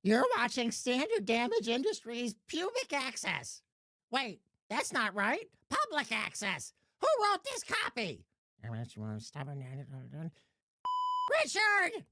You're watching Standard Damage Industries Pubic Access. Wait, that's not right. Public Access. Who wrote this copy? Richard!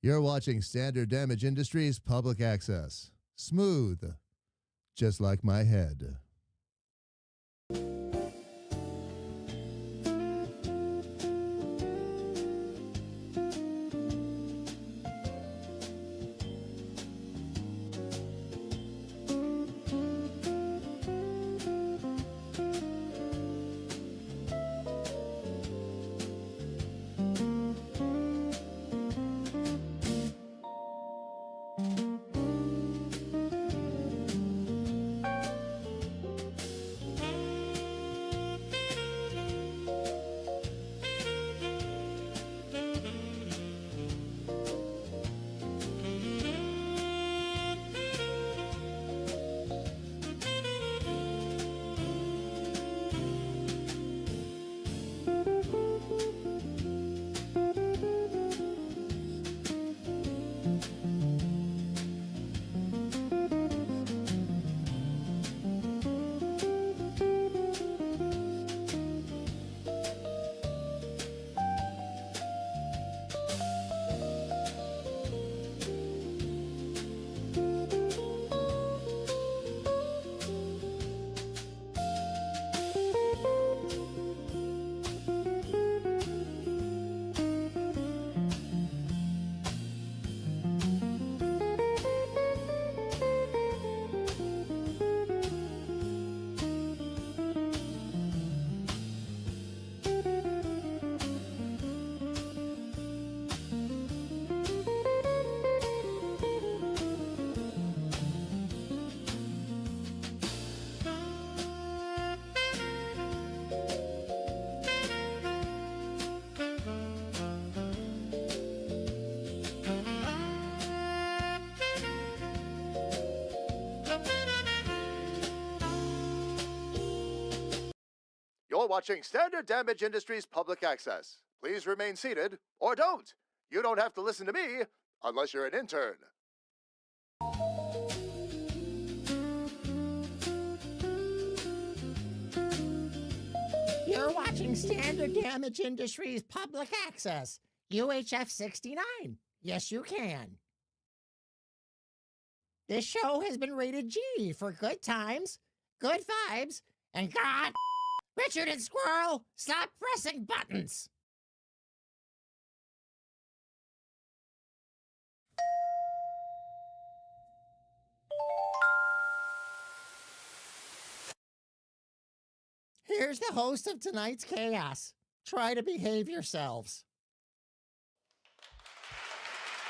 You're watching Standard Damage Industries Public Access. Smooth, just like my head. You're watching Standard Damage Industries Public Access. Please remain seated, or don't. You don't have to listen to me unless you're an intern. You're You're watching Standard Damage Industries Public Access, UHF 69. Yes, you can. This show has been rated G for good times, good vibes, and God, Richard and Squirrel, stop pressing buttons. Here's the host of tonight's chaos. Try to behave yourselves.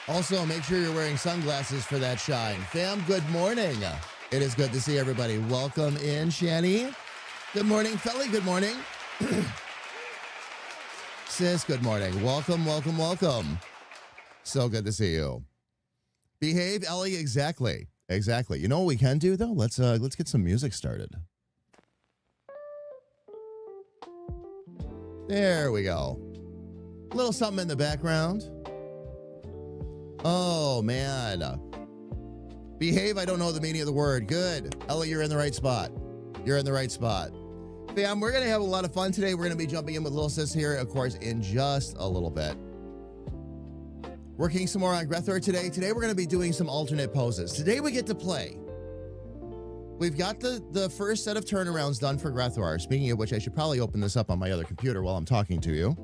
Also, make sure you're wearing sunglasses for that shine. Fam, good morning. It is good to see everybody. Welcome in, Shani. Good morning, Felly. Good morning. Sis, good morning. Welcome, welcome, welcome. So good to see you. Behave, Ellie. Exactly. Exactly. You know what we can do, though? Let's get some music started. There we go. A little something in the background. Oh, man. Behave, I don't know the meaning of the word. Good. Ellie, you're in the right spot. You're in the right spot. Fam, we're going to have a lot of fun today. We're going to be jumping in with Little Sis here, of course, in just a little bit. Working some more on Grethor today. Today, we're going to be doing some alternate poses. Today, we get to play. We've got the first set of turnarounds done for Grethor. Speaking of which, I should probably open this up on my other computer while I'm talking to you.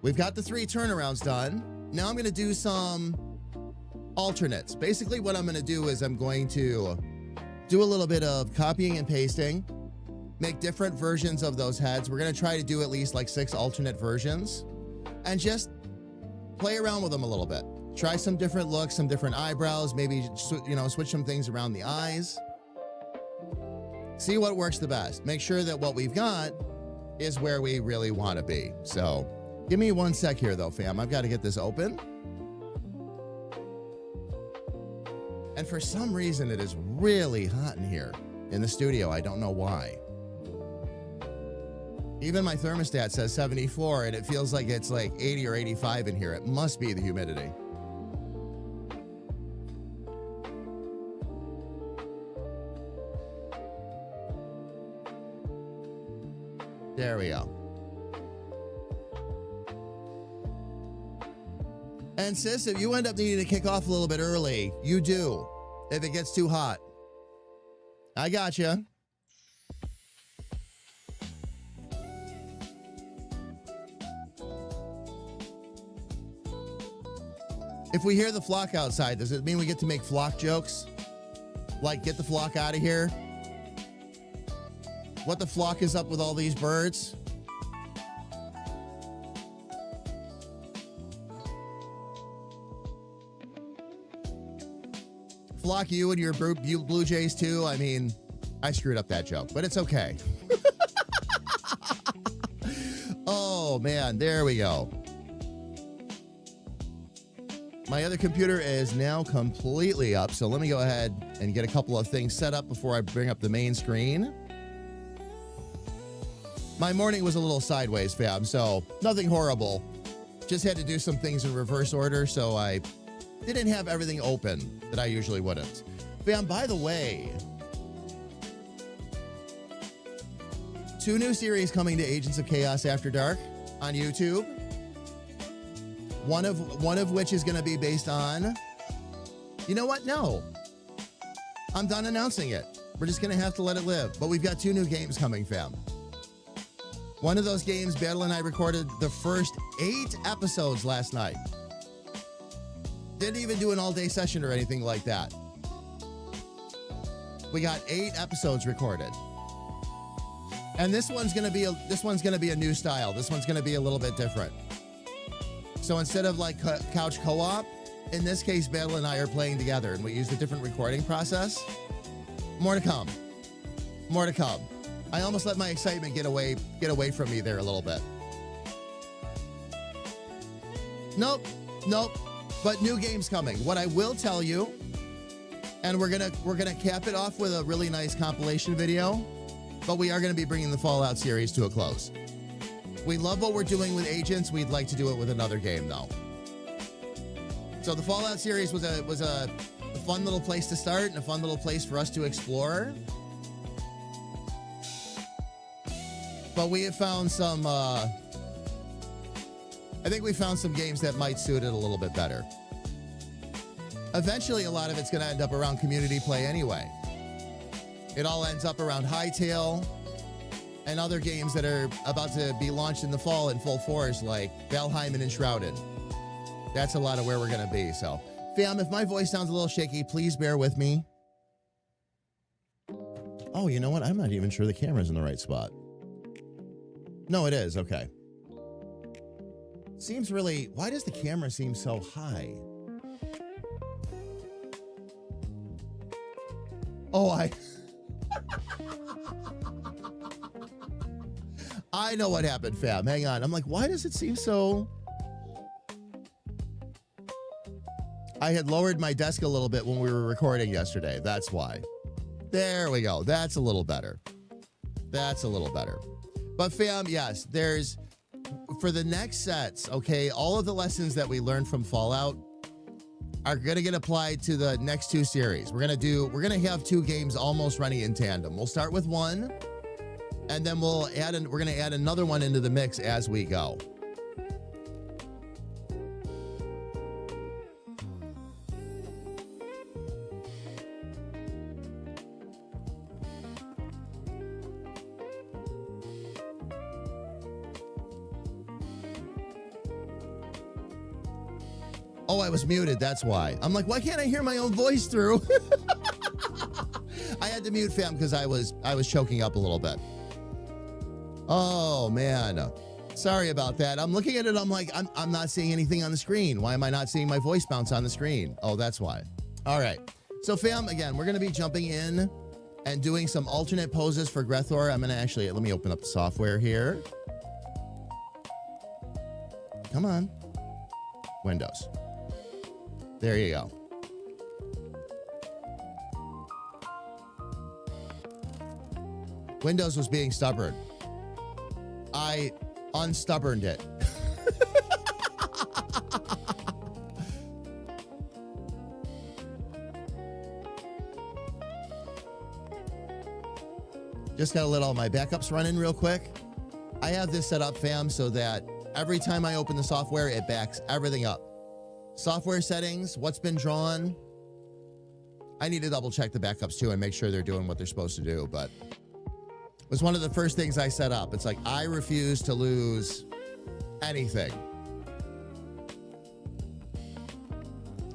We've got the 3 turnarounds done. Now I'm going to do some alternates. Basically, what I'm going to do is I'm going to do a little bit of copying and pasting, make different versions of those heads. We're going to try to do at least like 6 alternate versions and just play around with them a little bit. Try some different looks, some different eyebrows, maybe, switch some things around the eyes. See what works the best. Make sure that what we've got is where we really want to be. So give me 1 sec here, though, fam. I've got to get this open. And for some reason, it is really hot in here in the studio. I don't know why. Even my thermostat says 74, and it feels like it's like 80 or 85 in here. It must be the humidity. There we go. And sis, if you end up needing to kick off a little bit early, you do. If it gets too hot. I gotcha. If we hear the flock outside, does it mean we get to make flock jokes? Like, get the flock out of here? What the flock is up with all these birds? Flock, you and your Blue Jays too. I mean, I screwed up that joke, but it's okay. Oh man, there we go. My other computer is now completely up, so let me go ahead and get a couple of things set up before I bring up the main screen. My morning was a little sideways, fam, so nothing horrible. Just had to do some things in reverse order, so I didn't have everything open that I usually wouldn't. Fam, by the way, 2 new series coming to Agents of Chaos After Dark on YouTube. One of which is going to be based on... You know what? No. I'm done announcing it. We're just going to have to let it live. But we've got 2 new games coming, fam. One of those games, Battle and I recorded the first 8 episodes last night. Didn't even do an all-day session or anything like that. We got 8 episodes recorded. And this one's going to be a new style. This one's going to be a little bit different. So instead of like couch co-op, in this case, Battle and I are playing together, and we used a different recording process. More to come. More to come. I almost let my excitement get away from me there a little bit. Nope. But new games coming. What I will tell you, and we're gonna cap it off with a really nice compilation video, but we are gonna be bringing the Fallout series to a close. We love what we're doing with Agents. We'd like to do it with another game, though. So the Fallout series was a fun little place to start and a fun little place for us to explore. But we have found some, I think we found some games that might suit it a little bit better. Eventually, a lot of it's going to end up around community play anyway. It all ends up around Hytale and other games that are about to be launched in the fall in full force, like Valheim and Enshrouded. That's a lot of where we're going to be. So, fam, if my voice sounds a little shaky, please bear with me. Oh, you know what? I'm not even sure the camera's in the right spot. No, it is. Okay. Seems really... Why does the camera seem so high? Oh, I know what happened, fam. Hang on. I'm like, why does it seem so... I had lowered my desk a little bit when we were recording yesterday. That's why. There we go. That's a little better. That's a little better. But fam, yes, there's... For the next sets, okay, all of the lessons that we learned from Fallout are going to get applied to the next two series. We're going to have two games almost running in tandem. We'll start with one, and then we're going to add another one into the mix as we go. Oh, I was muted. That's why. I'm like, why can't I hear my own voice through? I had to mute, fam, because I was choking up a little bit. Oh, man. Sorry about that. I'm looking at it. I'm like, I'm not seeing anything on the screen. Why am I not seeing my voice bounce on the screen? Oh, that's why. All right. So, fam, again, we're going to be jumping in and doing some alternate poses for Grethor. I'm going to actually, let me open up the software here. Come on. Windows. There you go. Windows was being stubborn. I unstubborned it. Just gotta let all my backups run in real quick. I have this set up, fam, so that every time I open the software, it backs everything up. Software settings, what's been drawn. I need to double check the backups too and make sure they're doing what they're supposed to do, but it was one of the first things I set up. It's like, I refuse to lose anything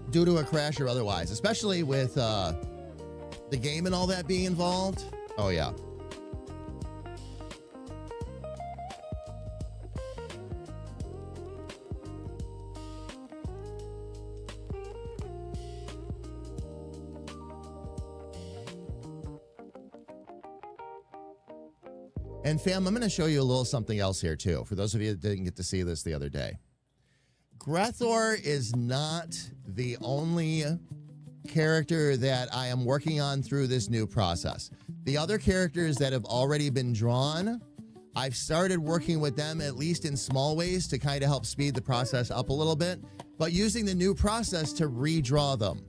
due to a crash or otherwise, especially with the game and all that being involved. Oh, yeah. And fam, I'm going to show you a little something else here too, for those of you that didn't get to see this the other day. Grethor is not the only character that I am working on through this new process. The other characters that have already been drawn, I've started working with them at least in small ways to kind of help speed the process up a little bit, but using the new process to redraw them.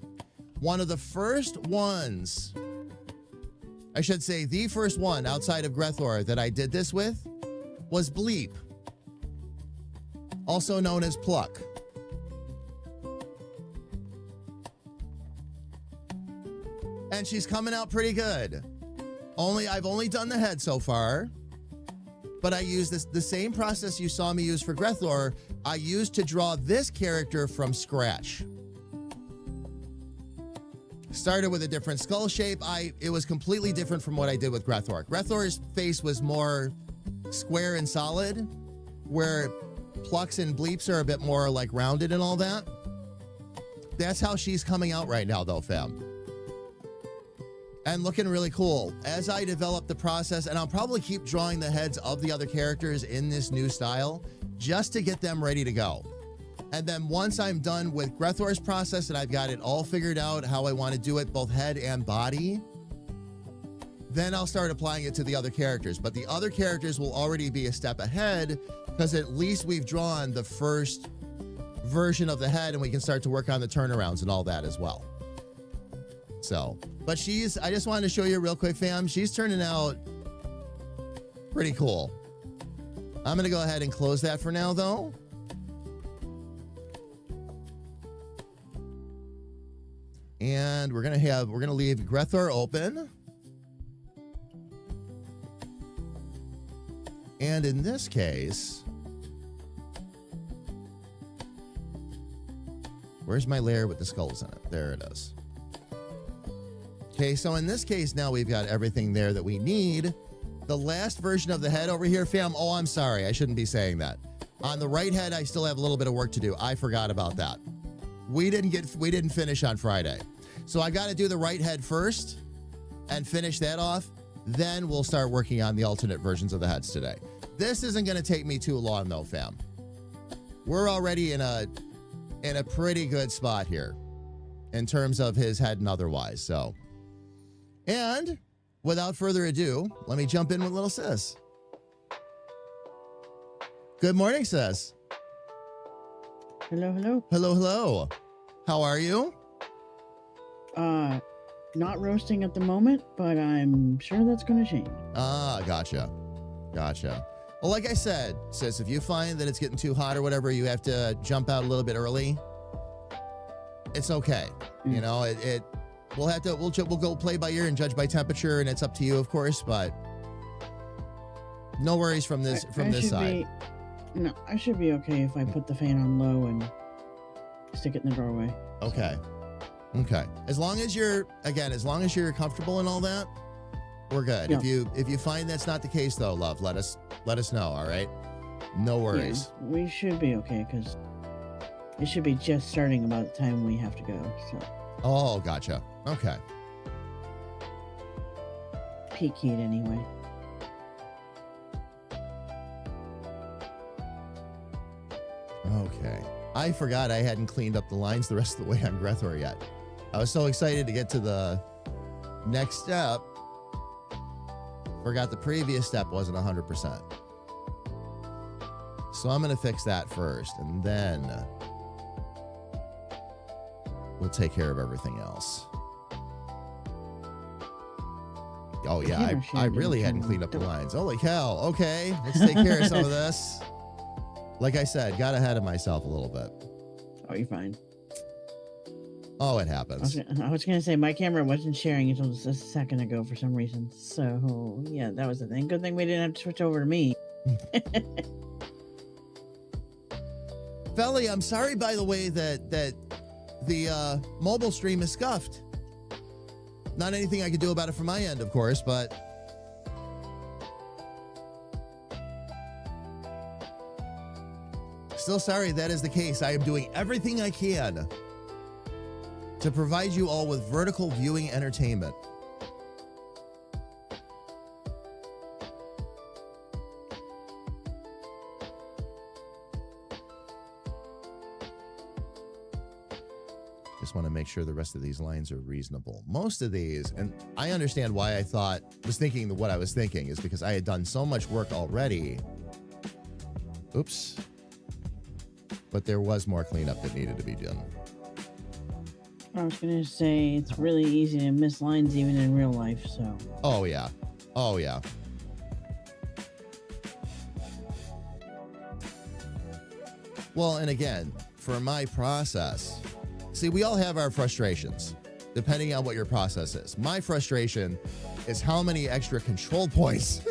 One of the first ones, I should say the first one outside of Grethor that I did this with was Bleep, also known as Pluck. And she's coming out pretty good. I've only done the head so far, but I used the same process you saw me use for Grethor, I used to draw this character from scratch. Started with a different skull shape. It was completely different from what I did with Grethor. Grethor's face was more square and solid, where Plucks and Bleeps are a bit more like rounded and all that. That's how she's coming out right now though, fam. And looking really cool. As I develop the process, and I'll probably keep drawing the heads of the other characters in this new style, just to get them ready to go. And then once I'm done with Grethor's process and I've got it all figured out how I want to do it, both head and body, then I'll start applying it to the other characters. But the other characters will already be a step ahead because at least we've drawn the first version of the head and we can start to work on the turnarounds and all that as well. So, but I just wanted to show you real quick, fam. She's turning out pretty cool. I'm going to go ahead and close that for now, though. And we're going to leave Grethor open. And in this case, where's my layer with the skulls in it? There it is. Okay, so in this case, now we've got everything there that we need. The last version of the head over here, fam. Oh, I'm sorry. I shouldn't be saying that. On the right head, I still have a little bit of work to do. I forgot about that. We didn't finish on Friday. So I got to do the right head first and finish that off. Then we'll start working on the alternate versions of the heads today. This isn't going to take me too long though, fam. We're already in a pretty good spot here in terms of his head and otherwise. So, and without further ado, let me jump in with little sis. Good morning, sis. Hello, hello. Hello, hello. How are you? Not roasting at the moment, but I'm sure that's going to change. Ah, gotcha. Well, like I said, sis, if you find that it's getting too hot or whatever, you have to jump out a little bit early. It's okay. You know, we'll go play by ear and judge by temperature, and it's up to you, of course, but no worries from this side. I should be okay if I put the fan on low and stick it in the doorway. Okay. As long as you're comfortable and all that, we're good. Yeah. If you find that's not the case though, love, let us know, all right? No worries. Yeah, we should be okay because it should be just starting about the time we have to go. So. Oh, gotcha. Okay. Peak heat anyway. Okay. I forgot I hadn't cleaned up the lines the rest of the way on Grethor yet. I was so excited to get to the next step. Forgot the previous step wasn't 100%. So I'm going to fix that first, and then we'll take care of everything else. Oh, yeah, I really hadn't cleaned up the lines. Holy cow. Okay, let's take care of some of this. Like I said, got ahead of myself a little bit. Oh, you're fine. Oh, it happens. I was going to say my camera wasn't sharing until just a second ago for some reason. So, yeah, that was the thing. Good thing we didn't have to switch over to me. Felly, I'm sorry, by the way, that the mobile stream is scuffed. Not anything I could do about it from my end, of course, but still sorry that is the case. I am doing everything I can to provide you all with vertical viewing entertainment. Just want to make sure the rest of these lines are reasonable. Most of these, and I understand why I was thinking what I was thinking, is because I had done so much work already. Oops. But there was more cleanup that needed to be done. I was going to say it's really easy to miss lines even in real life, so. Oh, yeah. Oh, yeah. Well, and again, for my process, see, we all have our frustrations, depending on what your process is. My frustration is how many extra control points.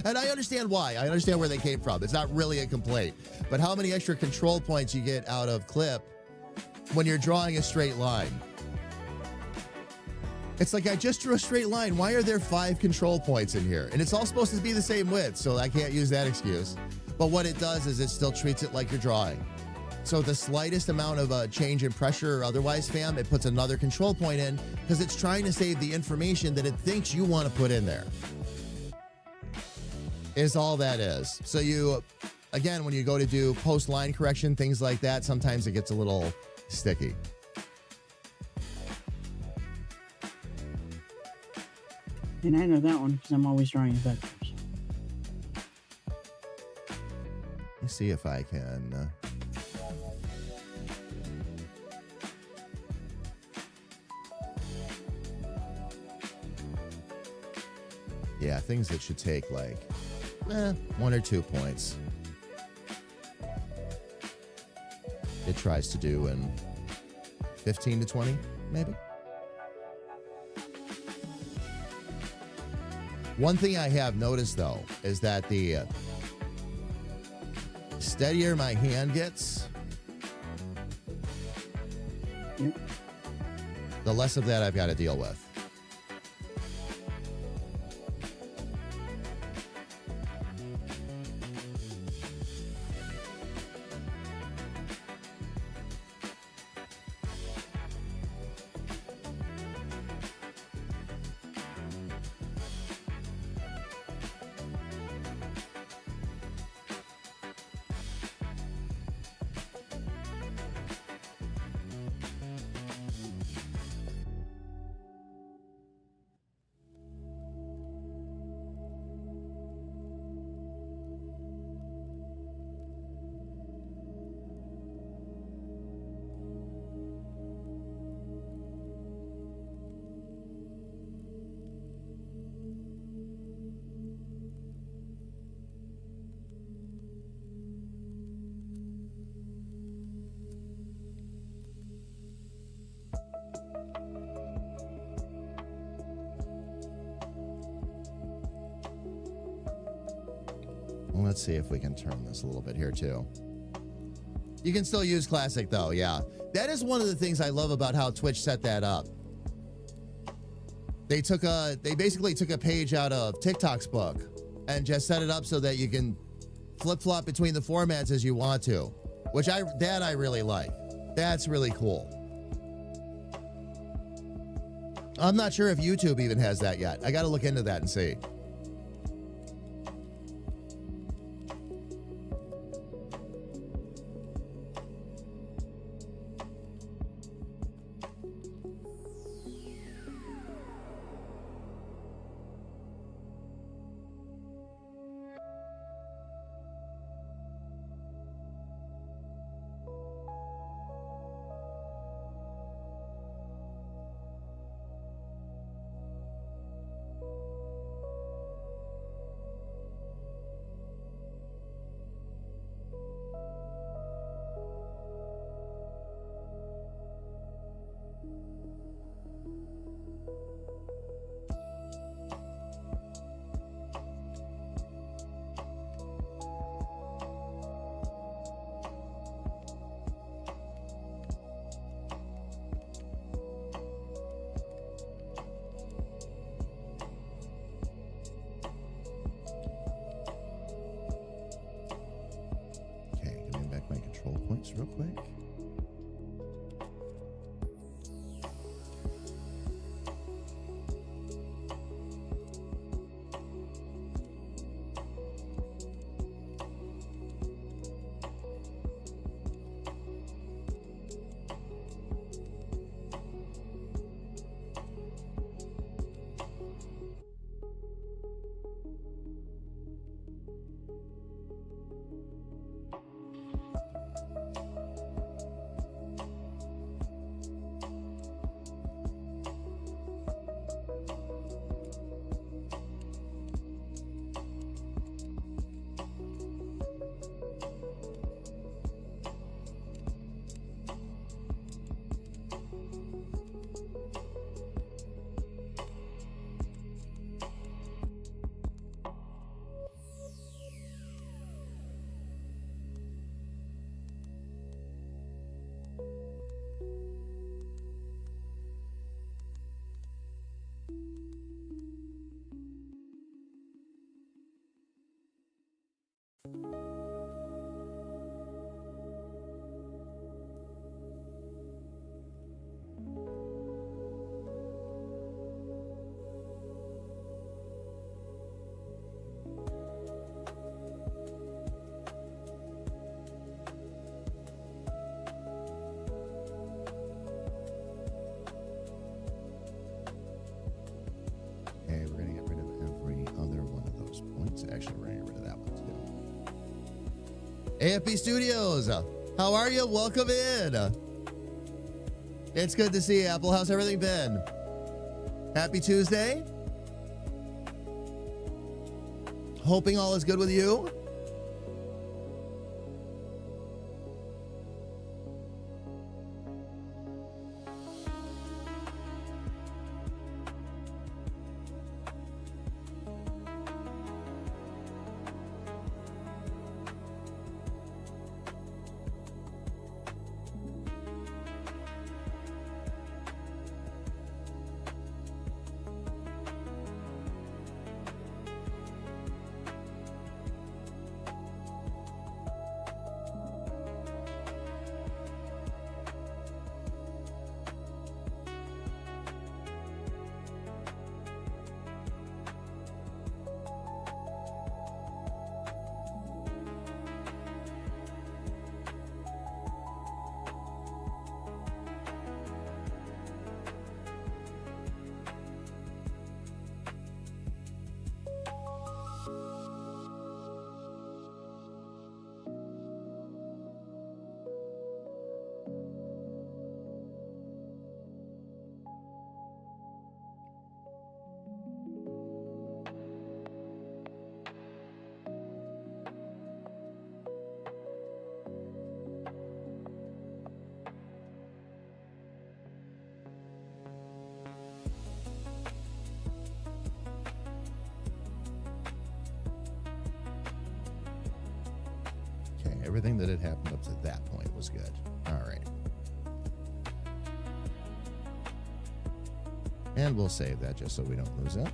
And I understand why. I understand where they came from. It's not really a complaint. But how many extra control points you get out of clip when you're drawing a straight line. It's like, I just drew a straight line. Why are there 5 control points in here? And it's all supposed to be the same width, so I can't use that excuse. But what it does is it still treats it like you're drawing. So the slightest amount of a change in pressure or otherwise, fam, it puts another control point in because it's trying to save the information that it thinks you want to put in there. Is all that is. So you, again, when you go to do post line correction, things like that, sometimes it gets a little sticky. And I know that one because I'm always drawing in vectors. Let me see if I can. Yeah, things that should take like 1 or 2 points. It tries to do in 15 to 20, maybe. One thing I have noticed, though, is that the steadier my hand gets, the less of that I've got to deal with. Let's see if we can turn this a little bit here too. You can still use classic though, yeah. That is one of the things I love about how Twitch set that up. They basically took a page out of TikTok's book and just set it up so that you can flip-flop between the formats as you want to, which I really like. That's really cool. I'm not sure if YouTube even has that yet. I got to look into that and see. Real quick. Actually, we're going to get rid of that one too. AFB Studios, how are you? Welcome in. It's good to see you, Apple. How's everything been? Happy Tuesday. Hoping all is good with you. Everything that had happened up to that point was good. All right. And we'll save that just so we don't lose it.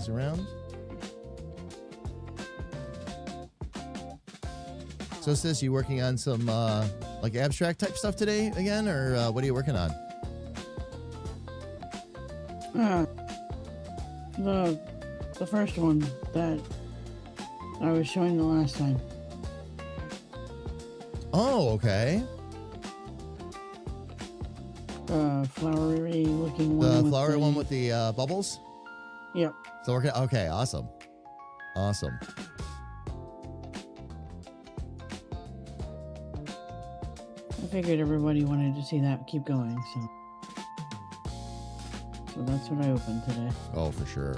Around. So sis, you working on some like abstract type stuff today again, or what are you working on? The first one that I was showing the last time. Oh, okay. Flowery looking one. The flowery one with the bubbles? Yep. So we're gonna, okay, awesome. Awesome. I figured everybody wanted to see that keep going, so that's what I opened today. Oh, for sure.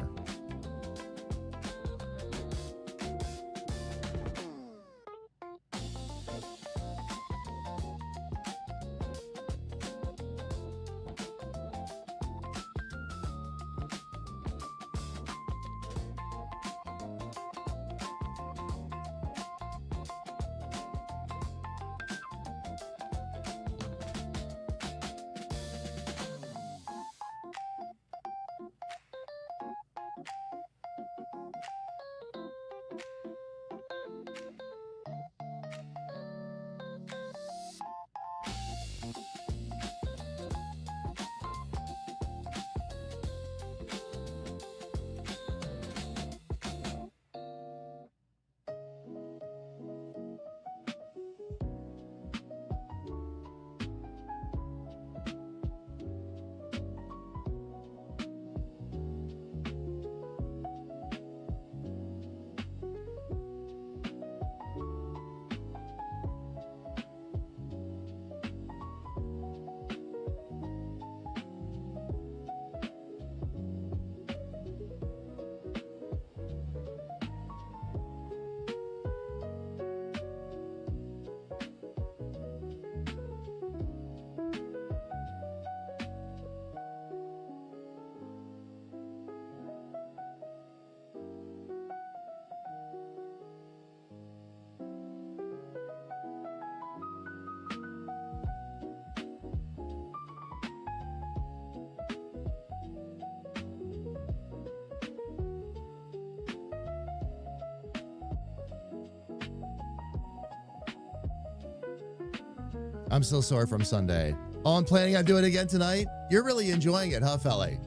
I'm still sore from Sunday. Oh, I'm planning on doing it again tonight? You're really enjoying it, huh, Felly?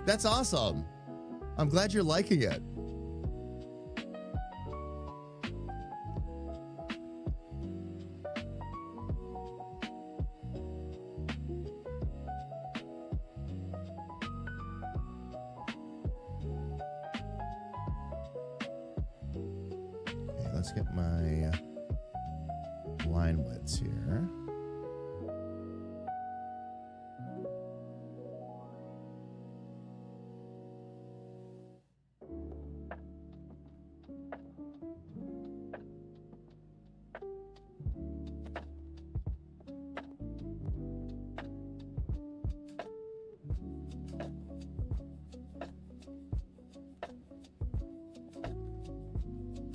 That's awesome. I'm glad you're liking it. Okay, let's get my line widths here.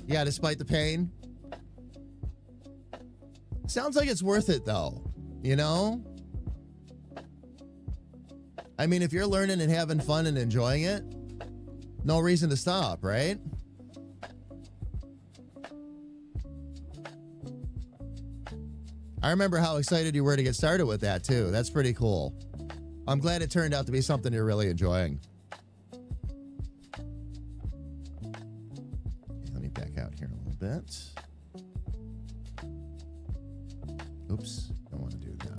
Yeah, despite the pain. Sounds like it's worth it, though. You know? I mean, if you're learning and having fun and enjoying it, no reason to stop, right? I remember how excited you were to get started with that, too. That's pretty cool. I'm glad it turned out to be something you're really enjoying. Let me back out here a little bit. Oops, don't want to do that.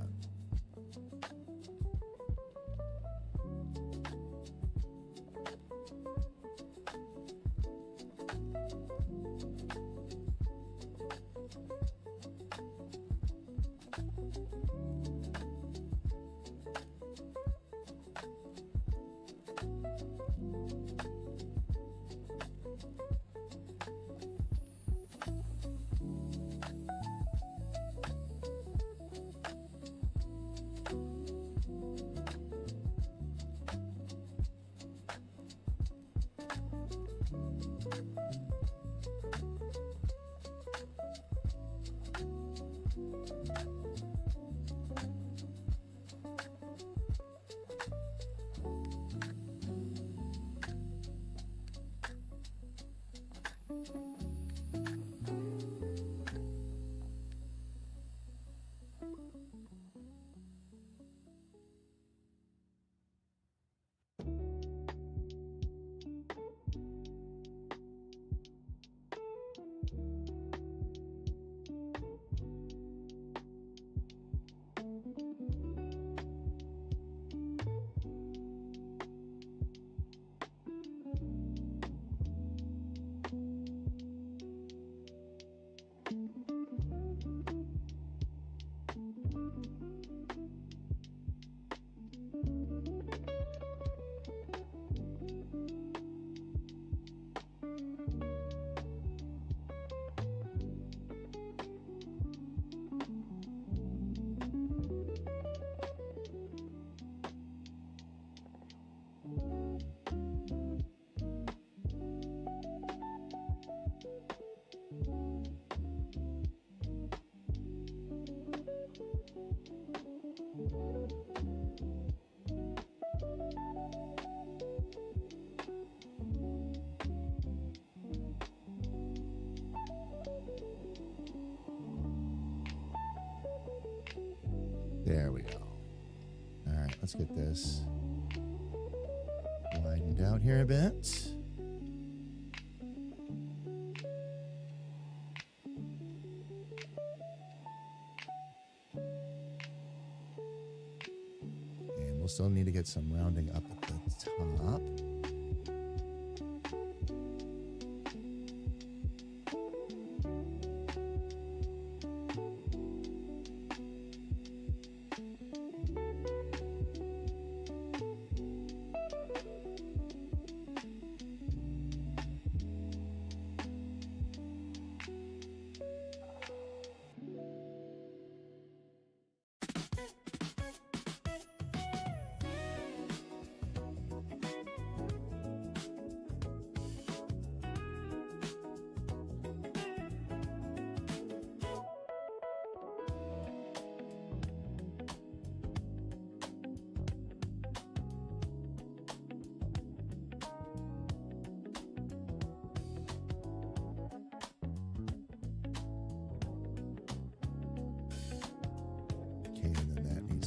There we go. All right, let's get this widened out here a bit. And we'll still need to get some rounding up at the top.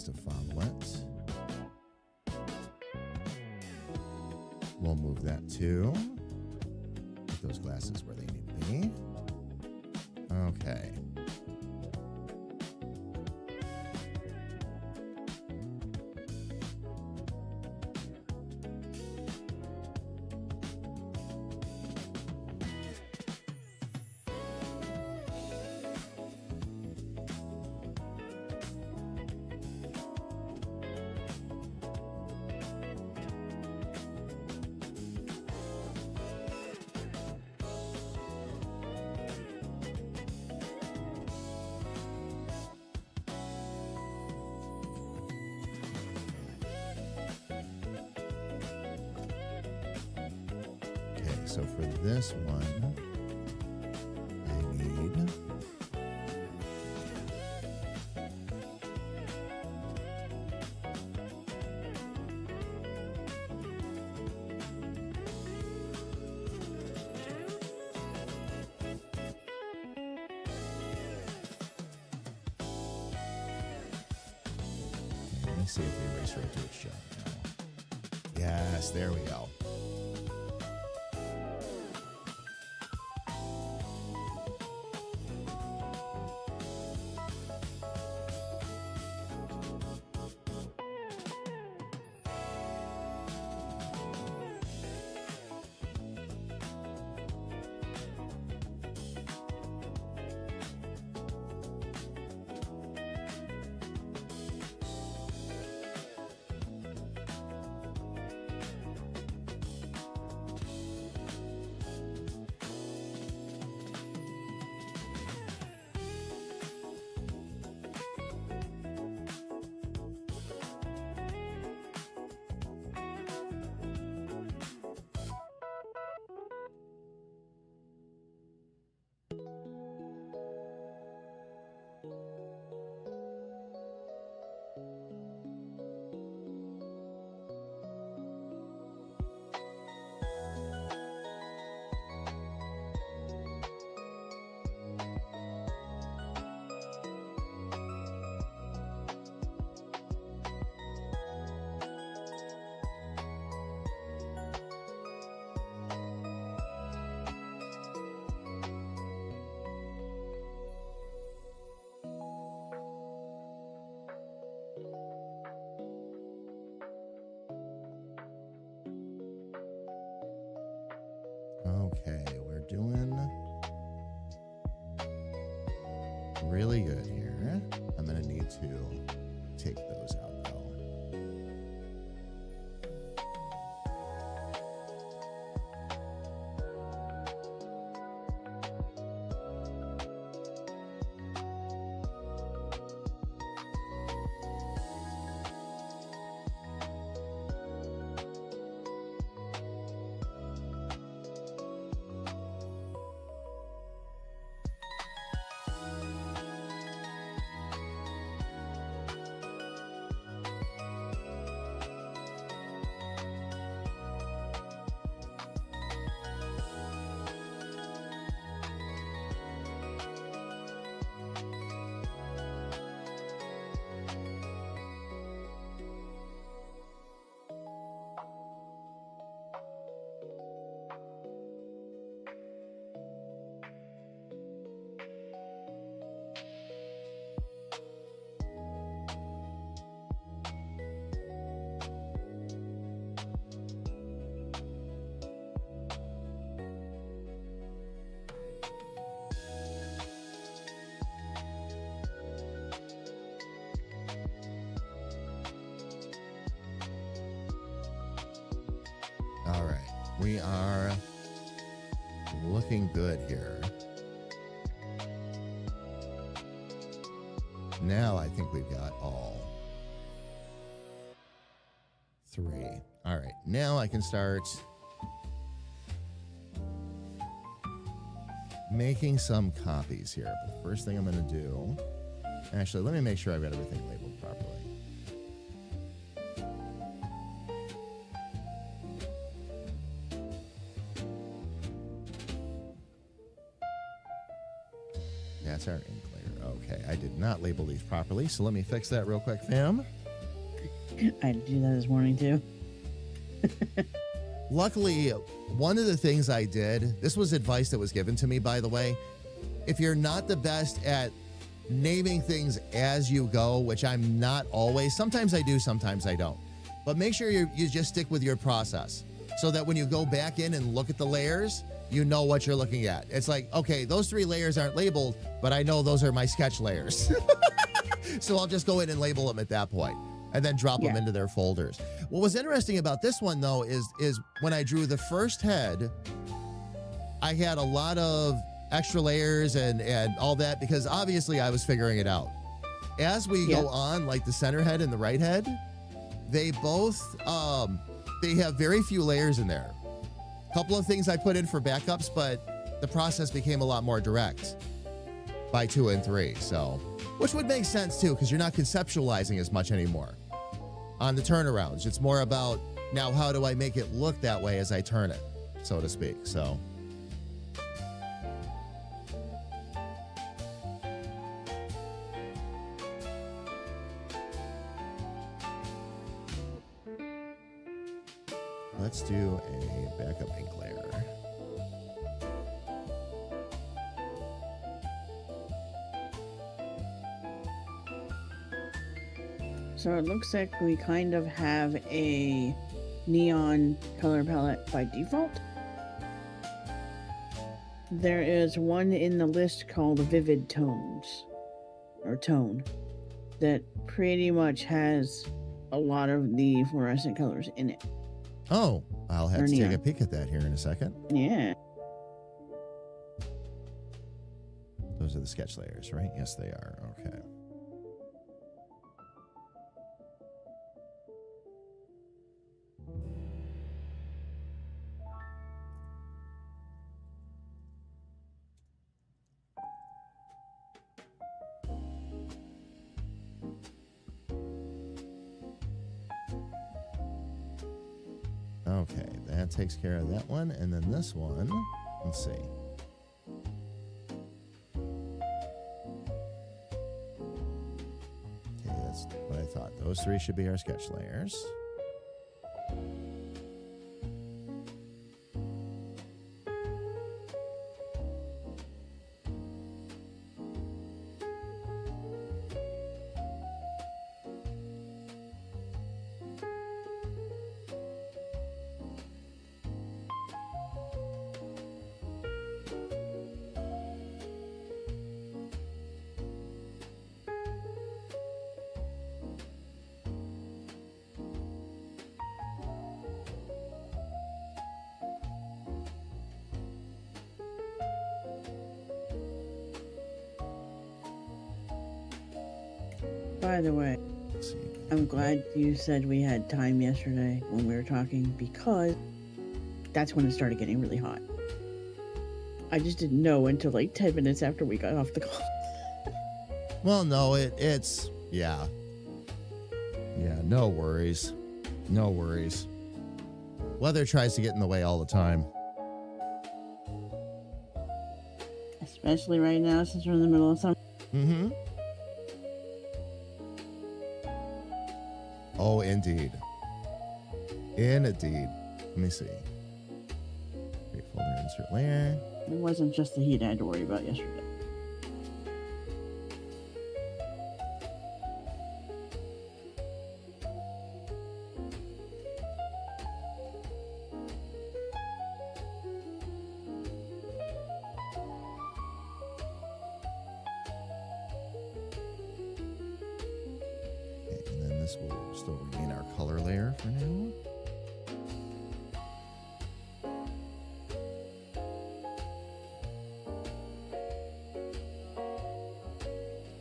just to follow it. We'll move that too. Put those glasses where they need to be. Okay. So for this one, I need let me see if the eraser will do its job now. Yes, there we go. Okay, we're doing really good here. I'm going to need to take those out, though. All right, we are looking good here. Now I think we've got all three. All right, now I can start making some copies here. But the first thing I'm going to do, actually, let me make sure I've got everything labeled properly. That's our ink layer. Okay, I did not label these properly, so let me fix that real quick, fam. I had to do that this morning too. Luckily, one of the things I did, this was advice that was given to me, by the way. If you're not the best at naming things as you go, which I'm not always, sometimes I do, sometimes I don't. But make sure you just stick with your process so that when you go back in and look at the layers, you know what you're looking at. It's like, okay, those 3 layers aren't labeled, but I know those are my sketch layers. So I'll just go in and label them at that point and then drop them into their folders. What was interesting about this one, though, is when I drew the first head, I had a lot of extra layers and all that because obviously I was figuring it out. As we go on, like the center head and the right head, they both, they have very few layers in there. A couple of things I put in for backups, but the process became a lot more direct by 2 and 3. So, which would make sense too, because you're not conceptualizing as much anymore on the turnarounds. It's more about now, how do I make it look that way as I turn it, so to speak. So. Let's do a backup ink layer. So it looks like we kind of have a neon color palette by default. There is one in the list called Vivid Tones, or Tone, that pretty much has a lot of the fluorescent colors in it. Oh, I'll have Or to take neon. a peek at that here in a second. Yeah. Those are the sketch layers, right? Yes, they are. Okay. Okay, that takes care of that one. And then this one, let's see. Okay, that's what I thought. Those 3 should be our sketch layers. By the way, Let's see. I'm glad you said we had time yesterday when we were talking, because that's when it started getting really hot. I just didn't know until like 10 minutes after we got off the call. Well, no, it's, yeah. Yeah, no worries. No worries. Weather tries to get in the way all the time. Especially right now since we're in the middle of summer. Mm-hmm. Oh, indeed. Indeed. Let me see. Create folder, insert layer. It wasn't just the heat I had to worry about yesterday. Okay, and then this will still remain our color layer for now.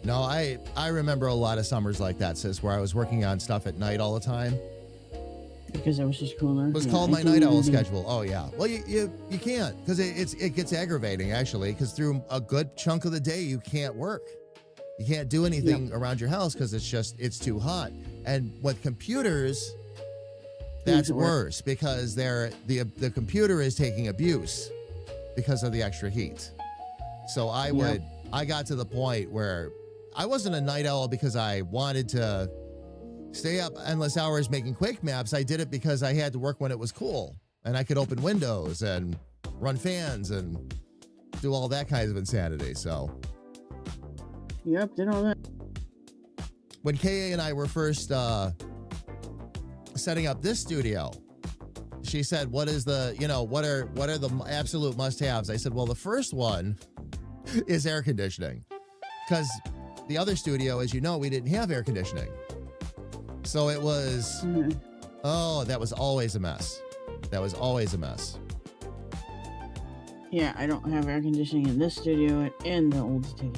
No, I remember a lot of summers like that, sis, where I was working on stuff at night all the time. Because it was just cooler. It was Yeah, called I my night owl totally do. schedule. Oh yeah. Well, you can't, because it gets aggravating actually, because through a good chunk of the day you can't work. You can't do anything around your house because it's too hot. And with computers, that's it work. worse, because the computer is taking abuse because of the extra heat. So I would I got to the point where I wasn't a night owl because I wanted to stay up endless hours making Quake maps. I did it because I had to work when it was cool and I could open windows and run fans and do all that kind of insanity. So, Yep, did all that. when KA and I were first setting up this studio, she said, what is the, what are the absolute must-haves? I said, well, the first one is air conditioning, because the other studio, as you know, we didn't have air conditioning. So it was, that was always a mess. That was always a mess. Yeah, I don't have air conditioning in this studio and the old studio.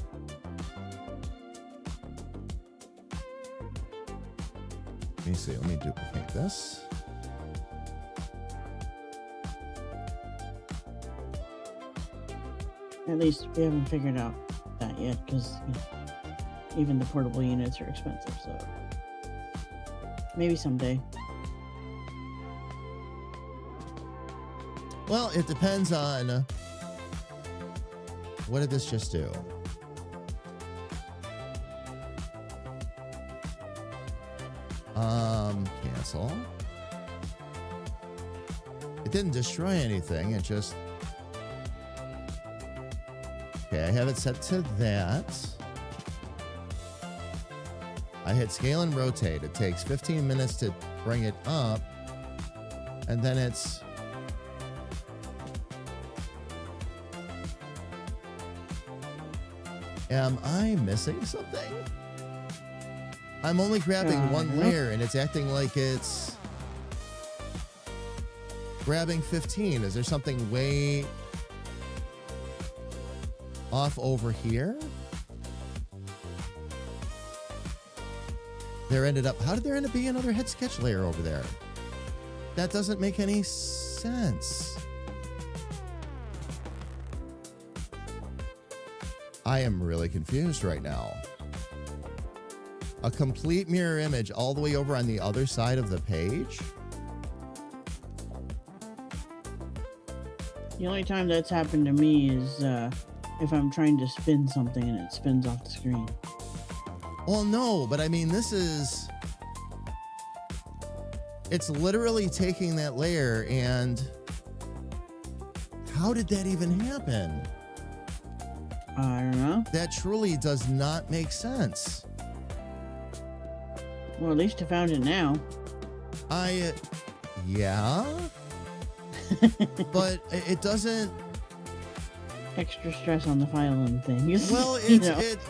Let me see. Let me duplicate this. At least we haven't figured out that yet, because even the portable units are expensive, so maybe someday. Well, it depends on, what did this just do? Cancel. It didn't destroy anything. It just, okay, I have it set to that. I hit scale and rotate. It takes 15 minutes to bring it up. And then it's, am I missing something? I'm only grabbing one layer and it's acting like it's grabbing 15. Is there something way off over here? How did there end up being another head sketch layer over there? That doesn't make any sense. I am really confused right now. A complete mirror image all the way over on the other side of the page? The only time that's happened to me is if I'm trying to spin something and it spins off the screen. Well, no, but I mean, it's literally taking that layer and how did that even happen? I don't know. That truly does not make sense. Well, at least I found it now. Yeah. But it doesn't. Extra stress on the filing things. Well,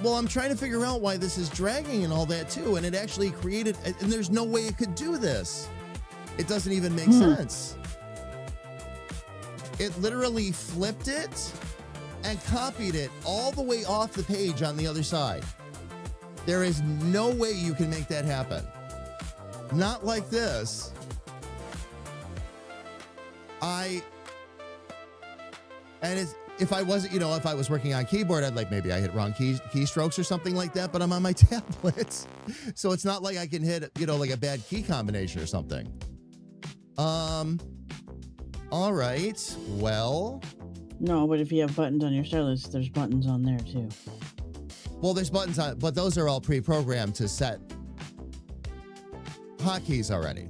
well, I'm trying to figure out why this is dragging and all that too. And it actually created, and there's no way it could do this. It doesn't even make sense. It literally flipped it and copied it all the way off the page on the other side. There is no way you can make that happen. Not like this. If I was working on keyboard, maybe I hit wrong keystrokes or something like that, but I'm on my tablet. So it's not like I can hit, like a bad key combination or something. All right. Well. No, but if you have buttons on your stylus, there's buttons on there too. Well, there's buttons on, but those are all pre-programmed to set hotkeys already.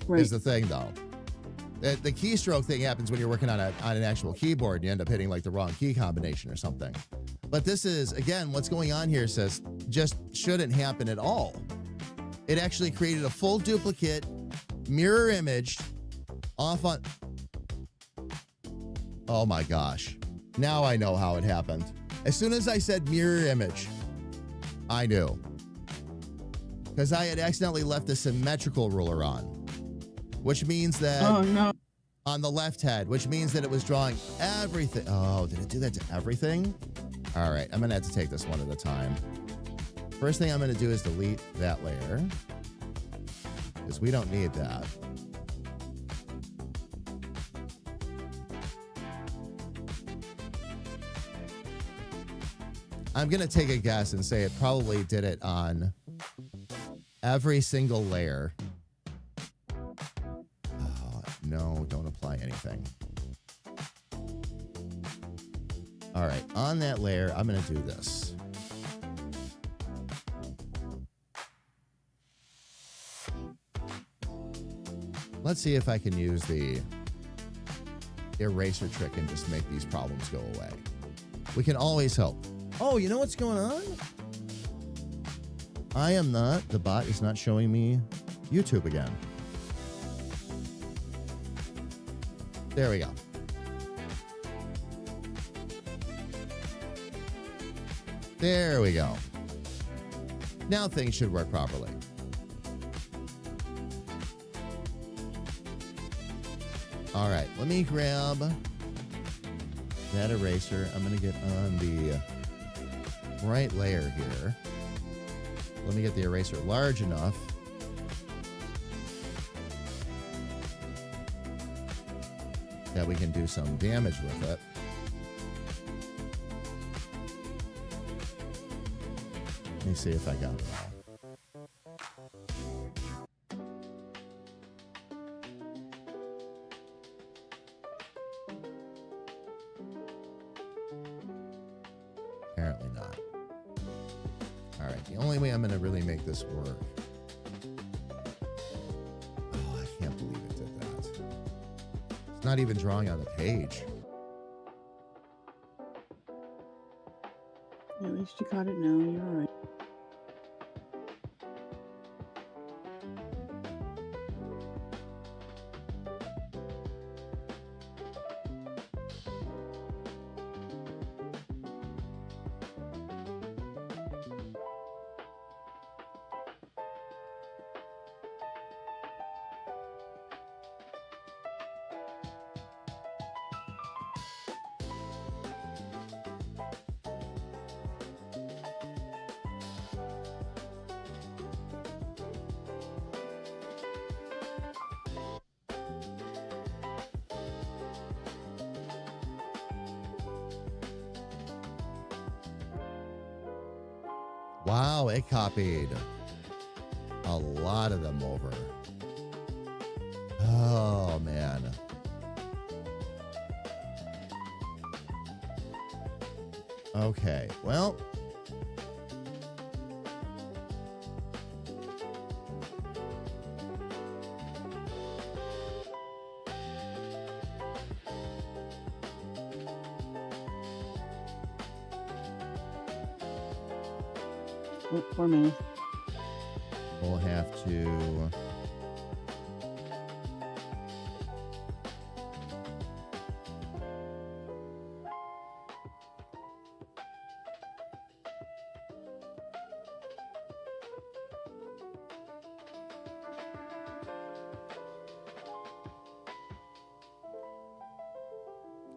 Right. Is the thing, though. The keystroke thing happens when you're working on an actual keyboard and you end up hitting the wrong key combination or something. But this is, again, what's going on here says just shouldn't happen at all. It actually created a full duplicate mirror image off on. Oh my gosh. Now I know how it happened. As soon as I said mirror image, I knew. Because I had accidentally left the symmetrical ruler on, which means that on the left head, which means that it was drawing everything. Oh, did it do that to everything? All right, I'm going to have to take this one at a time. First thing I'm going to do is delete that layer because we don't need that. I'm going to take a guess and say it probably did it on every single layer. Oh, no, don't apply anything. All right, on that layer, I'm going to do this. Let's see if I can use the eraser trick and just make these problems go away. We can always help. Oh, you know what's going on? The bot is not showing me YouTube again. There we go. There we go. Now things should work properly. All right, let me grab that eraser. I'm going to get on the right layer here. Let me get the eraser large enough. That we can do some damage with it. Let me see if I got it all. Apparently not. All right, the only way I'm going to really make this work. Oh, I can't believe it did that. It's not even drawing on the page. At least you caught it now. You're all right. Wow, it copied a lot of them over. Oh, man. Okay, well. Oh, 4 minutes. We'll have to.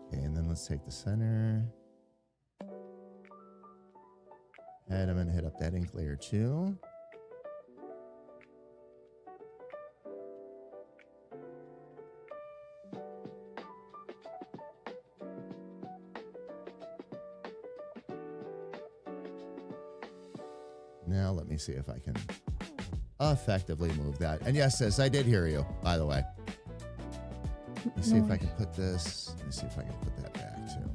Okay, and then let's take the center. And I'm going to hit up that ink layer too. Now let me see if I can effectively move that. And yes, sis, I did hear you, by the way. Let me see if I can put this. Let me see if I can put that back too.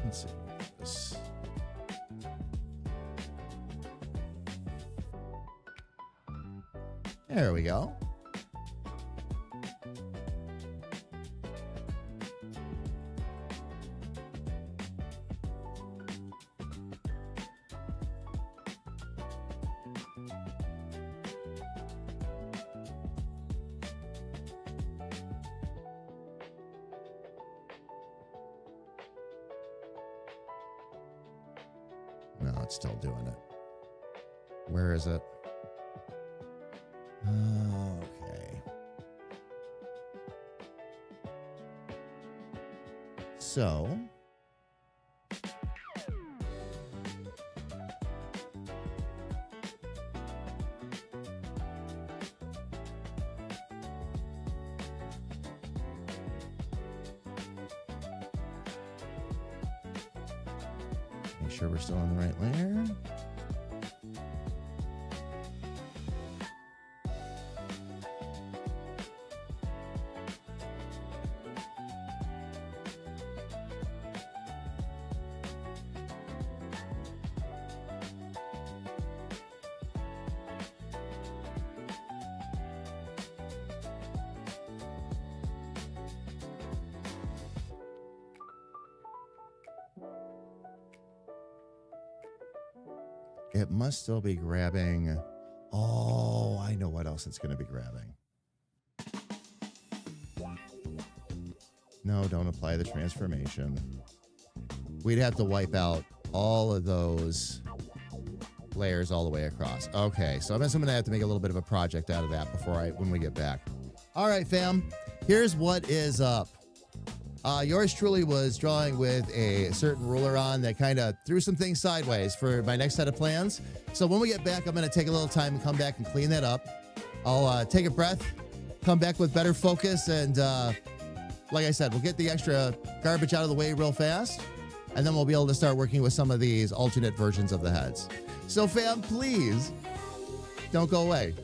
Let's see this. There we go. No, it's still doing it. Where is it? Okay. So. Make sure we're still on the right layer. it must still be grabbing. Oh, I know what else it's going to be grabbing. No, don't apply the transformation. We'd have to wipe out all of those layers all the way across. Okay, so I'm going to have to make a little bit of a project out of that when we get back. All right, fam. Here's what is up. Yours truly was drawing with a certain ruler on that kind of threw some things sideways for my next set of plans. So when we get back, I'm going to take a little time and come back and clean that up. I'll take a breath, come back with better focus, and like I said, we'll get the extra garbage out of the way real fast, and then we'll be able to start working with some of these alternate versions of the heads. So fam, please don't go away.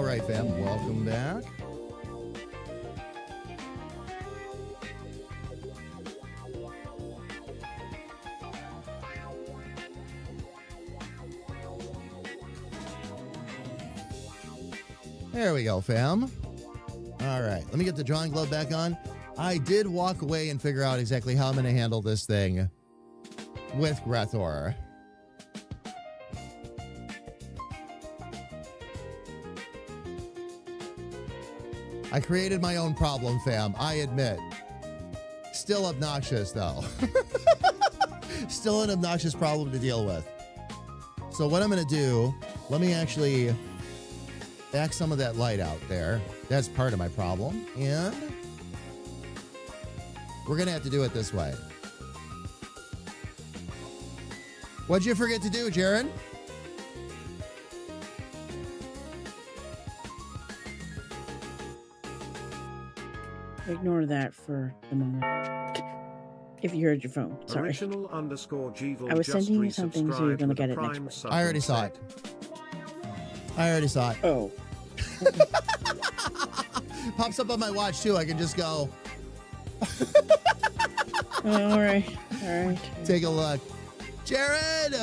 All right, fam. Welcome back. There we go, fam. All right, let me get the drawing glove back on. I did walk away and figure out exactly how I'm going to handle this thing with Grethor. I created my own problem, fam. I admit. Still obnoxious, though. Still an obnoxious problem to deal with. So what I'm going to do, let me actually back some of that light out there. That's part of my problem. And we're going to have to do it this way. What'd you forget to do, Jaron? Ignore that for the moment. If you heard your phone, sorry. I was sending you something, so you're gonna get it next week. I already saw it. I already saw it. Oh. Pops up on my watch too. I can just go. All right. Take a look. Jared,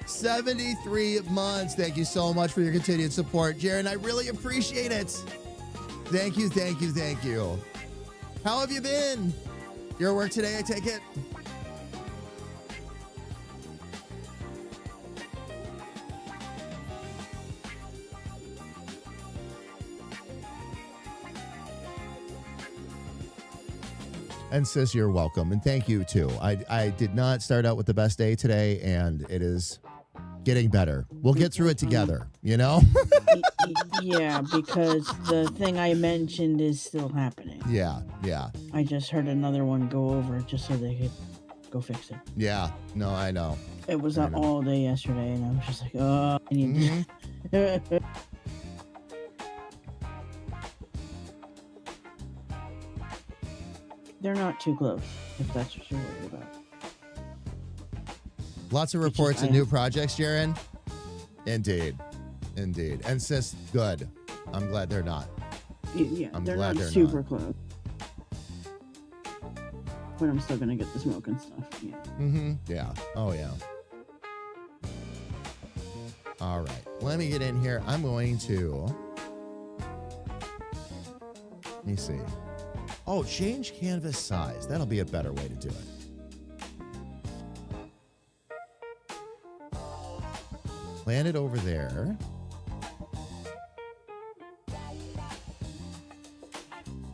73 months. Thank you so much for your continued support. Jared, I really appreciate it. Thank you. How have you been? Your work today, I take it? And sis, you're welcome. And thank you too. I did not start out with the best day today, and it is getting better. We'll get through it together, you know? Yeah, because the thing I mentioned is still happening. Yeah. I just heard another one go over just so they could go fix it. Yeah. No, I know. It was up all day yesterday, and I was just like, oh, I need to... They're not too close, if that's what you're worried about. Lots of reports and new projects, Jaron. Indeed. And sis, good. I'm glad they're not. Yeah, I'm they're glad not they're super not. close. But I'm still gonna get the smoke and stuff. Yeah. Yeah. Oh, yeah. All right. Let me get in here. I'm going to... Let me see. Oh, change canvas size. That'll be a better way to do it. Plan it over there.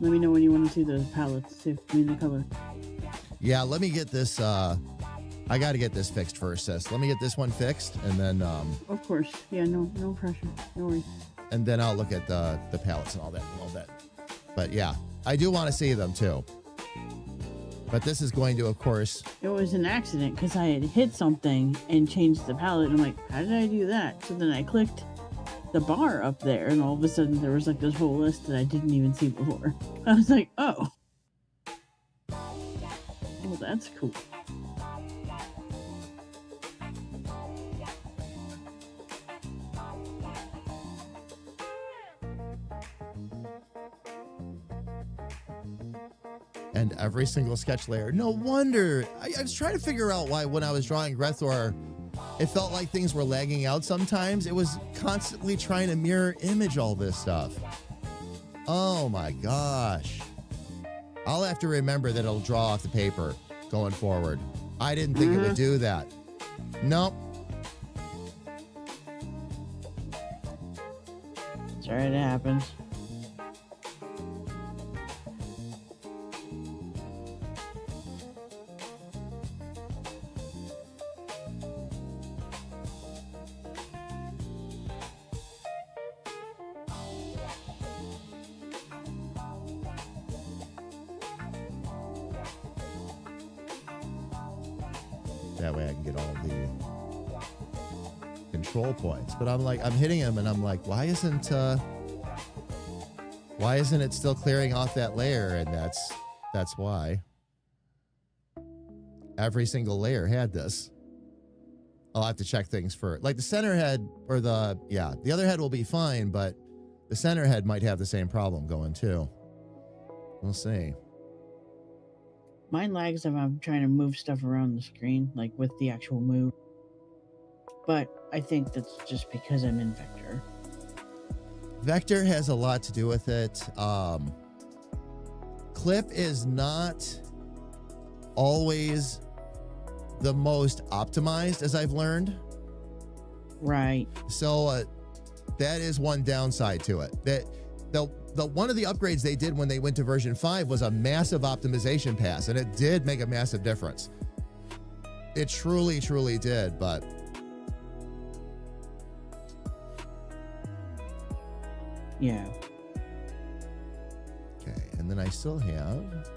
Let me know when you want to see the palettes too. I mean the color. Yeah, let me get this. I got to get this fixed first, sis. Let me get this one fixed, and then. Of course. Yeah. No pressure. No worries. And then I'll look at the palettes and all that in a little bit. But yeah, I do want to see them too. But this is going to, of course. It was an accident because I had hit something and changed the palette. I'm like, how did I do that? So then I clicked the bar up there, and all of a sudden there was like this whole list that I didn't even see before. I was like, oh. Well, that's cool. And every single sketch layer. No wonder. I was trying to figure out why when I was drawing Grethor, it felt like things were lagging out sometimes. It was constantly trying to mirror image all this stuff. Oh my gosh. I'll have to remember that it'll draw off the paper going forward. I didn't think it would do that. Nope. It's alright, it happens. That way I can get all the control points. But I'm like, I'm hitting him and I'm like, why isn't it still clearing off that layer? And that's why. Every single layer had this. I'll have to check things for, like the center head or the other head will be fine, but The center head might have the same problem going too. We'll see. Mine lags if I'm trying to move stuff around the screen, like with the actual move. But I think that's just because I'm in Vector. Vector has a lot to do with it. Clip is not always the most optimized, as I've learned. Right. So that is one downside to it. That the one of the upgrades they did when they went to version 5 was a massive optimization pass, and it did make a massive difference. It truly, truly did, but yeah. okay, and then I still have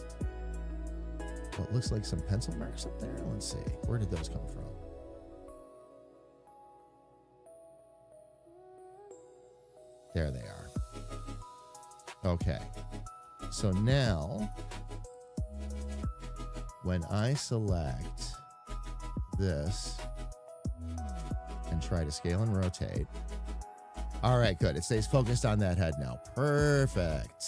what looks like some pencil marks up there. Let's see. Where did those come from? There they are. Okay. So now, when I select this and try to scale and rotate. All right, good. It stays focused on that head now. Perfect.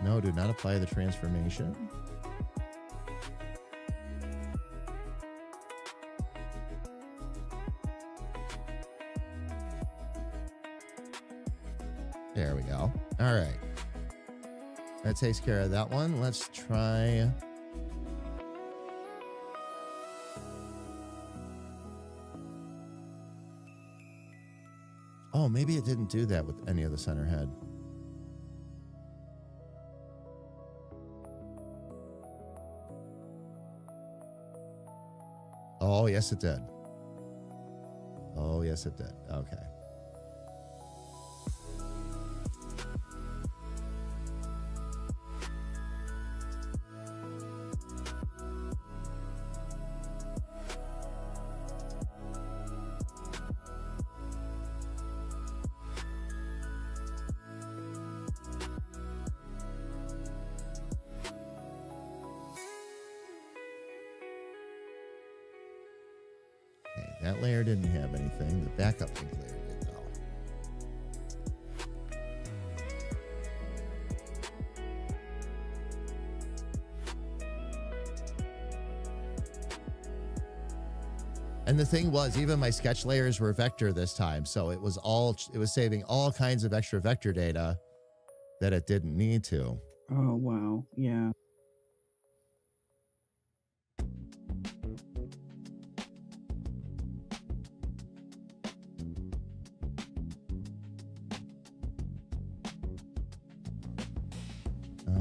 No, do not apply the transformation. There we go. All right. That takes care of that one. Let's try. Oh, maybe it didn't do that with any of the center head. Oh, yes, it did. Oh, yes, it did. Okay. That layer didn't have anything. The backup link layer did, though. And the thing was, even my sketch layers were vector this time, so it was saving all kinds of extra vector data that it didn't need to. Oh, wow. Yeah.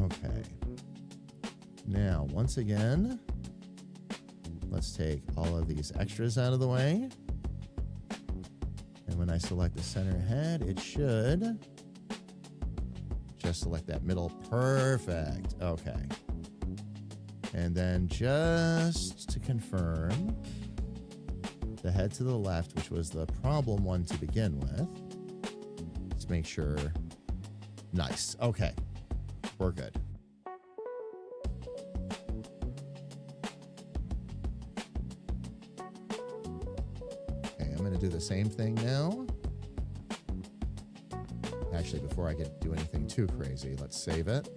Okay. Now, once again, let's take all of these extras out of the way. And when I select the center head, it should just select that middle. Perfect. Okay. And then just to confirm, the head to the left, which was the problem one to begin with. Let's make sure. Nice. Okay. We're good. Okay, I'm going to do the same thing now. Actually, before I get do anything too crazy, let's save it.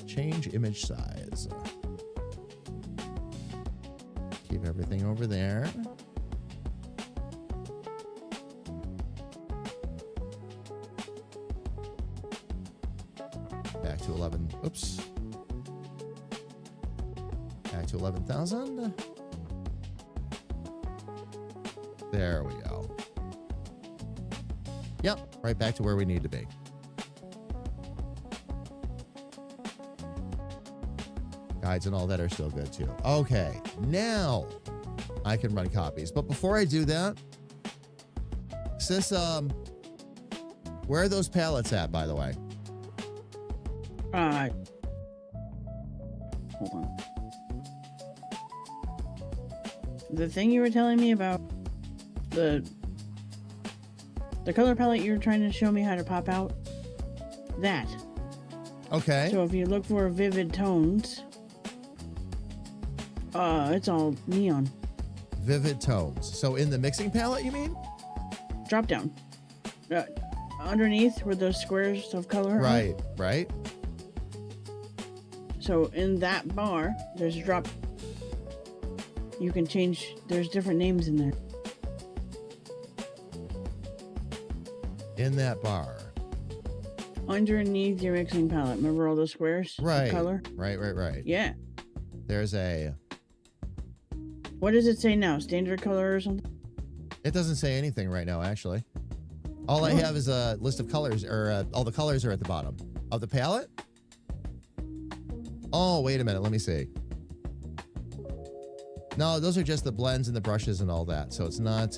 Change image size. Keep everything over there. Back to 11. Oops. Back to 11,000. There we go. Yep, right back to where we need to be. Guides and all that are still good too. Okay, now I can run copies. But before I do that, sis, where are those pallets at, by the way? Hold on. The thing you were telling me about the color palette you were trying to show me how to pop out, that. Okay. So if you look for vivid tones, It's all neon. Vivid tones. So in the mixing palette, you mean? Drop down. Underneath where those squares of color are. Right, right. So in that bar, there's a drop. You can change. There's different names in there. In that bar. Underneath your mixing palette. Remember all those squares? Right. Of color? Right. Yeah. There's a... What does it say now? Standard color or something? It doesn't say anything right now, actually. All I have is a list of colors, or all the colors are at the bottom of the palette. Oh, wait a minute. Let me see. No, those are just the blends and the brushes and all that. So it's not...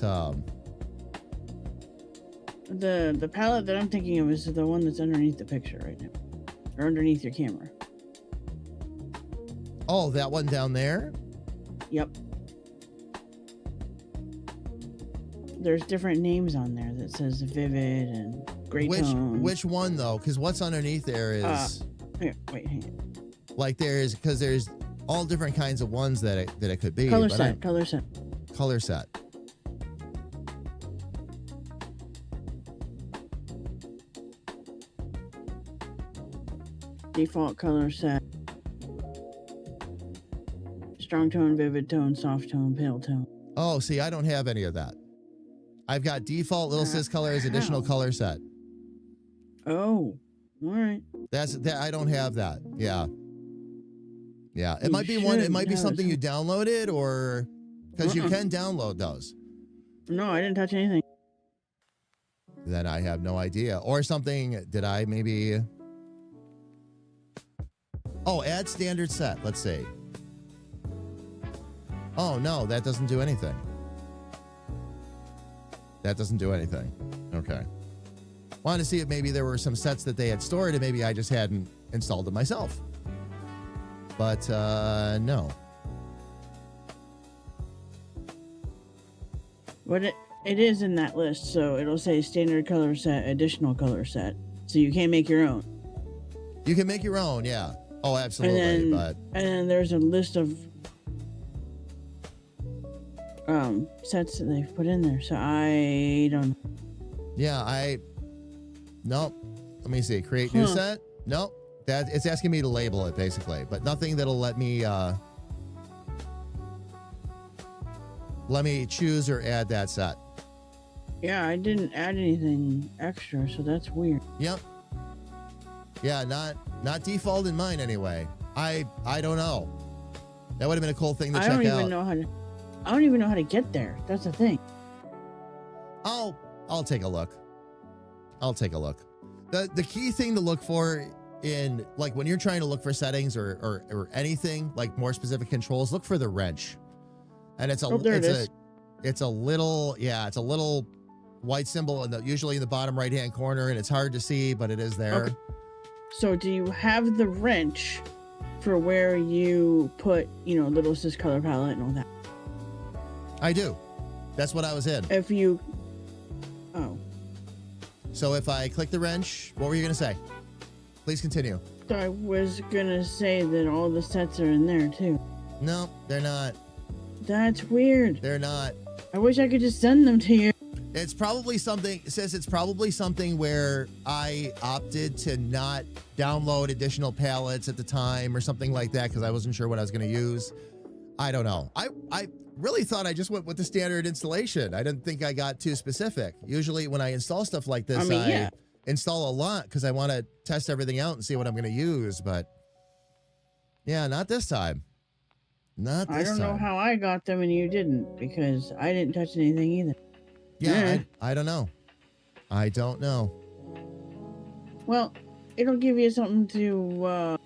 The palette that I'm thinking of is the one that's underneath the picture right now. Or underneath your camera. Oh, that one down there? Yep. There's different names on there that says vivid and gray tone. Which one, though? Because what's underneath there is... Here, wait, hang on. Like because there's all different kinds of ones that it could be. Color but set, color set. Color set. Default color set. Strong tone, vivid tone, soft tone, pale tone. Oh, see, I don't have any of that. I've got default little sis colors, additional color set. Oh, all right. I don't have that. Yeah. Yeah. It You might be one. It should might be have something you some- downloaded, or because you can download those. No, I didn't touch anything. Then I have no idea. Or something. Did I maybe? Oh, add standard set. Let's see. Oh no, that doesn't do anything. That doesn't do anything. Okay. Wanted to see if maybe there were some sets that they had stored and maybe I just hadn't installed them myself. But no. But it is in that list, so it'll say standard color set, additional color set. So you can't make your own. You can make your own, yeah. Oh, absolutely. And then there's a list of sets that they've put in there. So I don't. Yeah, nope. Let me see. Create new set. Nope. It's asking me to label it basically, but nothing that'll let me choose or add that set. Yeah, I didn't add anything extra, so that's weird. Yep. Yeah, not default in mine anyway. I don't know. That would have been a cool thing to check out. I don't even know how to get there. That's the thing. I'll take a look. The key thing to look for in, like, when you're trying to look for settings or anything like more specific controls, look for the wrench. And it's a little white symbol usually in the bottom right hand corner, and it's hard to see, but it is there. Okay. So do you have the wrench for where you put, little sis color palette and all that? I do. That's what I was in. So if I click the wrench, what were you going to say? Please continue. So I was going to say that all the sets are in there too. No, they're not. That's weird. They're not. I wish I could just send them to you. It's probably something, it says it's probably something where I opted to not download additional palettes at the time or something like that because I wasn't sure what I was going to use. I don't know. I really thought I just went with the standard installation. I didn't think I got too specific. Usually when I install stuff like this, I install a lot because I want to test everything out and see what I'm going to use. But yeah, not this time. Not this time. I don't know how I got them and you didn't, because I didn't touch anything either. Yeah, I don't know. I don't know. Well, it'll give you something to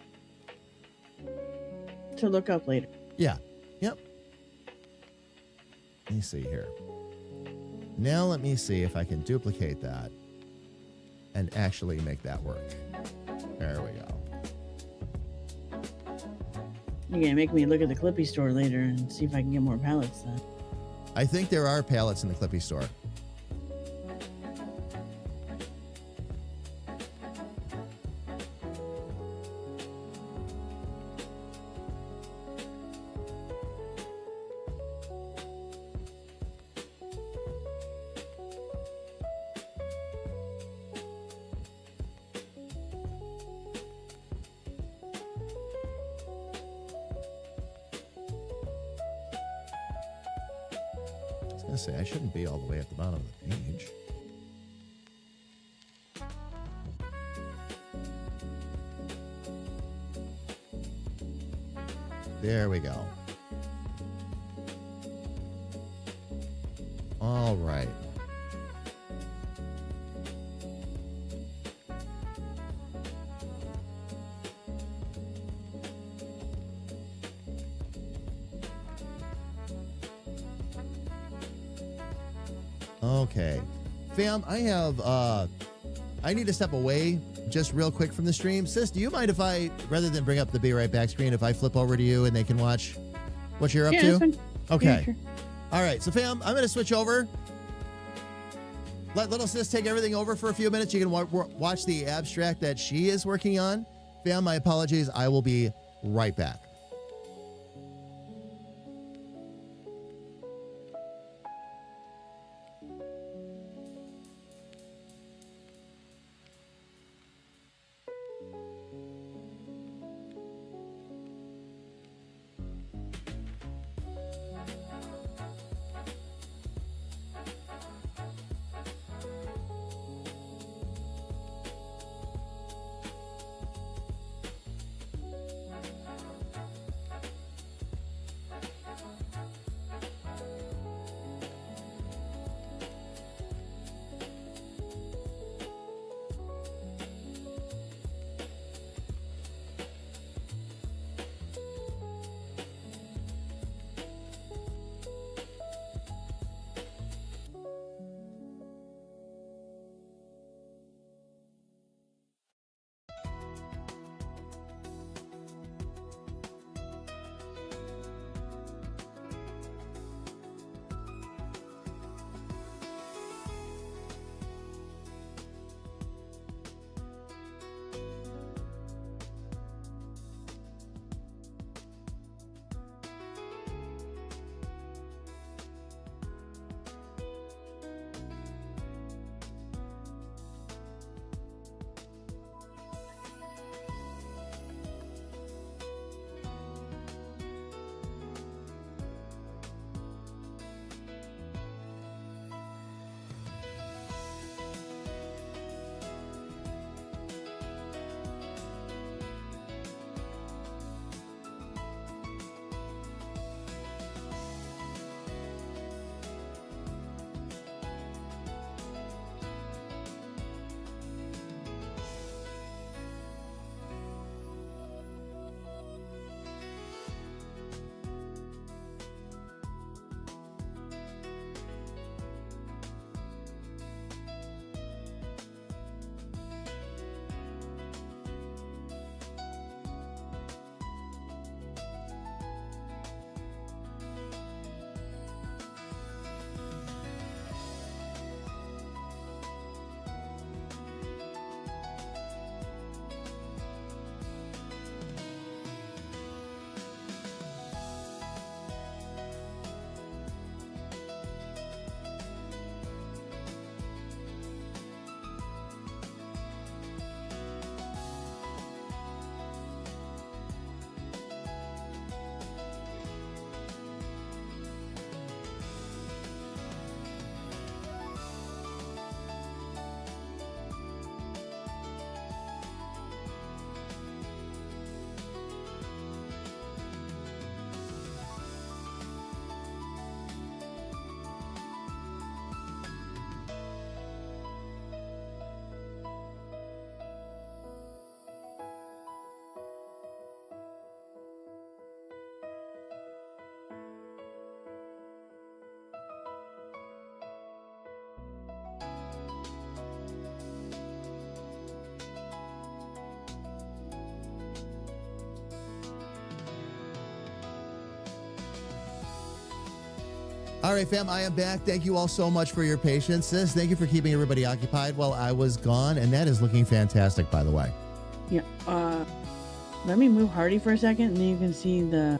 look up later. Yeah. Yep. Let me see here. Now let me see if I can duplicate that and actually make that work. There we go. You're gonna make me look at the Clippy store later and see if I can get more palettes then. I think there are palettes in the Clippy store. gonna say I shouldn't be all the way at the bottom of the page. There we go. All right. Okay. Fam, I need to step away just real quick from the stream. Sis, do you mind if I, rather than bring up the Be Right Back screen, if I flip over to you and they can watch what you're up to? That's fine. Okay. Yeah, sure. All right. So, fam, I'm going to switch over. Let little sis take everything over for a few minutes. You can watch the abstract that she is working on. Fam, my apologies. I will be right back. All right, fam, I am back. Thank you all so much for your patience. Sis, thank you for keeping everybody occupied while I was gone. And that is looking fantastic, by the way. Yeah. Let me move Hardy for a second, and then you can see the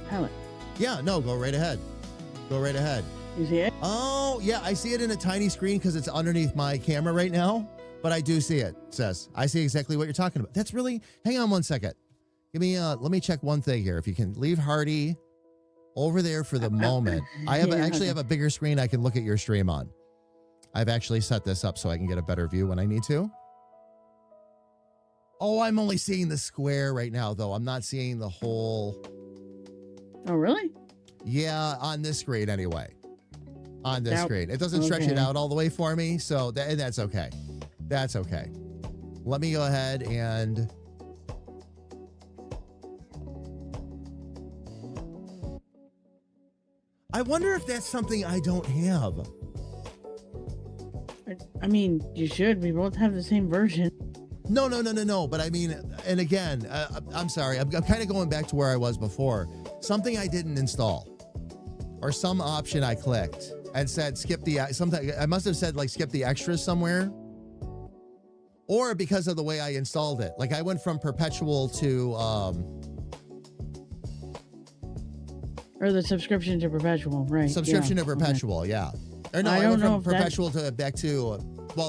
palette. Yeah, no, go right ahead. Go right ahead. You see it? Oh, yeah, I see it in a tiny screen because it's underneath my camera right now. But I do see it, sis. I see exactly what you're talking about. That's really, hang on one second. Give me, let me check one thing here. If you can leave Hardy over there for the moment. I have actually have a bigger screen I can look at your stream on. I've actually set this up so I can get a better view when I need to. Oh, I'm only seeing the square right now, though. I'm not seeing the whole. Oh, really? Yeah, on this screen anyway. On this screen. It doesn't stretch it out all the way for me, so that's okay. That's okay. Let me go ahead and... I wonder if that's something I don't have. I mean, you should. We both have the same version. No. But I mean, and again, I'm sorry. I'm kind of going back to where I was before. Something I didn't install, or some option I clicked and said skip the something. I must have said like skip the extras somewhere, or because of the way I installed it. Like I went from perpetual to or the subscription to perpetual, right? Subscription to perpetual, yeah. Or no, I went from perpetual to back to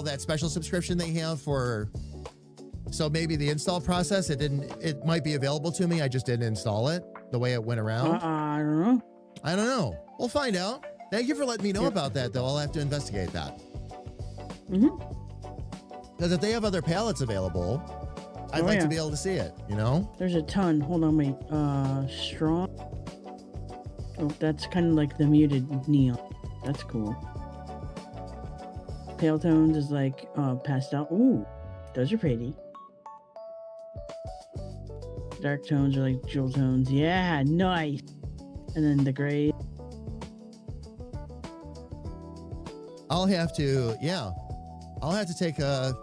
that special subscription they have for. So maybe the install process, it might be available to me. I just didn't install it the way it went around. I don't know. We'll find out. Thank you for letting me know about that, though. I'll have to investigate that. Because if they have other palettes available, I'd like to be able to see it, you know? There's a ton. Hold on, wait. Strong. Oh, that's kind of like the muted neon. That's cool. Pale tones is like pastel. Ooh, those are pretty. Dark tones are like jewel tones. Yeah, nice. And then the gray. I'll have to take a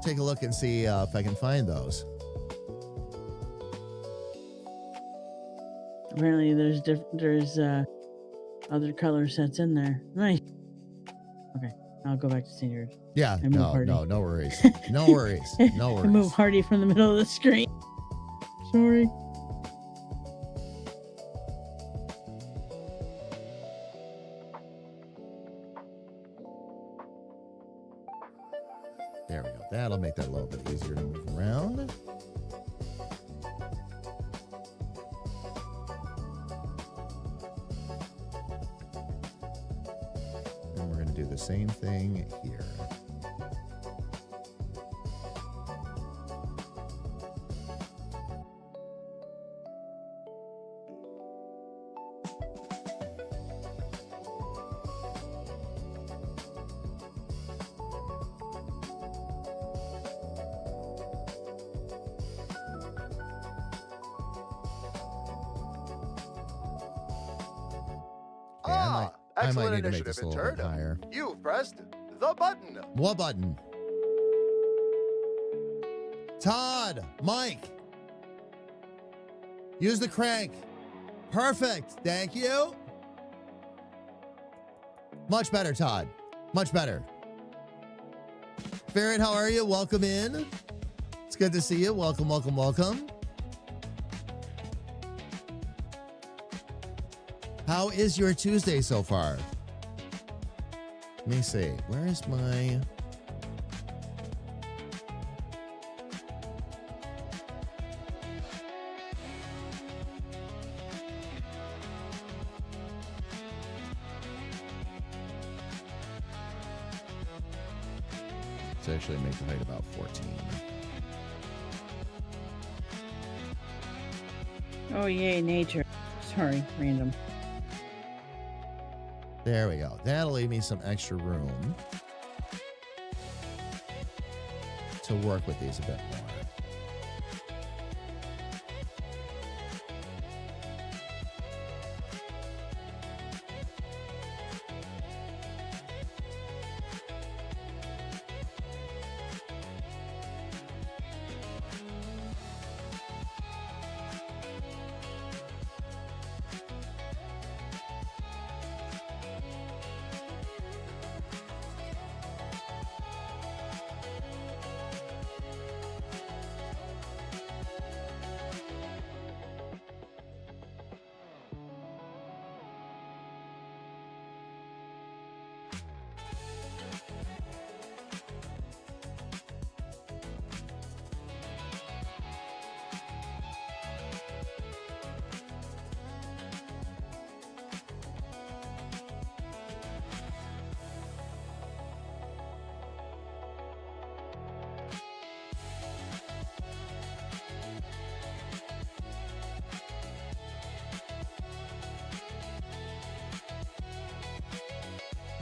look and see if I can find those. Apparently, there's other color sets in there. Nice. Okay, I'll go back to standard. Yeah, no worries. No worries. I move Hardy from the middle of the screen. Sorry. There we go. That'll make that a little bit easier to move around. And we're going to do the same thing here. Excellent need to make initiative, this a little bit higher. You've pressed the button. What button? Todd, Mike. Use the crank. Perfect. Thank you. Much better, Todd. Much better. Ferret, how are you? Welcome in. It's good to see you. Welcome. How is your Tuesday so far? Let me see. Where is my... Let's actually make the height about 14. Oh, yay, nature. Sorry, random. There we go. That'll leave me some extra room to work with these a bit more.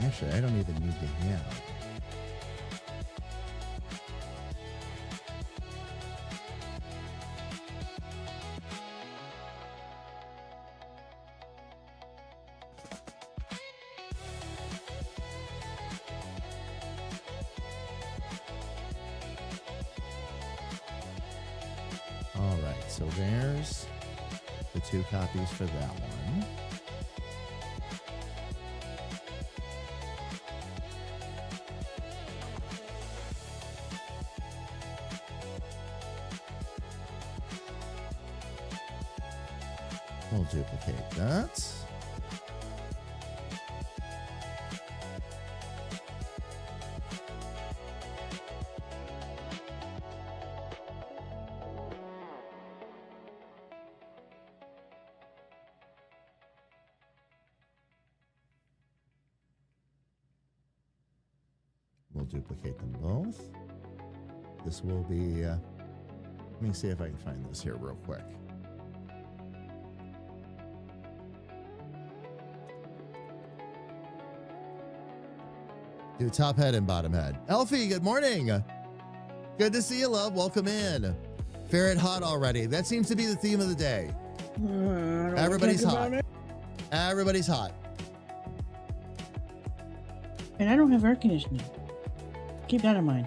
Actually, I don't even need to have. All right, so there's the 2 copies for that one. We'll duplicate that. We'll duplicate them both. This will be, let me see if I can find this here real quick. Do top head and bottom head. Elfie, good morning. Good to see you, love. Welcome in. Ferret hot already. That seems to be the theme of the day. Everybody's hot. Everybody's hot. And I don't have air conditioning. Keep that in mind.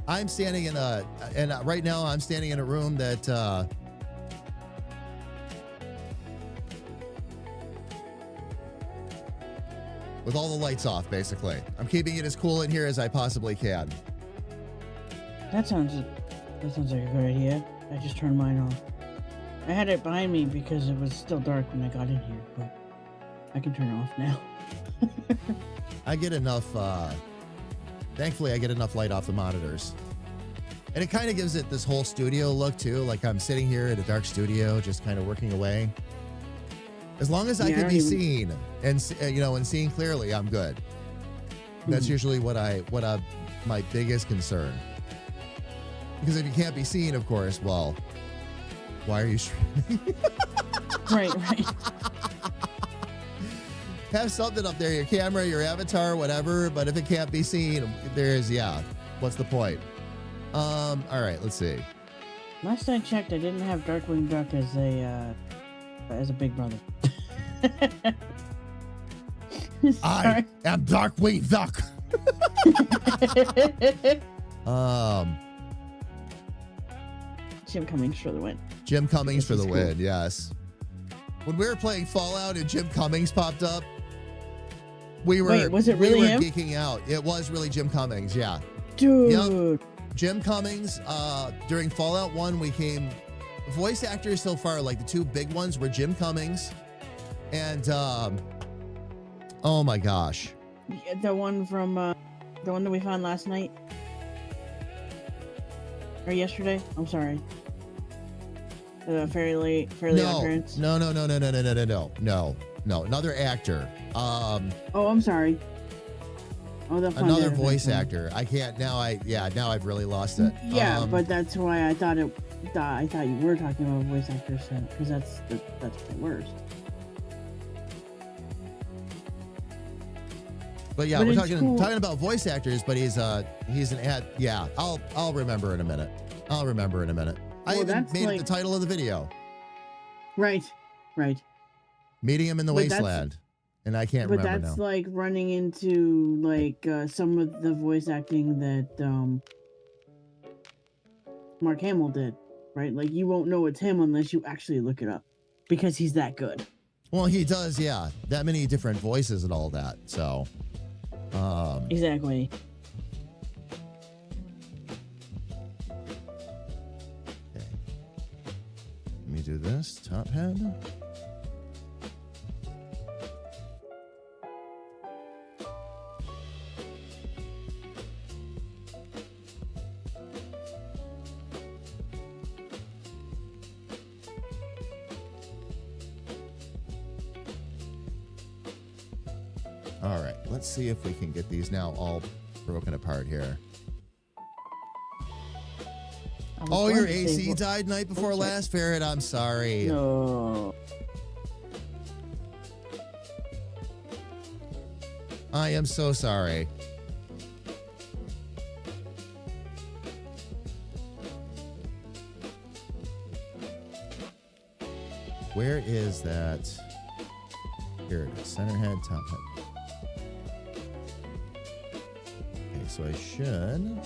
I'm standing in a, and right now I'm standing in a room that, with all the lights off, basically. I'm keeping it as cool in here as I possibly can. That sounds like a good idea. I just turned mine off. I had it behind me because it was still dark when I got in here, but I can turn it off now. I get enough, thankfully I get enough light off the monitors. And it kind of gives it this whole studio look too, like I'm sitting here at a dark studio, just kind of working away. As long as I can be seen and, and seeing clearly, I'm good. That's usually what my biggest concern. Because if you can't be seen, of course, well, why are you streaming? Right. Have something up there, your camera, your avatar, whatever, but if it can't be seen, what's the point? All right, let's see. Last I checked, I didn't have Darkwing Duck as a big brother. I am Darkwing Duck. Jim Cummings for the win. Jim Cummings for the win, yes. When we were playing Fallout and Jim Cummings popped up, we were him? geeking out. It was really Jim Cummings, yeah. Dude. Yep. Jim Cummings, during Fallout 1, voice actors so far, like the 2 big ones were Jim Cummings and, oh my gosh. The one from, the one that we found last night? Or yesterday? I'm sorry. The Fairly Oddparents? No, another actor. Oh, I'm sorry. Oh, another voice actor. I can't now. Now I've really lost it. Yeah, but that's why I thought you were talking about voice actors, because that's the worst. But yeah, we're talking about voice actors. But he's an ad. Yeah, I'll remember in a minute. I even made it the title of the video. Right. Meeting him in the wasteland. And I can't remember now. But that's like running into some of the voice acting that Mark Hamill did, right? Like you won't know it's him unless you actually look it up, because he's that good. Well, he does, yeah. That many different voices and all that. So, exactly. Okay. Let me do this. Top head. All right, let's see if we can get these now all broken apart here. Oh, your AC died night before last, Ferret. I'm sorry. No. I am so sorry. Where is that? Here it is. Center head, top head. Okay, so I should.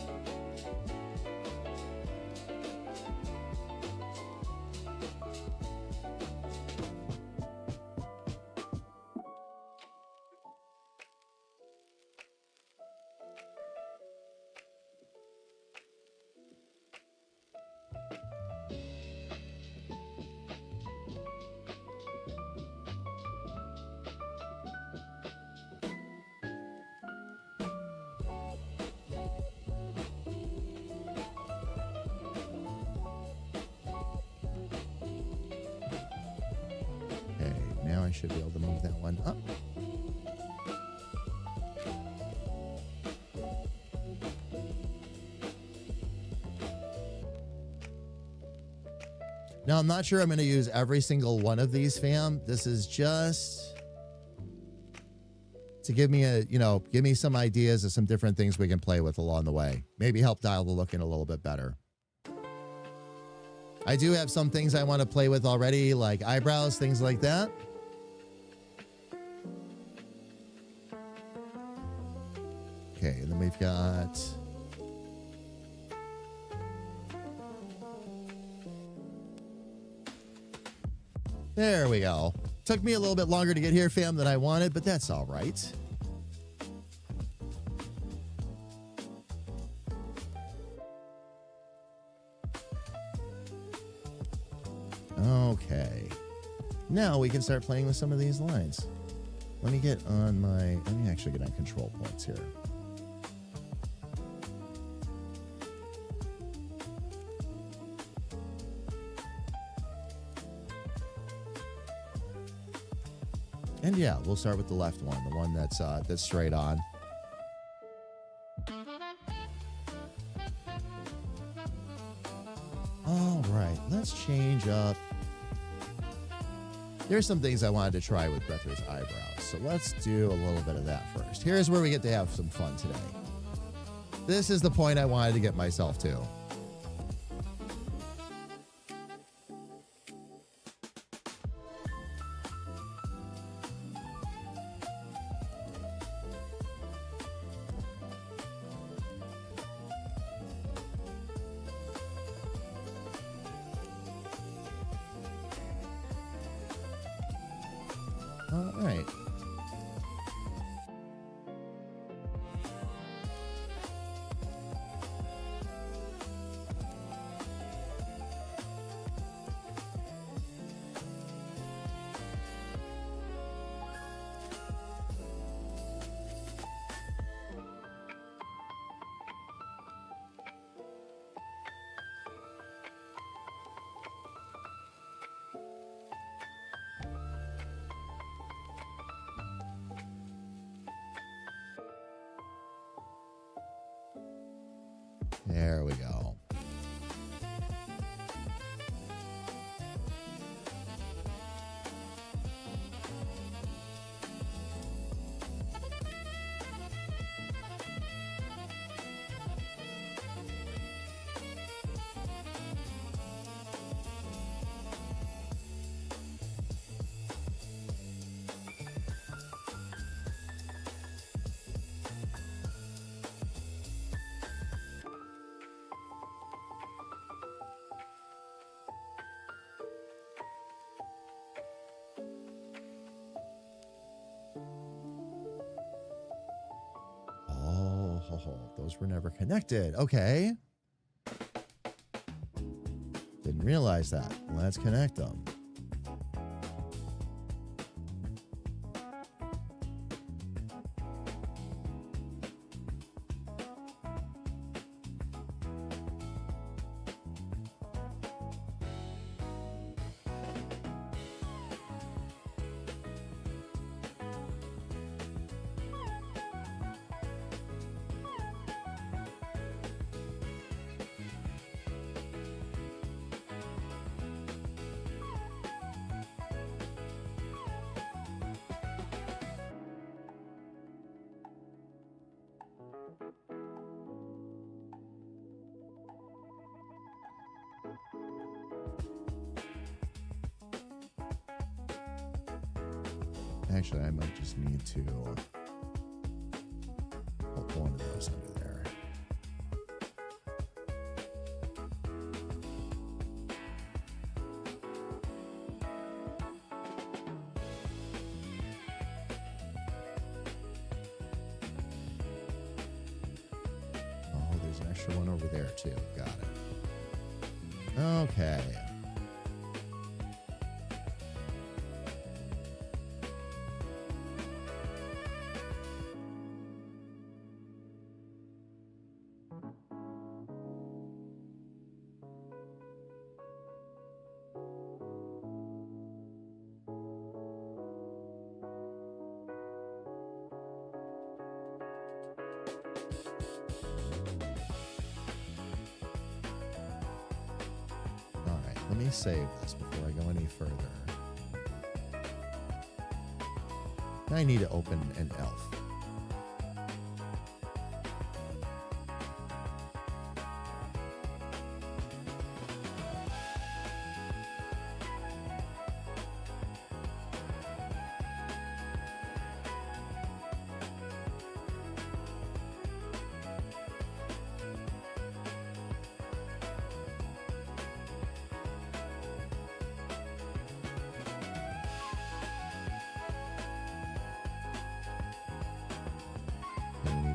Now I should be able to move that one up. Now, I'm not sure I'm going to use every single one of these, fam. This is just to give me give me some ideas of some different things we can play with along the way. Maybe help dial the look in a little bit better. I do have some things I want to play with already, like eyebrows, things like that. Okay, and then we've got... There we go. Took me a little bit longer to get here, fam, than I wanted, but that's all right. Okay. Now we can start playing with some of these lines. Let me actually get on control points here. And yeah, we'll start with the left one, the one that's straight on. All right, let's change up. There's some things I wanted to try with Grethor's eyebrows, so let's do a little bit of that first. Here's where we get to have some fun today. This is the point I wanted to get myself to. All right. There we go. Oh, those were never connected. Okay. Didn't realize that. Let's connect them. Actually, I might just need to put one of those under there. Oh, there's an extra one over there too. Got it. Okay. Let me save this before I go any further. I need to open an elf.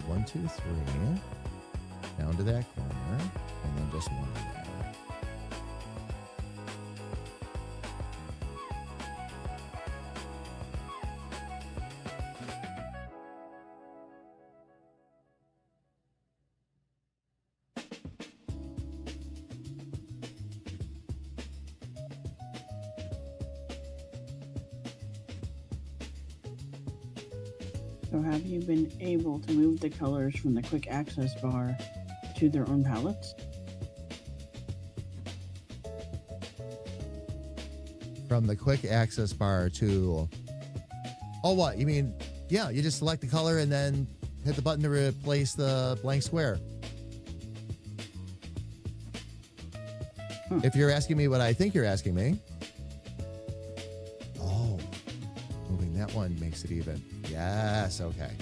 One, two, three, down to that corner, and then just one there. So have you been able to move the colors from the quick access bar to their own palettes? From the quick access bar to... Oh, what? You mean, yeah, you just select the color and then hit the button to replace the blank square. If you're asking me what I think you're asking me. Oh, moving that one makes it even. Yes, okay.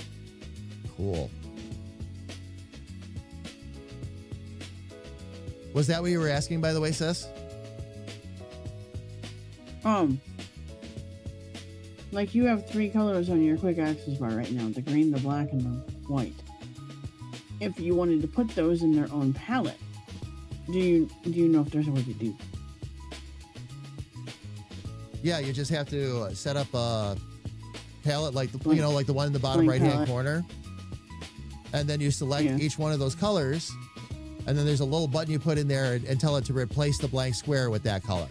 Cool. Was that what you were asking, by the way, sis? Like you have 3 colors on your quick access bar right now, the green, the black, and the white. If you wanted to put those in their own palette, do you know if there's a way to do that? Yeah, you just have to set up a palette like the like the one in the bottom right hand corner, and then you select each one of those colors, and then there's a little button you put in there and tell it to replace the blank square with that color.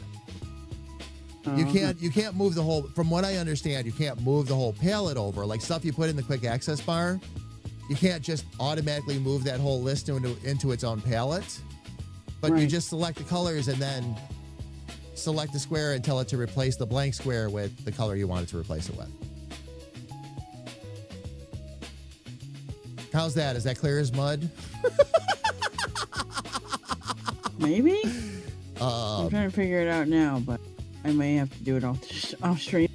You can't move the whole, from what I understand, you can't move the whole palette over. Like stuff you put in the quick access bar, you can't just automatically move that whole list into its own palette. But you just select the colors and then select the square and tell it to replace the blank square with the color you want it to replace it with. How's that? Is that clear as mud? Maybe? I'm trying to figure it out now, but I may have to do it off stream.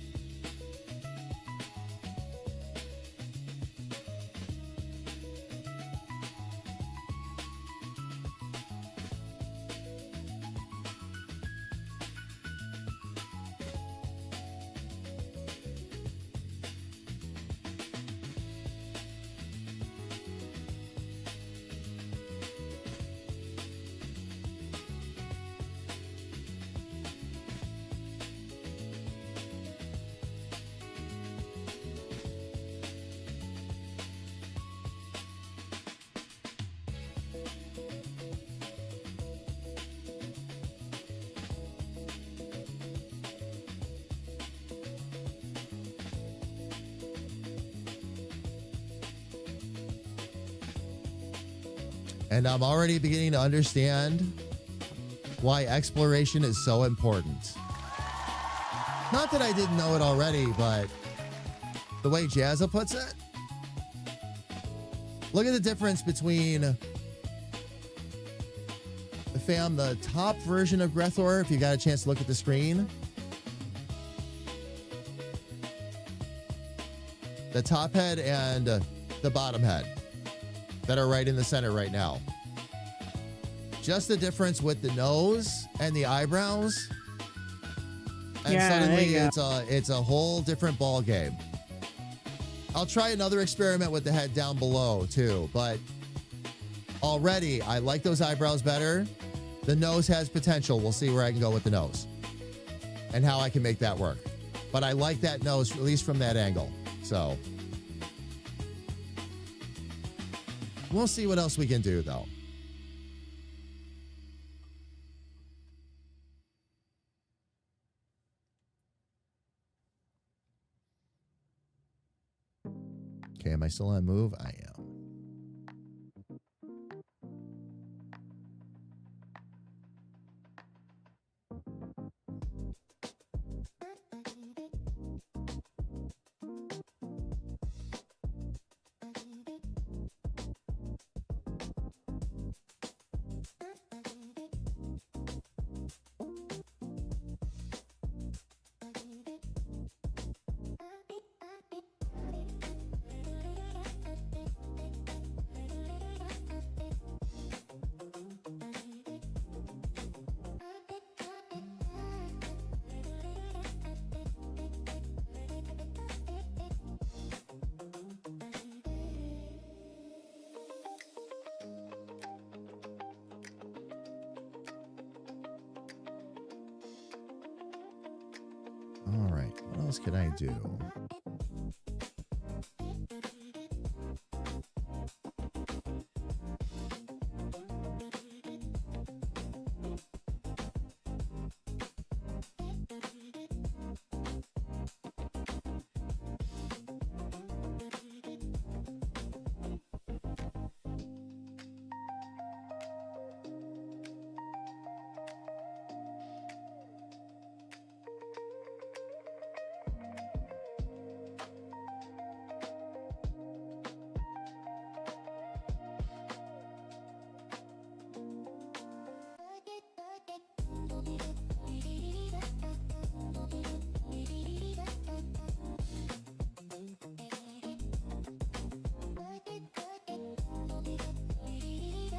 And I'm already beginning to understand why exploration is so important. Not that I didn't know it already, but the way Jazza puts it, look at the difference between fam, the top version of Grethor, if you got a chance to look at the screen. The top head and the bottom head that are right in the center right now. Just the difference with the nose and the eyebrows. And Yeah, suddenly there you it's a whole different ball game. I'll try another experiment with the head down below too, but already I like those eyebrows better. The nose has potential. We'll see where I can go with the nose and how I can make that work. But I like that nose, at least from that angle. So we'll see what else we can do though. Okay, am I still on move? I am. All right, what else can I do?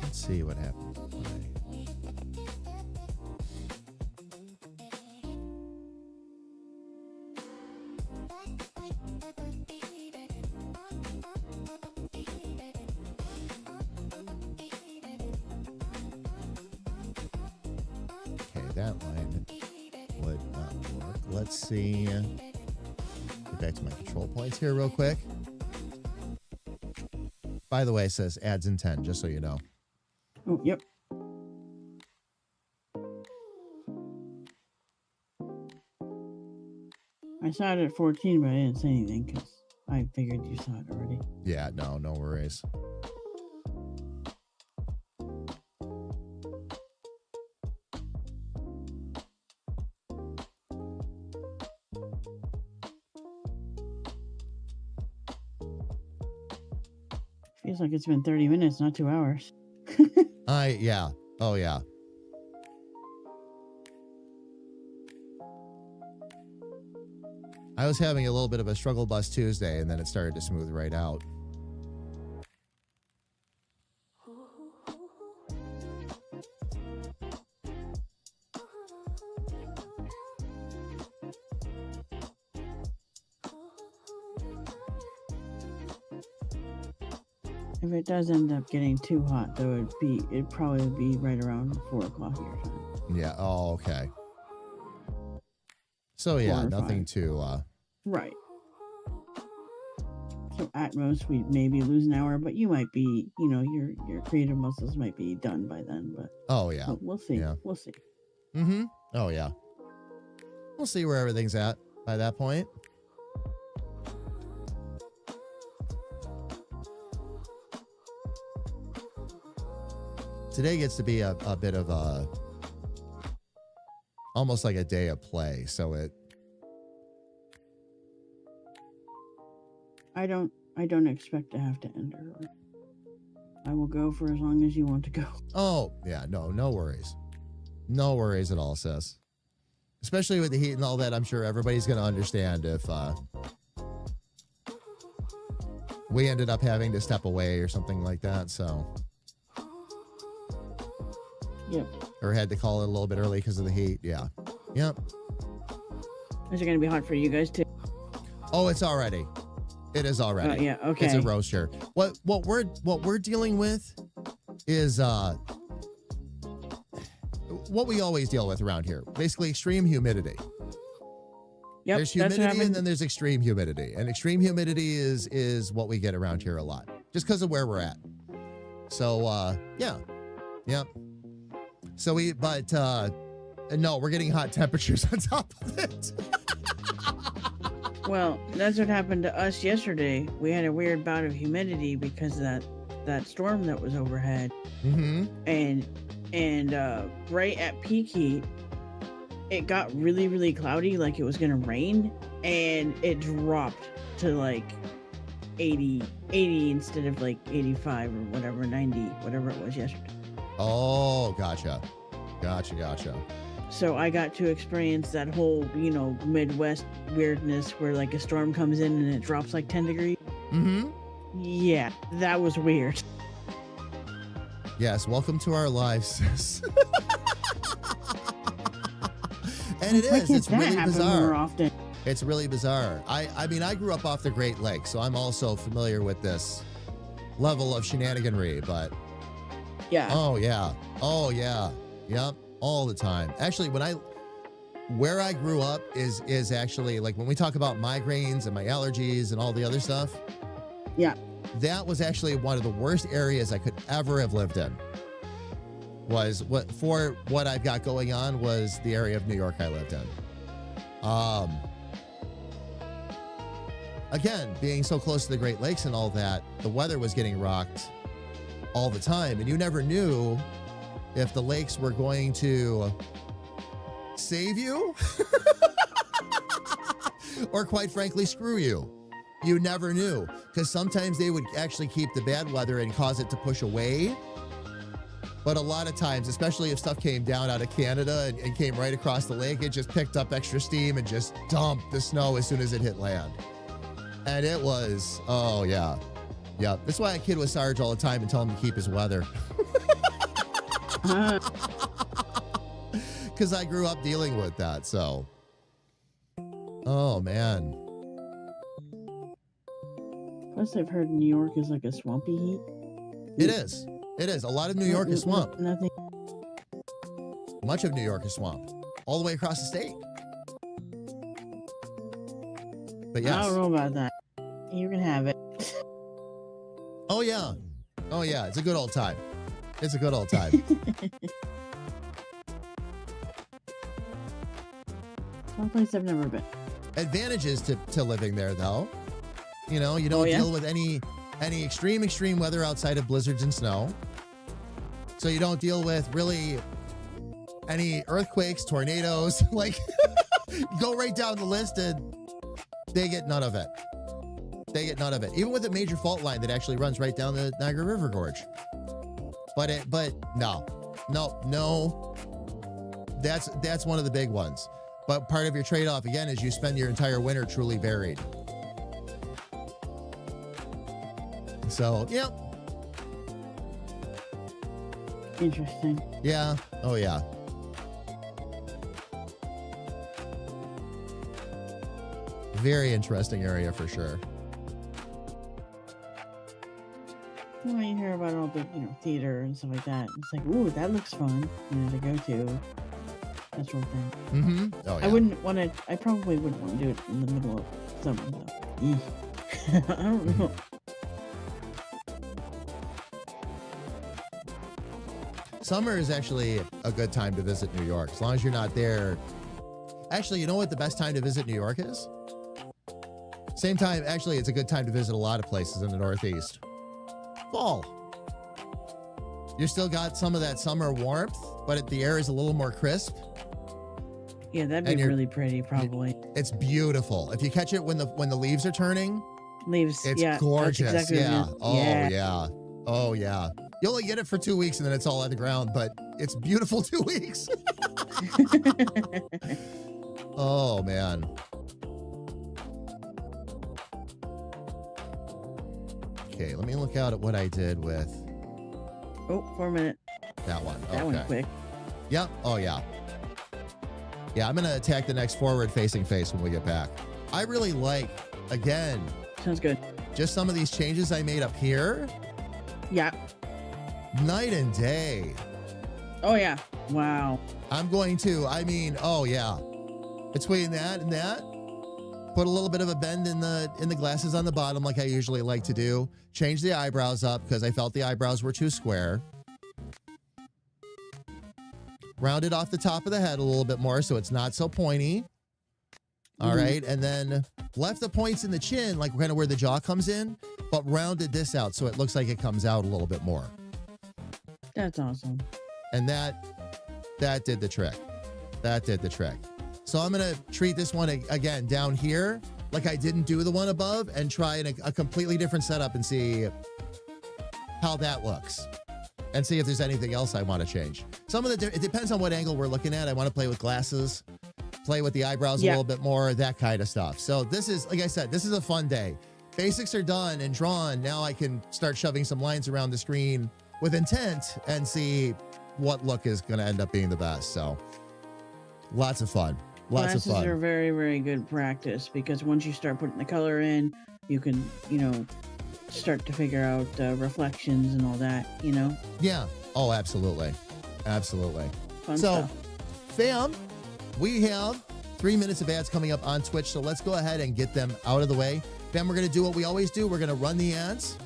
Let's see what happens. Okay, that line would not work. Let's see. Get back to my control points here real quick. By the way, it says adds in 10, just so you know. Oh, yep. I saw it at 14, but I didn't say anything because I figured you saw it already. Yeah, no worries. Feels like it's been 30 minutes, not 2 hours. Yeah. Oh, yeah. I was having a little bit of a struggle bus Tuesday, and then it started to smooth right out. If it does end up getting too hot, though, it'd probably be right around 4 o'clock your time. Yeah. Oh, okay. So yeah, 4 or nothing 5. too. Right. So at most we maybe lose an hour, but you might be, your creative muscles might be done by then. But Oh yeah. we'll see. Yeah. We'll see. Mm-hmm. Oh yeah. We'll see where everything's at by that point. Today gets to be a bit of a almost like a day of play, so it I don't expect to have to end early. I will go for as long as you want to go. Oh, yeah, no worries. No worries at all, sis. Especially with the heat and all that, I'm sure everybody's going to understand if we ended up having to step away or something like that, so. Yep. Or had to call it a little bit early because of the heat, yeah. Yep. Is it going to be hot for you guys too? Oh, it's already. It is already. Yeah, okay. It's a roaster. What we're dealing with is what we always deal with around here. Basically extreme humidity. Yep, There's humidity and then there's extreme humidity. And extreme humidity is what we get around here a lot. Just because of where we're at. So yeah. Yep. So no, we're getting hot temperatures on top of it. Well, that's what happened to us yesterday. We had a weird bout of humidity because of that storm that was overhead. Mm-hmm. And right at peak heat, it got really, really cloudy, like it was gonna rain, and it dropped to like 80 instead of like 85 or whatever, 90, whatever it was yesterday. Oh, gotcha. So I got to experience that whole, Midwest weirdness where like a storm comes in and it drops like 10 degrees. Mm-hmm. Yeah, that was weird. Yes, welcome to our lives, sis. And it Why is. can't It's that really happen bizarre. more often? It's really bizarre. I mean, I grew up off the Great Lakes, so I'm also familiar with this level of shenaniganry, but Yeah. oh yeah. Yep, all the time. Actually, where I grew up is actually like when we talk about migraines and my allergies and all the other stuff. Yeah. That was actually one of the worst areas I could ever have lived in. What I've got going on was the area of New York I lived in. Again, being so close to the Great Lakes and all that, the weather was getting rocked all the time, and you never knew if the lakes were going to save you or quite frankly screw you. You never knew, because sometimes they would actually keep the bad weather and cause it to push away. But a lot of times, especially if stuff came down out of Canada and came right across the lake, it just picked up extra steam and just dumped the snow as soon as it hit land. And it was, oh yeah. Yeah, that's why I kid with Sarge all the time and tell him to keep his weather. Because I grew up dealing with that, so. Oh, man. Plus, I've heard New York is like a swampy heat. It is. It is. A lot of New York is swamp. Nothing. Much of New York is swamp. All the way across the state. But yes. I don't know about that. You can have it. Oh, yeah. Oh, yeah. It's a good old time. It's a good old time. Someplace I've never been. Advantages to living there, though. You know, you don't deal with any extreme weather outside of blizzards and snow. So you don't deal with really any earthquakes, tornadoes. Like, go right down the list and they get none of it. They get none of it. Even with a major fault line that actually runs right down the Niagara River Gorge. But no. That's one of the big ones. But part of your trade-off, again, is you spend your entire winter truly buried. So, yeah. Interesting. Yeah. Oh, yeah. Very interesting area for sure. Well, you hear about all the, theater and stuff like that. It's like, ooh, that looks fun, to go to. That sort of thing. Mm-hmm. Oh, yeah. I probably wouldn't want to do it in the middle of summer, though. I don't know. Summer is actually a good time to visit New York, as long as you're not there. Actually, you know what the best time to visit New York is? Same time, actually, it's a good time to visit a lot of places in the Northeast. Fall. You still got some of that summer warmth, but the air is a little more crisp. Yeah, that'd be really pretty, probably. It's beautiful. If you catch it when the leaves are turning, Leaves, it's yeah, gorgeous. that's exactly yeah. what it is. Oh, Yeah. yeah. Oh, yeah. You only get it for 2 weeks and then it's all on the ground, but it's beautiful 2 weeks. Oh, man. Okay, let me look out at what I did with Oh, 4 minute. that one. That Okay. one quick. Yep. Oh, yeah. Yeah, I'm going to attack the next forward-facing face when we get back. I really like, again, Sounds good. just some of these changes I made up here. Yeah. Night and day. Oh yeah. Wow. I'm going to, oh, yeah. Between that and that, put a little bit of a bend in the glasses on the bottom like I usually like to do. Change the eyebrows up because I felt the eyebrows were too square. Rounded off the top of the head a little bit more so it's not so pointy. All right. And then left the points in the chin, like kind of where the jaw comes in, but rounded this out so it looks like it comes out a little bit more. That's awesome. And that did the trick. That did the trick. So I'm going to treat this one again down here like I didn't do the one above and try a completely different setup and see how that looks and see if there's anything else I want to change. It depends on what angle we're looking at. I want to play with glasses, play with the eyebrows a little bit more, that kind of stuff. So this is, like I said, this is a fun day. Basics are done and drawn. Now I can start shoving some lines around the screen with intent and see what look is going to end up being the best. So lots of fun. Lots of fun. Glasses are very, very good practice because once you start putting the color in, you can, start to figure out reflections and all that, Yeah. Oh, absolutely. Absolutely. Fun So, stuff. fam, we have 3 minutes of ads coming up on Twitch. So let's go ahead and get them out of the way. Fam, we're going to do what we always do. We're going to run the ads.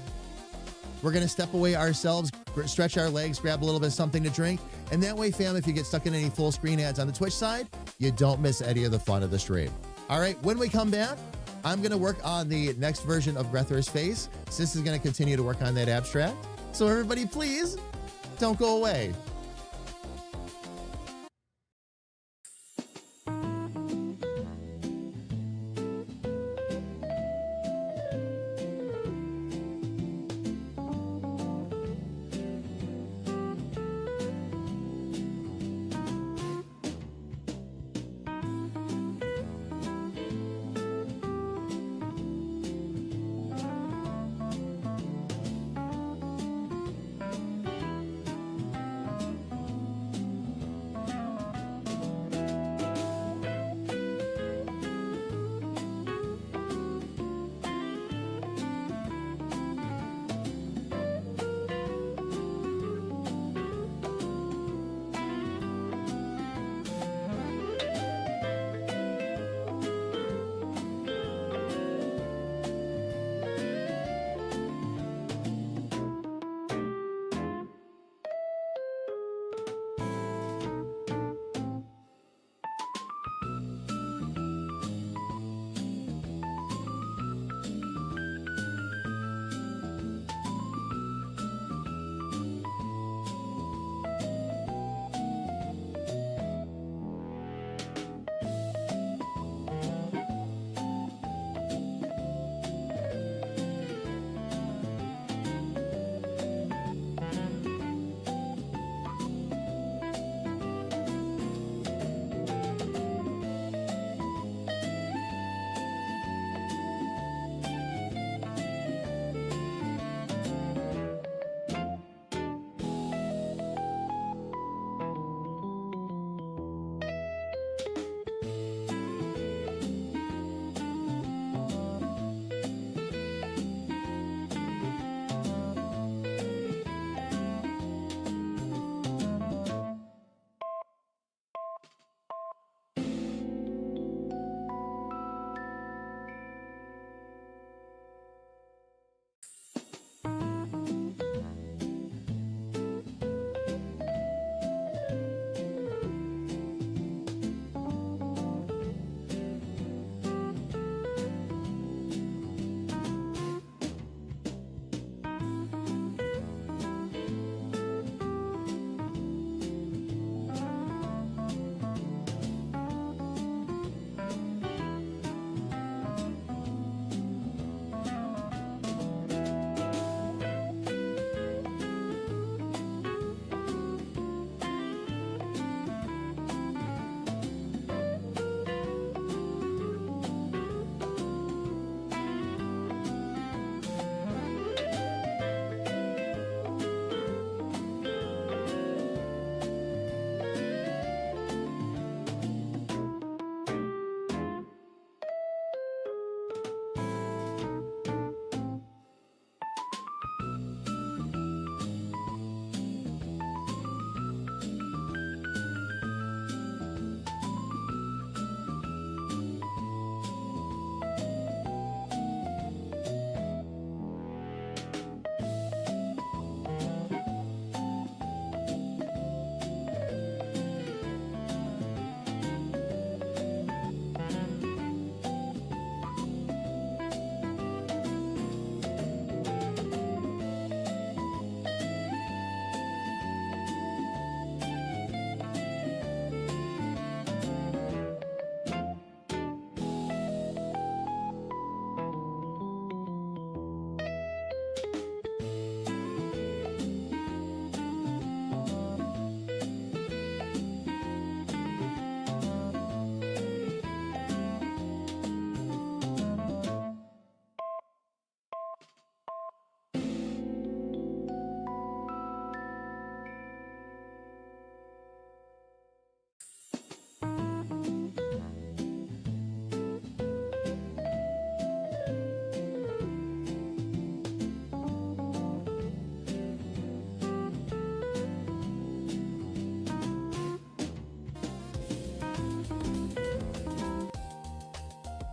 We're going to step away ourselves, stretch our legs, grab a little bit of something to drink. And that way, fam, if you get stuck in any full screen ads on the Twitch side, you don't miss any of the fun of the stream. All right, when we come back, I'm going to work on the next version of Grethor's face. Sis is going to continue to work on that abstract. So everybody, please don't go away.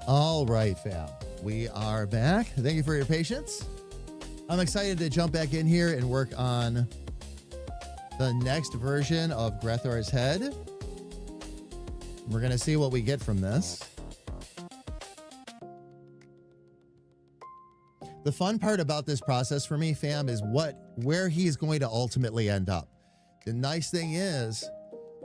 All right, fam. We are back. Thank you for your patience. I'm excited to jump back in here and work on the next version of Grethor's head. We're going to see what we get from this. The fun part about this process for me, fam, is where he's going to ultimately end up. The nice thing is,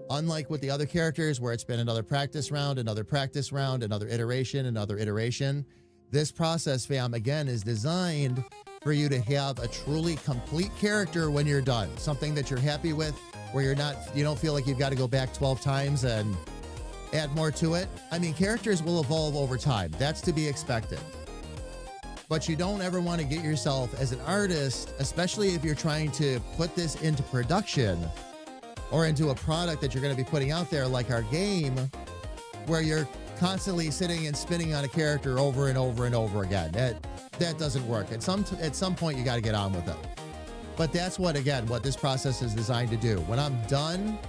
unlike with the other characters where it's been another practice round, another iteration, this process, fam, again, is designed for you to have a truly complete character when you're done. Something that you're happy with, where you don't feel like you've got to go back 12 times and add more to it. I mean, characters will evolve over time. That's to be expected. But you don't ever want to get yourself as an artist, especially if you're trying to put this into production or into a product that you're going to be putting out there like our game, where you're constantly sitting and spinning on a character over and over and over again. That doesn't work. At some point, you got to get on with it. But that's what this process is designed to do. When I'm done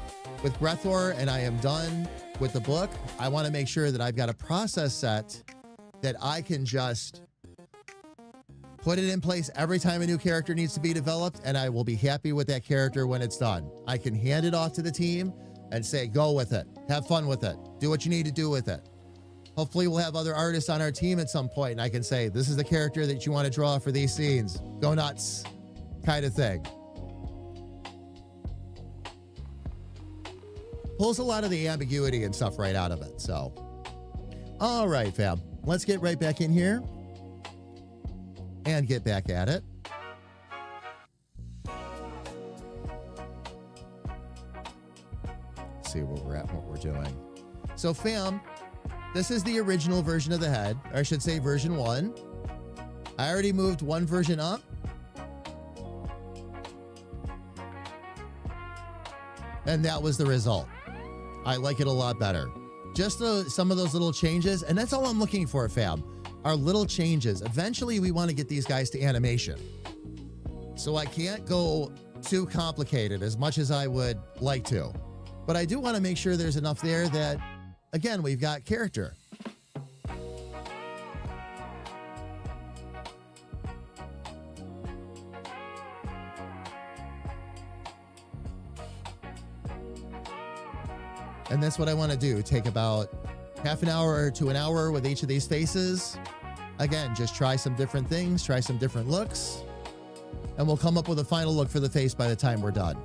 with Grethor and I am done with the book, I want to make sure that I've got a process set that I can just put it in place every time a new character needs to be developed, and I will be happy with that character when it's done. I can hand it off to the team and say, go with it. Have fun with it. Do what you need to do with it. Hopefully we'll have other artists on our team at some point, and I can say, this is the character that you want to draw for these scenes. Go nuts, kind of thing. Pulls a lot of the ambiguity and stuff right out of it, so. All right, fam. Let's get right back in here and get back at it. Let's see where we're at, what we're doing. So, fam, this is the original version of the head, or I should say version 1. I already moved one version up. And that was the result. I like it a lot better. Just some of those little changes, and that's all I'm looking for, fam, are little changes. Eventually, we want to get these guys to animation. So I can't go too complicated as much as I would like to. But I do want to make sure there's enough there that, again, we've got character. And that's what I want to do. Take about half an hour to an hour with each of these faces. Again, just try some different things, try some different looks, and we'll come up with a final look for the face by the time we're done.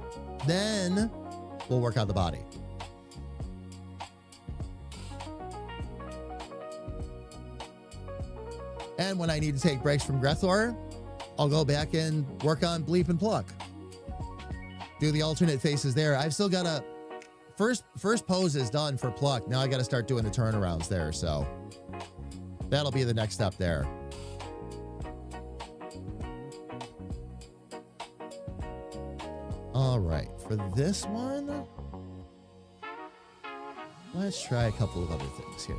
Then we'll work on the body. And when I need to take breaks from Grethor, I'll go back and work on Bleep and Pluck. Do the alternate faces there. I've still got a first pose is done for Pluck. Now I got to start doing the turnarounds there. So that'll be the next step there. All right, for this one, let's try a couple of other things here.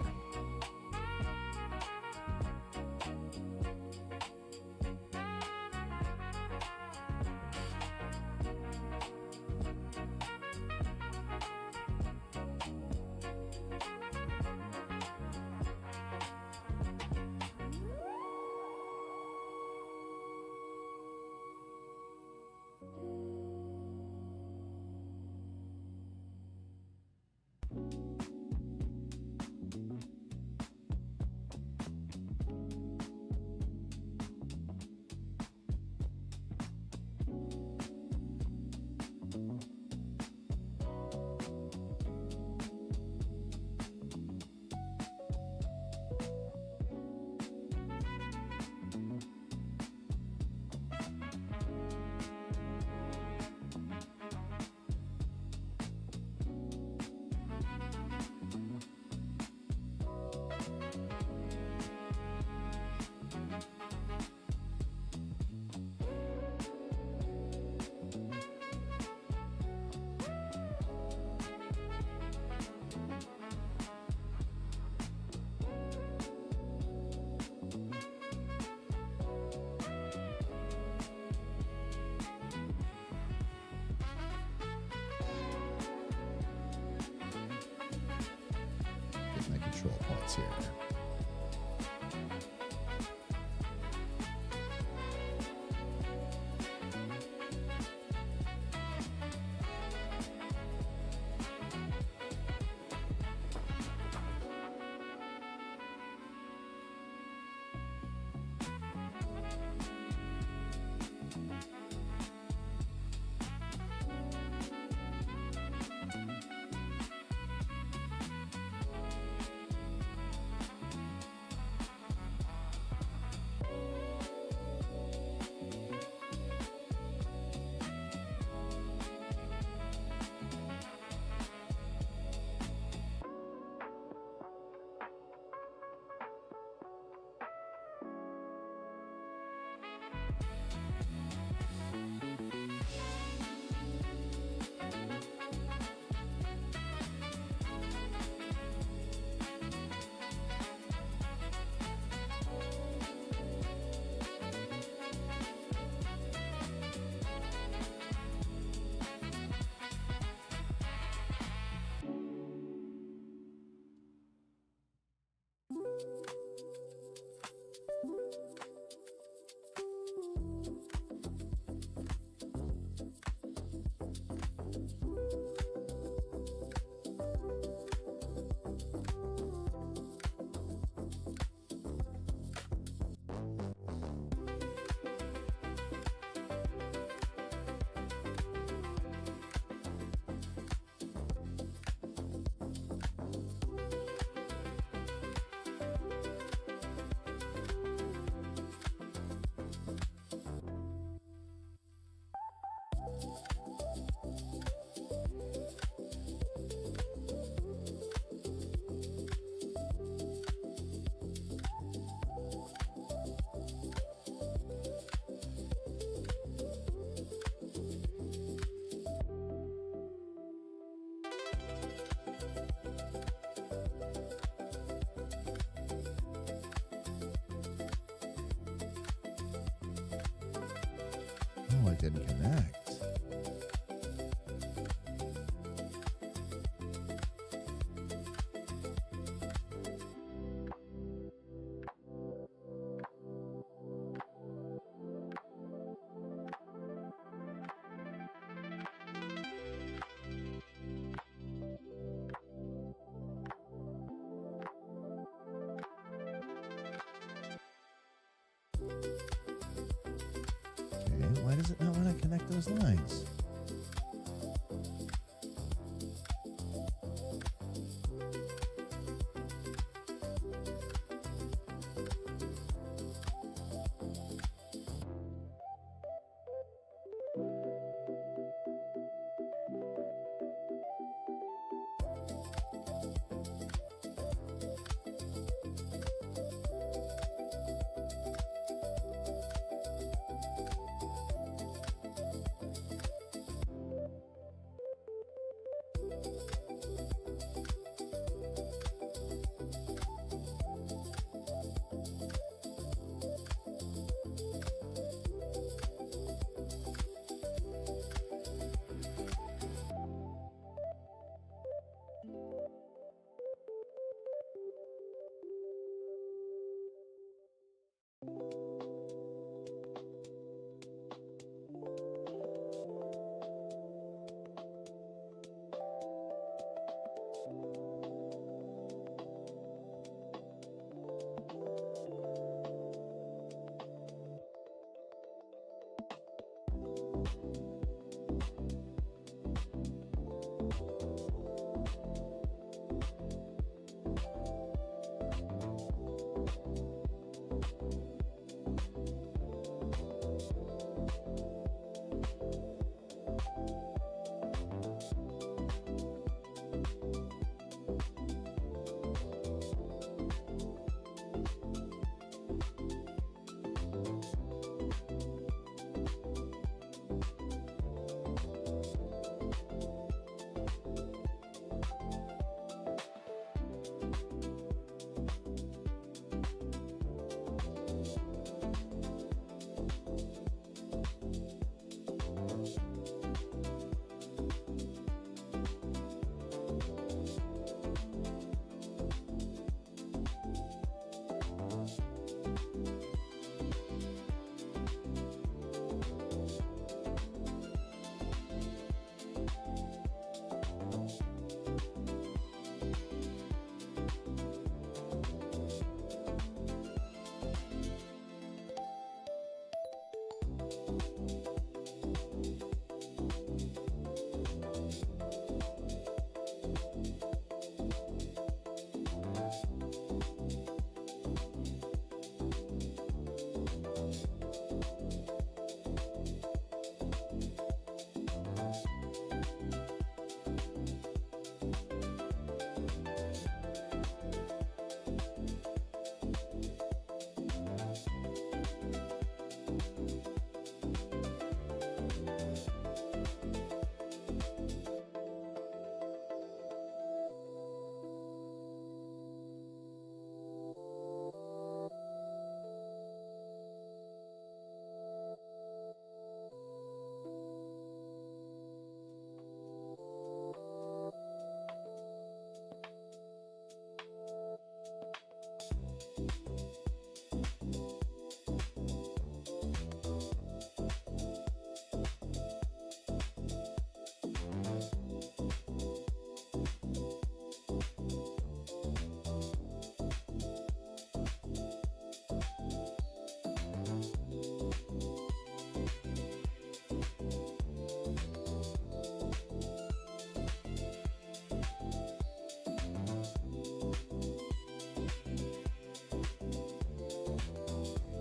Get my control points here. it didn't connect. Okay, why does it not want to connect those lines?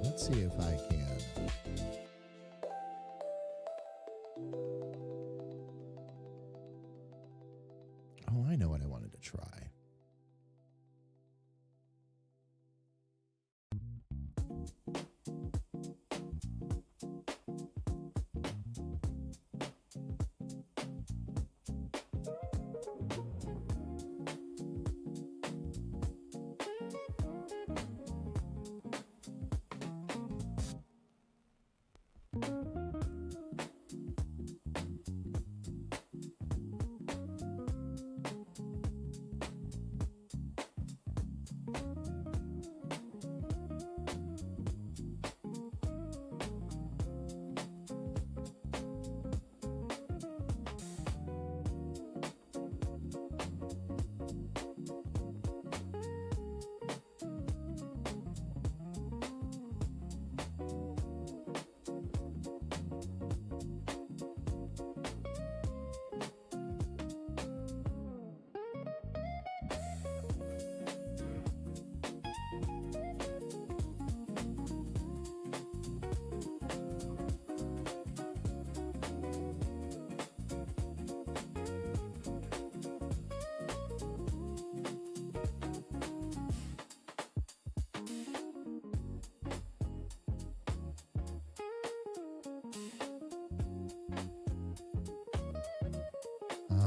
Let's see if I can. Oh, I know what I wanted to try.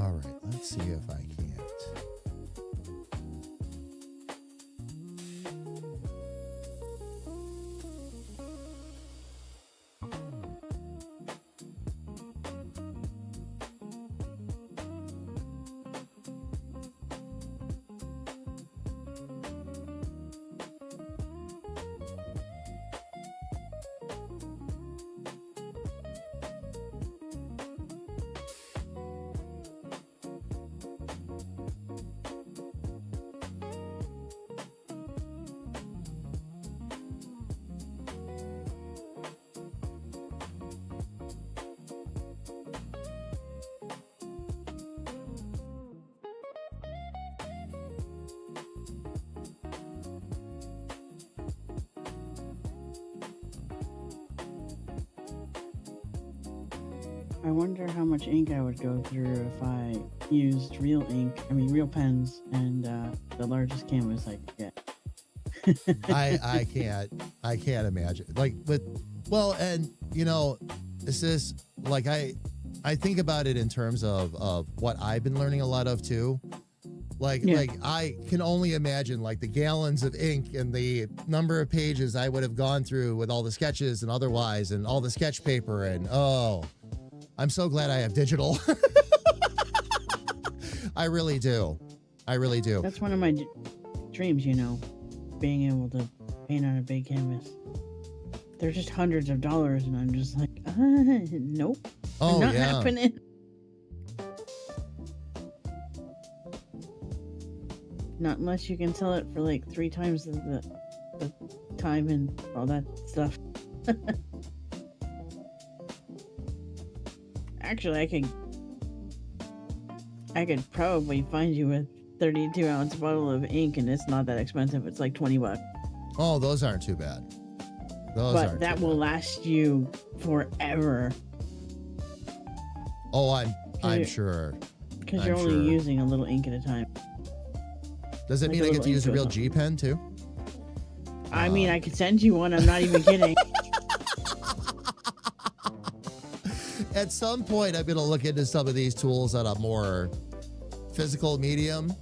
All right, let's see if I can't. I wonder how much ink I would go through if I used real real pens, and the largest canvas I could get. I can't imagine. Like, but well, and you know, this is like I think about it in terms of what I've been learning a lot of too. Like I can only imagine like the gallons of ink and the number of pages I would have gone through with all the sketches and otherwise, and all the sketch paper, and I'm so glad I have digital. I really do. That's one of my dreams, being able to paint on a big canvas. They're just hundreds of dollars, and I'm just like, nope. Oh, not yeah. happening. Not unless you can sell it for like 3 times the time and all that stuff. Actually, I could probably find you a 32-ounce bottle of ink, and it's not that expensive. It's like $20. Oh, those aren't too bad. But that will last you forever. Oh, I'm sure. Because you're only using a little ink at a time. Does it mean I get to use a real G pen too? I mean, I could send you one. I'm not even kidding. At some point, I'm going to look into some of these tools on a more physical medium.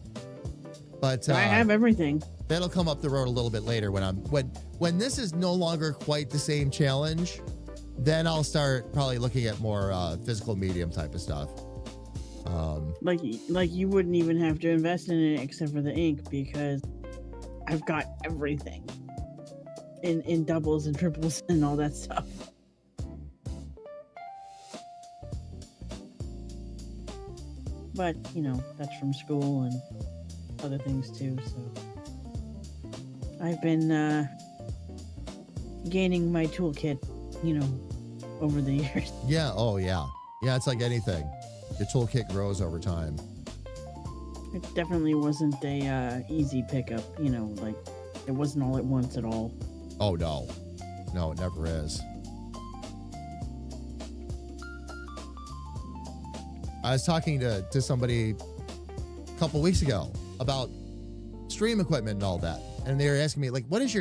But I have everything. That'll come up the road a little bit later when this is no longer quite the same challenge. Then I'll start probably looking at more physical medium type of stuff. Like you wouldn't even have to invest in it except for the ink, because I've got everything in doubles and triples and all that stuff. But that's from school and other things too, so I've been gaining my toolkit over the years. Yeah. Oh yeah. It's like anything. Your toolkit grows over time. It definitely wasn't a easy pickup, like it wasn't all at once at all. Oh no, it never is. I was talking to somebody a couple weeks ago about stream equipment and all that, and they were asking me like, what is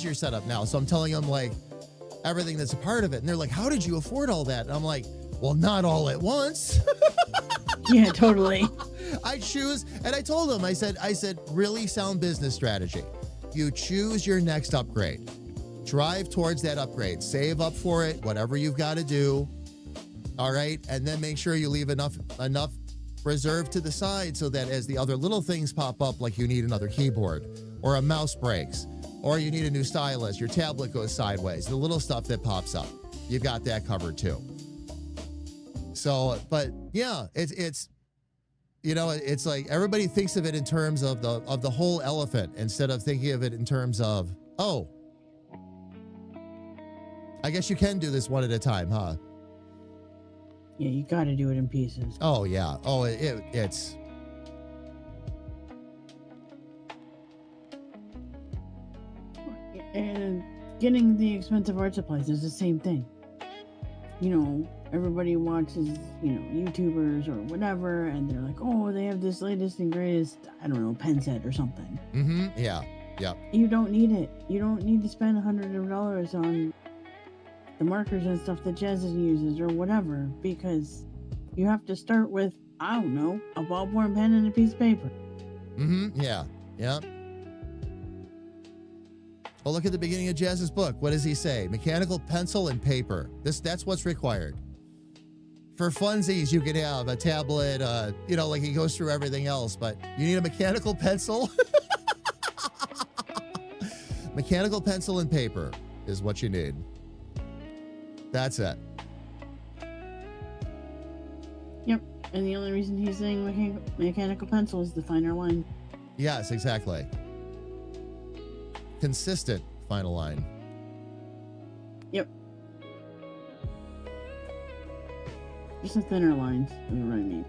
your setup now? So I'm telling them like everything that's a part of it, and they're like, how did you afford all that? And I'm like, well, not all at once. Yeah, totally. I choose, and I told them, I said, really sound business strategy. You choose your next upgrade. Drive towards that upgrade. Save up for it, whatever you've got to do. All right, and then make sure you leave enough reserve to the side so that as the other little things pop up, like you need another keyboard or a mouse breaks or you need a new stylus, your tablet goes sideways, the little stuff that pops up, you've got that covered too. So, but yeah, it's it's like everybody thinks of it in terms of the whole elephant instead of thinking of it in terms of, oh, I guess you can do this one at a time, huh? Yeah, you got to do it in pieces. Oh yeah. Oh, it's. And getting the expensive art supplies is the same thing. Everybody watches, YouTubers or whatever, and they're like, oh, they have this latest and greatest, I don't know, pen set or something. Mm-hmm. Yeah. Yeah. You don't need it. You don't need to spend $100 on the markers and stuff that Jazz uses or whatever, because you have to start with I don't know, a ballpoint pen and a piece of paper. Mm-hmm. Yeah. Yeah. Well, look at the beginning of Jazz's book. What does he say? Mechanical pencil and paper. That's what's required. For funsies, you could have a tablet, like he goes through everything else, but you need a mechanical pencil. Mechanical pencil and paper is what you need. That's it. Yep. And the only reason he's saying mechanical pencil is the finer line. Yes, exactly. Consistent final line. Yep. Just the thinner lines is what I mean.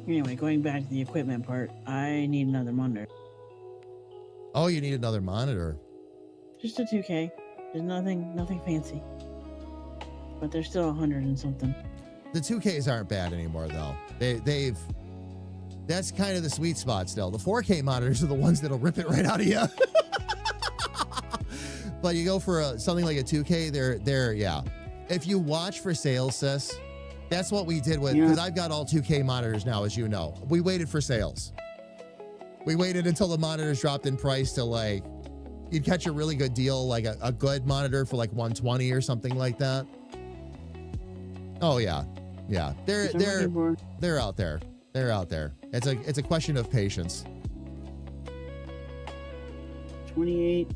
Anyway, going back to the equipment part, I need another monitor. Oh, you need another monitor. Just a 2K. There's nothing fancy. But they're still 100 and something. The 2Ks aren't bad anymore, though. That's kind of the sweet spot still. The 4K monitors are the ones that'll rip it right out of you. But you go for something like a 2K, they're yeah. If you watch for sales, sis, that's what we did with, because I've got all 2K monitors now, as you know. We waited for sales. We waited until the monitors dropped in price to like, you'd catch a really good deal, like a good monitor for like 120 or something like that. Oh yeah. Yeah. They're out there. They're out there. It's a question of patience. 28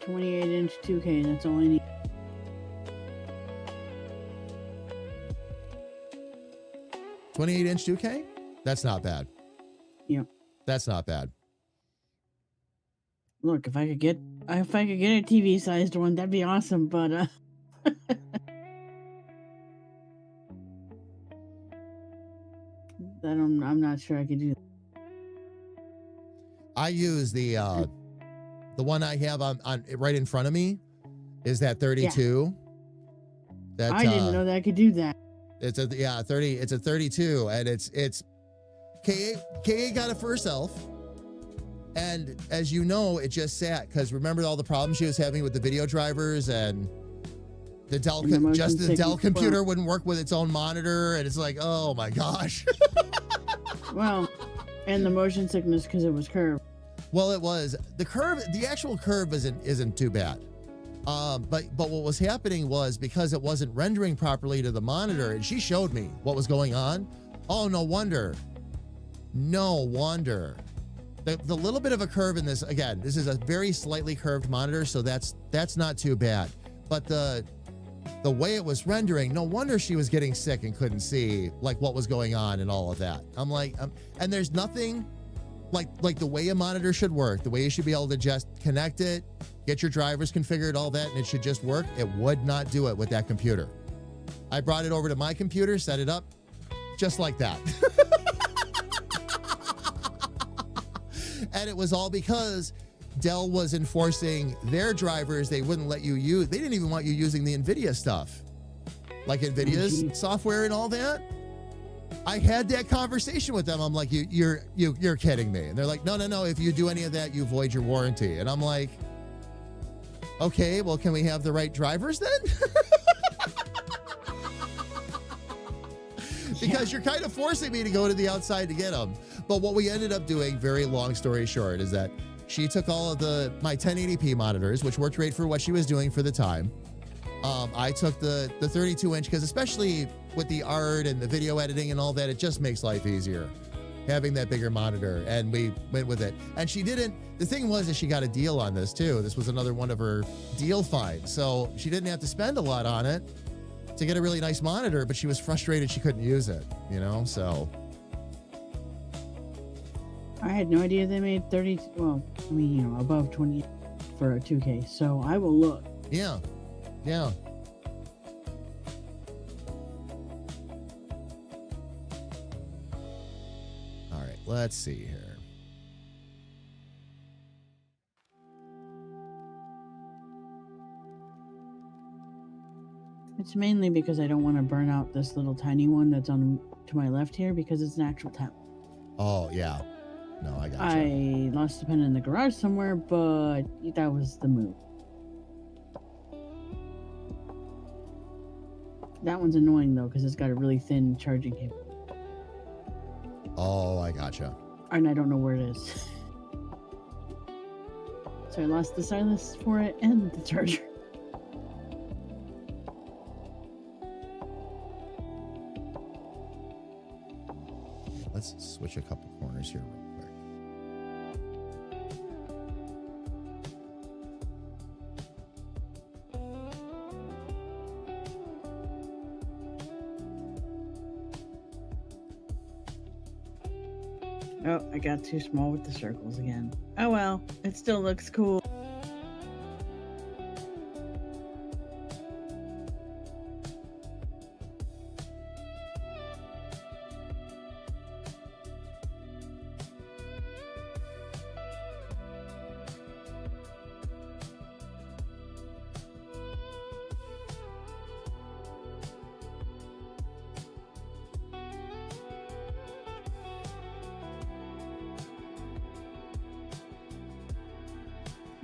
inch 2K, that's all I need. $28-inch 2K? That's not bad. Yeah. That's not bad. Look, if I could get a TV sized one, that'd be awesome, but I'm not sure I could do that. I use the one I have on right in front of me is that 32. Yeah. I didn't know that I could do that. It's a 30. It's a 32, and it's KA got it for herself, and as you know, it just sat because remember all the problems she was having with the video drivers and the Dell Dell computer wouldn't work with its own monitor, and it's like, oh my gosh. Well, and the motion sickness because it was curved. Well, it was the curve. The actual curve isn't too bad. But what was happening was because it wasn't rendering properly to the monitor, and she showed me what was going on. Oh, no wonder. No wonder. The little bit of a curve in this, again, this is a very slightly curved monitor, so that's not too bad. But the way it was rendering, no wonder she was getting sick and couldn't see like what was going on and all of that. I'm like, and there's nothing like the way a monitor should work, the way you should be able to just connect it, get your drivers configured, all that, and it should just work. It would not do it with that computer. I brought it over to my computer, set it up, just like that. And it was all because Dell was enforcing their drivers. They wouldn't let you use, they didn't even want you using the NVIDIA stuff, like NVIDIA's software and all that. I had that conversation with them. I'm like, you're kidding me. And they're like, no. If you do any of that, you void your warranty. And I'm like, okay, well, can we have the right drivers then? Because you're kind of forcing me to go to the outside to get them. But what we ended up doing, very long story short, is that she took all of my 1080p monitors, which worked great for what she was doing for the time. I took the 32-inch because especially with the art and the video editing and all that, it just makes life easier having that bigger monitor, and we went with it. And she didn't, the thing was that she got a deal on this too. This was another one of her deal finds. So she didn't have to spend a lot on it to get a really nice monitor, but she was frustrated she couldn't use it, so. I had no idea they made 30, well, I mean, above 20 for a 2K, so I will look. Yeah. All right, let's see here. It's mainly because I don't want to burn out this little tiny one that's on to my left here because it's an actual temp. Oh, yeah. No, I gotcha. I lost a pen in the garage somewhere, but that was the move. That one's annoying though because it's got a really thin charging cable. Oh, I gotcha. And I don't know where it is. So I lost the stylus for it and the charger. Let's switch a couple corners here real quick. Oh, I got too small with the circles again. Oh well, it still looks cool.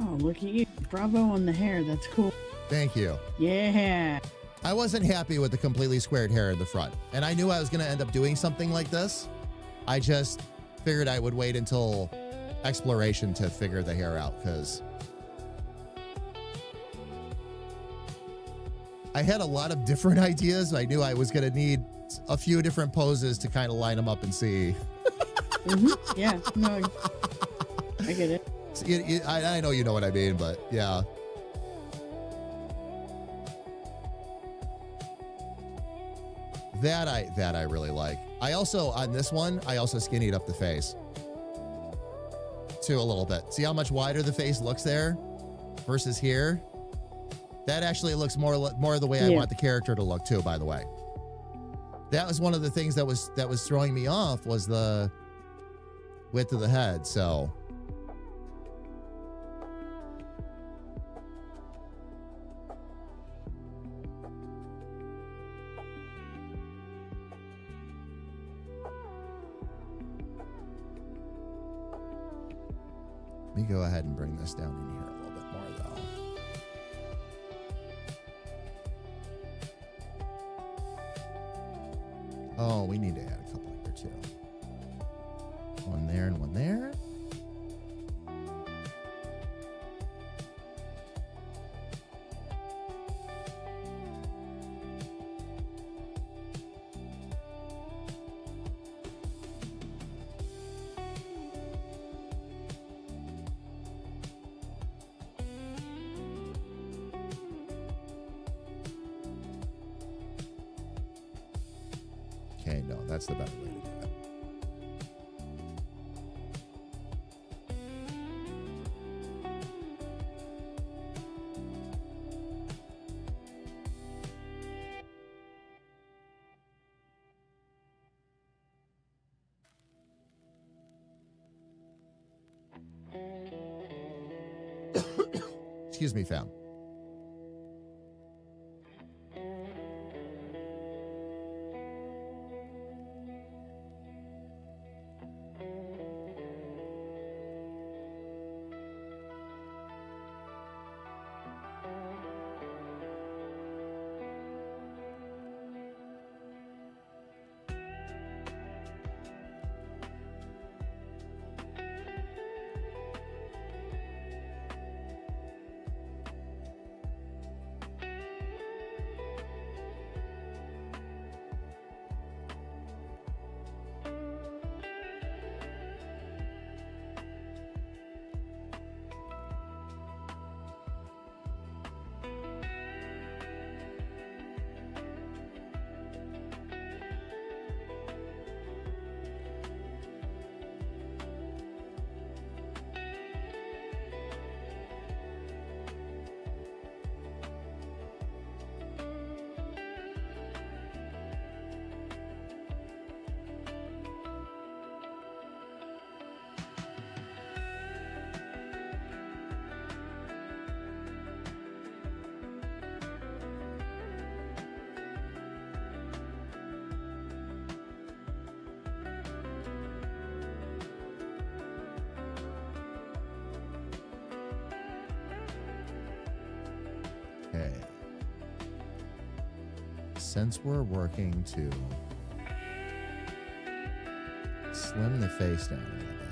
Oh, look at you. Bravo on the hair. That's cool. Thank you. Yeah. I wasn't happy with the completely squared hair in the front, and I knew I was going to end up doing something like this. I just figured I would wait until exploration to figure the hair out, because I had a lot of different ideas. I knew I was going to need a few different poses to kind of line them up and see. Yeah, no, I get it. I know you know what I mean, but yeah. That I really like. I also, on this one, I also skinnied up the face too a little bit. See how much wider the face looks there versus here? That actually looks more the way I want the character to look too, by the way. That was one of the things that was throwing me off, was the width of the head, so. Let me go ahead and bring this down in here a little bit more, though. Oh, we need to add a couple here, too. One there and one there. Okay, no, that's the better way to do it. Excuse me, fam. since we're working to slim the face down a little bit.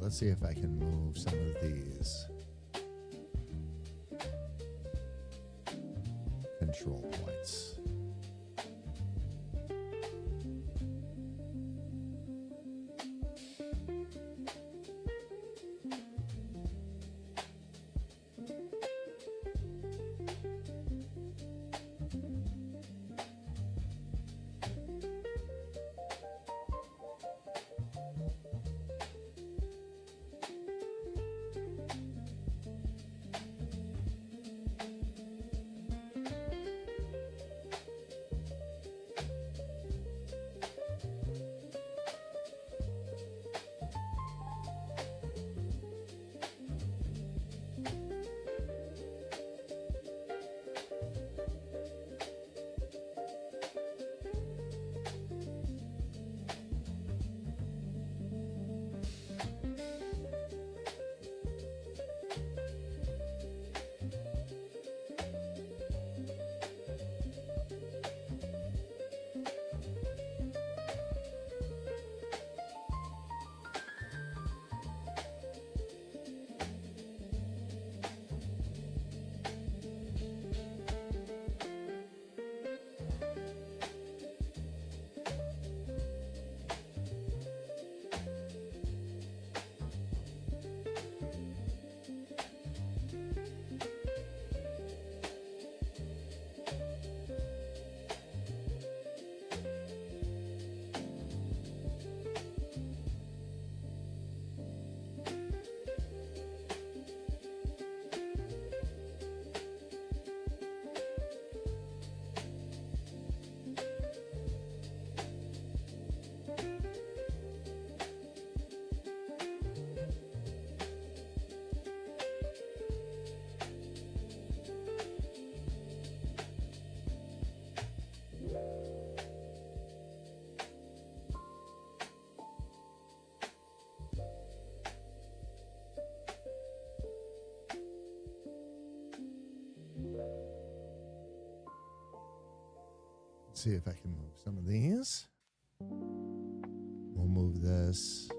Let's see if I can move some of these control points. Let's see if I can move some of these. We'll move this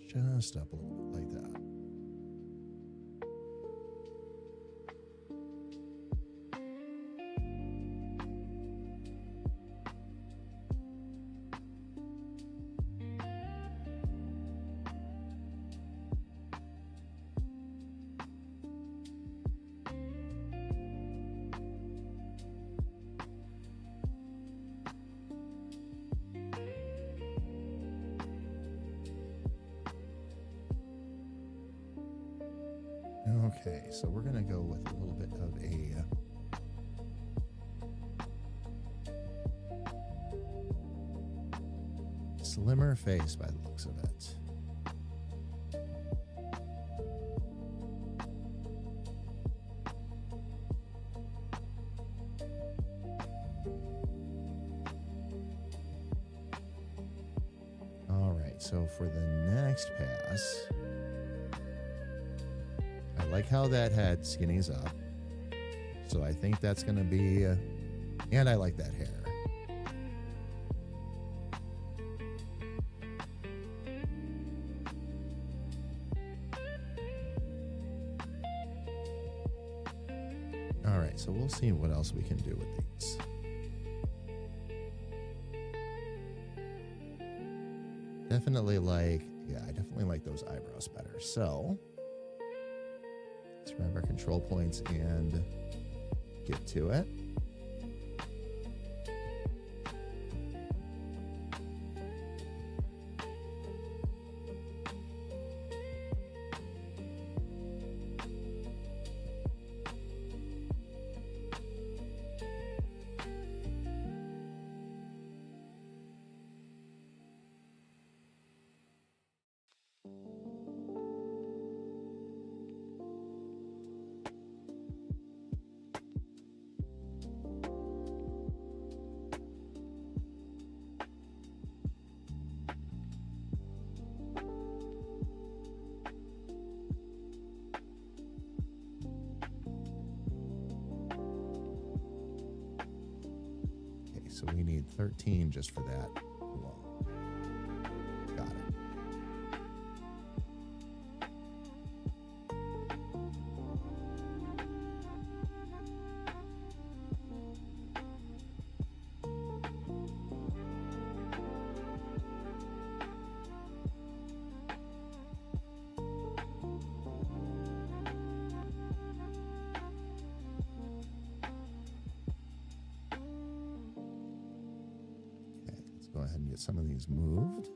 just up a little bit like that. Okay, so we're going to go with a little bit of a slimmer face by the looks of it. All right, so for the next pass, I like how that head skinnies up. So I think that's going to be, and I like that hair. All right, so we'll see what else we can do with these. Definitely like, yeah, I definitely like those eyebrows better. So let's grab our control points and get to it. So we need 13 just for that alone. Got it. Go ahead and get some of these moved.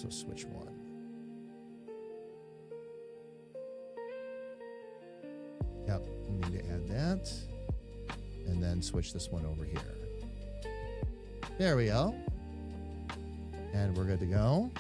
also switch one. Yep, we need to add that. And then switch this one over here. There we go. And we're good to go.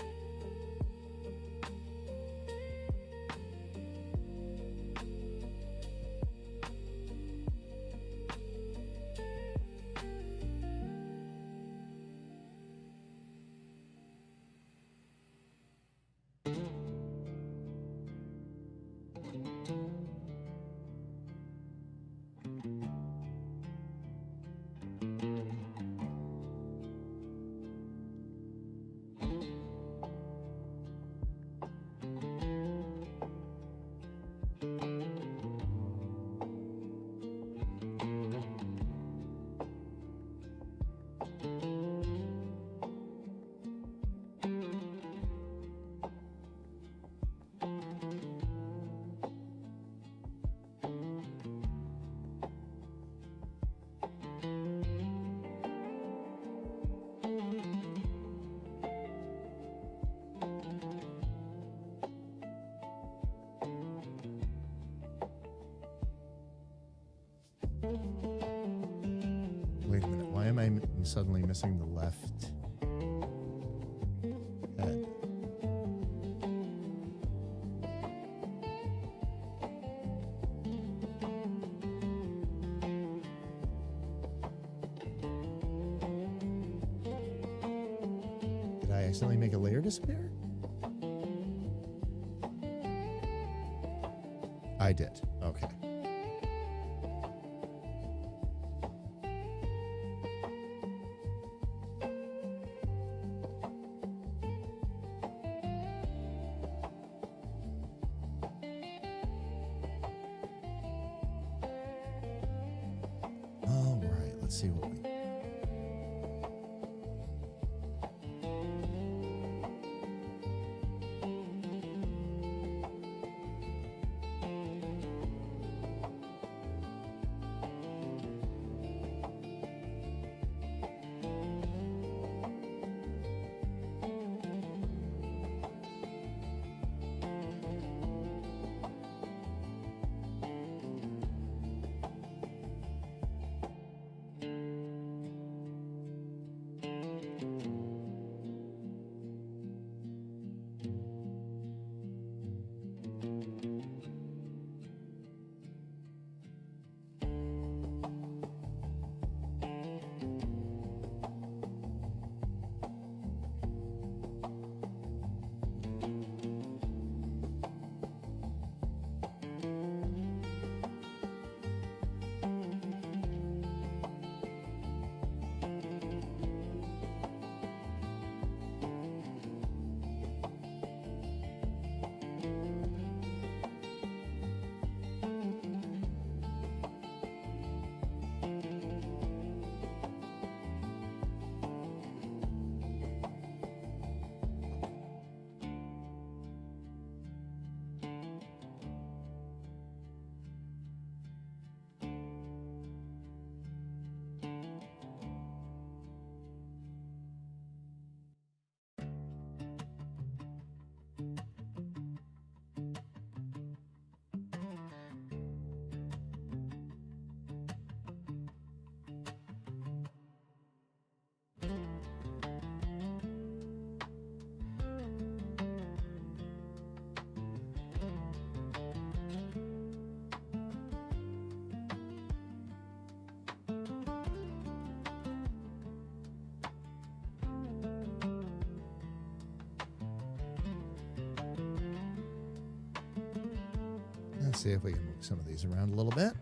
Wait a minute, why am I suddenly missing the left head? Did I accidentally make a layer disappear? I did, okay. Let's see what we... Let's see if we can move some of these around a little bit.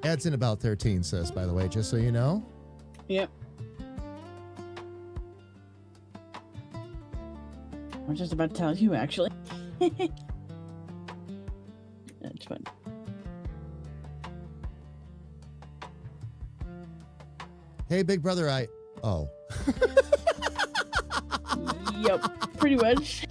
Ad's in about 13, sis, by the way, just so you know. Yep. I was just about to tell you, actually. That's fun. Hey, big brother, Oh. Yep, pretty much.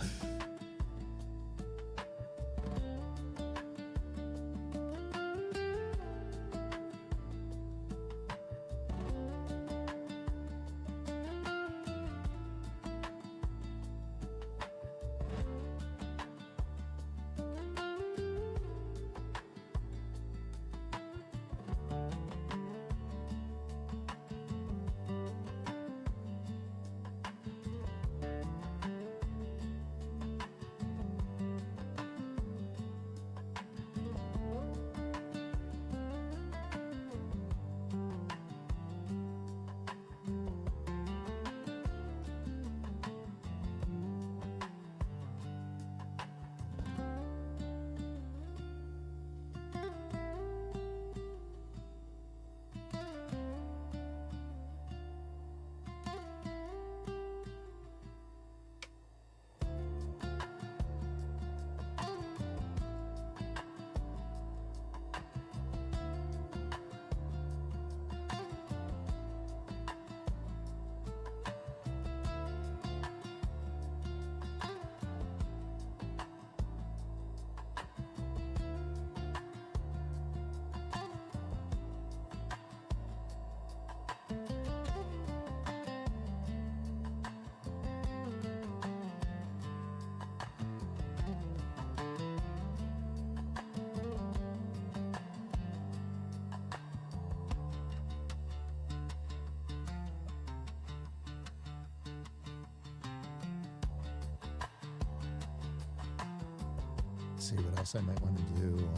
see what else I might want to do.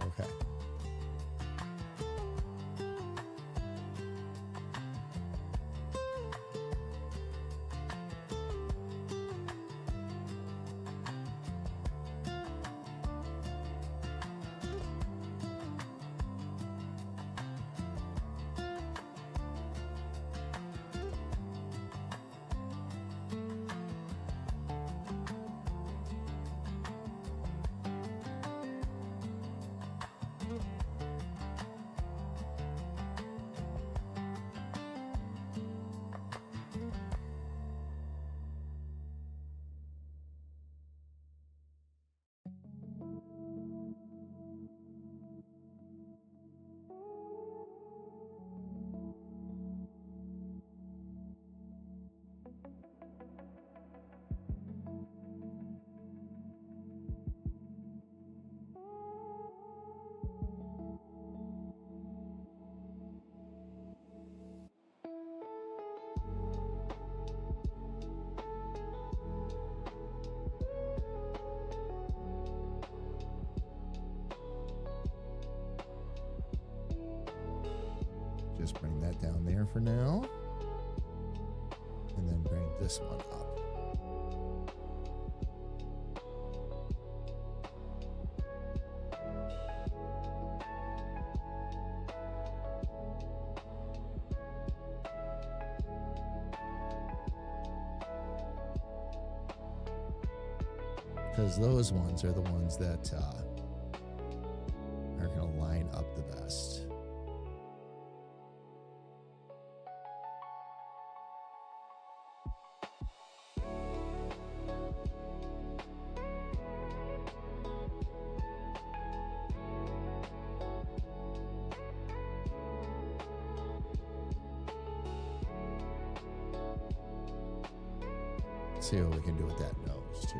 Okay. Just bring that down there for now. And then bring this one up. Because those ones are the ones that are going to line up the best. See what we can do with that nose too.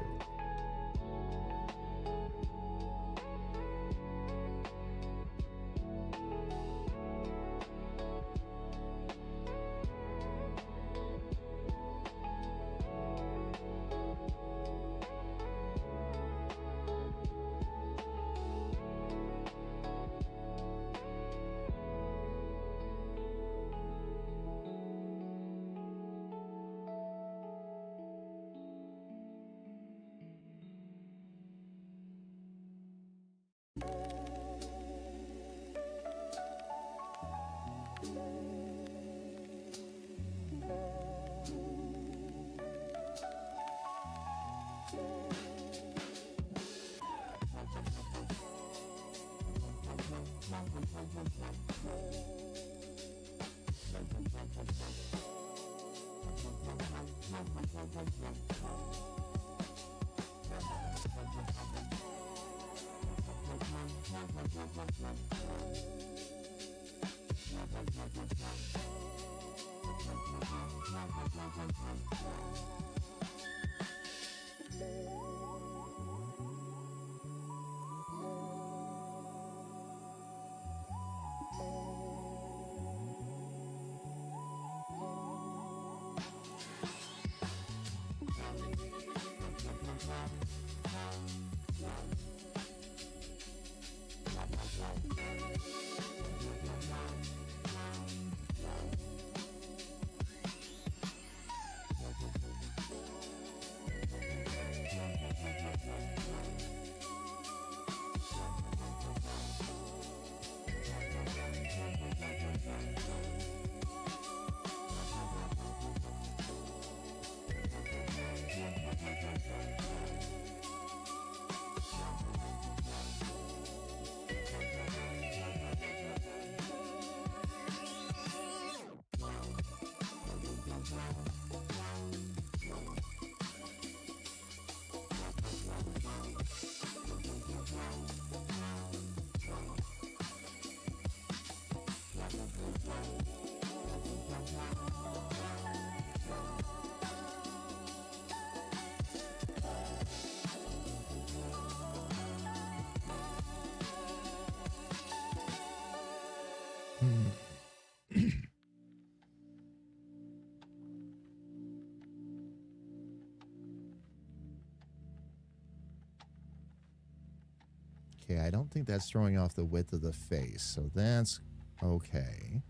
Okay, I don't think that's throwing off the width of the face, so that's okay.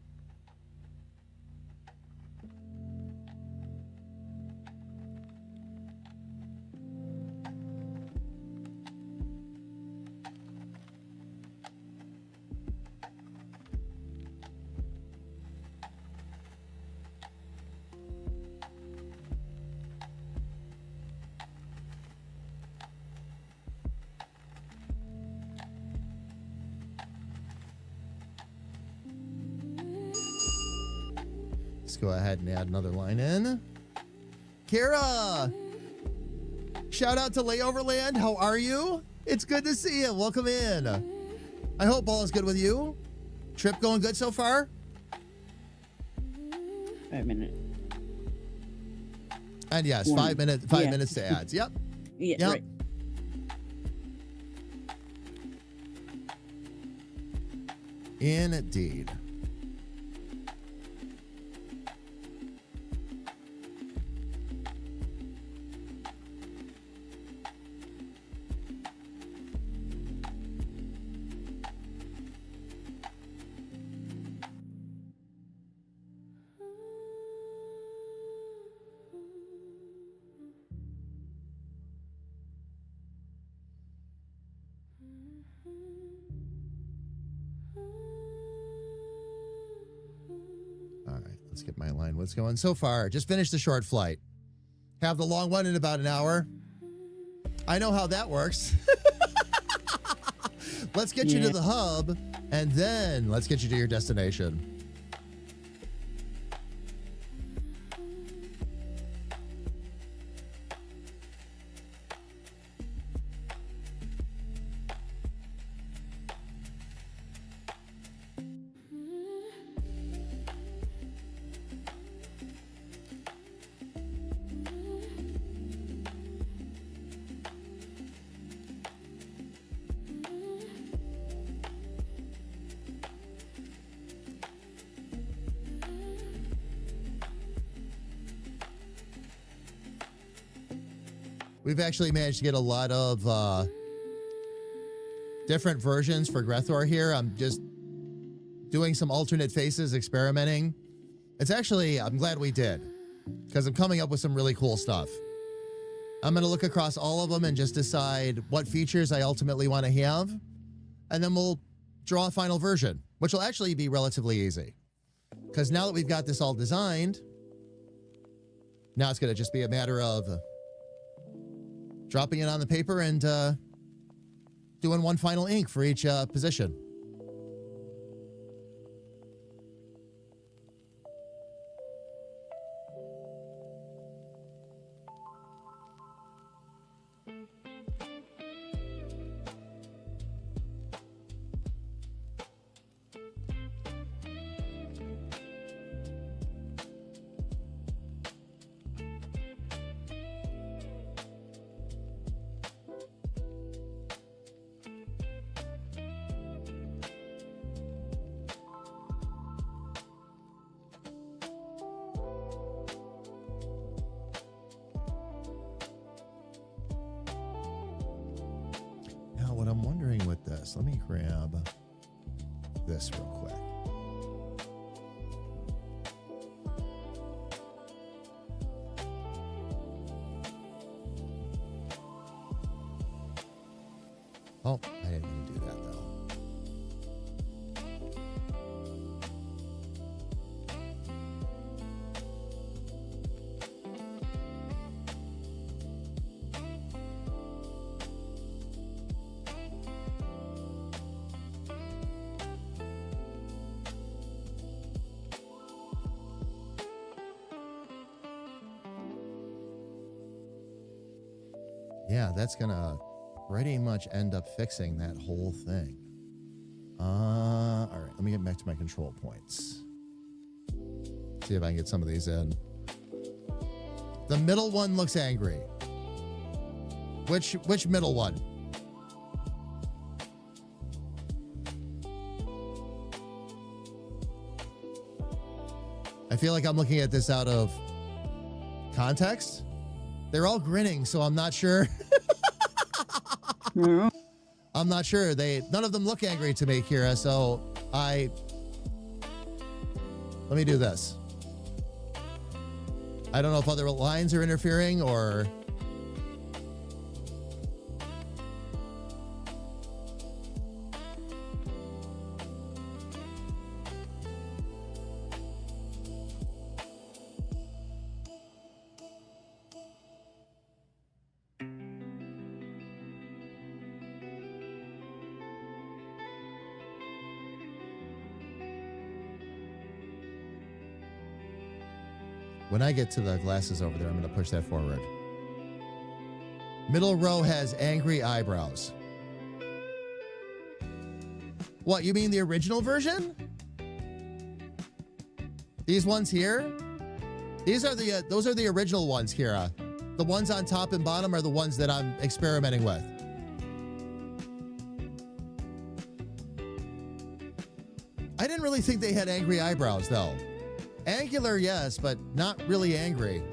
Let's go ahead and add another line in. Kara! Shout out to Layoverland. How are you? It's good to see you. Welcome in. I hope all is good with you. Trip going good so far? 5 minutes. And yes, 5 minutes. 5 minutes to ads. Yep. Yeah, Yep. right. Indeed. All right, let's get my line. What's going so far? Just finished the short flight. Have the long one in about an hour. I know how that works. Let's get you to the hub, and then let's get you to your destination. We've actually managed to get a lot of different versions for Grethor here. I'm just doing some alternate faces, experimenting. It's actually, I'm glad we did, because I'm coming up with some really cool stuff. I'm going to look across all of them and just decide what features I ultimately want to have, and then we'll draw a final version, which will actually be relatively easy. Because now that we've got this all designed, now it's going to just be a matter of dropping it on the paper and doing one final ink for each position. What I'm wondering with this, let me grab this real quick. Oh, I didn't even do that though. Yeah, that's gonna pretty much end up fixing that whole thing. All right, let me get back to my control points. See if I can get some of these in. The middle one looks angry. Which middle one? I feel like I'm looking at this out of context. They're all grinning, so I'm not sure. I'm not sure. None of them look angry to me, Kira, so let me do this. I don't know if other lines are interfering or... When I get to the glasses over there, I'm going to push that forward. Middle row has angry eyebrows. What, you mean the original version? These ones here? Those are the original ones, Kira. The ones on top and bottom are the ones that I'm experimenting with. I didn't really think they had angry eyebrows, though. Angular, yes, but not really angry.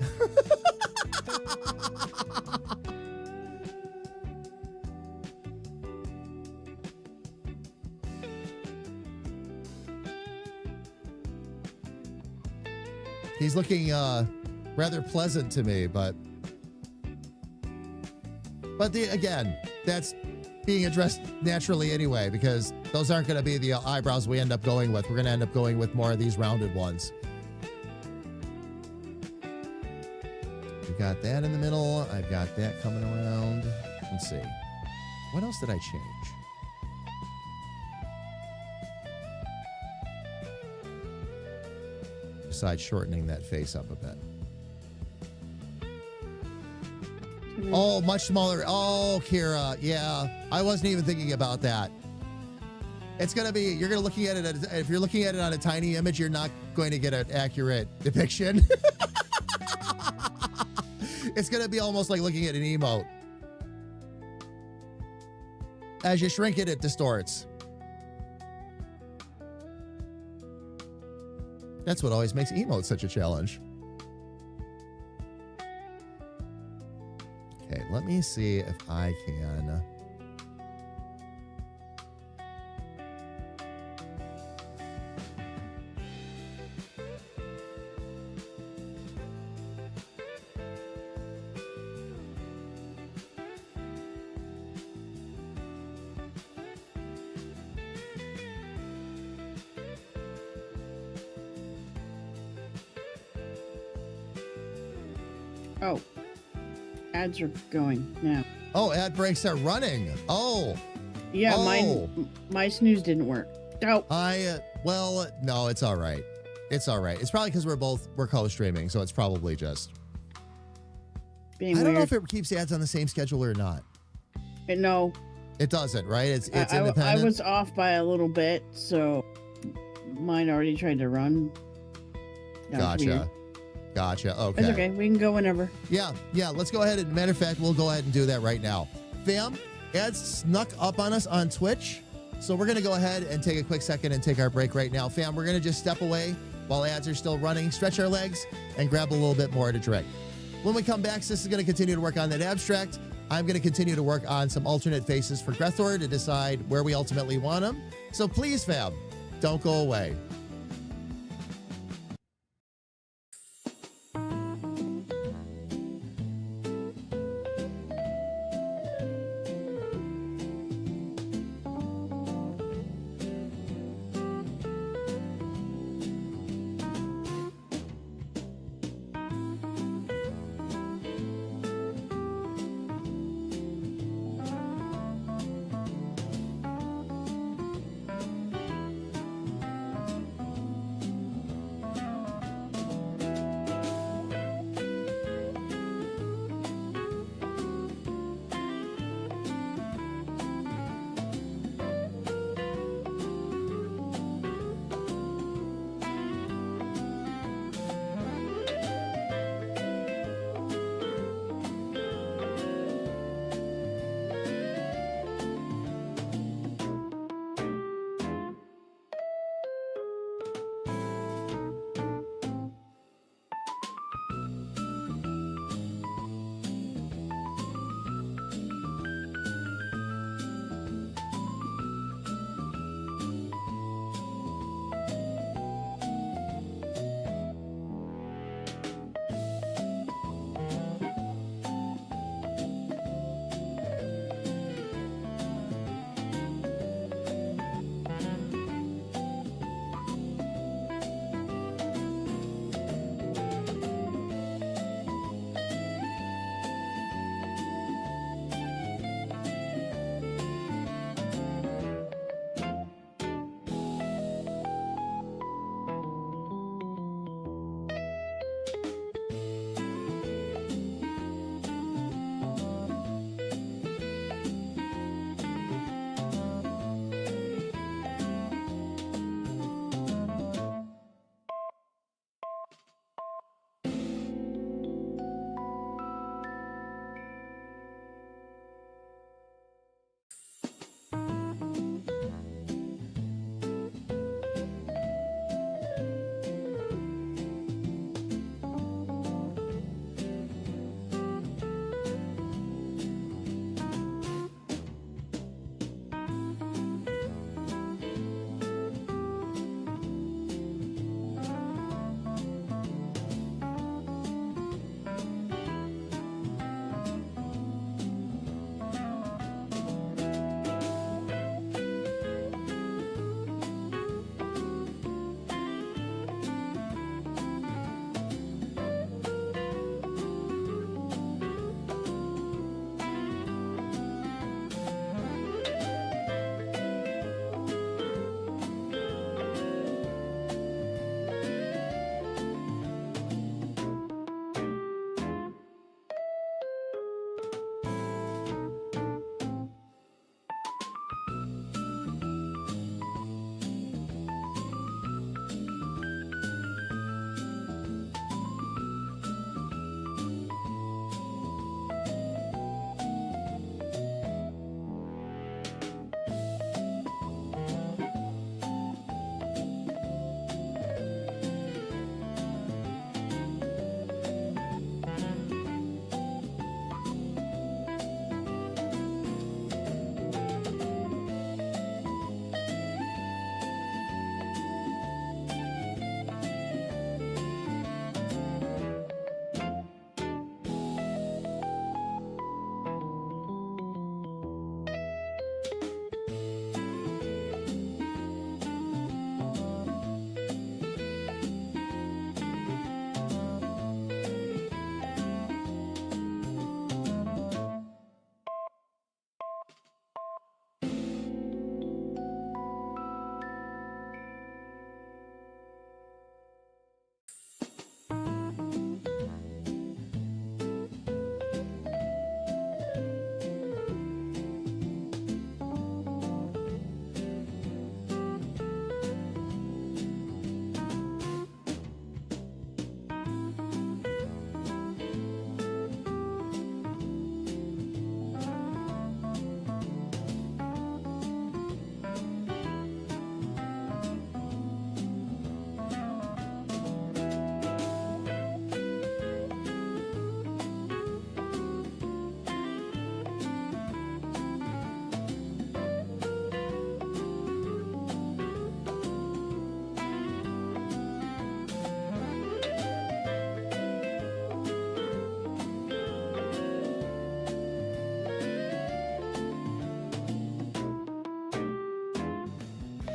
He's looking rather pleasant to me, but again, that's being addressed naturally anyway, because those aren't going to be the eyebrows we end up going with. We're going to end up going with more of these rounded ones. We've got that in the middle. I've got that coming around. Let's see. What else did I change? Besides shortening that face up a bit. Oh, much smaller. Oh, Kira. Yeah. I wasn't even thinking about that. It's going to be, you're going to looking at it, if you're looking at it on a tiny image, you're not going to get an accurate depiction. It's going to be almost like looking at an emote. As you shrink it, it distorts. That's what always makes emotes such a challenge. Okay, let me see if I can... Oh, ads are going now. Oh, ad breaks are running. Oh. Yeah, oh. my snooze didn't work. Oh. Well, no, it's all right. It's all right. It's probably because we're co-streaming, so it's probably just... Being I don't weird. know if it keeps ads on the same schedule or not. No. It doesn't, right? It's independent. I was off by a little bit, so mine already tried to run. Gotcha. Gotcha. Okay. It's okay. We can go whenever. Yeah. Let's go ahead and, matter of fact, we'll go ahead and do that right now. Fam, ads snuck up on us on Twitch, so we're going to go ahead and take a quick second and take our break right now. Fam, we're going to just step away while ads are still running, stretch our legs, and grab a little bit more to drink. When we come back, Sis is going to continue to work on that abstract. I'm going to continue to work on some alternate faces for Grethor to decide where we ultimately want them. So please, fam, don't go away.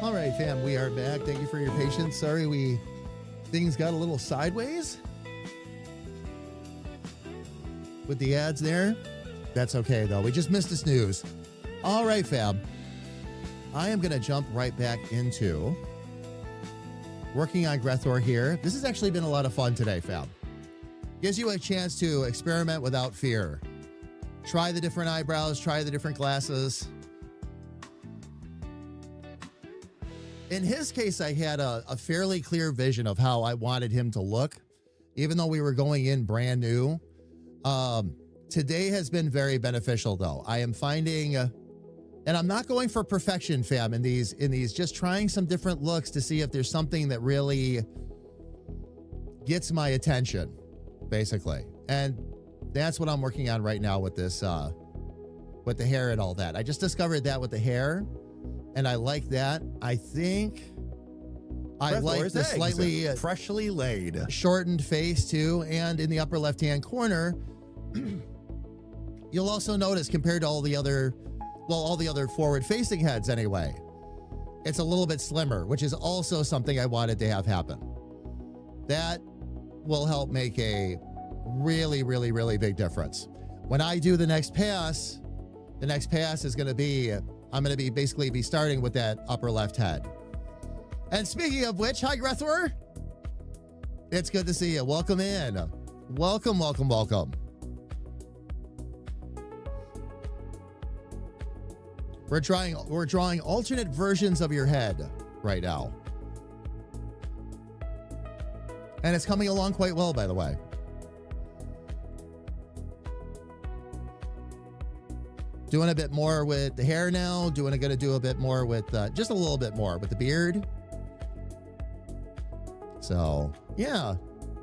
All right, fam, we are back. Thank you for your patience. Sorry, things got a little sideways with the ads there. That's okay, though. We just missed a snooze. All right, fam. I am going to jump right back into working on Grethor here. This has actually been a lot of fun today, fam. Gives you a chance to experiment without fear. Try the different eyebrows, try the different glasses. In his case, I had a fairly clear vision of how I wanted him to look, even though we were going in brand new. Today has been very beneficial, though. I am finding, and I'm not going for perfection, fam, in these, just trying some different looks to see if there's something that really gets my attention, basically. And that's what I'm working on right now with this, with the hair and all that. I just discovered that with the hair, and I like that. I think I like the slightly freshly laid, shortened face too. And in the upper left-hand corner, you'll also notice compared to all the other forward-facing heads anyway, it's a little bit slimmer, which is also something I wanted to have happen. That will help make a really, really, really big difference. When I do the next pass is going to be, I'm going to be basically starting with that upper left head. And speaking of which, hi, Grethor. It's good to see you. Welcome in. Welcome, welcome, welcome. We're drawing alternate versions of your head right now. And it's coming along quite well, by the way. Doing a bit more with the hair now. Gonna do a bit more with, just a little bit more with the beard. So, yeah.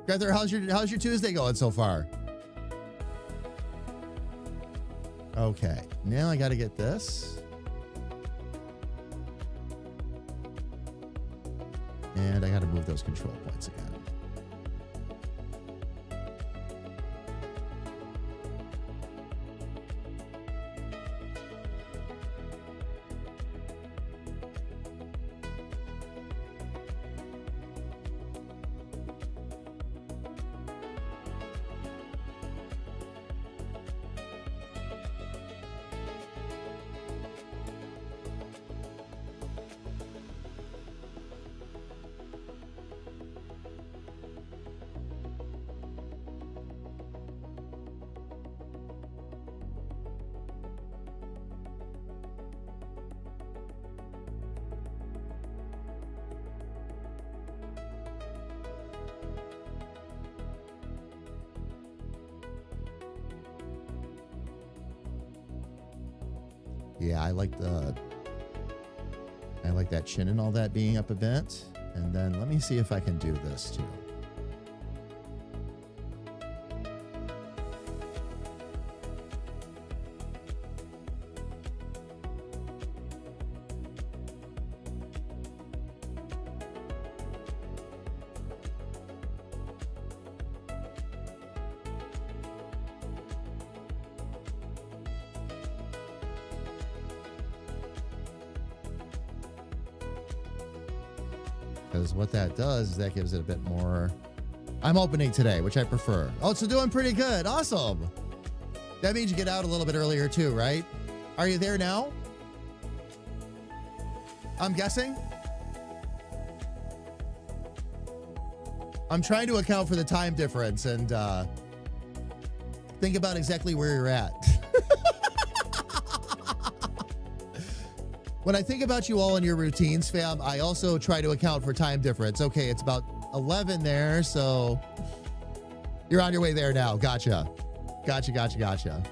Grethor, how's your Tuesday going so far? Okay, now I gotta get this. And I gotta move those control points again. Yeah, I like that chin and all that being up a bit. And then let me see if I can do this too. Because what that does is that gives it a bit more. I'm opening today, which I prefer. Oh, so doing pretty good. Awesome. That means you get out a little bit earlier too, right? Are you there now? I'm guessing. I'm trying to account for the time difference and think about exactly where you're at. When I think about you all in your routines, fam, I also try to account for time difference. Okay, it's about 11 there, so you're on your way there now. Gotcha. Gotcha.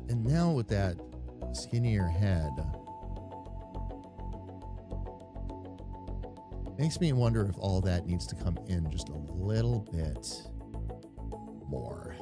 And now with that skinnier head, makes me wonder if all that needs to come in just a little bit more.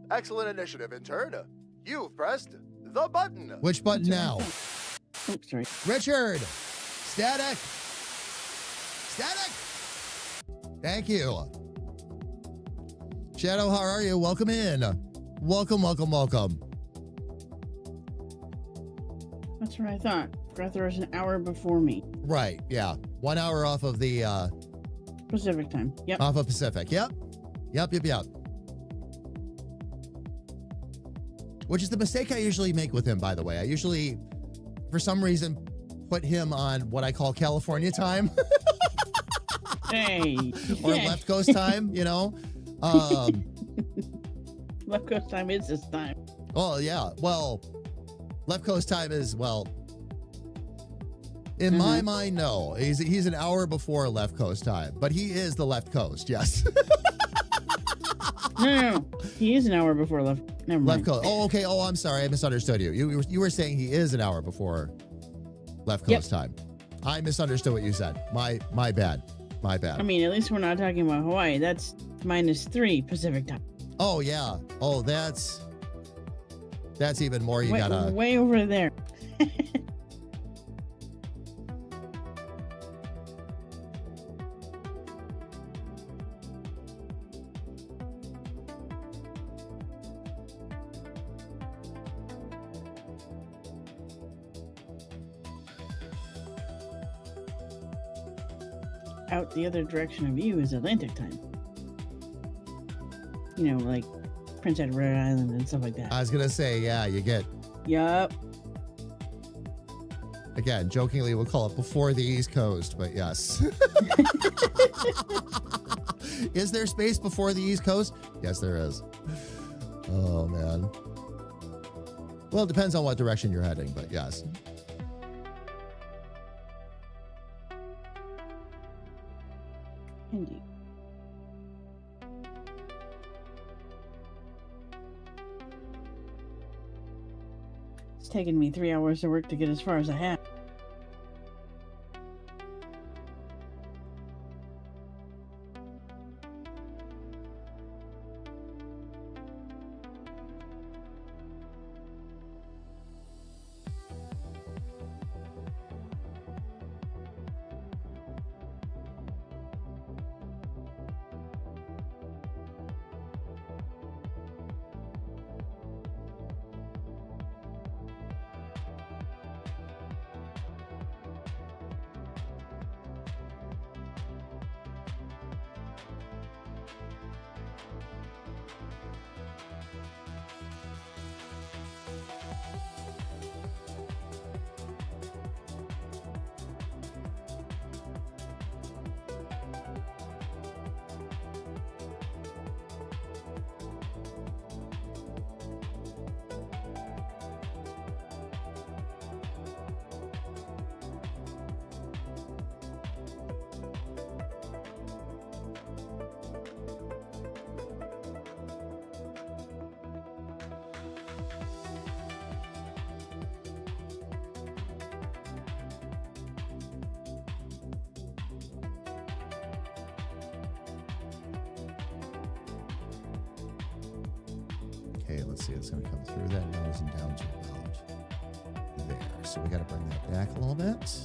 Excellent initiative, intern. You've pressed the button. Which button now? Oops, sorry. Richard! Static! Static! Thank you. Shadow, how are you? Welcome in. Welcome, welcome, welcome. That's what I thought. Grethor is an hour before me. Right, yeah. 1 hour off of the, Pacific time. Yep. off of Pacific. Yep. Yep. Which is the mistake I usually make with him, by the way. I usually, for some reason, put him on what I call California time. Hey. Or left coast time, you know? Left coast time is this time. Oh, yeah. Well, left coast time is, well, in my mind, no. He's an hour before left coast time, but he is the left coast, yes. No. He is an hour before left. Never mind. Left coast. Oh, okay. Oh, I'm sorry. I misunderstood you. You were saying he is an hour before left coast time. I misunderstood what you said. My bad. My bad. I mean, at least we're not talking about Hawaii. That's -3 Pacific time. Oh, yeah. Oh, that's even more. You way, gotta way over there. Out the other direction of you is Atlantic time. You know, like Prince Edward Island and stuff like that. I was gonna say, yeah, you get, Yup. again, jokingly we'll call it before the East Coast, but yes. Is there space before the East Coast? Yes, there is. Oh, man. Well, it depends on what direction you're heading, but yes. Indeed. It's taken me 3 hours of work to get as far as I have. Okay, let's see. It's going to come through that nose and down to about there. So we got to bring that back a little bit.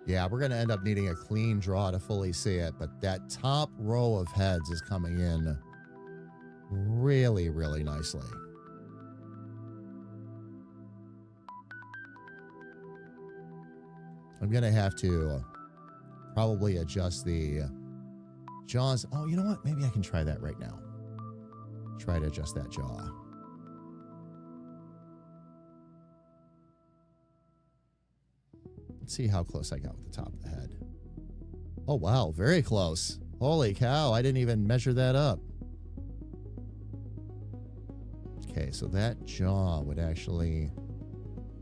Yeah, we're going to end up needing a clean draw to fully see it, but that top row of heads is coming in really, really nicely. I'm going to have to probably adjust the jaws. Oh, you know what? Maybe I can try that right now. Try to adjust that jaw. Let's see how close I got with the top of the head. Oh, wow. Very close. Holy cow. I didn't even measure that up. Okay, so that jaw would actually...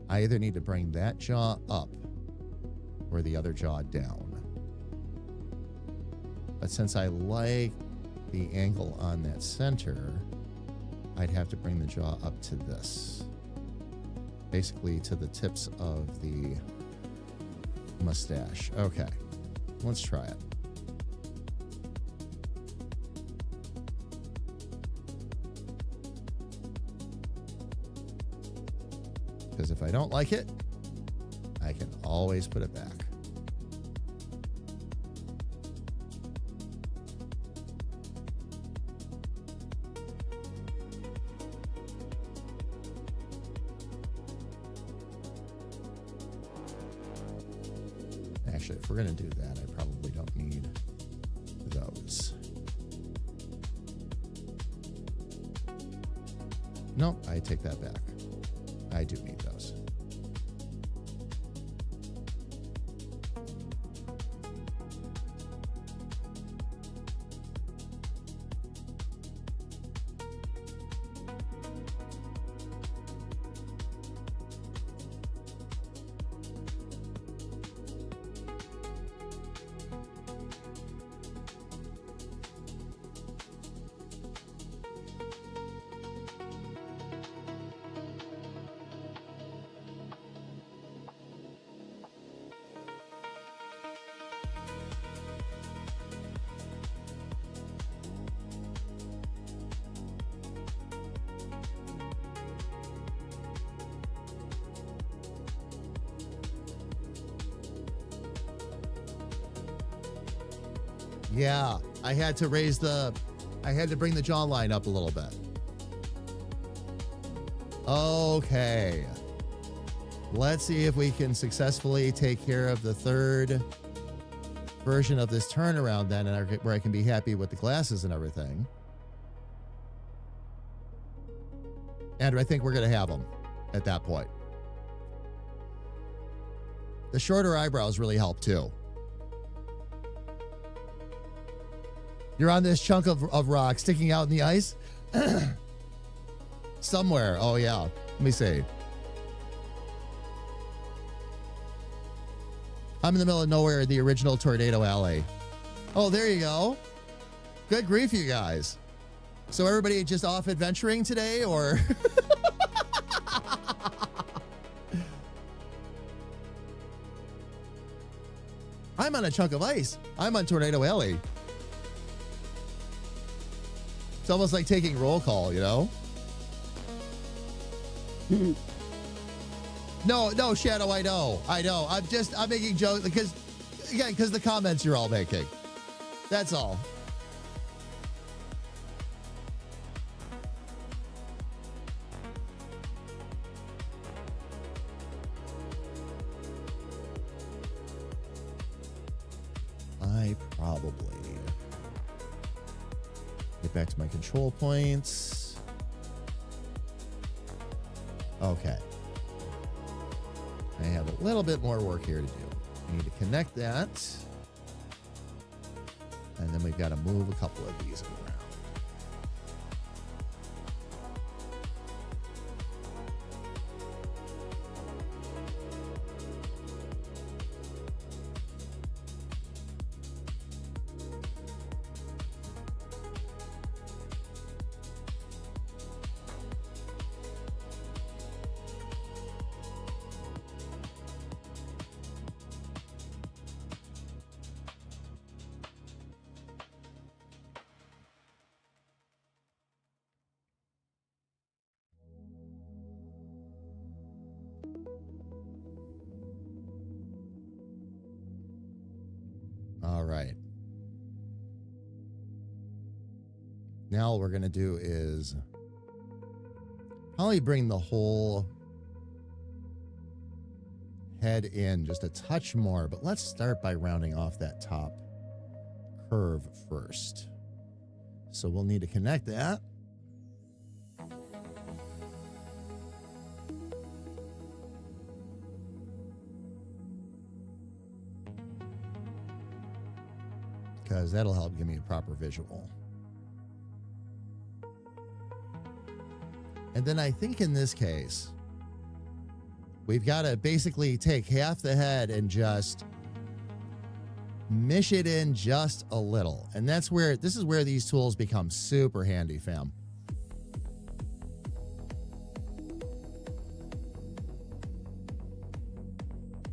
I either need to bring that jaw up or the other jaw down. But since I like the angle on that center, I'd have to bring the jaw up to this. basically to the tips of the mustache. Okay, let's try it. Because if I don't like it, I can always put it back. Actually, if we're going to do that, I probably don't need those. No, I take that back. I do need those. Yeah, I had to bring the jawline up a little bit. Okay. Let's see if we can successfully take care of the third version of this turnaround then, where I can be happy with the glasses and everything. And I think we're going to have them at that point. The shorter eyebrows really help too. You're on this chunk of rock sticking out in the ice? Somewhere. Oh, yeah. Let me see. I'm in the middle of nowhere in the original Tornado Alley. Oh, there you go. Good grief, you guys. So everybody just off adventuring today, or? I'm on a chunk of ice. I'm on Tornado Alley. It's almost like taking roll call, you know? No, Shadow, I know. I'm making jokes because the comments you're all making. That's all. I probably get back to my control points. Okay. I have a little bit more work here to do. I need to connect that. And then we've got to move a couple of these around. All right. Now what we're going to do is probably bring the whole head in just a touch more, but let's start by rounding off that top curve first. So we'll need to connect that. Because that'll help give me a proper visual. And then I think in this case, we've got to basically take half the head and just mish it in just a little. And this is where these tools become super handy, fam.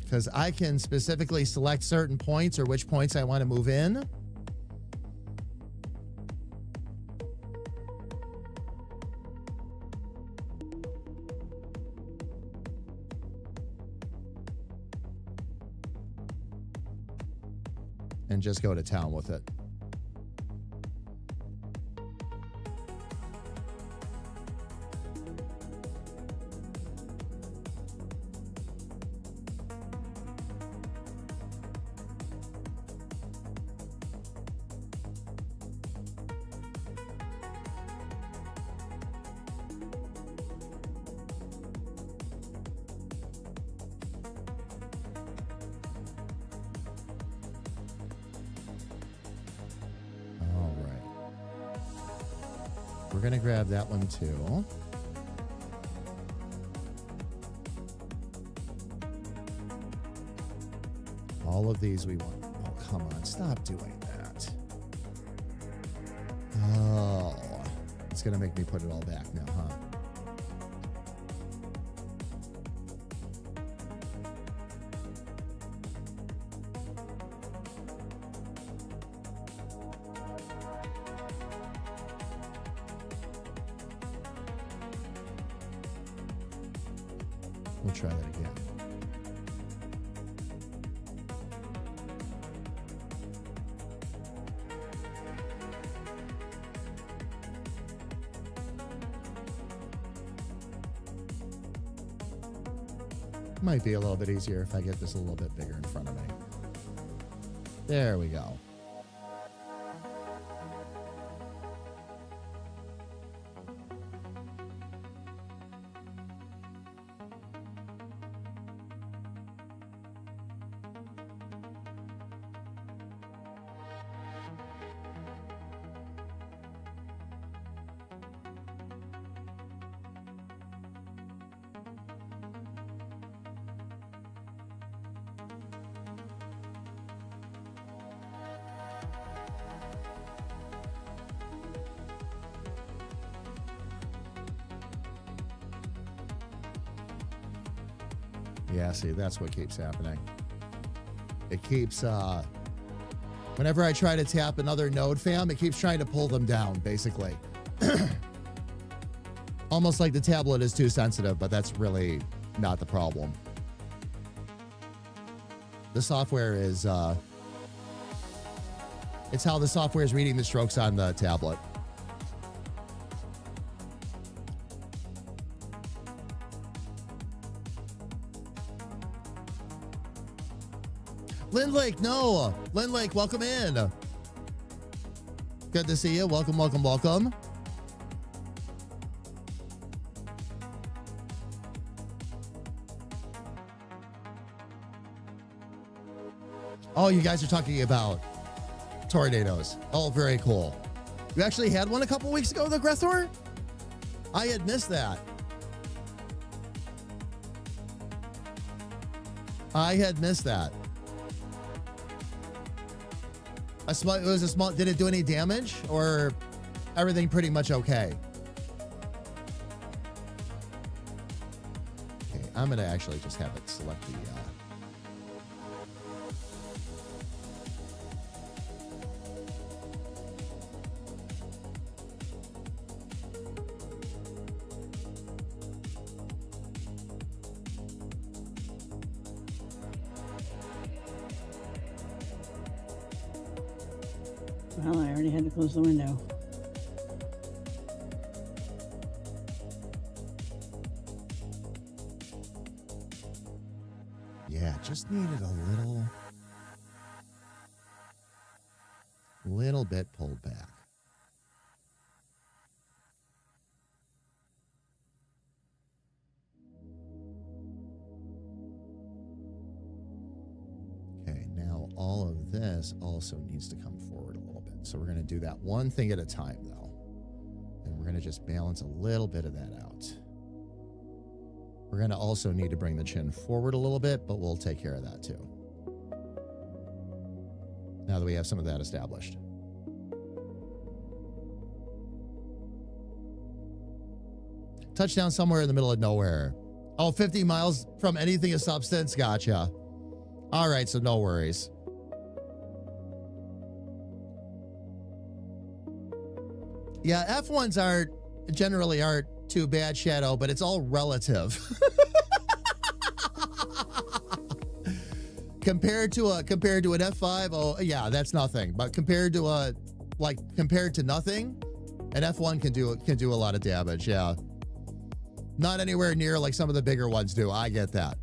because I can specifically select certain points or which points I want to move in. And just go to town with it. We're going to grab that one too. All of these we want. Oh, come on. Stop doing that. Oh, it's going to make me put it all back now, huh? We'll try that again. Might be a little bit easier if I get this a little bit bigger in front of me. There we go. Yeah, see, that's what keeps happening. It keeps, whenever I try to tap another node fam, it keeps trying to pull them down, basically. Almost like the tablet is too sensitive, but that's really not the problem. The software is, it's how the software is reading the strokes on the tablet. Lynn Lake, no. Lynn Lake, welcome in. Good to see you. Welcome, welcome, welcome. Oh, you guys are talking about tornadoes. Oh, very cool. You actually had one a couple weeks ago, the Grethor? I had missed that. I had missed that. It was a small, did it do any damage or everything pretty much okay? Okay, I'm going to actually just have it select the, Well, I already had to close the window. yeah, just needed a little bit pulled back. Okay, now all of this also needs to come forward a little bit. So we're going to do that one thing at a time, though. And we're going to just balance a little bit of that out. We're going to also need to bring the chin forward a little bit, but we'll take care of that too. Now that we have some of that established. Touchdown somewhere in the middle of nowhere. Oh, 50 miles from anything of substance. Gotcha. All right, so no worries. Yeah, F1s generally aren't too bad, Shadow, but it's all relative. compared to an F5, oh yeah, that's nothing. But compared to nothing, an F1 can do a lot of damage. Yeah, not anywhere near like some of the bigger ones do. I get that,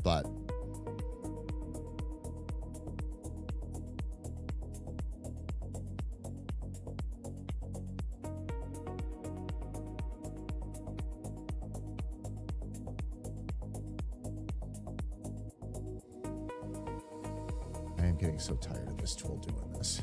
but. I am getting so tired of this tool doing this.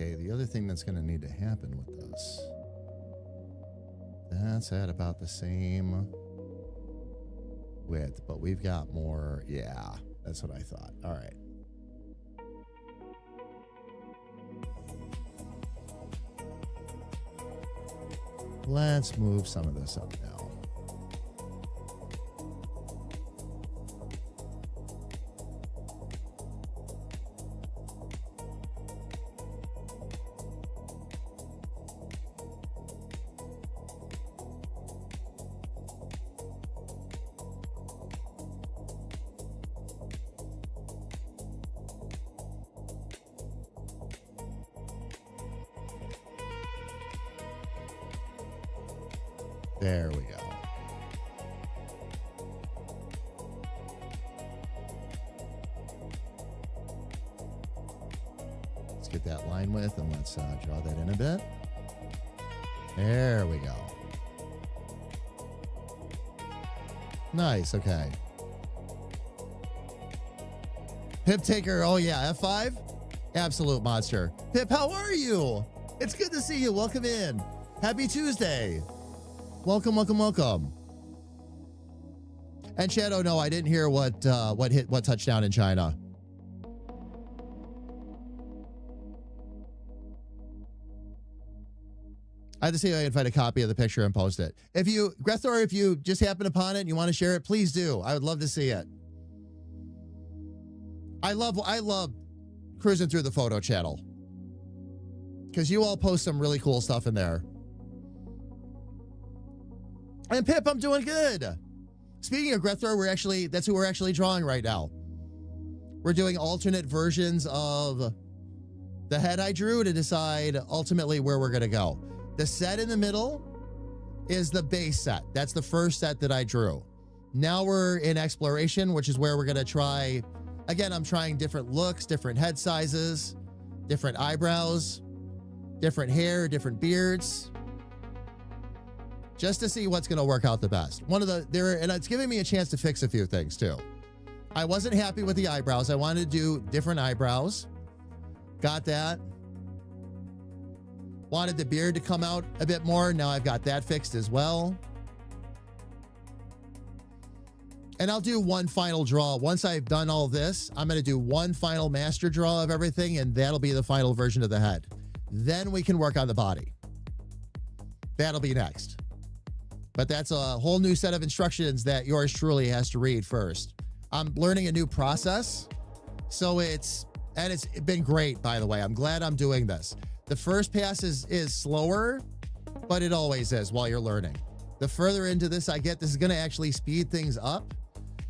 Okay, the other thing that's going to need to happen with this, that's at about the same width, but we've got more. Yeah, that's what I thought. All right. Let's move some of this up now. There we go. Let's get that line width and let's draw that in a bit. There we go. Nice, okay. Pip Taker, oh yeah, F5? Absolute monster. Pip, how are you? It's good to see you. Welcome in. Happy Tuesday. Welcome, welcome, welcome. And Shadow, no, I didn't hear what touchdown in China. I have to see if I can find a copy of the picture and post it. If you, Grethor, if you just happen upon it and you want to share it, please do. I would love to see it. I love cruising through the photo channel because you all post some really cool stuff in there. And Pip, I'm doing good. Speaking of Grethor, that's who we're actually drawing right now. We're doing alternate versions of the head I drew to decide ultimately where we're going to go. The set in the middle is the base set. That's the first set that I drew. Now we're in exploration, which is where we're going to try. Again, I'm trying different looks, different head sizes, different eyebrows, different hair, different beards, just to see what's going to work out the best. And it's giving me a chance to fix a few things too. I wasn't happy with the eyebrows. I wanted to do different eyebrows. Got that. Wanted the beard to come out a bit more. Now I've got that fixed as well. And I'll do one final draw. Once I've done all this, I'm going to do one final master draw of everything, and that'll be the final version of the head. Then we can work on the body. That'll be next. But that's a whole new set of instructions that yours truly has to read first. I'm learning a new process. So it's been great, by the way. I'm glad I'm doing this. The first pass is slower, but it always is while you're learning. The further into this I get, this is going to actually speed things up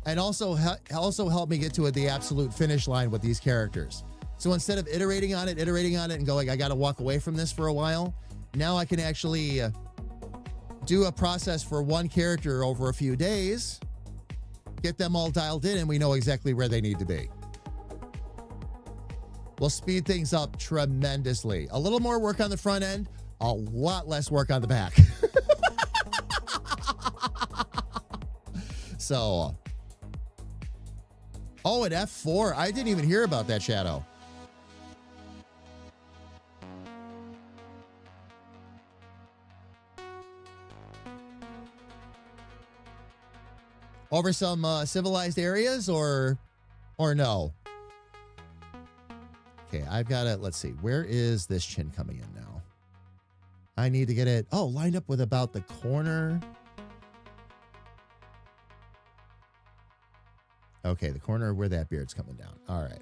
and also help me get to the absolute finish line with these characters. So instead of iterating on it and going, I got to walk away from this for a while, now I can actually do a process for one character over a few days, get them all dialed in, and we know exactly where they need to be. We'll speed things up tremendously. A little more work on the front end, a lot less work on the back. So, oh, at F4, I didn't even hear about that, Shadow. Over some civilized areas or no? Okay, I've got it. Let's see. Where is this chin coming in now? I need to get it. Oh, lined up with about the corner. Okay, the corner where that beard's coming down. All right.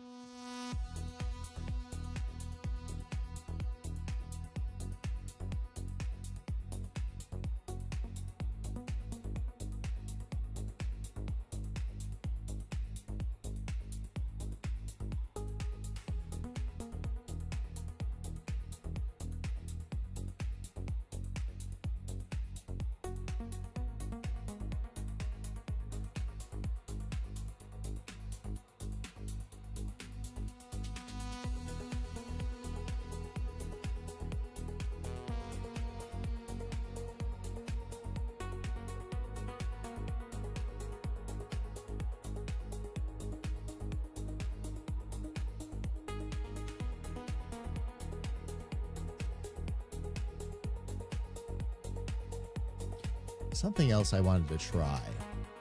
Something else I wanted to try.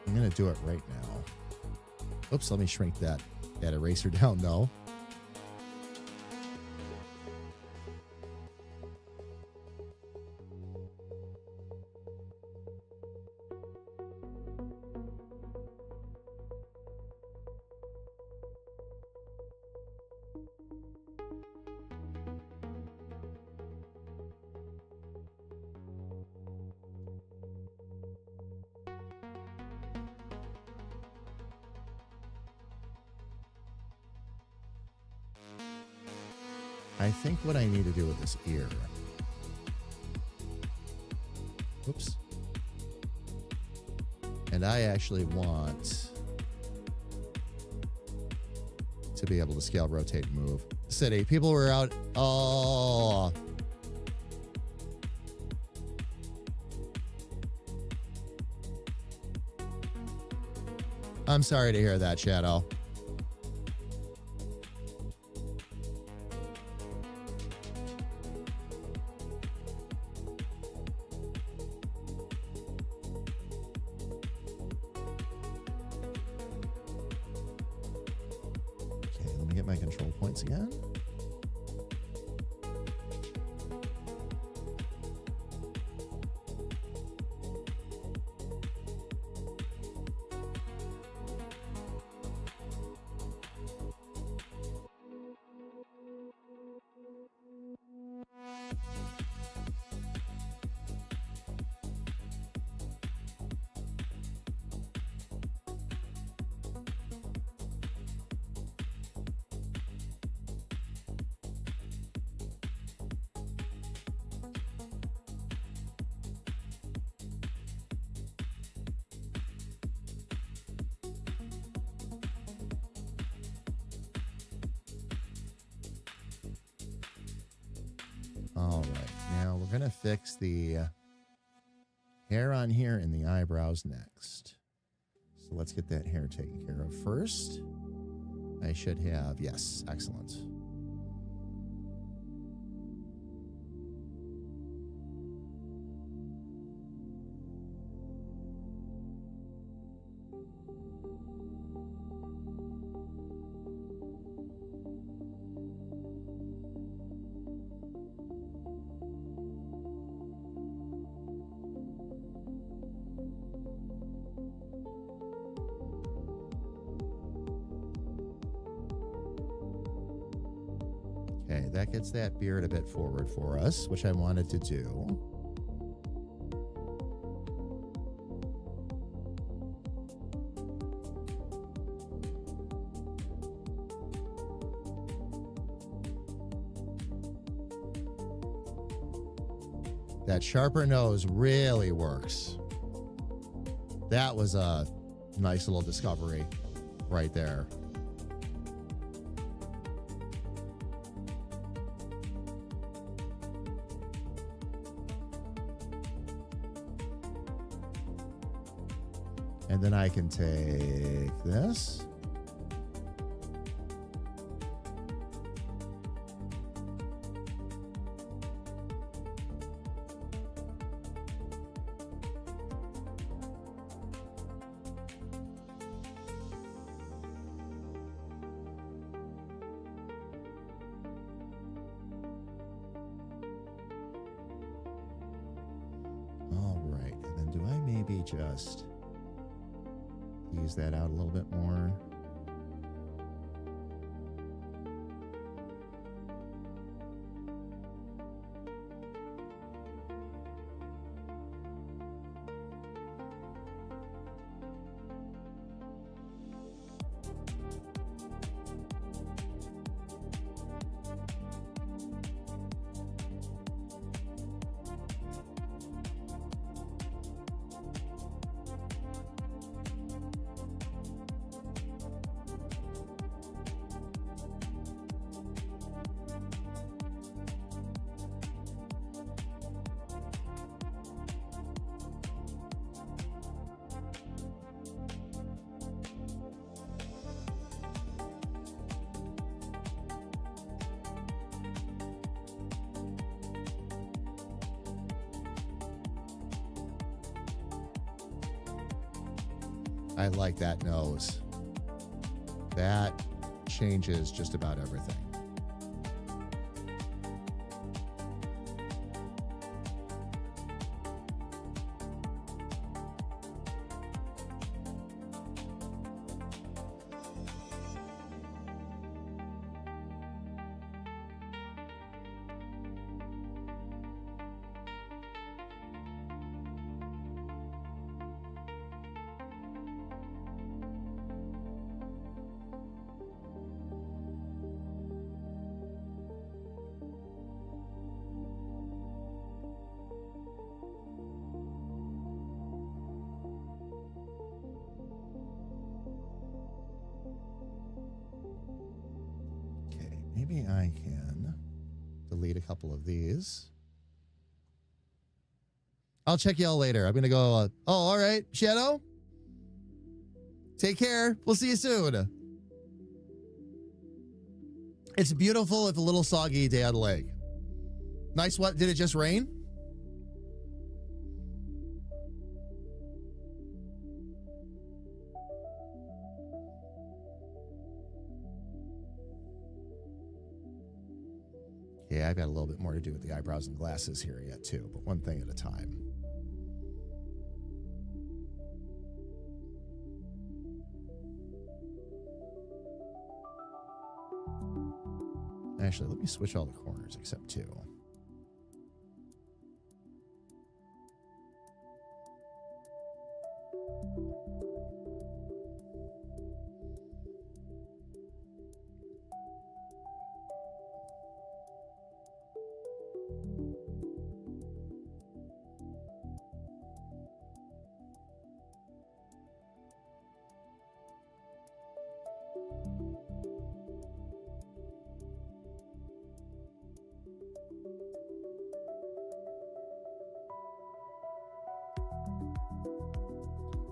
I'm going to do it right now. Oops, let me shrink that eraser down, though. I think what I need to do with this ear. Oops. And I actually want to be able to scale, rotate, and move. City. People were out. Oh. I'm sorry to hear that, Shadow. Again. All right, now we're going to fix the hair on here and the eyebrows next. So let's get that hair taken care of first. I should have, yes, excellent. Okay, that gets that beard a bit forward for us, which I wanted to do. That sharper nose really works. That was a nice little discovery right there. And then I can take this. All right, and then do I maybe just use that out a little bit more? I like that nose. That changes just about everything. Maybe I can delete a couple of these. I'll check y'all later. I'm going to go. All right, Shadow. Take care. We'll see you soon. It's beautiful if a little soggy day on the lake. Nice. What? Did it just rain? Yeah, I've got a little bit more to do with the eyebrows and glasses here yet too, but one thing at a time. Actually, let me switch all the corners except two.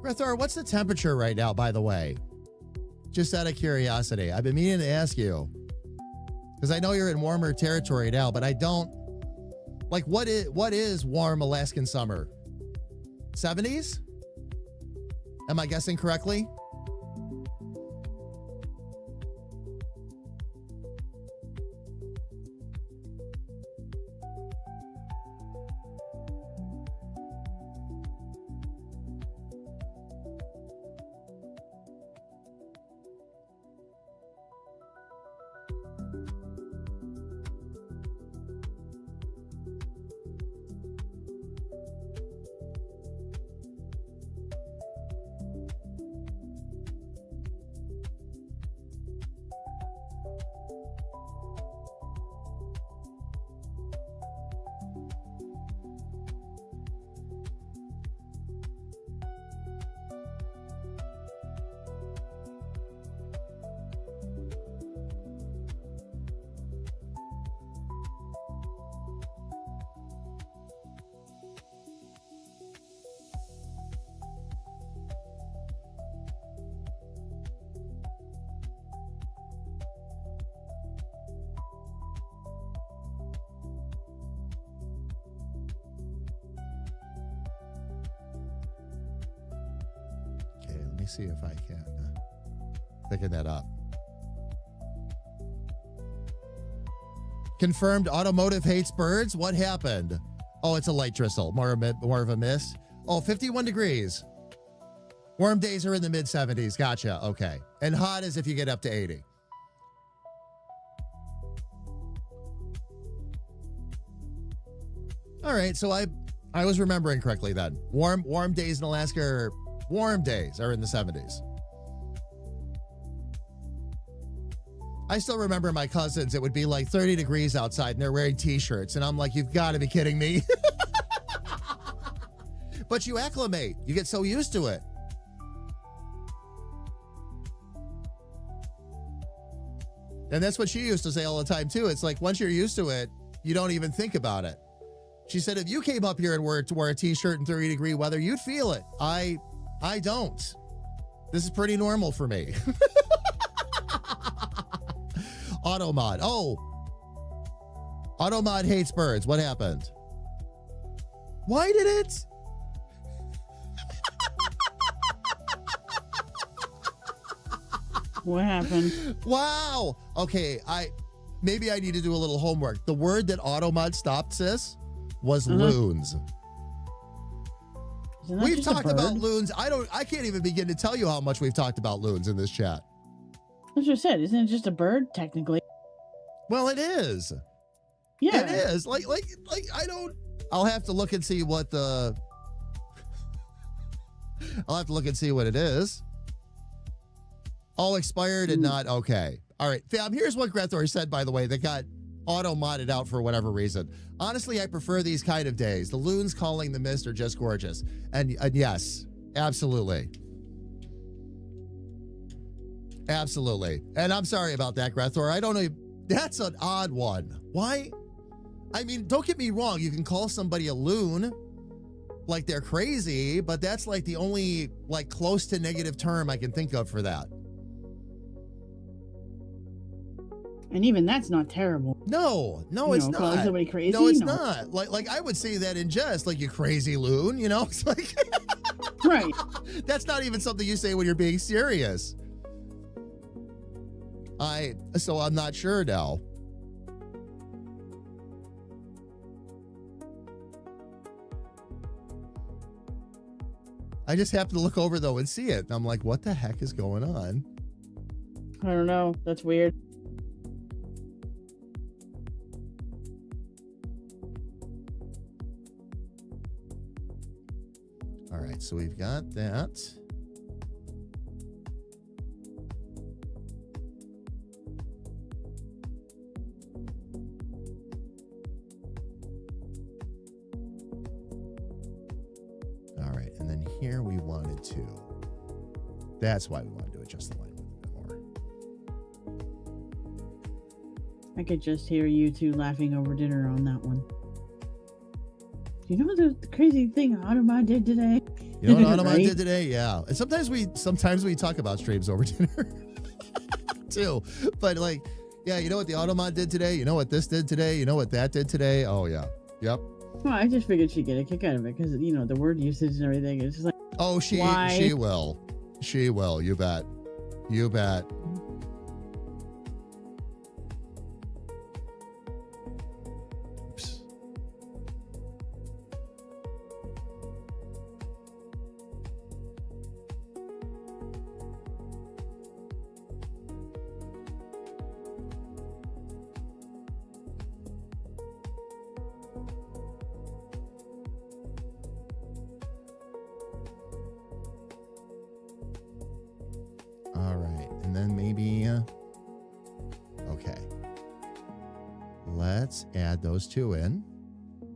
Grethor, what's the temperature right now, by the way? Just out of curiosity. I've been meaning to ask you. Because I know you're in warmer territory now, but I don't... Like, what is warm Alaskan summer? 70s? Am I guessing correctly? me see if I can picking that up. Confirmed automotive hates birds. What happened? Oh, it's a light drizzle. More of a mist. Oh, 51 degrees. Warm days are in the mid 70s. Gotcha. Okay. And hot is if you get up to 80. All right. So I was remembering correctly then. Warm days in Alaska are warm days are in the 70s. I still remember my cousins. It would be like 30 degrees outside and they're wearing t-shirts. And I'm like, you've got to be kidding me. But you acclimate. You get so used to it. And that's what she used to say all the time too. It's like, once you're used to it, you don't even think about it. She said, if you came up here and were to wear a t-shirt in 30-degree weather, you'd feel it. I don't. This is pretty normal for me. Automod. Oh. Automod hates birds. What happened? Why did it? What happened? Wow. Okay, maybe I need to do a little homework. The word that Automod stopped, sis, was loons. We've talked about loons. I can't even begin to tell you how much we've talked about loons in this chat. That's what I said. Isn't it just a bird, technically? Well, it is. Yeah. It is. Like I don't. I'll have to look and see what the. I'll have to look and see what it is. All expired and not okay. All right, fam. Here's what Grethor said, by the way, that got auto-modded out for whatever reason. Honestly, I prefer these kind of days. The loons calling the mist are just gorgeous. And yes, absolutely. Absolutely. And I'm sorry about that, Grethor. I don't know. That's an odd one. Why? I mean, don't get me wrong. You can call somebody a loon like they're crazy, but that's like the only like close to negative term I can think of for that. And even that's not terrible. No, it's not. Calling somebody crazy? No, it's not. Like I would say that in jest, like, you crazy loon, you know? It's like right. That's not even something you say when you're being serious. So I'm not sure now. I just happened to look over though and see it. And I'm like, what the heck is going on? I don't know. That's weird. All right, so we've got that. All right, and then here we wanted to. That's why we want to do adjust the line a little bit more. I could just hear you two laughing over dinner on that one. You know the crazy thing Automod did today? You know what Automod Right? did today? Yeah. And sometimes we talk about streams over dinner too. But like, yeah, you know what the Automod did today? You know what this did today? You know what that did today? Oh yeah. Yep. Well, I just figured she'd get a kick out of it because, the word usage and everything. It's just like, Oh, she will. She will. You bet. You bet. Oops. All right. And then maybe, okay. Let's add those two in.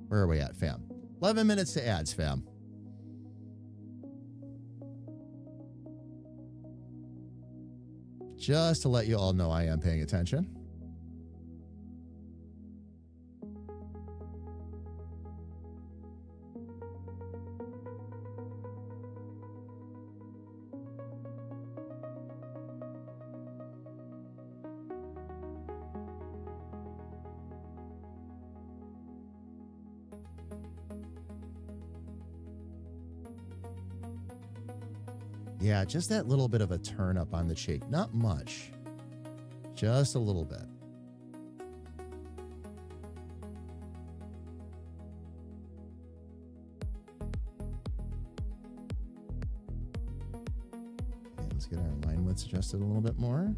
Where are we at, fam? 11 minutes to ads, fam. Just to let you all know I am paying attention. Yeah, just that little bit of a turn up on the cheek. Not much. Just a little bit. Okay, let's get our line widths adjusted a little bit more.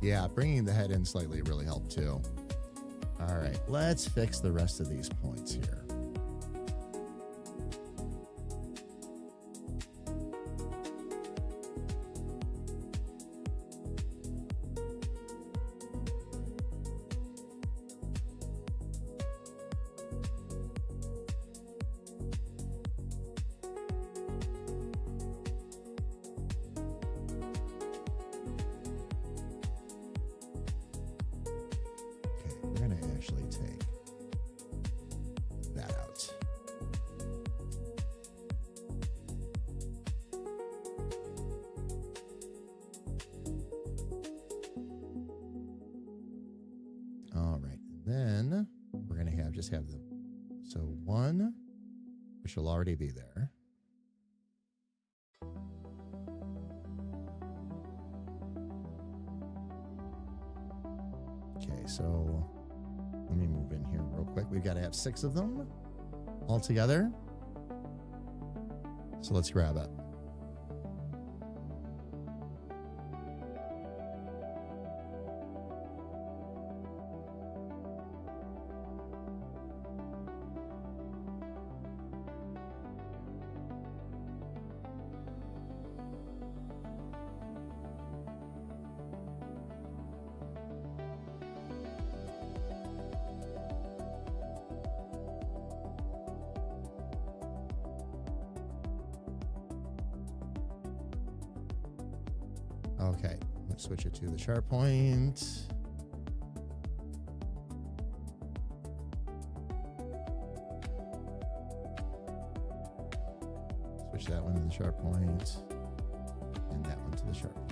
Yeah, bringing the head in slightly really helped too. All right, let's fix the rest of these points here. Actually take that out. All right, then we're going to just have them. So one, which will already be there. Okay, so let me move in here real quick. We've got to have 6 of them all together. So let's grab it. Okay, let's switch it to the sharp point. Switch that one to the sharp point, and that one to the sharp point.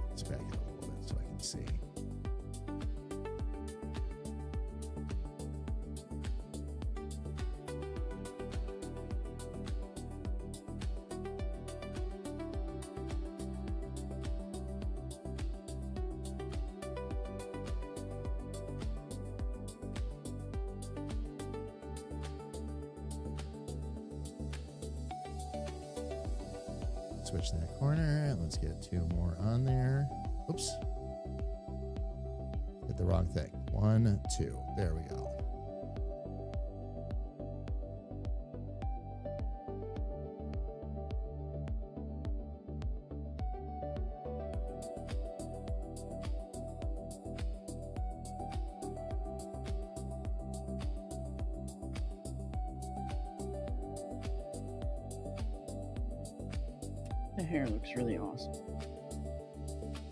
Let's back it a little bit so I can see. Switch that corner. Let's get 2 more on there. Oops. Hit the wrong thing. 1, 2. There we go. The hair looks really awesome.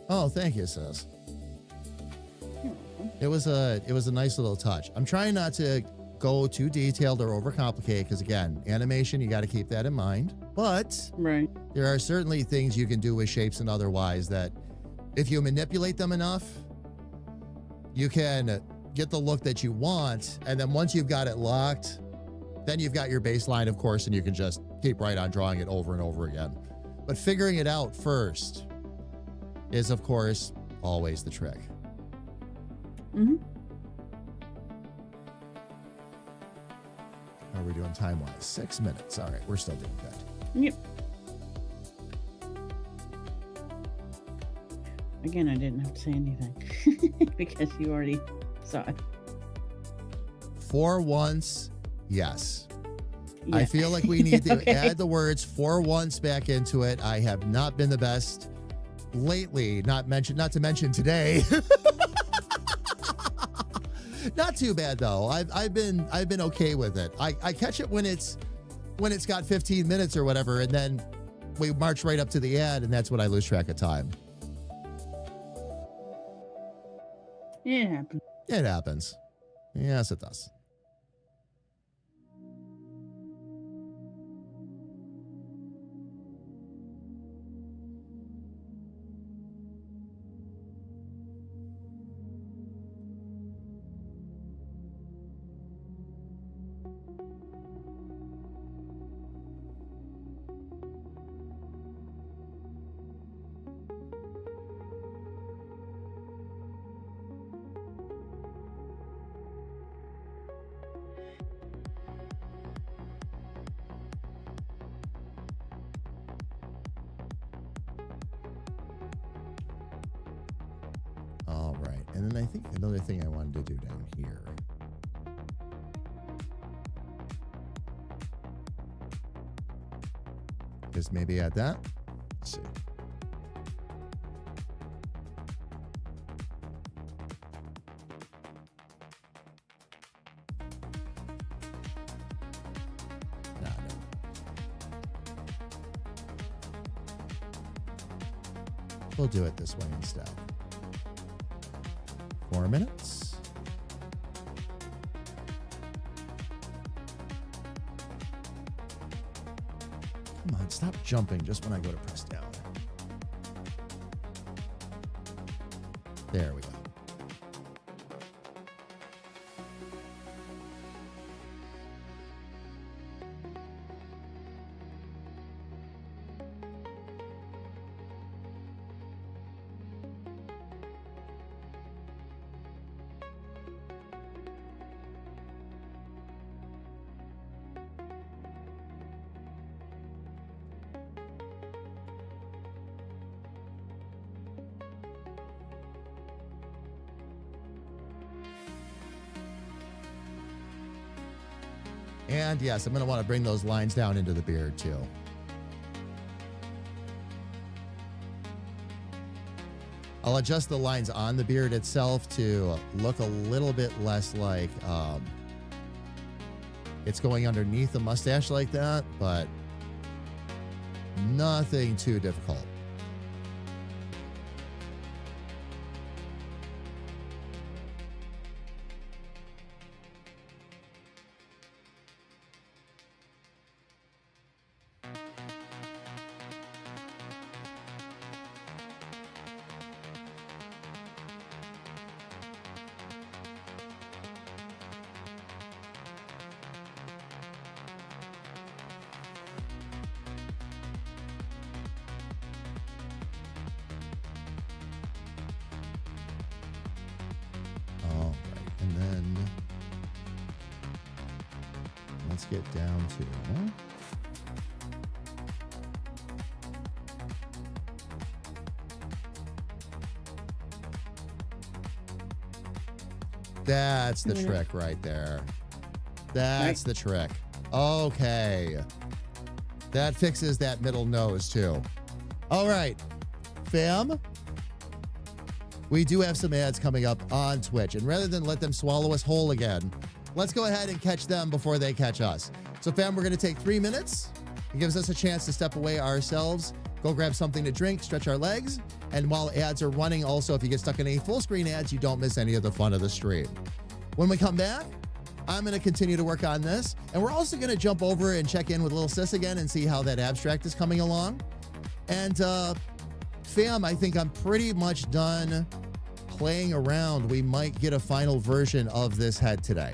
Oh, thank you, sis. You're welcome. It was a nice little touch. I'm trying not to go too detailed or overcomplicate because again, animation, you got to keep that in mind. But Right. there are certainly things you can do with shapes and otherwise that if you manipulate them enough, you can get the look that you want. And then once you've got it locked, then you've got your baseline, of course, and you can just keep right on drawing it over and over again. But figuring it out first is, of course, always the trick. Mm-hmm. How are we doing time-wise? 6 minutes. All right, we're still doing good. Yep. Again, I didn't have to say anything because you already saw it. For once, yes. Yeah. I feel like we need to add the words for once back into it. I have not been the best lately, not to mention today. Not too bad though. I've been okay with it. I catch it when it's got 15 minutes or whatever, and then we march right up to the ad, and that's when I lose track of time. It happens. It happens. Yes, it does. All right. And then I think another thing I wanted to do down here. Is maybe add that. Let's see. No. We'll do it this way instead. 4 minutes. Come on, stop jumping just when I go to press down. There we go. And yes, I'm going to want to bring those lines down into the beard too. I'll adjust the lines on the beard itself to look a little bit less like it's going underneath the mustache like that, but nothing too difficult. Let's get down to that's the trick right there. That's the trick. Okay. That fixes that middle nose too. All right, fam. We do have some ads coming up on Twitch, and rather than let them swallow us whole again, let's go ahead and catch them before they catch us. So fam, we're going to take 3 minutes. It gives us a chance to step away ourselves, go grab something to drink, stretch our legs. And while ads are running, also, if you get stuck in any full screen ads, you don't miss any of the fun of the stream. When we come back, I'm going to continue to work on this. And we're also going to jump over and check in with Little Sis again and see how that abstract is coming along. And fam, I think I'm pretty much done playing around. We might get a final version of this head today.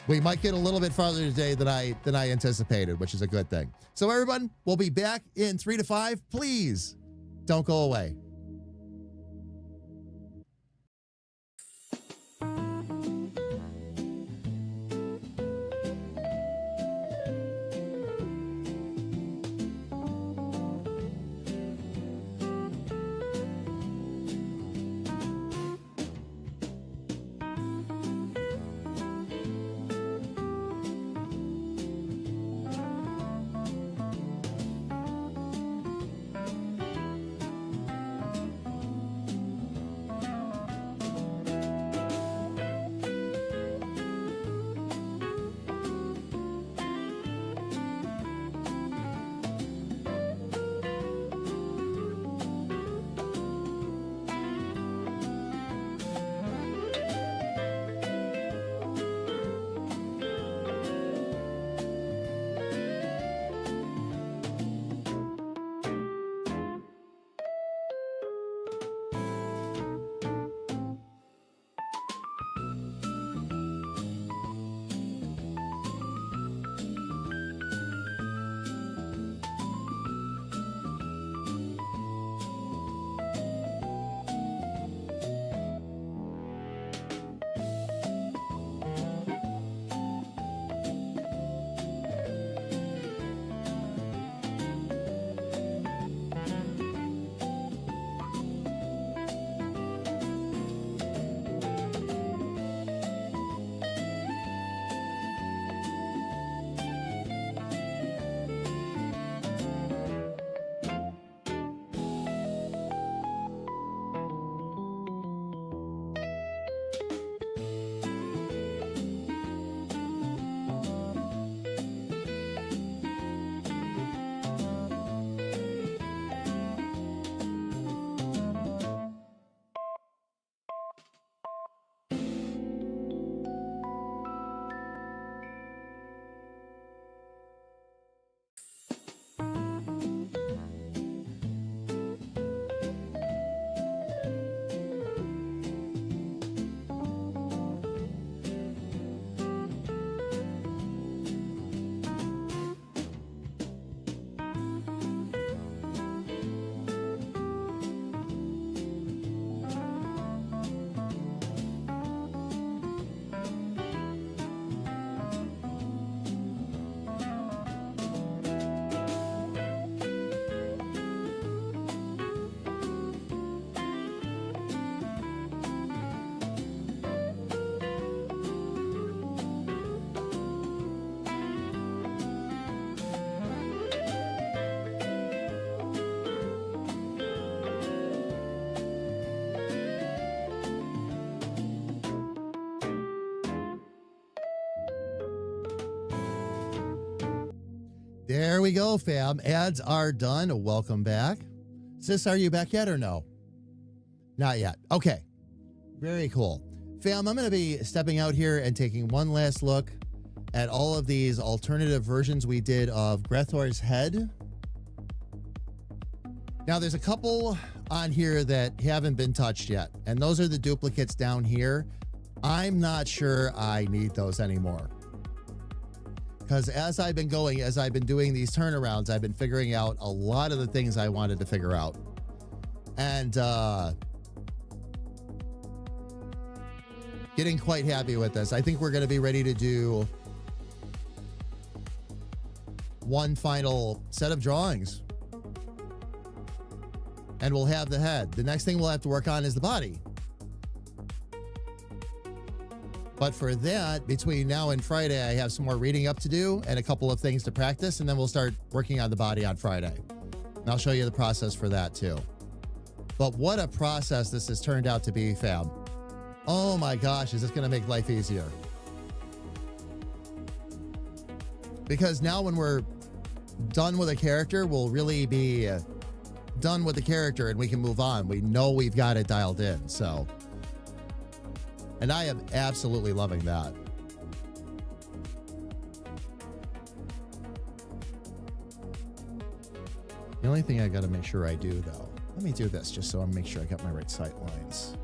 We might get a little bit farther today than I anticipated, which is a good thing. So everyone, we'll be back in 3 to 5. Please don't go away. There we go, fam. Ads are done. Welcome back. Sis, are you back yet or no? Not yet. Okay. Very cool. Fam, I'm going to be stepping out here and taking one last look at all of these alternative versions we did of Grethor's head. Now, there's a couple on here that haven't been touched yet, and those are the duplicates down here. I'm not sure I need those anymore. Because as I've been doing these turnarounds, I've been figuring out a lot of the things I wanted to figure out. And getting quite happy with this. I think we're going to be ready to do one final set of drawings. And we'll have the head. The next thing we'll have to work on is the body. But for that, between now and Friday, I have some more reading up to do and a couple of things to practice, and then we'll start working on the body on Friday. And I'll show you the process for that too. But what a process this has turned out to be, fam. Oh my gosh, is this going to make life easier? Because now when we're done with a character, we'll really be done with the character and we can move on. We know we've got it dialed in, so... And I am absolutely loving that. The only thing I got to make sure I do, though, let me do this just so I make sure I got my right sight lines.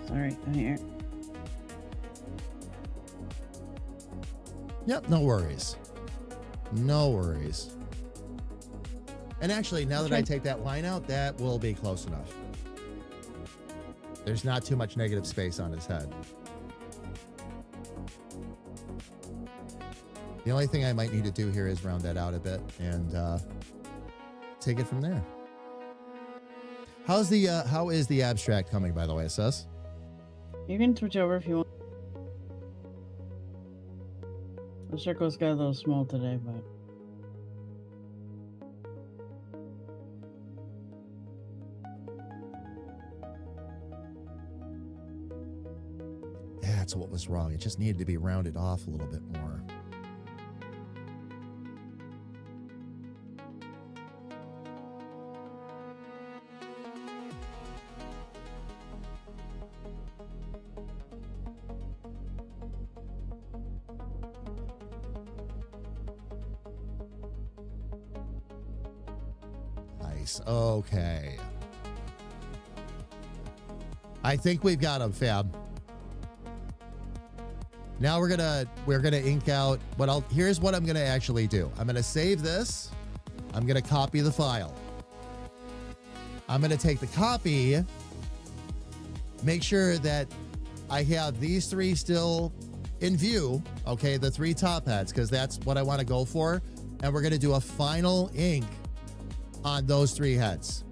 Sorry, I'm here. Yep, no worries. No worries. And actually, now that I take that line out, that will be close enough. There's not too much negative space on his head. The only thing I might need to do here is round that out a bit and take it from there. How is the abstract coming, by the way, Sus? You can switch over if you want. The circle's got a little small today, but... That's what was wrong. It just needed to be rounded off a little bit more. Nice. Okay. I think we've got him, fam. Now we're gonna ink out here's what I'm gonna actually do. I'm gonna save this. I'm gonna copy the file. I'm gonna take the copy, make sure that I have these three still in view, okay, the three top heads, because that's what I want to go for. And we're gonna do a final ink on those three heads.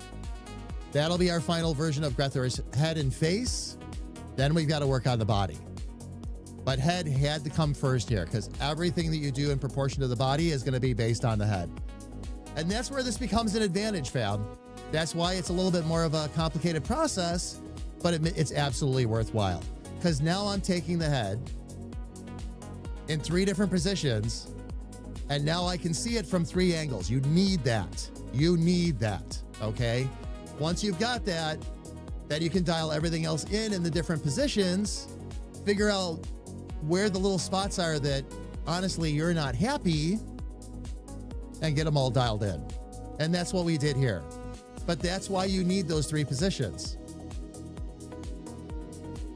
That'll be our final version of Grethor's head and face. Then we've got to work on the body. But head had to come first here because everything that you do in proportion to the body is going to be based on the head. And that's where this becomes an advantage, fam. That's why it's a little bit more of a complicated process, but it's absolutely worthwhile. Because now I'm taking the head in three different positions, and now I can see it from three angles. You need that. You need that, okay? Once you've got that, then you can dial everything else in the different positions, figure out where the little spots are that honestly you're not happy, and get them all dialed in. And that's what we did here. But that's why you need those three positions.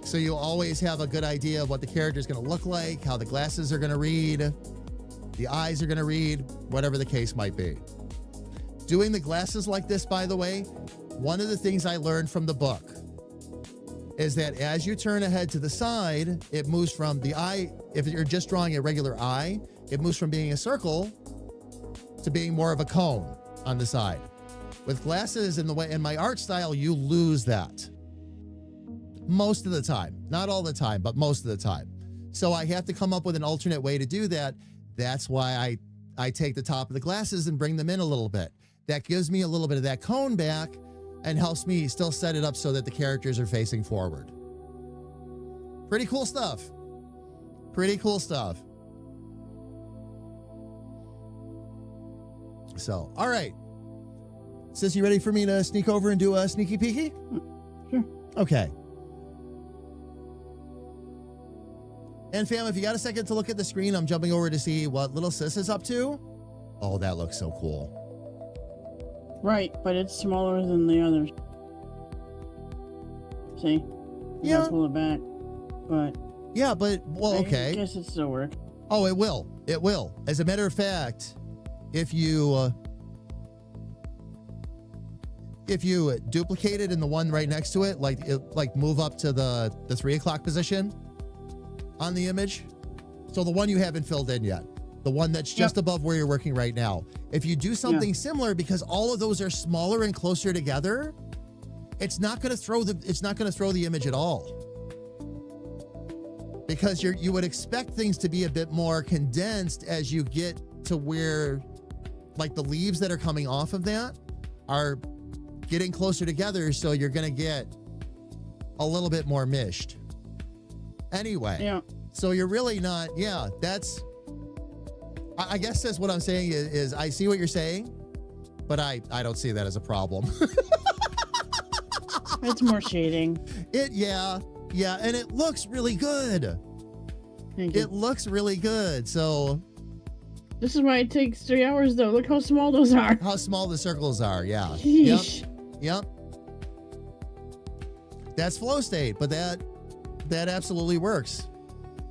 So you'll always have a good idea of what the character is going to look like, how the glasses are going to read, the eyes are going to read, whatever the case might be. Doing the glasses like this, by the way, one of the things I learned from the book is that as you turn a head to the side, it moves from the eye. If you're just drawing a regular eye, it moves from being a circle to being more of a cone on the side. With glasses in my art style, you lose that most of the time. Not all the time, but most of the time. So I have to come up with an alternate way to do that. That's why I take the top of the glasses and bring them in a little bit. That gives me a little bit of that cone back and helps me still set it up so that the characters are facing forward. Pretty cool stuff. Pretty cool stuff. So, all right. Sis, you ready for me to sneak over and do a sneaky peeky? Sure. Okay. And fam, if you got a second to look at the screen, I'm jumping over to see what little sis is up to. Oh, that looks so cool. Right, but it's smaller than the others. See? Yeah. I'll pull it back. But Yeah, but, well, okay. I guess it still works. Oh, it will. It will. As a matter of fact, if you duplicate it in the one right next to it, like move up to the 3 o'clock position on the image. So the one you haven't filled in yet, the one that's just above where you're working right now. If you do something similar, because all of those are smaller and closer together, it's not going to throw the image at all. Because you would expect things to be a bit more condensed as you get to where, like, the leaves that are coming off of that are getting closer together, so you're going to get a little bit more mished. Anyway, so you're really not, that's, I guess that's what I'm saying is I see what you're saying, but I don't see that as a problem. It's more shading. Yeah, and it looks really good. Thank you. It looks really good, so. This is why it takes 3 hours, though. Look how small those are. How small the circles are, yeah. Sheesh. Yep. That's flow state, but that absolutely works.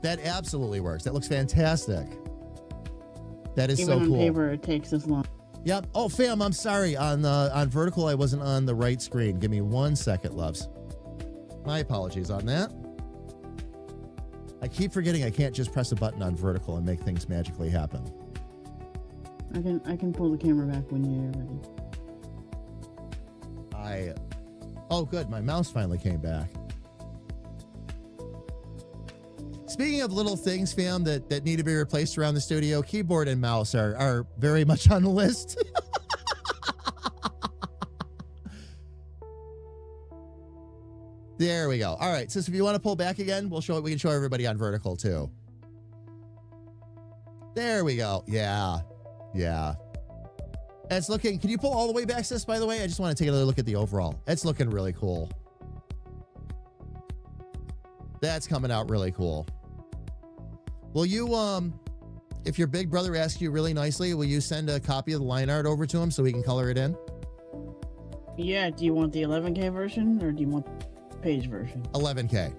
That absolutely works. That looks fantastic. That is Even so cool. on paper, it takes this long. Yep. Oh, fam, I'm sorry. On vertical, I wasn't on the right screen. Give me 1 second, loves. My apologies on that. I keep forgetting I can't just press a button on vertical and make things magically happen. I can pull the camera back when you're ready. Oh, good. My mouse finally came back. Speaking of little things, fam, that need to be replaced around the studio, keyboard and mouse are very much on the list. There we go. All right. So if you want to pull back again, we can show everybody on vertical too. There we go. Yeah. It's looking, can you pull all the way back, sis, by the way? I just want to take another look at the overall. It's looking really cool. That's coming out really cool. Will you, if your big brother asks you really nicely, will you send a copy of the line art over to him so we can color it in? Yeah, do you want the 11K version or do you want the page version? 11K.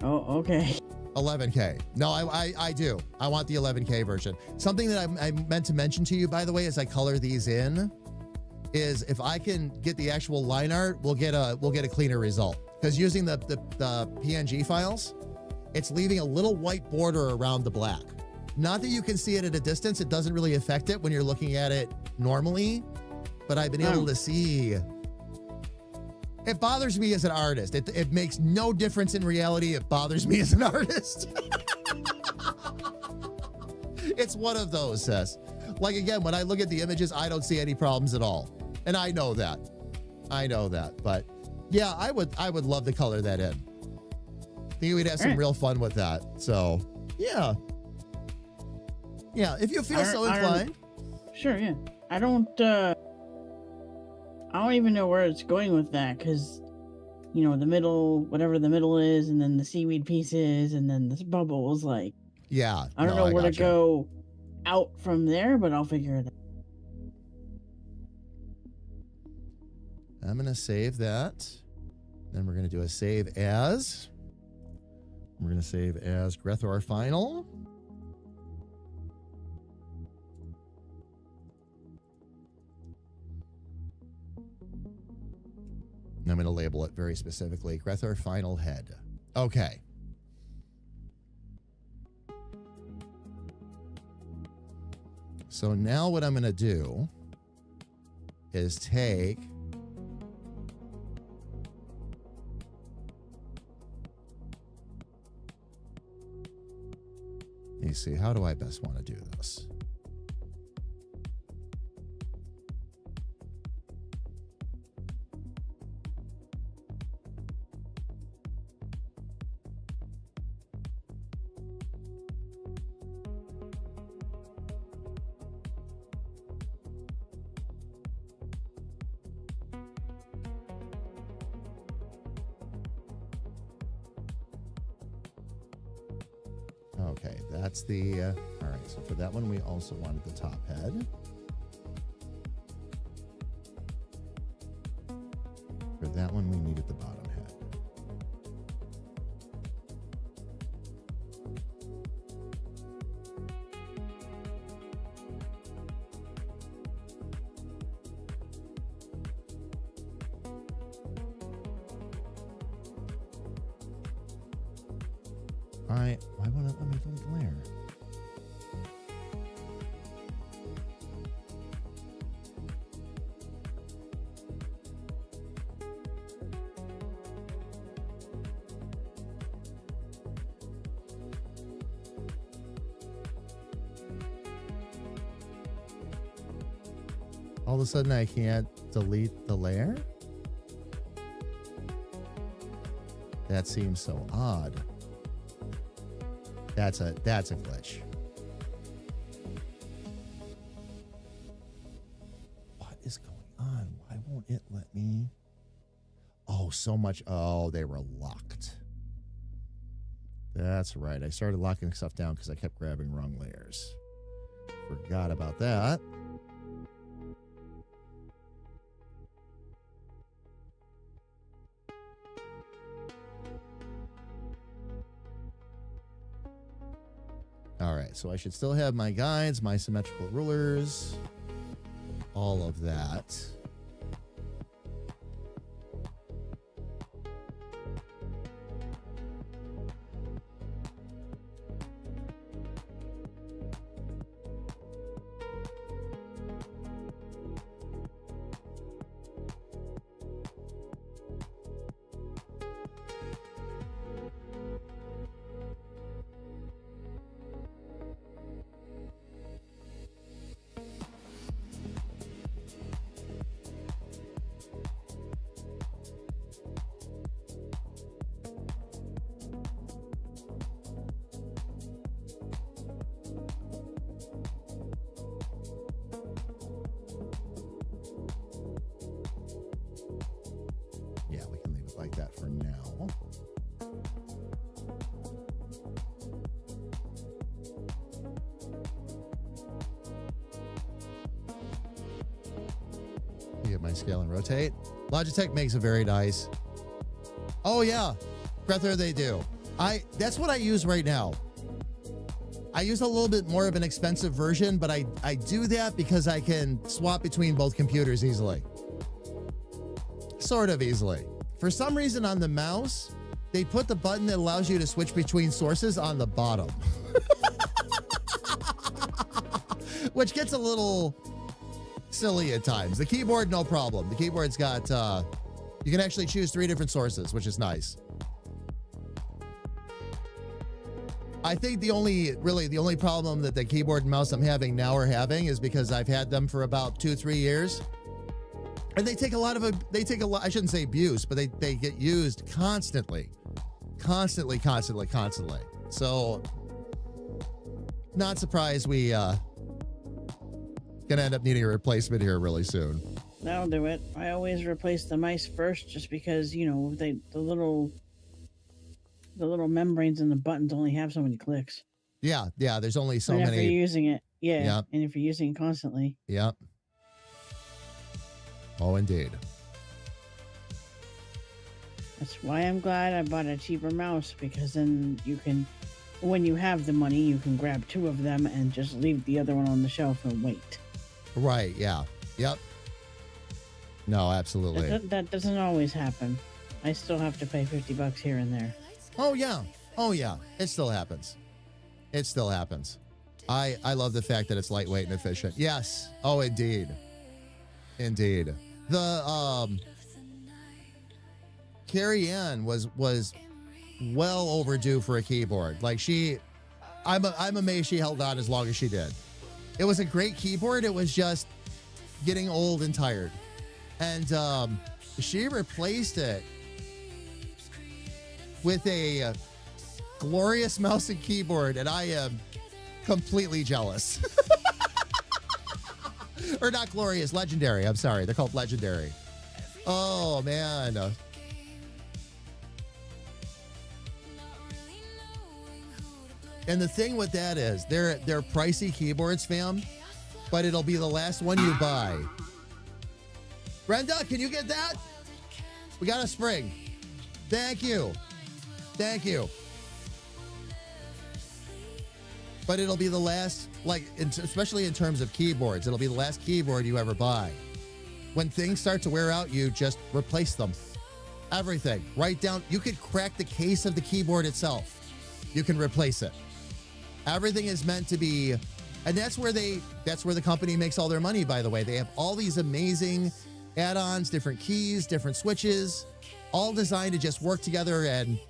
Oh, okay. 11K. No, I do. I want the 11K version. Something that I meant to mention to you, by the way, as I color these in, is if I can get the actual line art, we'll get a cleaner result. Because using the PNG files, it's leaving a little white border around the black. Not that you can see it at a distance. It doesn't really affect it when you're looking at it normally, but I've been able to see. It bothers me as an artist. It makes no difference in reality. It bothers me as an artist. It's one of those, sis. Like, again, when I look at the images, I don't see any problems at all. And I know that. But yeah, I would love to color that in. I think we'd have some real fun with that. So yeah. Yeah, if you feel so inclined. Sure, yeah. I don't even know where it's going with that, because, you know, the middle, whatever the middle is, and then the seaweed pieces, and then this bubble is like, yeah. I don't know where to go out from there, but I'll figure it out. I'm going to save that. Then we're going to do a save as. We're going to save as Grethor Final. And I'm going to label it very specifically, Grethor Final Head. Okay. So now what I'm going to do is take let me see, how do I best want to do this? Okay, that's the, all right, so for that one, we also wanted the top head. For that one, we needed the bottom head. All right, why won't it let me glare? All of a sudden, I can't delete the layer? That seems so odd. That's a glitch. What is going on? Why won't it let me? Oh, so much. Oh, they were locked. That's right. I started locking stuff down because I kept grabbing wrong layers. Forgot about that. All right, so I should still have my guides, my symmetrical rulers, all of that. Yeah, we can leave it like that for now. Get my scale and rotate. Logitech makes it very nice. Oh yeah, Grethor, they do. That's what I use right now. I use a little bit more of an expensive version, but I do that because I can swap between both computers easily. Sort of easily. For some reason on the mouse, they put the button that allows you to switch between sources on the bottom. Which gets a little silly at times. The keyboard, no problem. The keyboard's got, you can actually choose 3 different sources, which is nice. I think the only problem that the keyboard and mouse I'm having now are having is because I've had them for about 2-3 years. And they take a lot, I shouldn't say abuse, but they get used constantly. So, not surprised we gonna end up needing a replacement here really soon. That'll do it. I always replace the mice first just because, you know, the little membranes in the buttons only have so many clicks. Yeah, there's only so and many. If you're using it, yeah. Yep. And if you're using it constantly. Yep. Oh, indeed. That's why I'm glad I bought a cheaper mouse, because then you can, when you have the money, you can grab 2 of them and just leave the other one on the shelf and wait. Right, yeah. Yep. No, absolutely. That doesn't always happen. I still have to pay $50 here and there. Oh, yeah. It still happens. I love the fact that it's lightweight and efficient. Yes. Oh, indeed. The Carrie Ann was well overdue for a keyboard. Like I'm amazed she held on as long as she did. It was a great keyboard. It was just getting old and tired. And she replaced it with a glorious mouse and keyboard, and I am completely jealous. Or not glorious, legendary. I'm sorry. They're called legendary. Oh, man. And the thing with that is they're pricey keyboards, fam, but it'll be the last one you buy. Brenda, can you get that? We got a spring. Thank you. Thank you. But it'll be the last, like, especially in terms of keyboards, it'll be the last keyboard you ever buy. When things start to wear out, you just replace them. Everything. Right down. You could crack the case of the keyboard itself. You can replace it. Everything is meant to be, and that's where the company makes all their money, by the way. They have all these amazing add-ons, different keys, different switches, all designed to just work together and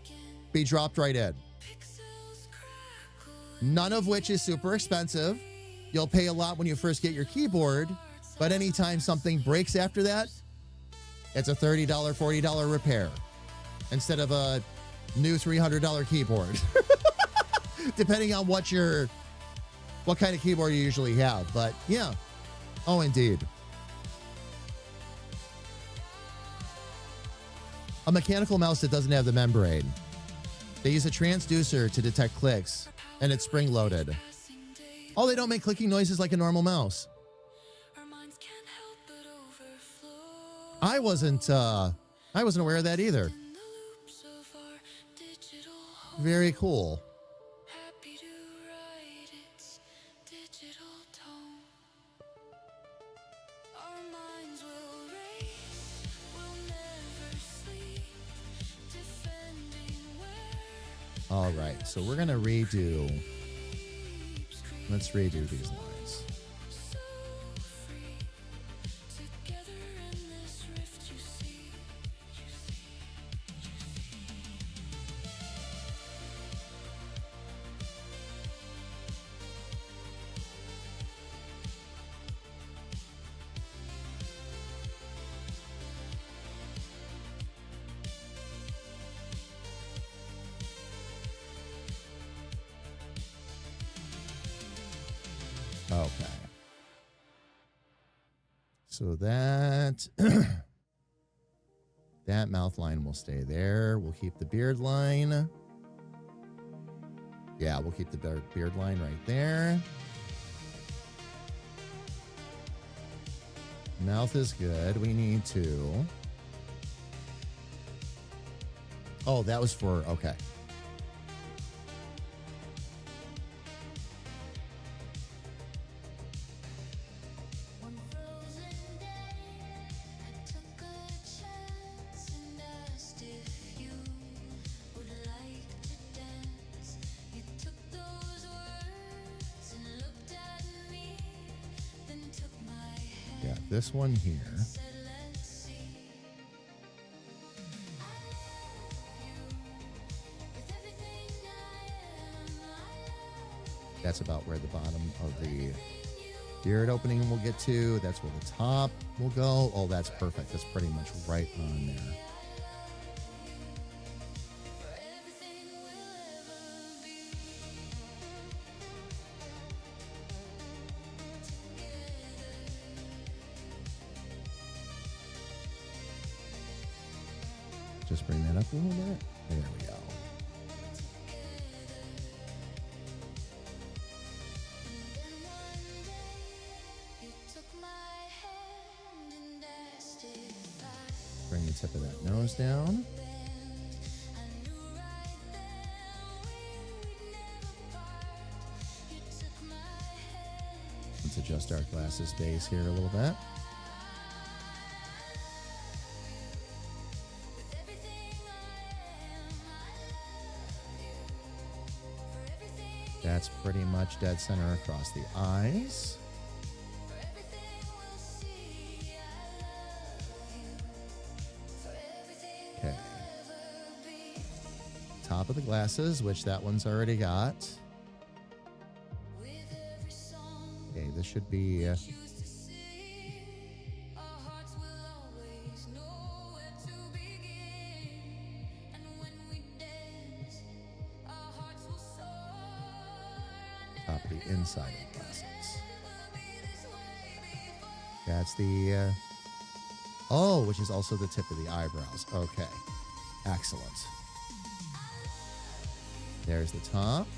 be dropped right in. None of which is super expensive. You'll pay a lot when you first get your keyboard, but anytime something breaks after that, it's a $30, $40 repair instead of a new $300 keyboard. Depending on what kind of keyboard you usually have. But yeah. Oh, indeed. A mechanical mouse that doesn't have the membrane. They use a transducer to detect clicks, and it's spring-loaded. Oh, they don't make clicking noises like a normal mouse. I wasn't aware of that either. Very cool. All right, so we're gonna redo. Let's redo these lines. Okay. So that that mouth line will stay there. We'll keep the beard line. Yeah, we'll keep the beard line right there. Mouth is good. We need to. Oh, that was for, okay. This one here. That's about where the bottom of the beard opening will get to. That's where the top will go. Oh, that's perfect. That's pretty much right on there. Just bring that up a little bit. There we go. Bring the tip of that nose down. Let's adjust our glasses base here a little bit. That's pretty much dead center across the eyes. Okay. Top of the glasses, which that one's already got. Okay, this should be... top of the inside of the glasses. That's the... oh, which is also the tip of the eyebrows. Okay. Excellent. There's the top.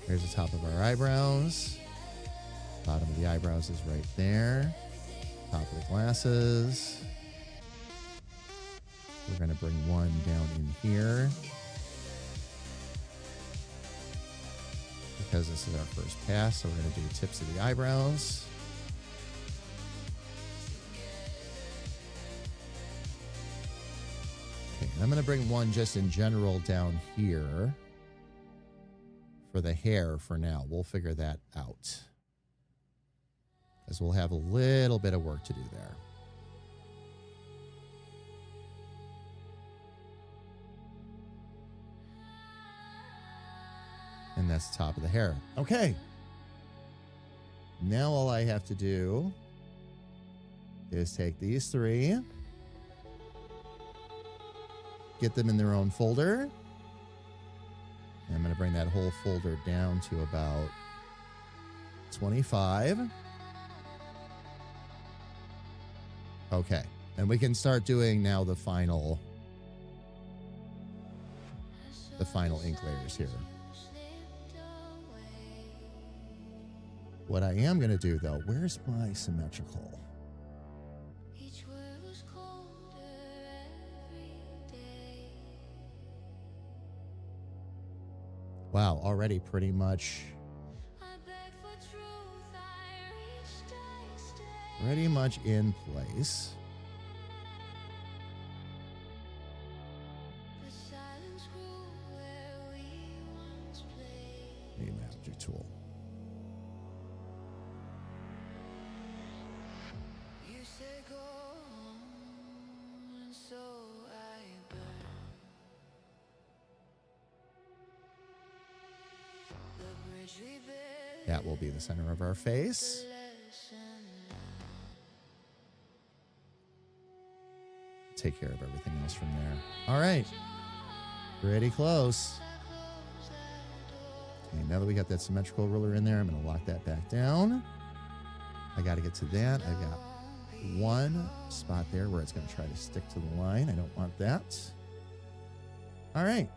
Here's the top of our eyebrows. Bottom of the eyebrows is right there. Top of the glasses. We're going to bring one down in here. Because this is our first pass, so we're going to do tips of the eyebrows. Okay, and I'm going to bring one just in general down here for the hair for now. We'll figure that out, because we'll have a little bit of work to do there. And that's the top of the hair. Okay. Now all I have to do is take these three, get them in their own folder. And I'm going to bring that whole folder down to about 25. Okay. And we can start doing now the final ink layers here. What I am going to do, though, where's my symmetrical? Wow, already pretty much in place. Need my object tool. That will be the center of our face. Take care of everything else from there. All right. Pretty close. Okay, now that we got that symmetrical ruler in there, I'm going to lock that back down. I got to get to that. I got one spot there where it's going to try to stick to the line. I don't want that. All right.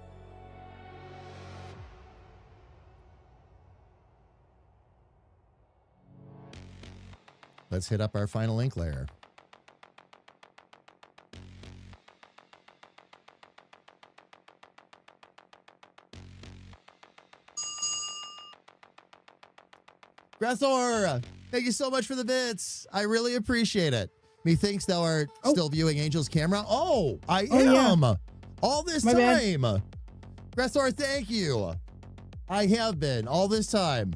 Let's hit up our final ink layer. Grethor, thank you so much for the bits. I really appreciate it. Methinks thou art still viewing Angel's camera. Oh, I am. Yeah. All this My time. Bad. Grethor, thank you. I have been all this time.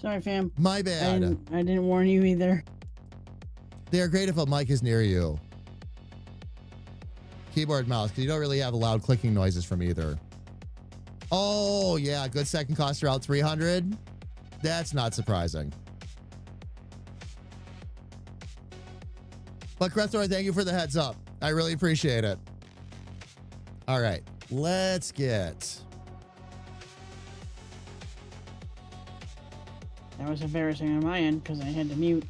Sorry, fam. My bad. I didn't warn you either. They are great if a mic is near you. Keyboard, mouse, because you don't really have loud clicking noises from either. Oh, yeah. Good second cost around 300. That's not surprising. But Grethor, thank you for the heads up. I really appreciate it. All right. Let's get... That was embarrassing on my end because I had to mute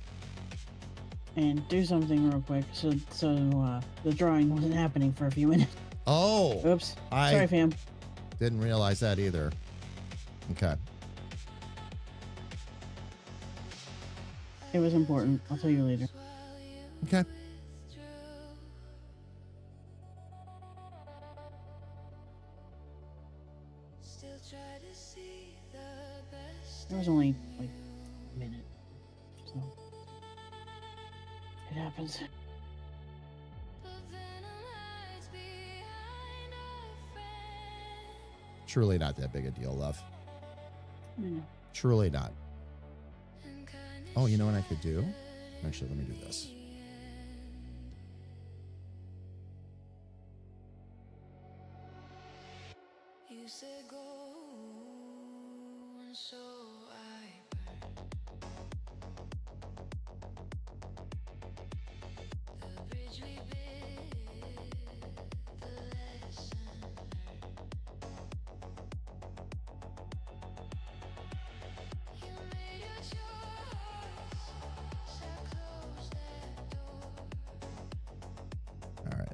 and do something real quick. So the drawing wasn't happening for a few minutes. Oh. Oops. Sorry, fam. Didn't realize that either. Okay. It was important. I'll tell you later. Okay. It was only like a minute, so it happens. Truly not that big a deal, love. Yeah. Truly not. Oh, you know what I could do? Actually, let me do this.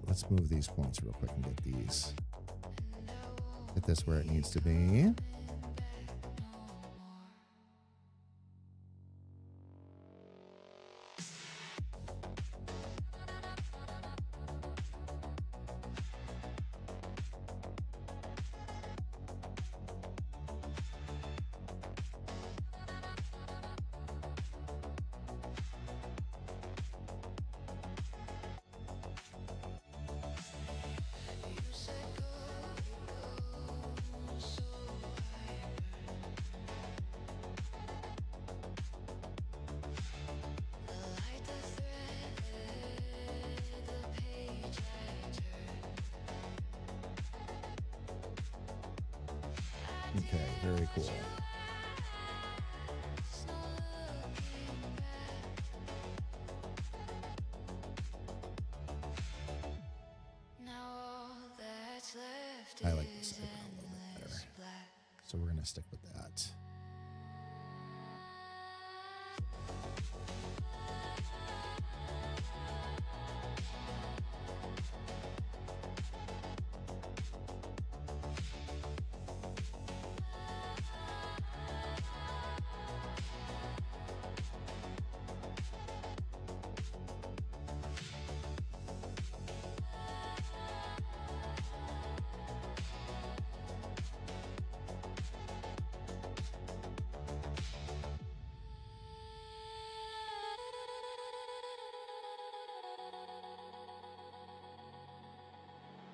Let's move these points real quick and get these Get this where it needs to be. Okay, very cool. I like this icon a little bit better. So we're going to stick with that.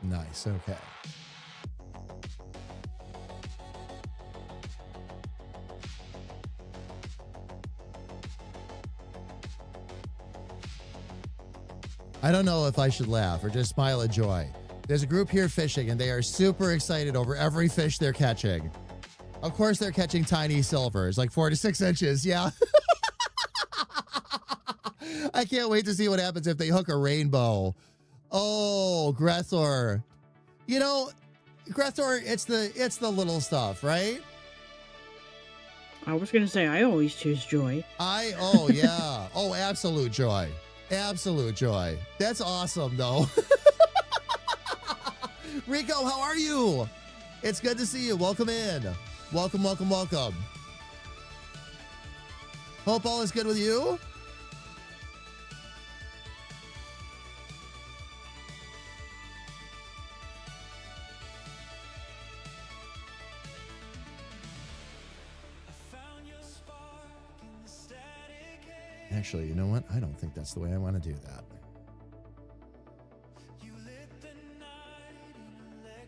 Nice, okay. I don't know if I should laugh or just smile at joy. There's a group here fishing and they are super excited over every fish they're catching. Of course, they're catching tiny silvers, like 4 to 6 inches. Yeah. I can't wait to see what happens if they hook a rainbow. Oh, Grethor. You know, Grethor, it's the little stuff, right? I was going to say, I always choose joy. Oh, yeah. Oh, absolute joy. Absolute joy. That's awesome, though. Rico, how are you? It's good to see you. Welcome in. Welcome, welcome, welcome. Hope all is good with you. Actually, you know what? I don't think that's the way I want to do that.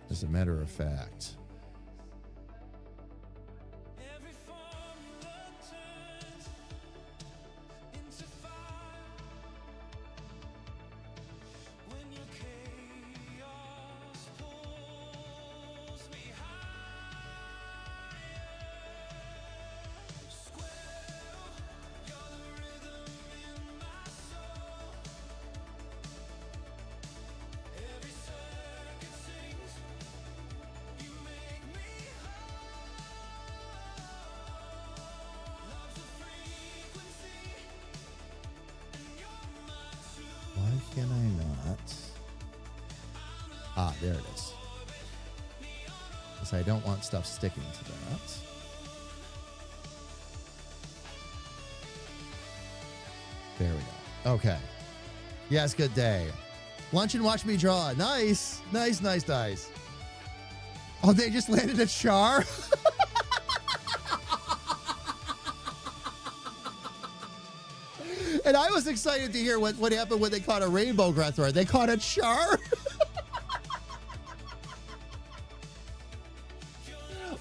As a matter of fact. Can I not? Ah, there it is. Because I don't want stuff sticking to that. There we go. Okay. Yes, good day. Lunch and watch me draw. Nice. Nice, nice, nice. Oh, they just landed a char? And I was excited to hear what happened when they caught a rainbow Grethor. They caught a char?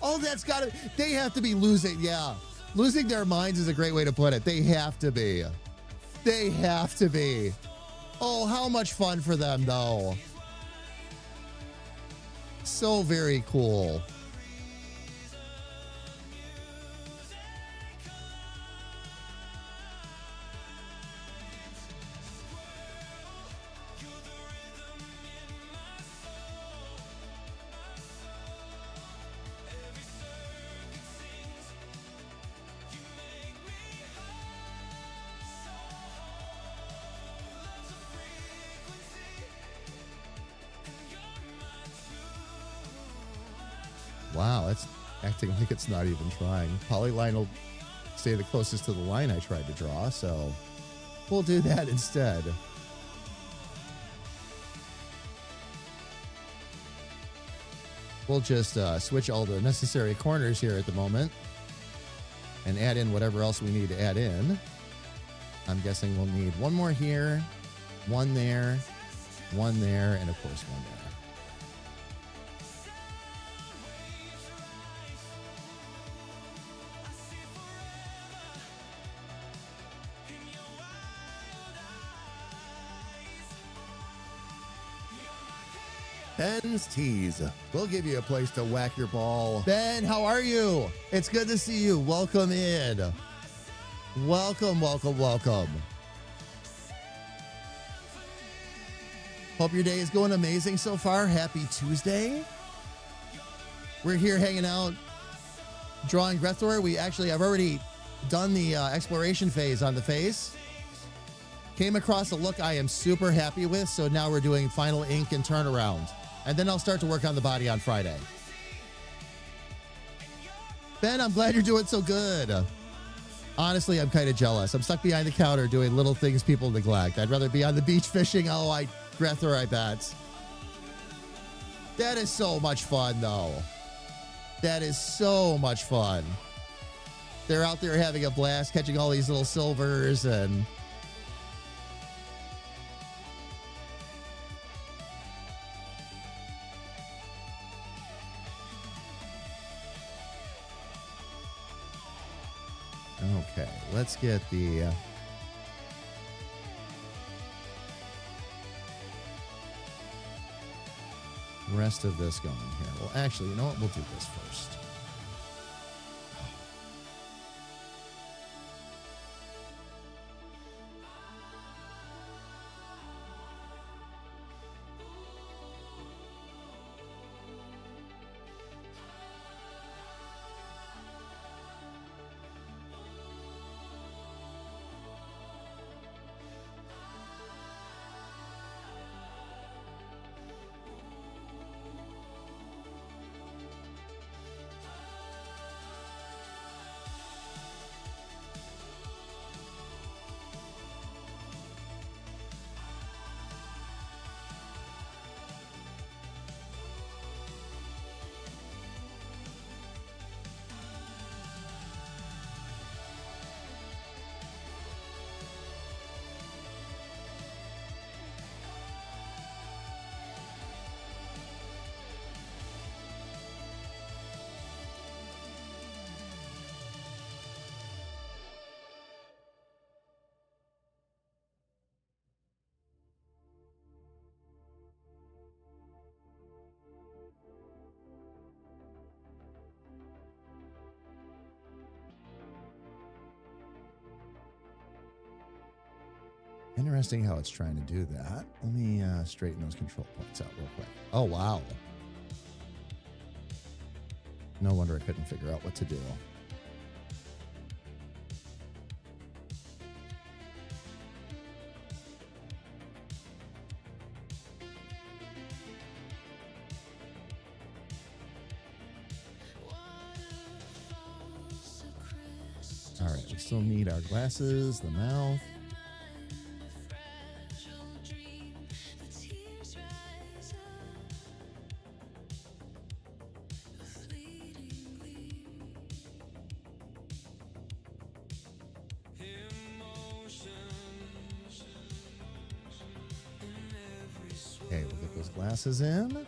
Oh, that's got to... They have to be losing, yeah. Losing their minds is a great way to put it. They have to be. They have to be. Oh, how much fun for them, though. So very cool. wow, it's acting like it's not even trying. Polyline will stay the closest to the line I tried to draw, so we'll do that instead. We'll just switch all the necessary corners here at the moment and add in whatever else we need to add in. I'm guessing we'll need one more here, one there, and of course one there. Ben's Tees. We'll give you a place to whack your ball. Ben, how are you? It's good to see you. Welcome in. Welcome, welcome, welcome. Hope your day is going amazing so far. Happy Tuesday. We're here hanging out, drawing Grethor. I've already done the exploration phase on the face. Came across a look I am super happy with, so now we're doing final ink and turnaround. And then I'll start to work on the body on Friday. Ben, I'm glad you're doing so good. Honestly, I'm kind of jealous. I'm stuck behind the counter doing little things people neglect. I'd rather be on the beach fishing. Grethor, I bet. That is so much fun, though. That is so much fun. They're out there having a blast, catching all these little silvers and... Okay, let's get the rest of this going here. Well, actually, you know what? We'll do this first. Interesting how it's trying to do that. Let me straighten those control points out real quick. Oh, wow. No wonder I couldn't figure out what to do. All right, we still need our glasses, the mouth. Okay, we'll get those glasses in.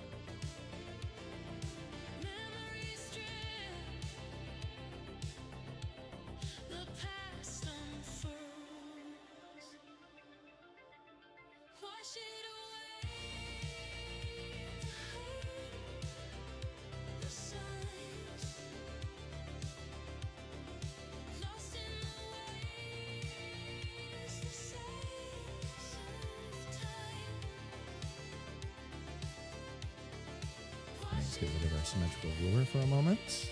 Let's get rid of our symmetrical ruler for a moment.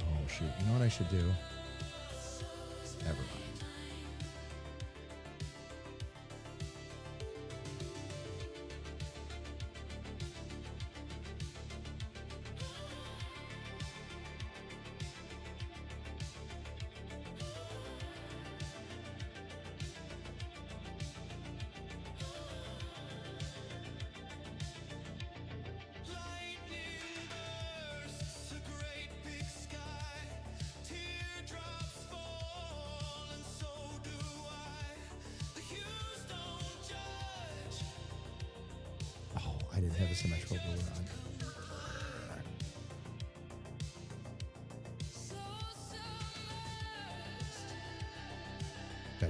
Oh, shoot. You know what I should do? Never mind.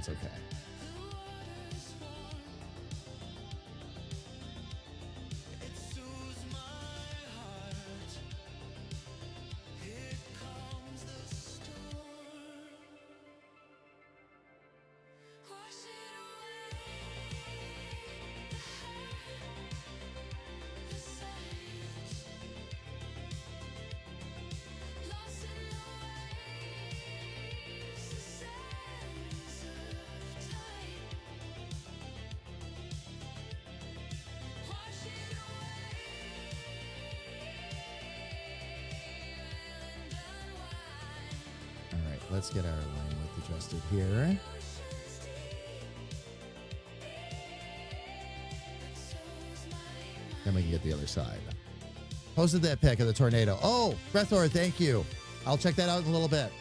that's okay. All right, let's get our line width adjusted here. Then we can get the other side. Posted that pic of the tornado. Oh, Grethor, thank you. I'll check that out in a little bit.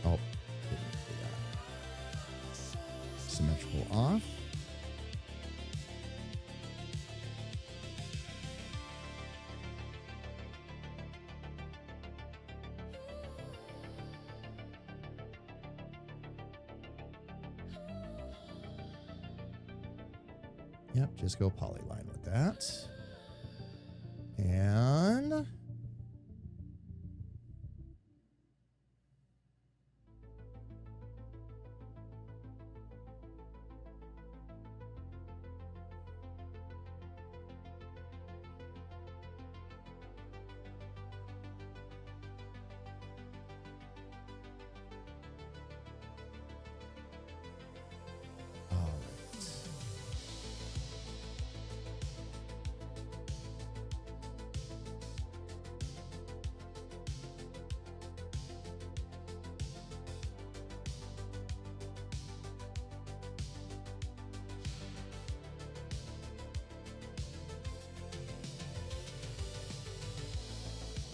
Oh, didn't do that. Symmetrical off. Yep, just go polyline with that. And all right.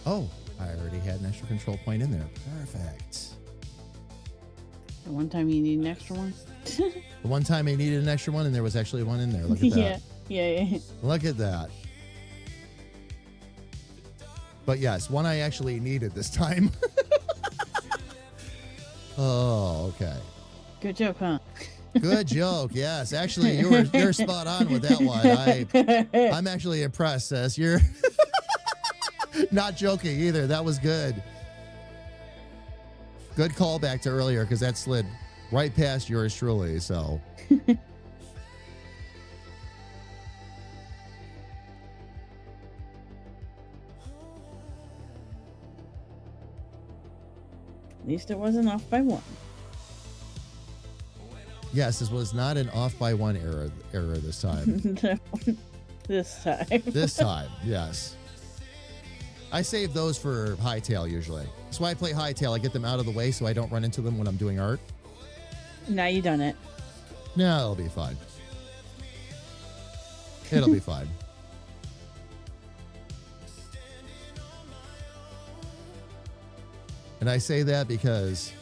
Oh, I already had an extra control point in there. Perfect. The one time you need an extra one. The one time I needed an extra one, and there was actually one in there. Look at that. yeah. Look at that. But yes, one I actually needed this time. Oh, okay. Good joke, huh? Good joke. Yes, actually, you're spot on with that one. I'm actually impressed, sis. You're not joking either. That was good. Good callback to earlier because that slid right past yours truly. So. At least it wasn't off by one. Yes, this was not an off by one error this time. This time. This time, yes. I save those for hightail usually. That's why I play hightail. I get them out of the way so I don't run into them when I'm doing art. Now you done it. No, it'll be fine. It'll be fine. And I say that because,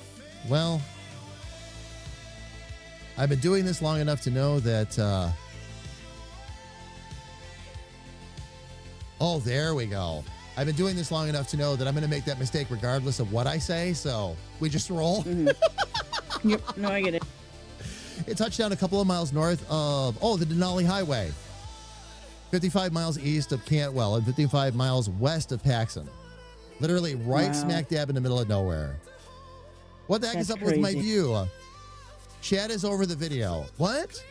well, I've been doing this long enough to know that, oh, there we go. I've been doing this long enough to know that I'm going to make that mistake regardless of what I say. So we just roll. Mm-hmm. Yep. No, I get it. It touched down a couple of miles north of, the Denali Highway. 55 miles east of Cantwell and 55 miles west of Paxson. Literally right smack dab in the middle of nowhere. What the heck is up with my view? Chat is over the video. What?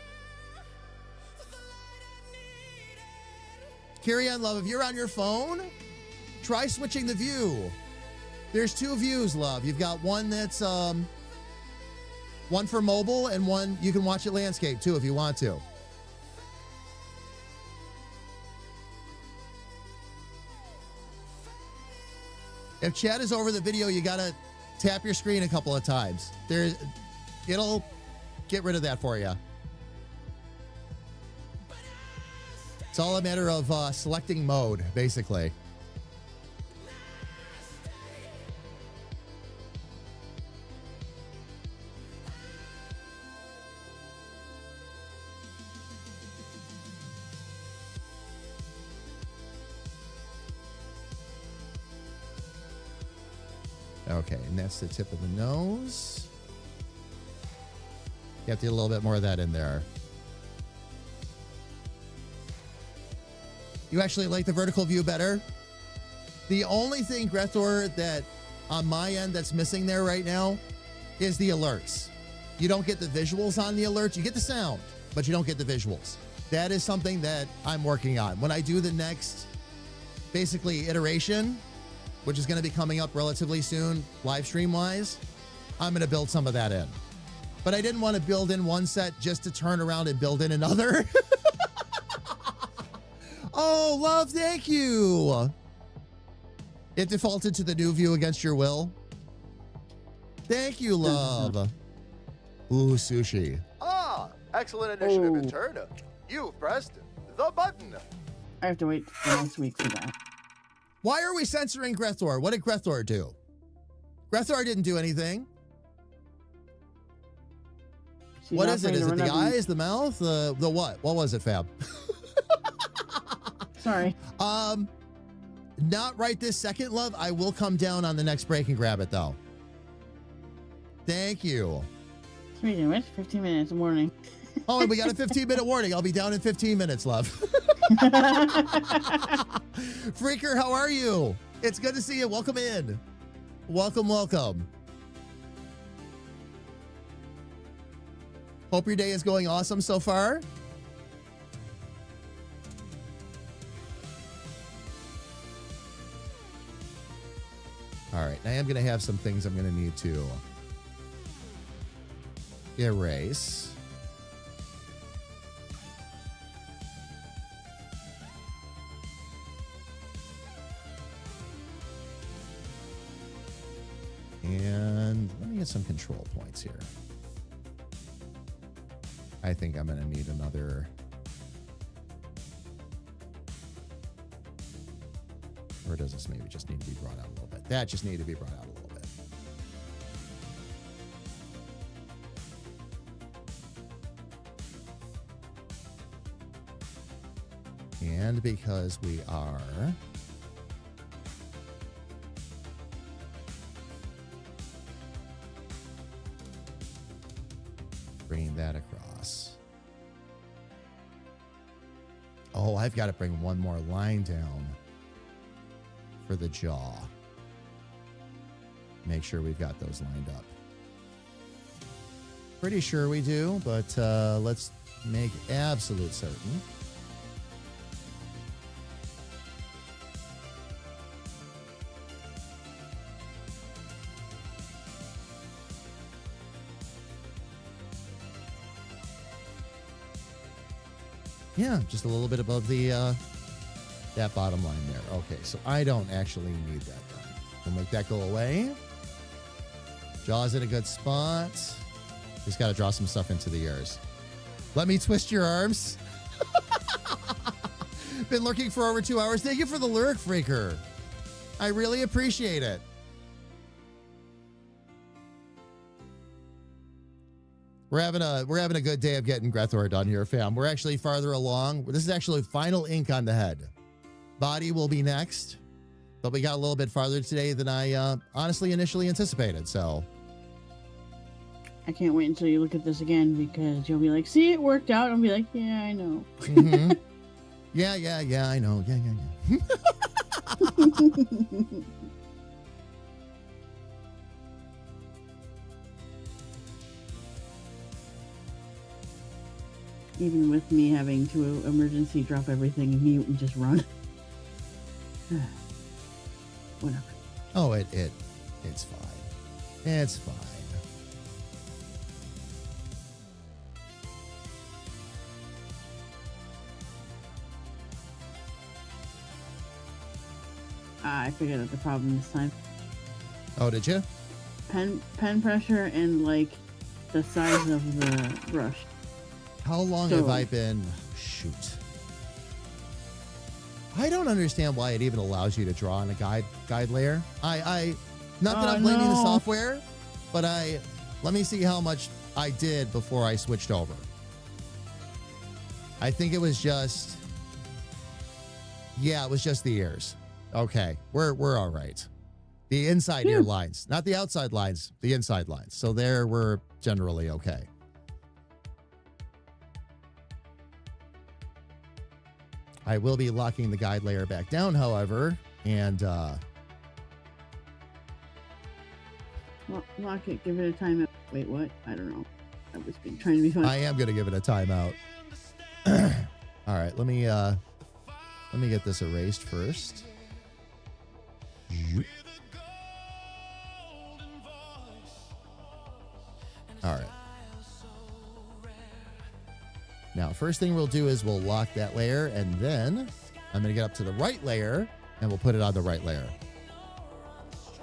Carry on, love. If you're on your phone, try switching the view. There's two views, love. You've got one that's One for mobile and one you can watch it landscape too if you want to. If chat is over the video, you gotta tap your screen a couple of times. It'll get rid of that for you. It's all a matter of selecting mode, basically. Okay, and that's the tip of the nose. You have to get a little bit more of that in there. You actually like the vertical view better? The only thing, Grethor, that on my end that's missing there right now is the alerts. You don't get the visuals on the alerts. You get the sound, but you don't get the visuals. That is something that I'm working on. When I do the next, basically, iteration, which is going to be coming up relatively soon, live stream wise, I'm going to build some of that in. But I didn't want to build in one set just to turn around and build in another. Oh, love, thank you. It defaulted to the new view against your will. Thank you, love. Ooh, sushi. Ah, excellent initiative in turn. You've pressed the button. I have to wait for next week for that. Why are we censoring Grethor? What did Grethor do? Grethor didn't do anything. What is it? Is it the eyes, the mouth, the what? What was it, Fab? Sorry. Not right this second, love. I will come down on the next break and grab it, though. Thank you. Speaking of which, 15 minutes warning. Oh, and we got a 15-minute warning. I'll be down in 15 minutes, love. Freaker, how are you? It's good to see you. Welcome in. Welcome, welcome. Hope your day is going awesome so far. All right, I am going to have some things I'm going to need to erase. And let me get some control points here. I think I'm going to need another. Or does this maybe just need to be brought out a little bit? That just needed to be brought out a little bit. And because we are bringing that across. Oh, I've got to bring one more line down for the jaw. Make sure we've got those lined up. Pretty sure we do, but let's make absolute certain. Yeah, just a little bit above the that bottom line there. Okay, so I don't actually need that then. We'll make that go away. Jaw's in a good spot. Just got to draw some stuff into the ears. Let me twist your arms. Been lurking for over 2 hours. Thank you for the lurk, Freaker. I really appreciate it. We're having a good day of getting Grethor done here, fam. We're actually farther along. This is actually final ink on the head. Body will be next, but we got a little bit farther today than I honestly initially anticipated. So I can't wait until you look at this again because you'll be like, "See, it worked out." I'll be like, "Yeah, I know." Mm-hmm. Yeah, I know. Yeah. Even with me having to emergency drop everything and mute and just run. Whatever. Oh, it's fine. It's fine. I figured out the problem this time. Oh, did you? Pen pressure and like the size of the brush. How long have I been? Shoot. I don't understand why it even allows you to draw on a guide layer. Not that I'm blaming the software, but let me see how much I did before I switched over. I think it was just, it was just the ears. Okay, we're all right. The inside ear lines, not the outside lines, the inside lines. So there we're generally okay. I will be locking the guide layer back down, however, and lock it, give it a timeout. Wait, what? I don't know. I was trying to be fun. I am going to give it a timeout. All right, let me get this erased first. All right. Now, first thing we'll do is we'll lock that layer, and then I'm going to get up to the right layer, and we'll put it on the right layer.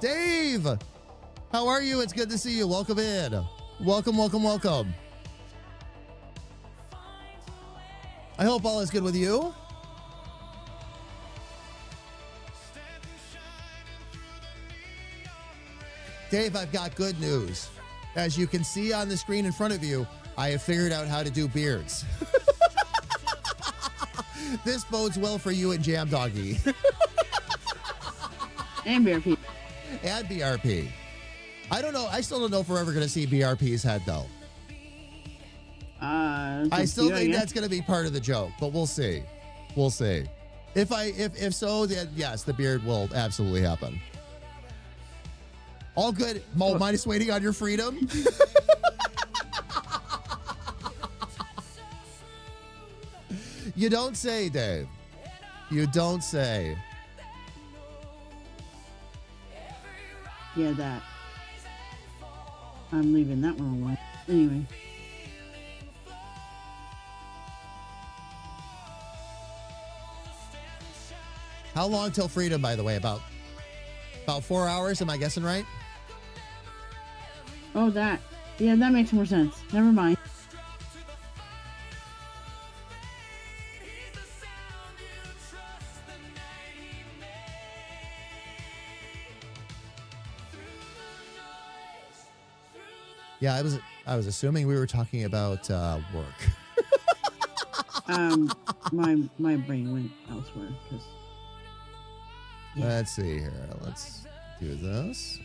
Dave, how are you? It's good to see you. Welcome in. Welcome, welcome, welcome. I hope all is good with you. Dave, I've got good news. As you can see on the screen in front of you, I have figured out how to do beards. This bodes well for you and Jam Doggy. And BRP. And BRP. I don't know. I still don't know if we're ever going to see BRP's head, though. I still think that's going to be part of the joke, but we'll see. We'll see. If so, then yes, the beard will absolutely happen. All good. Minus waiting on your freedom. You don't say, Dave. You don't say. Yeah, that. I'm leaving that one alone. Anyway. How long till freedom, by the way? About 4 hours, am I guessing right? Oh, that. Yeah, that makes more sense. Never mind. Yeah, I was assuming we were talking about work. My brain went elsewhere because. Yeah. Let's see here. Let's do this.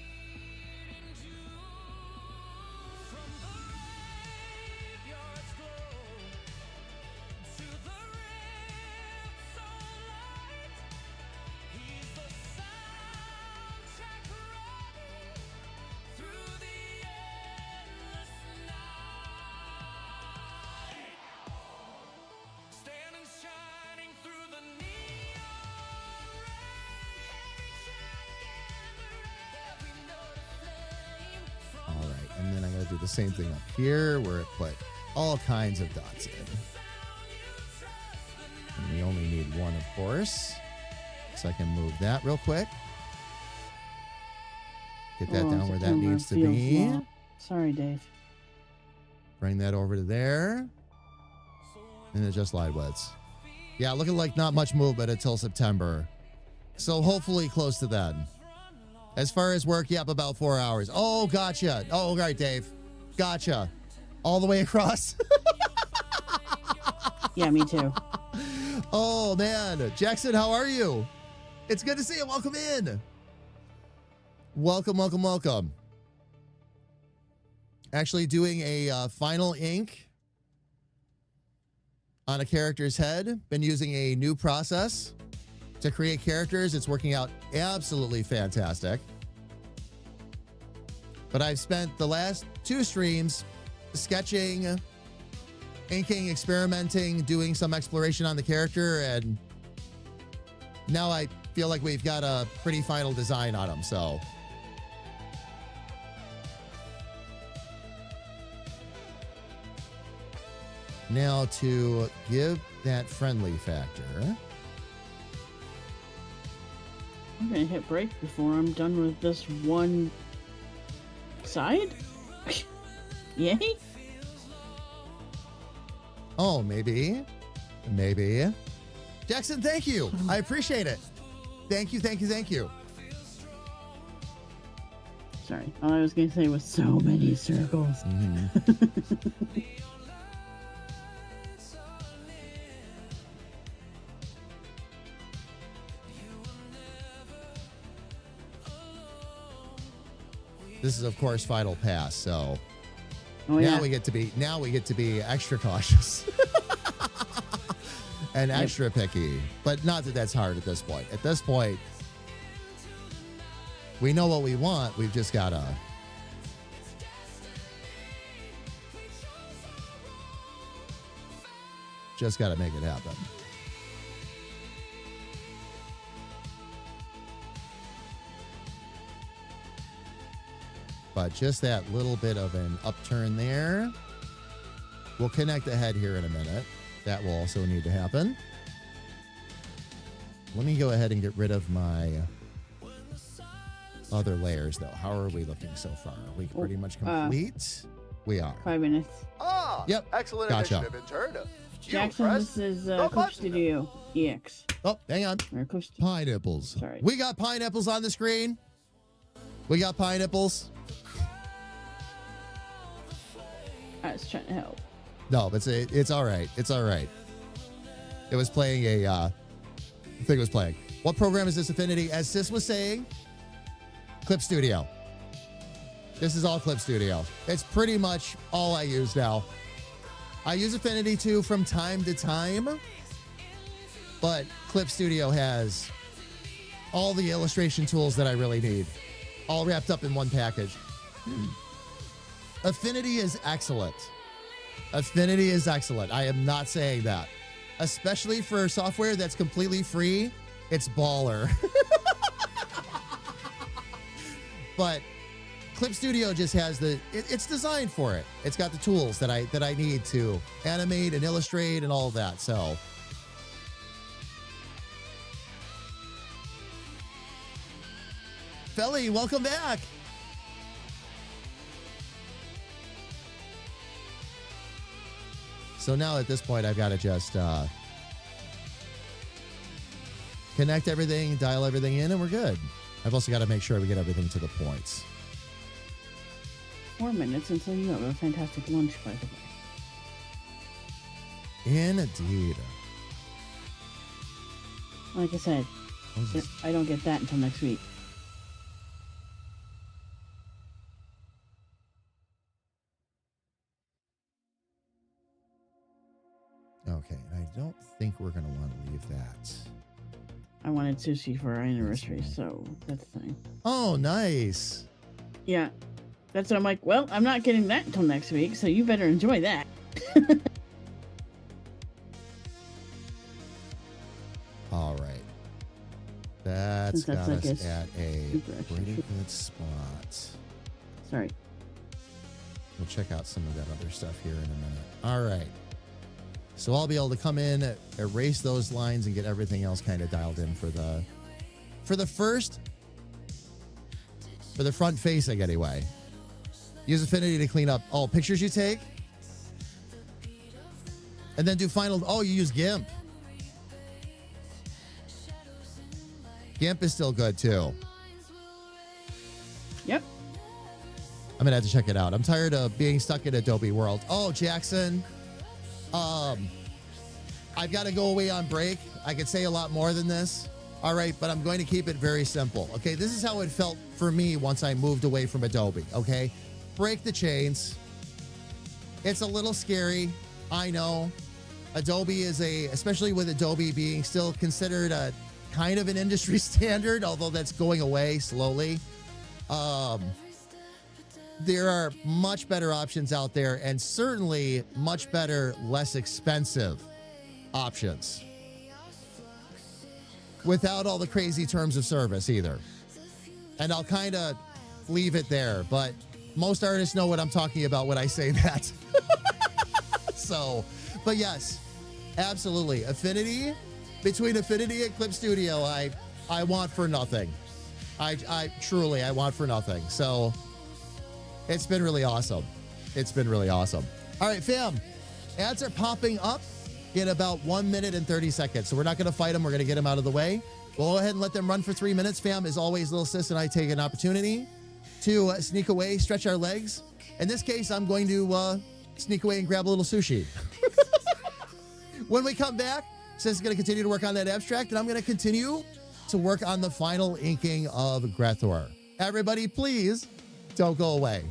The same thing up here where it put all kinds of dots in. And we only need one, of course. So I can move that real quick. Get that down where that needs to be. Small. Sorry, Dave. Bring that over to there. And adjust slide widths. Yeah, looking like not much movement until September. So hopefully close to then. As far as work, yep, about 4 hours. Oh, gotcha. Oh, all right, Dave. Gotcha. All the way across. Yeah, me too. Oh, man. Jackson, how are you? It's good to see you. Welcome in. Welcome, welcome, welcome. Actually doing a final ink on a character's head. Been using a new process to create characters. It's working out absolutely fantastic. But I've spent the last 2 streams sketching, inking, experimenting, doing some exploration on the character, and now I feel like we've got a pretty final design on him, so. Now to give that friendly factor. What gonna hit break before I'm done with this one side? Yay? Oh, maybe. Maybe. Jackson, thank you. I appreciate it. Thank you, thank you, thank you. Sorry. All I was gonna say was so many circles. This is, of course, Final Pass, so Oh yeah. now we get to be extra cautious and extra picky. But not that that's hard at this point. At this point, we know what we want. We've just gotta make it happen. But just that little bit of an upturn there. We'll connect the head here in a minute. That will also need to happen. Let me go ahead and get rid of my other layers, though. How are we looking so far? Are we pretty much complete? We are. 5 minutes. Ah, Yep. Excellent Gotcha. initiative, intern. You Jackson, pressed this is the Clip button. Studio EX. Oh, hang on. Or Clip Pineapples. Sorry. We got pineapples on the screen. We got pineapples. I was trying to help. No, but it's all right. It's all right. It was playing the thing was playing. What program is this, Affinity? As Sis was saying, Clip Studio. This is all Clip Studio. It's pretty much all I use now. I use Affinity too from time to time, but Clip Studio has all the illustration tools that I really need, all wrapped up in one package. Affinity is excellent. Affinity is excellent. I am not saying that. Especially for software that's completely free, it's baller. But Clip Studio just has it's designed for it. It's got the tools that I need to animate and illustrate and all of that. So Felly, welcome back. So now at this point, I've got to just connect everything, dial everything in, and we're good. I've also got to make sure we get everything to the points. 4 minutes until you have a fantastic lunch, by the way. Indeed. Like I said, I don't get that until next week. Okay, and I don't think we're going to want to leave that. I wanted sushi for our anniversary, so that's the thing. Oh, nice. Yeah. That's what I'm like, well, I'm not getting that until next week, so you better enjoy that. All right. That's Since got that's like us at a super extra pretty shoot. good spot. Sorry. We'll check out some of that other stuff here in a minute. All right. So I'll be able to come in, erase those lines, and get everything else kind of dialed in for the front facing anyway. Use Affinity to clean up all pictures you take. And then do final. Oh, you use GIMP. GIMP is still good too. Yep. I'm gonna have to check it out. I'm tired of being stuck in Adobe World. Oh, Jackson. I've got to go away on break. I could say a lot more than this. All right, but I'm going to keep it very simple. Okay, this is how it felt for me once I moved away from Adobe. Okay, break the chains. It's a little scary. I know. Adobe is especially with Adobe being still considered a kind of an industry standard, although that's going away slowly. There are much better options out there, and certainly much better, less expensive options without all the crazy terms of service either. And I'll kind of leave it there, but most artists know what I'm talking about when I say that. So, but yes, absolutely. Affinity, between Affinity and Clip Studio, I want for nothing. I truly, I want for nothing. So it's been really awesome. It's been really awesome. All right, fam. Ads are popping up in about 1 minute and 30 seconds. So we're not going to fight them. We're going to get them out of the way. We'll go ahead and let them run for 3 minutes, fam. As always, little sis and I take an opportunity to sneak away, stretch our legs. In this case, I'm going to sneak away and grab a little sushi. When we come back, sis is going to continue to work on that abstract, and I'm going to continue to work on the final inking of Grethor. Everybody, please don't go away.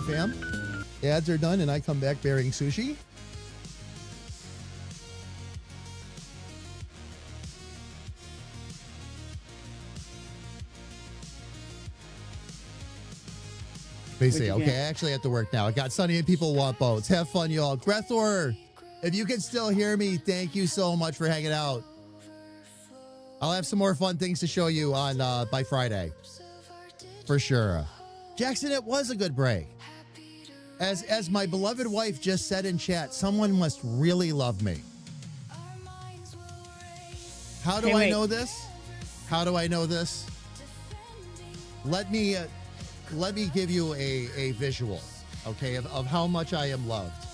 right, fam. Ads are done, and I come back bearing sushi. Basically, okay, I actually have to work now. I got Sunny and people want boats. Have fun, y'all. Grethor, if you can still hear me, thank you so much for hanging out. I'll have some more fun things to show you on by Friday, for sure. Jackson, it was a good break. As my beloved wife just said in chat, someone must really love me. How do I know this? How do I know this? Let me give you a visual, okay, of how much I am loved,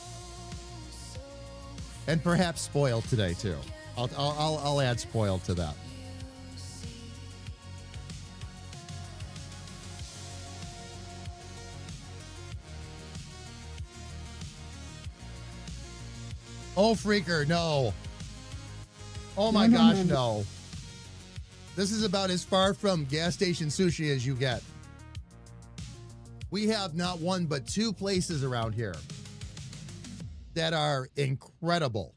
and perhaps spoiled today too. I'll add spoiled to that. Oh, freaker, no. Oh my gosh, no. This is about as far from gas station sushi as you get. We have not one but two places around here that are incredible.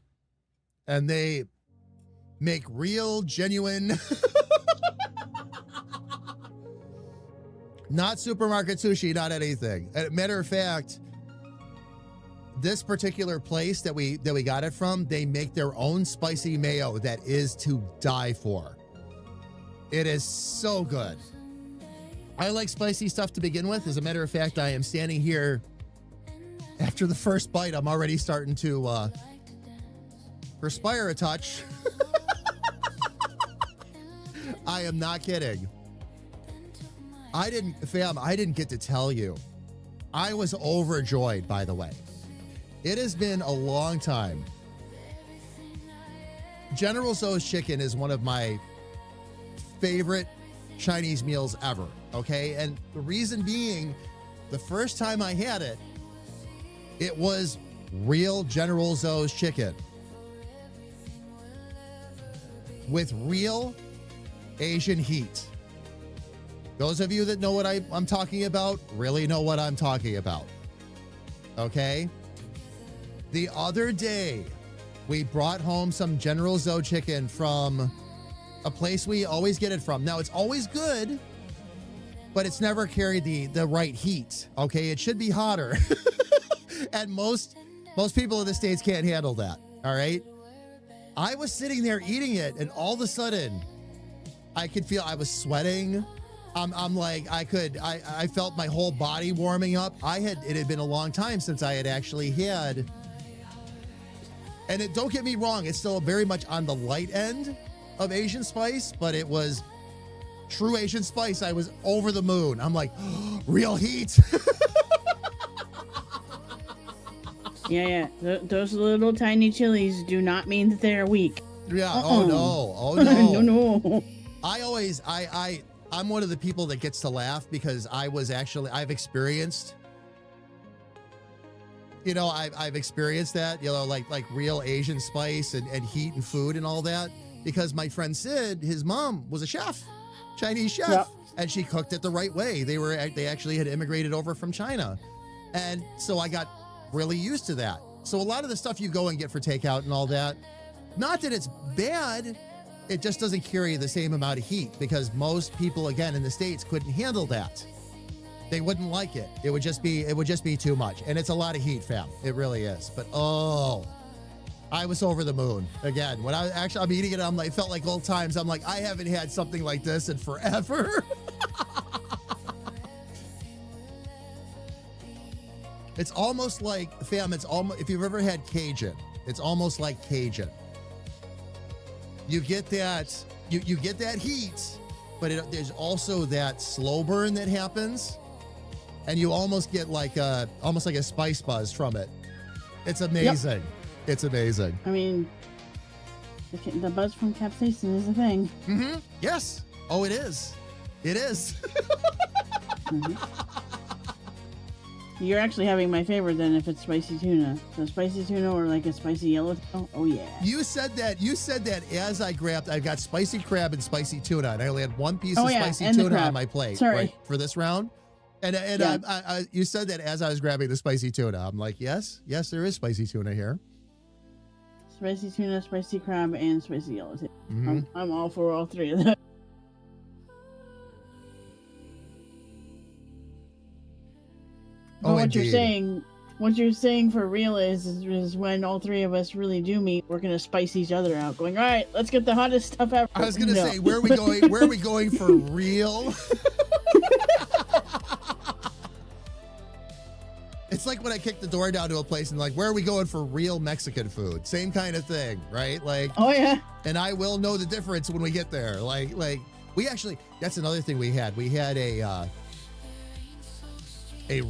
And they make real, genuine, not supermarket sushi, not anything. As a matter of fact, this particular place that we got it from, they make their own spicy mayo that is to die for. It is so good. I like spicy stuff to begin with. As a matter of fact, I am standing here after the first bite. I'm already starting to perspire a touch. I am not kidding. I didn't get to tell you. I was overjoyed, by the way. It has been a long time. General Tso's chicken is one of my favorite Chinese meals ever, okay? And the reason being, the first time I had it, it was real General Tso's chicken with real Asian heat. Those of you that know what I'm talking about really know what I'm talking about, okay? The other day, we brought home some General Tso chicken from a place we always get it from. Now, it's always good, but it's never carried the right heat, okay? It should be hotter. And most people in the States can't handle that, all right? I was sitting there eating it, and all of a sudden, I could feel I was sweating. I'm like, I felt my whole body warming up. It had been a long time since I had actually had. And don't get me wrong, it's still very much on the light end of Asian spice, but it was true Asian spice. I was over the moon. I'm like, real heat. Yeah. Those little tiny chilies do not mean that they're weak. Yeah. Oh no. No. I'm one of the people that gets to laugh because I've experienced. You know, I've experienced that, you know, like real Asian spice and heat and food and all that, because my friend Sid, his mom was a chef, Chinese chef, yep. And she cooked it the right way. They actually had immigrated over from China. And so I got really used to that. So a lot of the stuff you go and get for takeout and all that, not that it's bad, it just doesn't carry the same amount of heat because most people, again, in the States couldn't handle that. They wouldn't like it. It would just be too much. And it's a lot of heat, fam. It really is. But I was over the moon. Again, when I'm eating it, it felt like old times. I'm like, I haven't had something like this in forever. It's almost like, fam, if you've ever had Cajun, it's almost like Cajun. You get that, you get that heat, but there's also that slow burn that happens. And you almost get almost like a spice buzz from it. It's amazing. Yep. It's amazing. I mean, the buzz from capsaicin is a thing. Mm-hmm. Yes. Oh, it is. It is. Mm-hmm. You're actually having my favorite then if it's spicy tuna. So spicy tuna or like a spicy yellowtail. Oh yeah. You said that as I've got spicy crab and spicy tuna, and I only had one piece of spicy tuna on my plate. Sorry. Right, for this round. And Yeah. you said that as I was grabbing the spicy tuna. I'm like, yes, there is spicy tuna here. Spicy tuna, spicy crab, and spicy yellowtail. Mhm. I'm all for all three of them. But Oh, what indeed. what you're saying for real is when all three of us really do meet, we're gonna spice each other out, going, all right, let's get the hottest stuff ever. I was gonna No. say, where are we going? Where are we going for real? It's like when I kick the door down to a place and like, where are we going for real Mexican food? Same kind of thing, right? Like, Oh yeah. and I will know the difference when we get there. Like we actually, that's another thing we had. We had a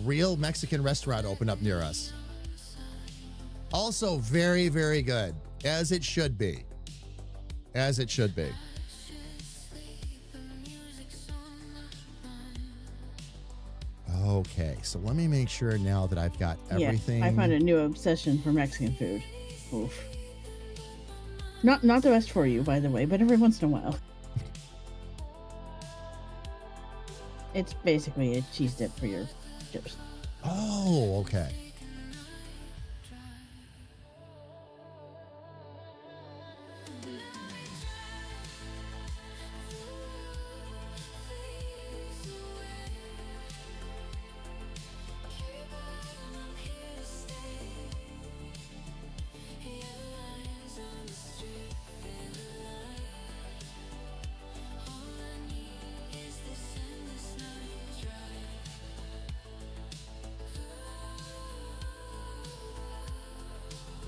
real Mexican restaurant open up near us. Also very, very good, as it should be. As it should be. Okay, so let me make sure now that I've got everything. Yeah, I found a new obsession for Mexican food. Oof. Not the best for you, by the way, but every once in a while. It's basically a cheese dip for your chips. Oh, okay.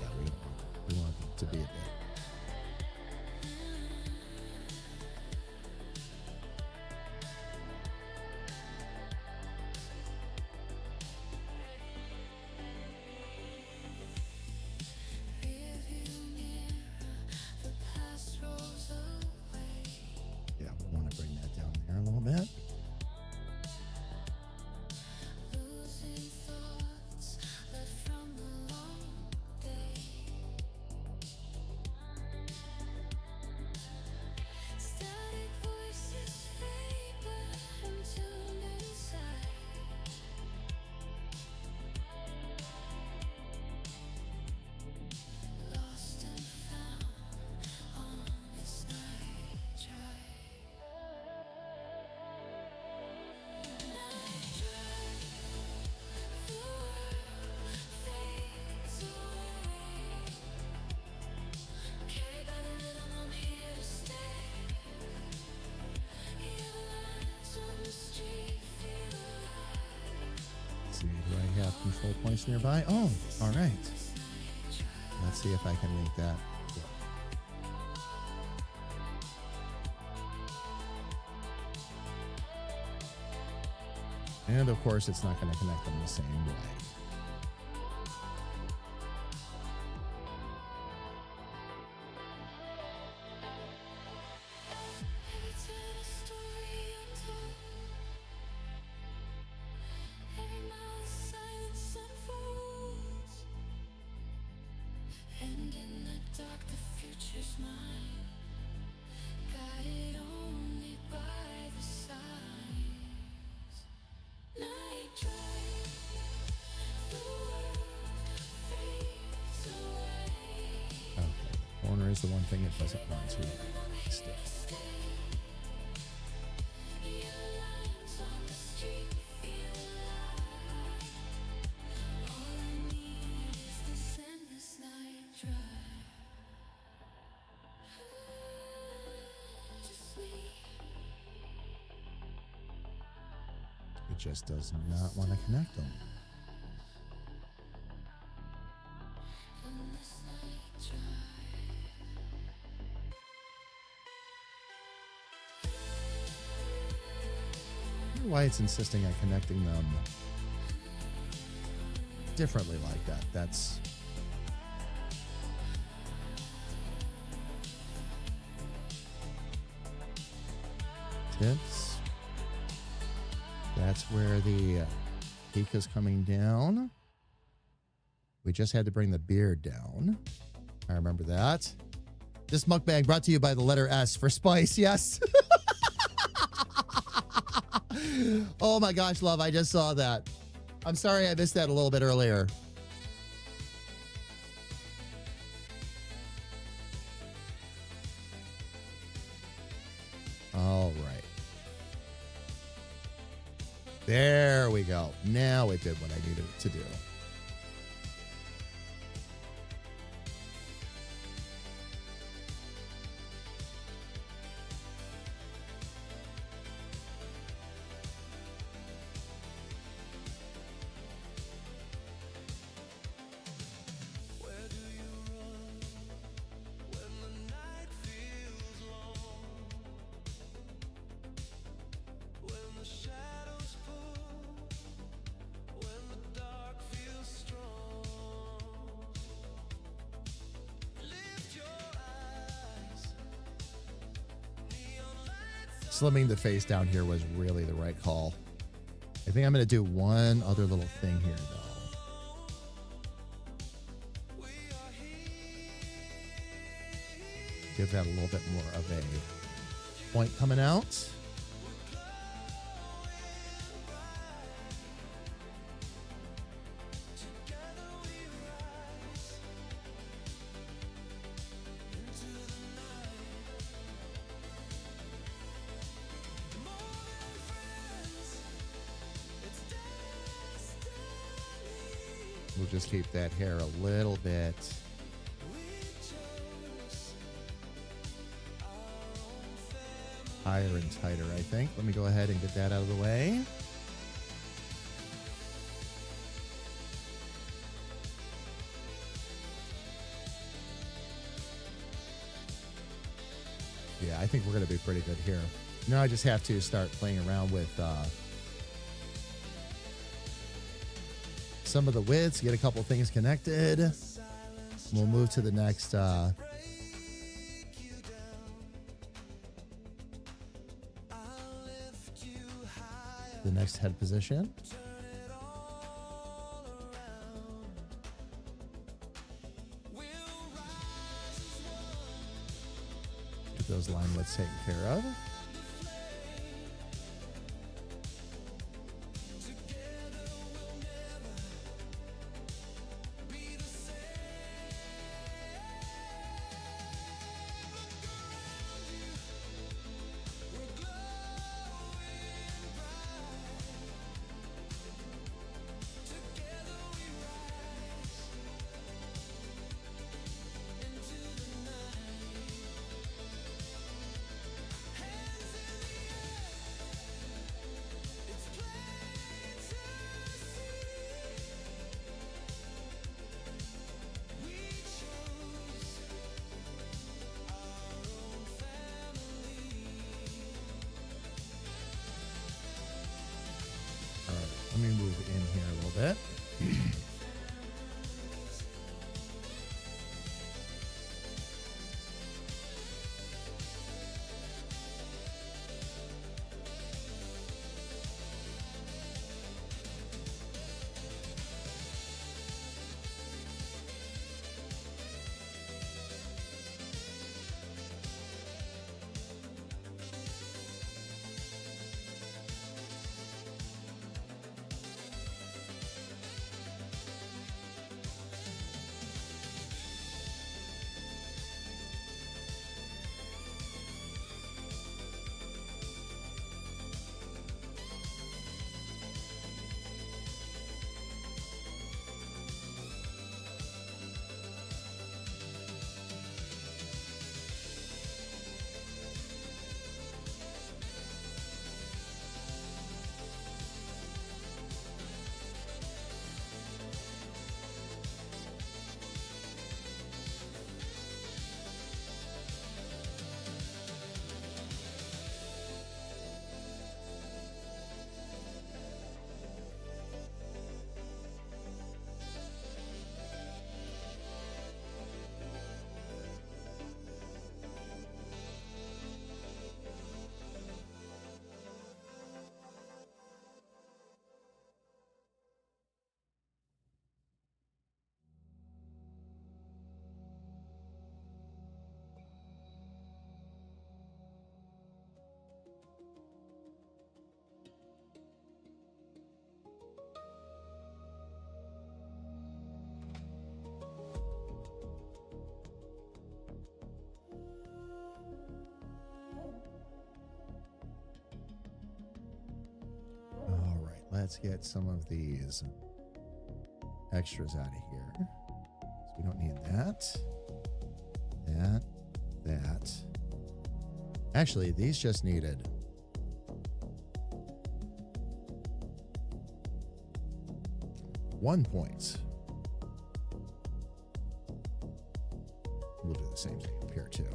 Yeah, we want it to be a bit. Yeah, we want to bring that down there a little bit. Let's see, do I have control points nearby? Oh, all right. Let's see if I can make that work. And of course, it's not going to connect them the same way. Okay, the corner is the one thing it doesn't want to stick. It just does not want to connect them. I wonder why it's insisting on connecting them differently like that. That's tips. That's where the peak is coming down. We just had to bring the beard down. I remember that. This mukbang brought to you by the letter S for spice. Yes. Oh my gosh, love, I just saw that. I'm sorry I missed that a little bit earlier. All right. There we go. Now it did what I needed it to do. Slimming the face down here was really the right call. I think I'm going to do one other little thing here, though. Give that a little bit more of a point coming out. We'll just keep that hair a little bit higher and tighter, I think. Let me go ahead and get that out of the way. Yeah, I think we're going to be pretty good here. Now I just have to start playing around with some of the widths, get a couple things connected. We'll move to the next the next head position. Get those line widths taken care of. let's get some of these extras out of here. So we don't need that. That. Actually, these just needed 1 point. We'll do the same thing up here too.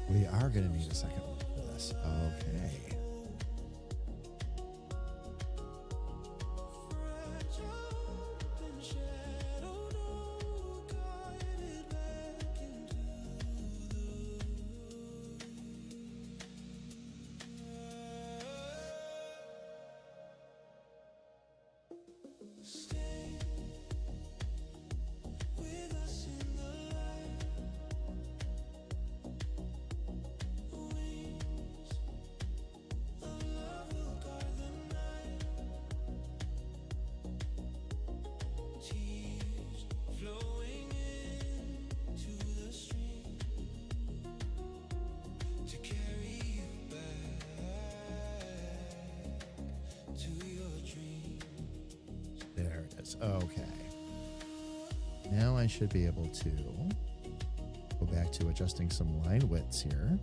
We are going to need a second one for this. Okay. There it is. Okay. Now I should be able to go back to adjusting some line widths here.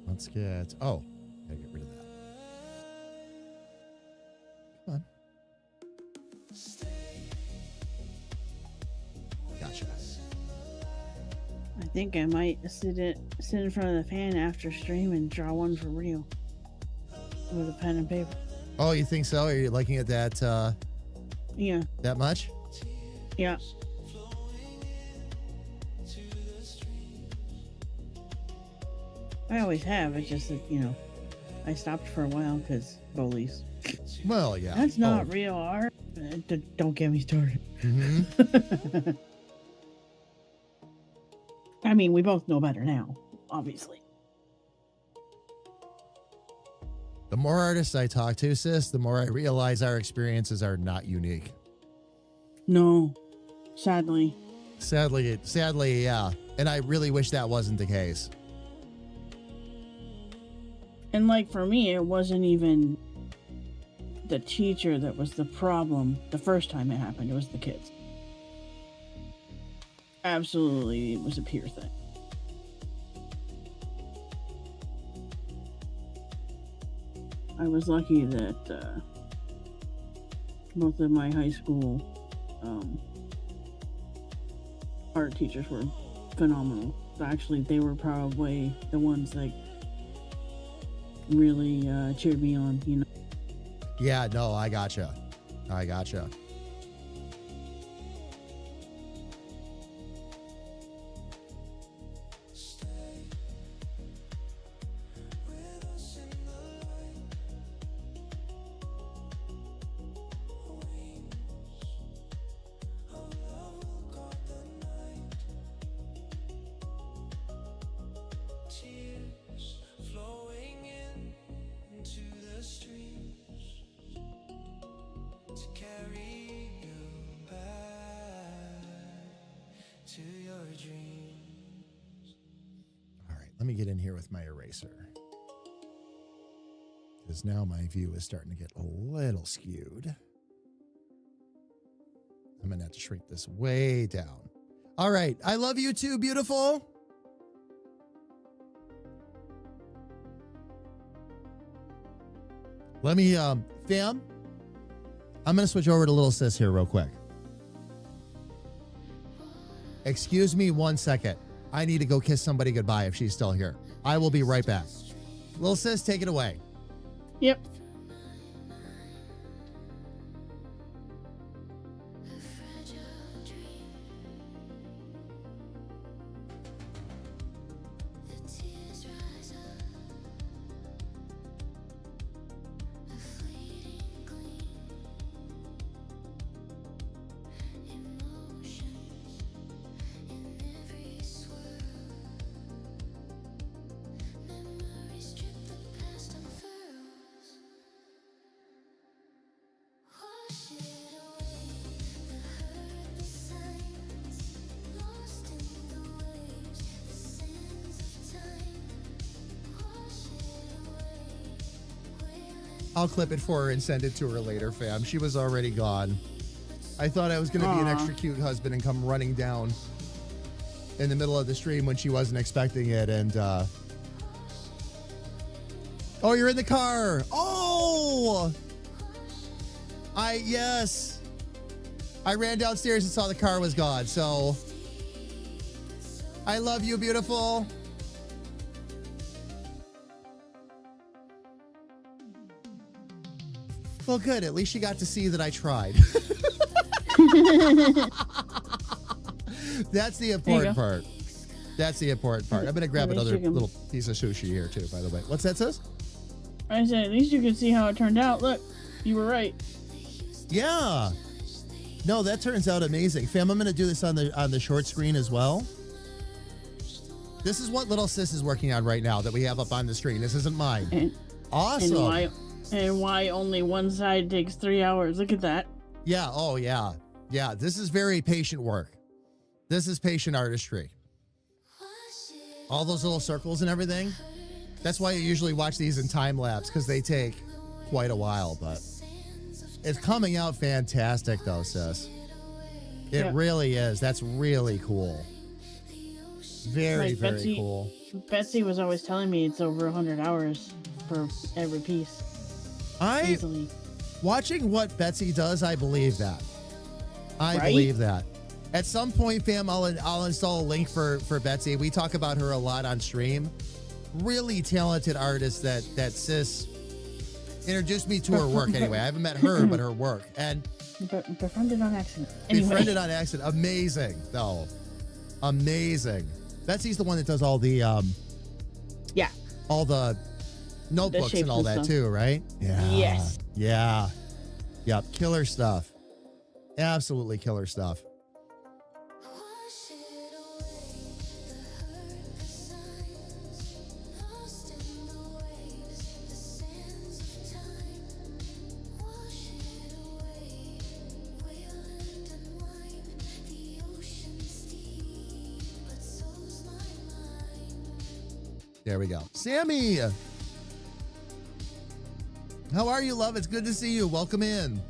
Let's get, oh, gotta get rid of that. Come on. Gotcha. I think I might sit in front of the fan after stream and draw one for real with a pen and paper. Oh, you think so? Are you looking at that, Yeah. that much? Yeah. I always have. It's just that, you know, I stopped for a while because bullies. Well, yeah. That's not real art. Don't get me started. Mm-hmm. I mean, we both know better now, obviously. The more artists I talk to, sis, the more I realize our experiences are not unique. No, sadly. Sadly, yeah. And I really wish that wasn't the case. And like for me, it wasn't even the teacher that was the problem the first time it happened. It was the kids. Absolutely, it was a peer thing. I was lucky that both of my high school art teachers were phenomenal. Actually, they were probably the ones that really cheered me on, you know. Yeah, no, I gotcha. I gotcha. Let me get in here with my eraser. Because now my view is starting to get a little skewed. I'm going to have to shrink this way down. All right. I love you too, beautiful. Let me, fam, I'm going to switch over to little sis here real quick. Excuse me 1 second. I need to go kiss somebody goodbye if she's still here. I will be right back. Little sis, take it away. Yep. I'll clip it for her and send it to her later, fam. She was already gone. I thought I was going to be an extra cute husband and come running down in the middle of the stream when she wasn't expecting it. And, oh, you're in the car. Oh, yes. I ran downstairs and saw the car was gone. So I love you, beautiful. Well, good. At least you got to see that I tried. That's the important part. That's the important part. I'm going to grab another little piece of sushi here, too, by the way. What's that, sis? I said, at least you can see how it turned out. Look, you were right. Yeah. No, that turns out amazing. Fam, I'm going to do this on the short screen as well. This is what little sis is working on right now that we have up on the screen. This isn't mine. Awesome. And why only one side takes 3 hours. Look at that. Yeah. Oh, yeah. Yeah. This is very patient work. This is patient artistry. All those little circles and everything. That's why I usually watch these in time lapse, because they take quite a while. But it's coming out fantastic, though, sis. It really is. That's really cool. Very, very cool. Betsy was always telling me it's over 100 hours for every piece. Easily. Watching what Betsy does, I believe that. I believe that. At some point, fam, I'll install a link for Betsy. We talk about her a lot on stream. Really talented artist that sis introduced me to her work anyway. I haven't met her, but her work. And befriended on accident. Anyway. Befriended on accident. Amazing, though. Amazing. Betsy's the one that does all the all the notebooks and all that too, right? Yeah. Yes. Yeah. Yep. Killer stuff. Absolutely killer stuff. There we go. Sammy! How are you, love? It's good to see you. Welcome in.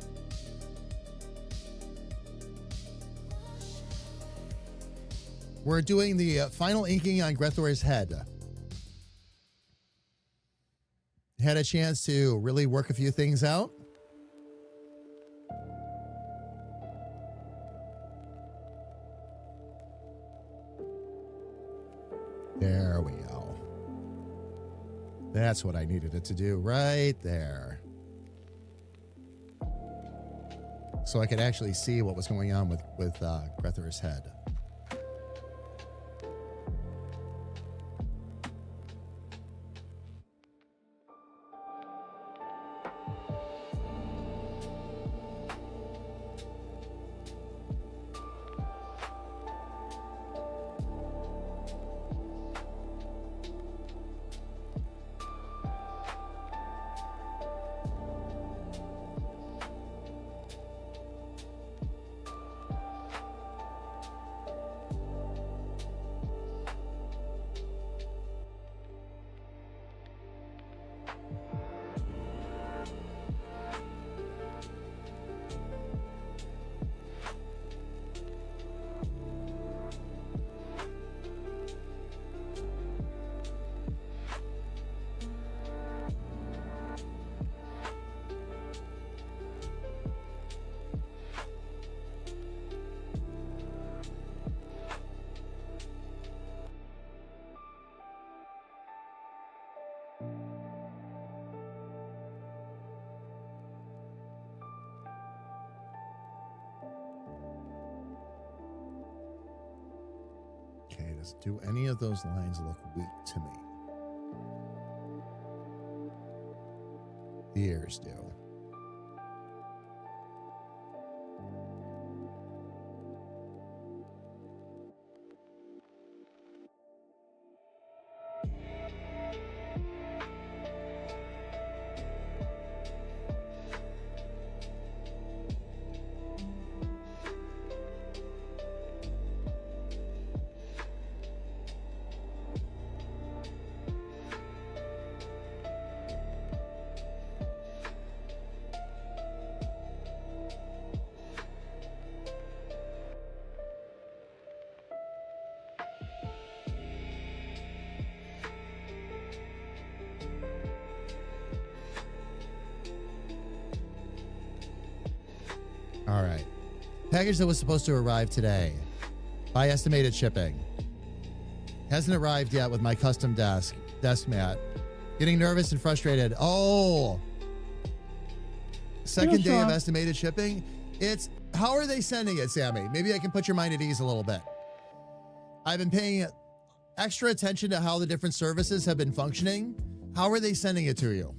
We're doing the final inking on Grethor's head. Had a chance to really work a few things out. There we go. That's what I needed it to do right there. So I could actually see what was going on with Grethor's head. Okay, do any of those lines look weak to me? The ears do. All right. Package that was supposed to arrive today by estimated shipping hasn't arrived yet with my custom desk mat. Getting nervous and frustrated. Oh, second day of estimated shipping. How are they sending it, Sammy? Maybe I can put your mind at ease a little bit. I've been paying extra attention to how the different services have been functioning. How are they sending it to you?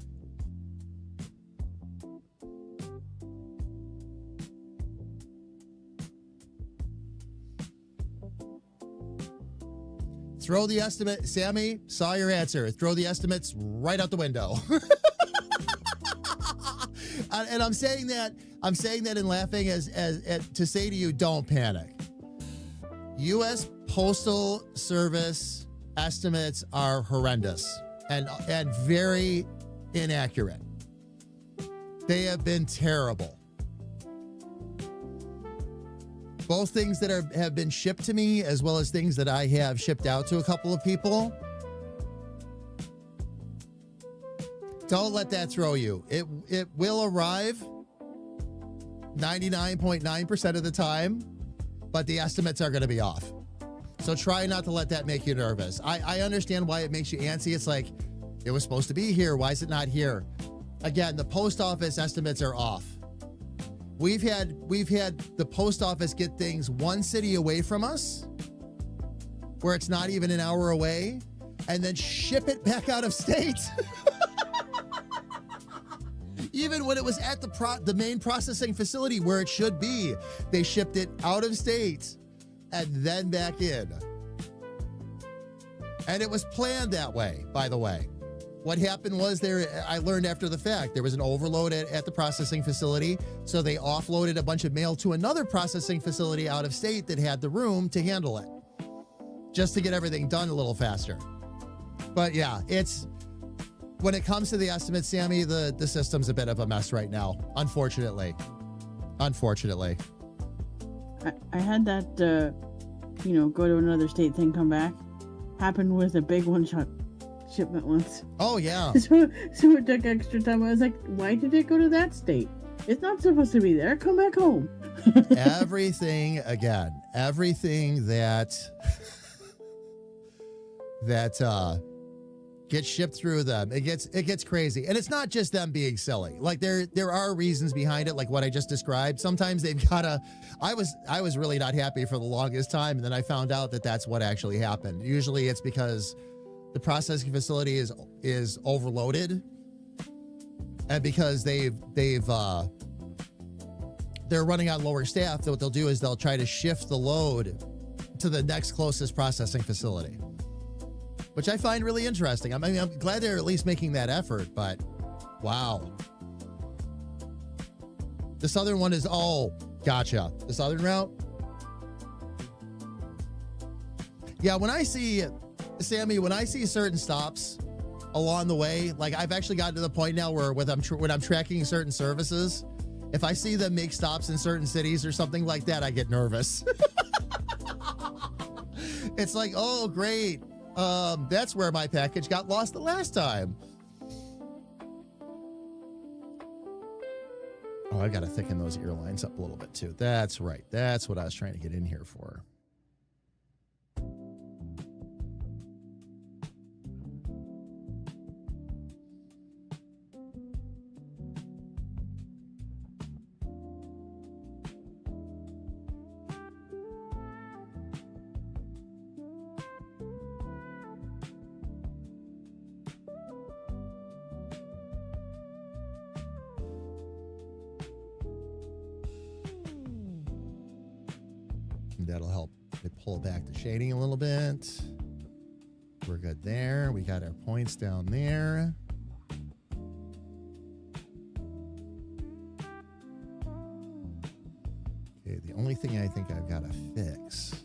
Throw the estimate. Sammy, saw your answer. Throw the estimates right out the window. And I'm saying that and laughing as to say to you, don't panic. U.S. Postal Service estimates are horrendous and very inaccurate. They have been terrible. Both things that have been shipped to me, as well as things that I have shipped out to a couple of people. Don't let that throw you. It will arrive 99.9% of the time, but the estimates are going to be off. So try not to let that make you nervous. I understand why it makes you antsy. It's like, it was supposed to be here. Why is it not here? Again, the post office estimates are off. We've had the post office get things one city away from us, where it's not even an hour away, and then ship it back out of state. Even when it was at the main processing facility where it should be, they shipped it out of state and then back in. And it was planned that way, by the way. What happened was I learned after the fact, there was an overload at the processing facility, so they offloaded a bunch of mail to another processing facility out of state that had the room to handle it, just to get everything done a little faster. But yeah, when it comes to the estimates, Sammy, the system's a bit of a mess right now, unfortunately. Unfortunately. I had that, go to another state thing, come back. Happened with a big one-shot shipment once. Oh, yeah. So it took extra time. I was like, why did it go to that state? It's not supposed to be there. Come back home. Everything that gets shipped through them. It gets crazy. And it's not just them being silly. Like there are reasons behind it, like what I just described. Sometimes they've gotta, I was really not happy for the longest time, and then I found out that that's what actually happened. Usually it's because the processing facility is overloaded, and because they're running on lower staff. What they'll do is they'll try to shift the load to the next closest processing facility, which I find really interesting. I mean, I'm glad they're at least making that effort, but wow. The southern one is, oh, gotcha. The southern route. Yeah, when I see, Sammy, when I see certain stops along the way, like I've actually gotten to the point now where when I'm tracking certain services, if I see them make stops in certain cities or something like that, I get nervous. It's like, oh, great. That's where my package got lost the last time. Oh, I got to thicken those ear lines up a little bit too. That's right. That's what I was trying to get in here for. That'll help it pull back the shading a little bit. We're good there. We got our points down there. Okay, the only thing I think I've got to fix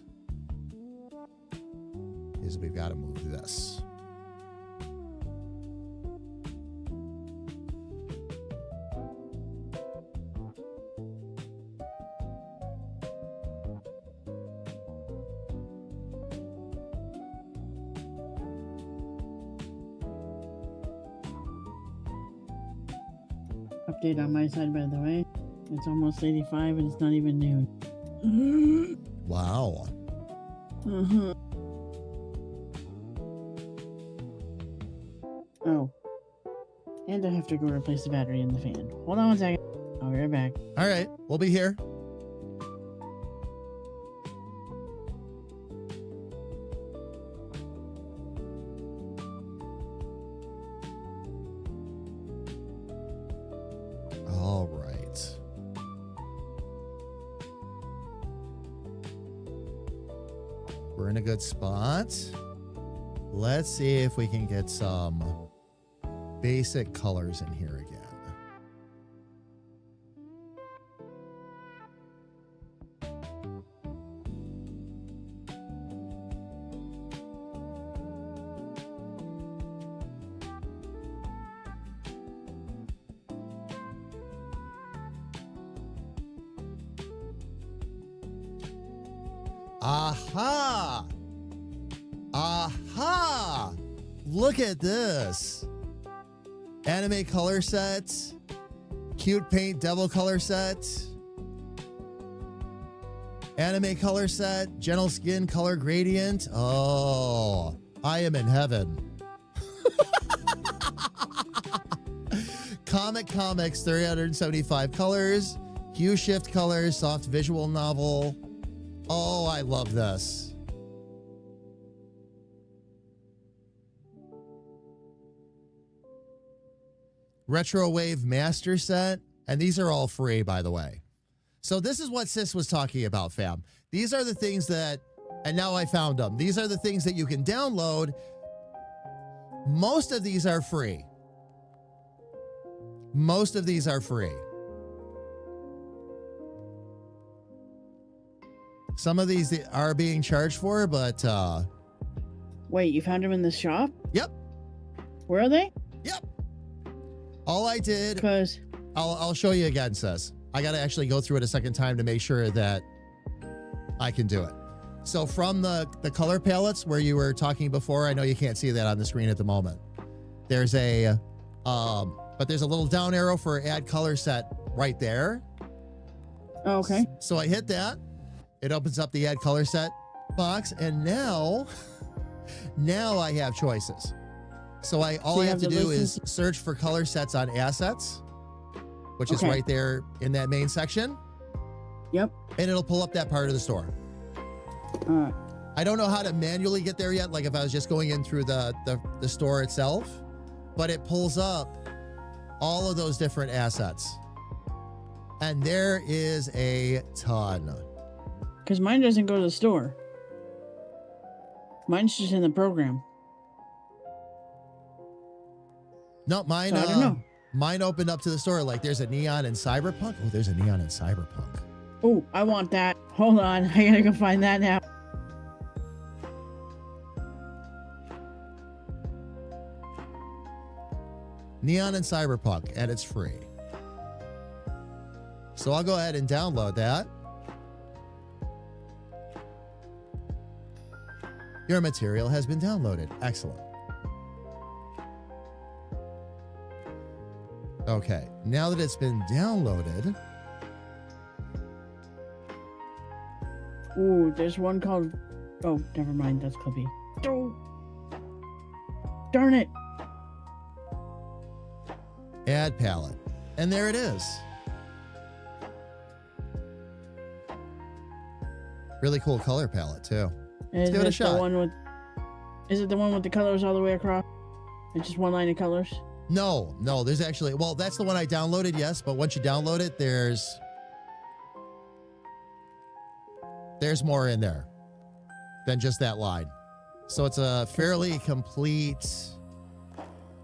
is we've got to move this. Update on my side, by the way. It's almost 85 and it's not even noon. Wow. Uh-huh. Oh. And I have to go replace the battery in the fan. Hold on one second. I'll be right back. All right, we'll be here. All right. We're in a good spot. Let's see if we can get some basic colors in here again. Aha! Aha! Look at this. Anime color set. Cute paint devil color set. Anime color set. Gentle skin color gradient. Oh, I am in heaven. Comics, 375 colors. Hue shift colors, soft visual novel. Oh, I love this. Retro Wave Master Set. And these are all free, by the way. So this is what Sis was talking about, fam. These are the things that, and now I found them. These are the things that you can download. Most of these are free. Most of these are free. Some of these are being charged for, but Wait, you found them in the shop? Yep. Where are they? Yep. All I did, Because I'll show you again, Sis. I got to actually go through it a second time to make sure that I can do it. So from the color palettes where you were talking before, I know you can't see that on the screen at the moment. There's a, but there's a little down arrow for add color set right there. Oh, okay. So I hit that. It opens up the add color set box, and now I have choices. So all So I you have have to the do is license- search for color sets on assets, which is Okay. right there in that main section, Yep. and it'll pull up that part of the store. I don't know how to manually get there yet, like if I was just going in through the store itself, but it pulls up all of those different assets. And there is a ton. Because mine doesn't go to the store. Mine's just in the program. No, mine, So I don't know. mine opened up to the store. Like there's a neon in Cyberpunk. Oh, there's a neon in Cyberpunk. Oh, I want that. Hold on. I gotta go find that now. Neon in Cyberpunk, and it's free. So I'll go ahead and download that. Your material has been downloaded. Excellent. Okay, now that it's been downloaded, Ooh, there's one called... Oh, never mind. That's Clippy. Oh. Darn it. add palette. And there it is. Really cool color palette, too. Is give it a it shot. the one with... Is it the one with the colors all the way across? It's just one line of colors? No, there's actually, well, that's the one I downloaded, yes, but once you download it, there's more in there than just that line. So it's a fairly complete...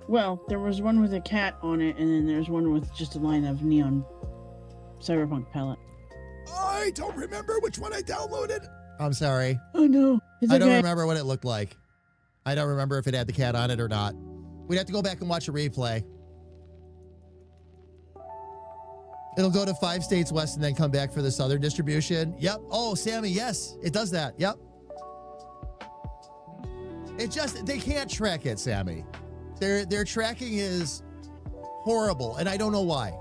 Well, there was one with a cat on it, and then there's one with just a line of neon cyberpunk palette. I don't remember which one I downloaded. I'm sorry. Oh no, it's I okay. don't remember what it looked like. I don't remember if it had the cat on it or not. We'd have to go back and watch a replay. It'll go to 5 states west and then come back for the southern distribution. Yep. Oh, Sammy, yes, it does that. Yep. It just, they can't track it, Sammy. Their tracking is horrible, and I don't know why.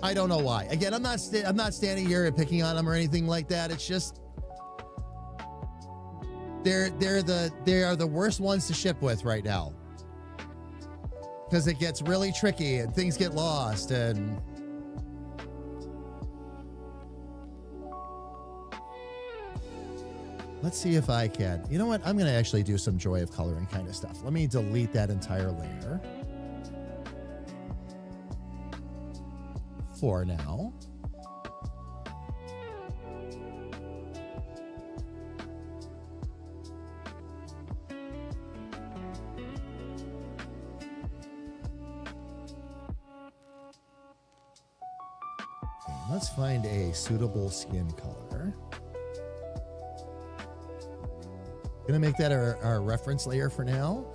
I don't know why. Again, I'm not standing here and picking on them or anything like that. It's just they are the worst ones to ship with right now, because it gets really tricky and things get lost. And let's see if I can. You know what? I'm going to actually do some Joy of Coloring kind of stuff. Let me delete that entire layer for now. Okay, let's find a suitable skin color. Gonna make that our reference layer for now.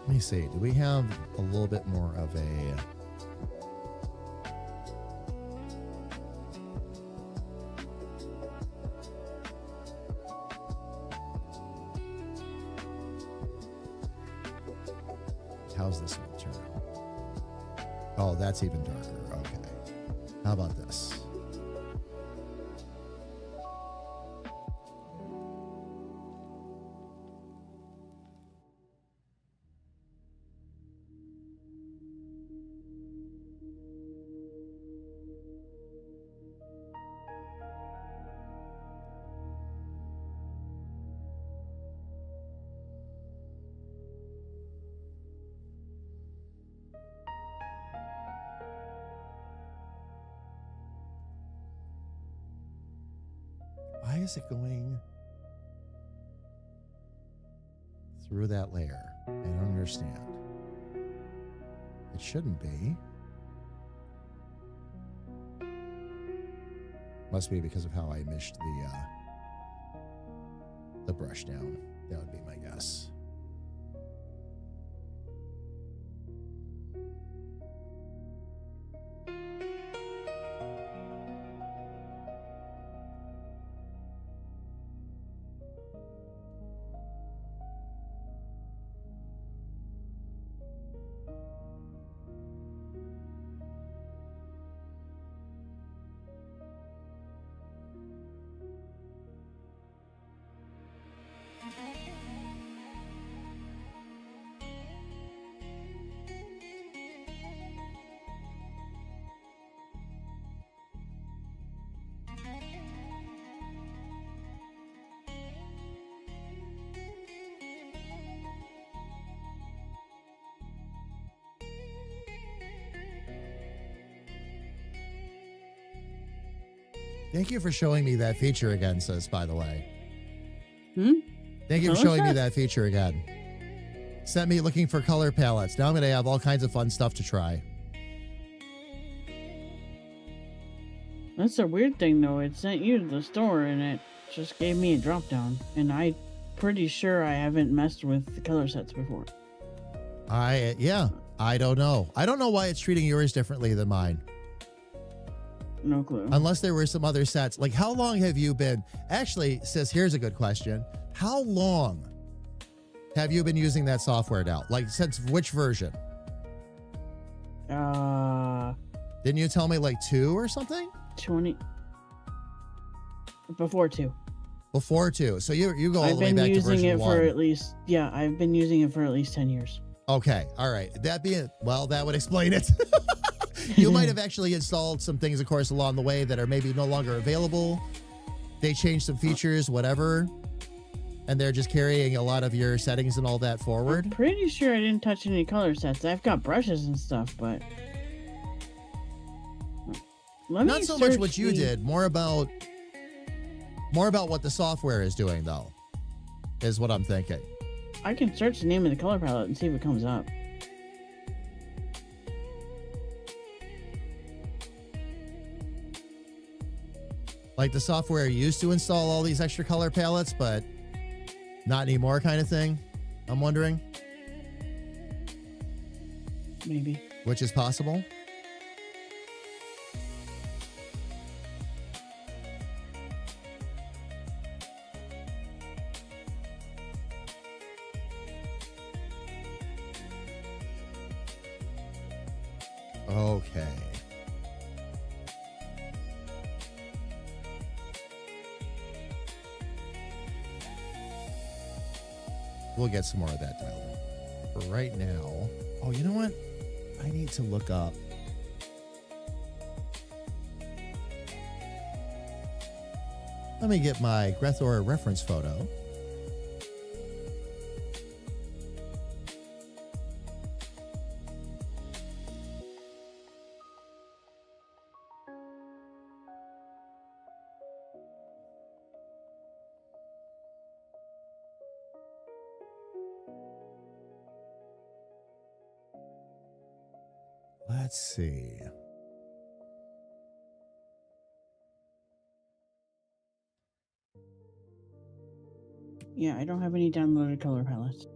Let me see, do we have a little bit more of a... How's this one turn out? Oh, that's even darker. Okay. How about this? Why is it going through that layer? I don't understand. It shouldn't be. Must be because of how I meshed the brush down. That would be my guess. Thank you for showing me that feature again, sis, by the way. Thank you for Color showing me sets? that feature again. Sent me looking for color palettes. Now I'm going to have all kinds of fun stuff to try. That's a weird thing, though. It sent you to the store, and it just gave me a drop down. And I'm pretty sure I haven't messed with the color sets before. Yeah, I don't know. I don't know why it's treating yours differently than mine. No clue. Unless there were some other sets. Like, how long have you been... Actually, sis, here's a good question. How long have you been using that software now? Like, since which version? Didn't you tell me like 2 or something? 20. Before 2. Before 2. So you go all I've the way been back to using version it 1. for at least, yeah, I've been using it for at least 10 years. Okay, all right. That being, well, that would explain it. You might have actually installed some things, of course, along the way that are maybe no longer available. They changed some features, whatever, and they're just carrying a lot of your settings and all that forward. I'm pretty sure I didn't touch any color sets. I've got brushes and stuff, but Not so much what you did, more about what the software is doing, though, is what I'm thinking. I can search the name of the color palette and see if it comes up. Like the software used to install all these extra color palettes, but not anymore kind of thing, I'm wondering. Maybe. Which is possible. Okay. We'll get some more of that dialed in. For right now, oh, you know what? I need to look up. Let me get my Grethor reference photo. Let's see. Yeah, I don't have any downloaded color palettes.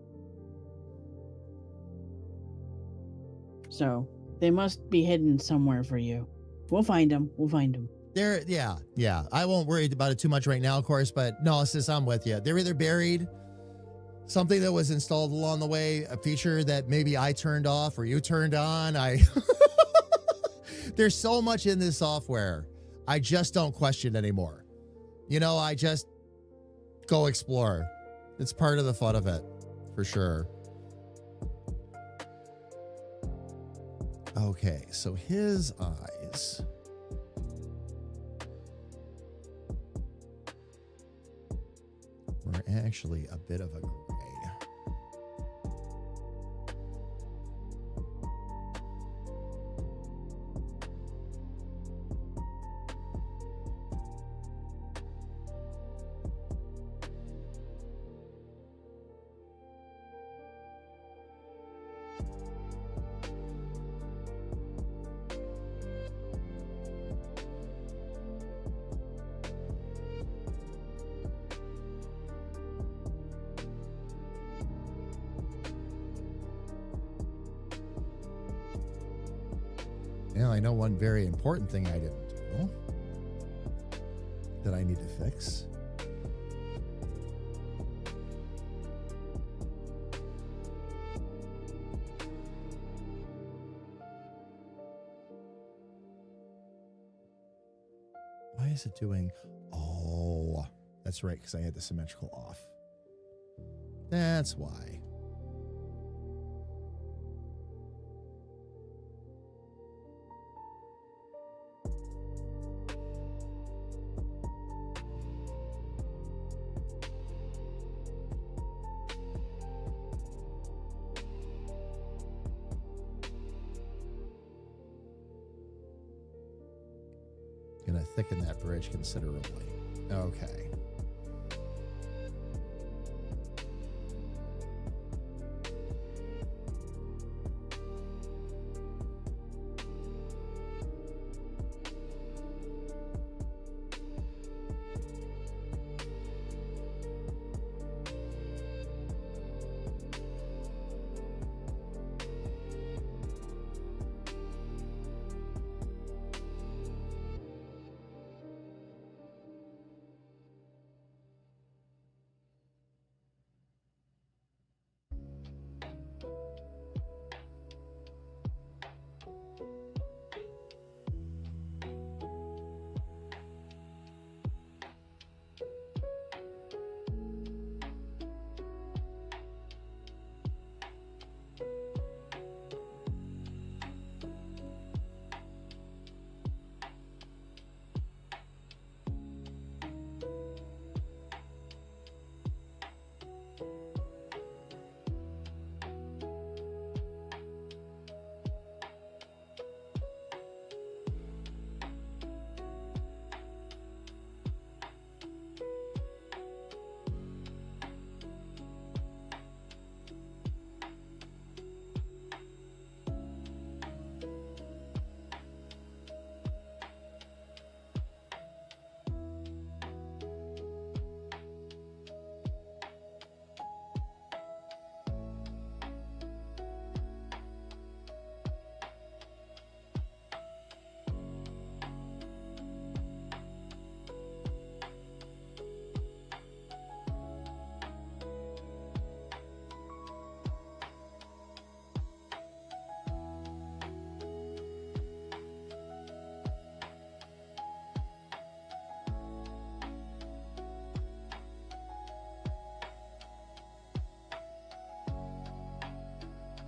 So, they must be hidden somewhere for you. We'll find them. We'll find them. Yeah. I won't worry about it too much right now, of course, but no, sis, I'm with you. They're either buried, something that was installed along the way, a feature that maybe I turned off or you turned on. There's so much in this software. I just don't question anymore. I just go explore. It's part of the fun of it, for sure. Okay, so his eyes. Were actually a bit of a gray. Now I know one very important thing I didn't do that I need to fix. Why is it doing? Oh, that's right, because I had the symmetrical off. That's why. Gonna to thicken that bridge considerably. Okay.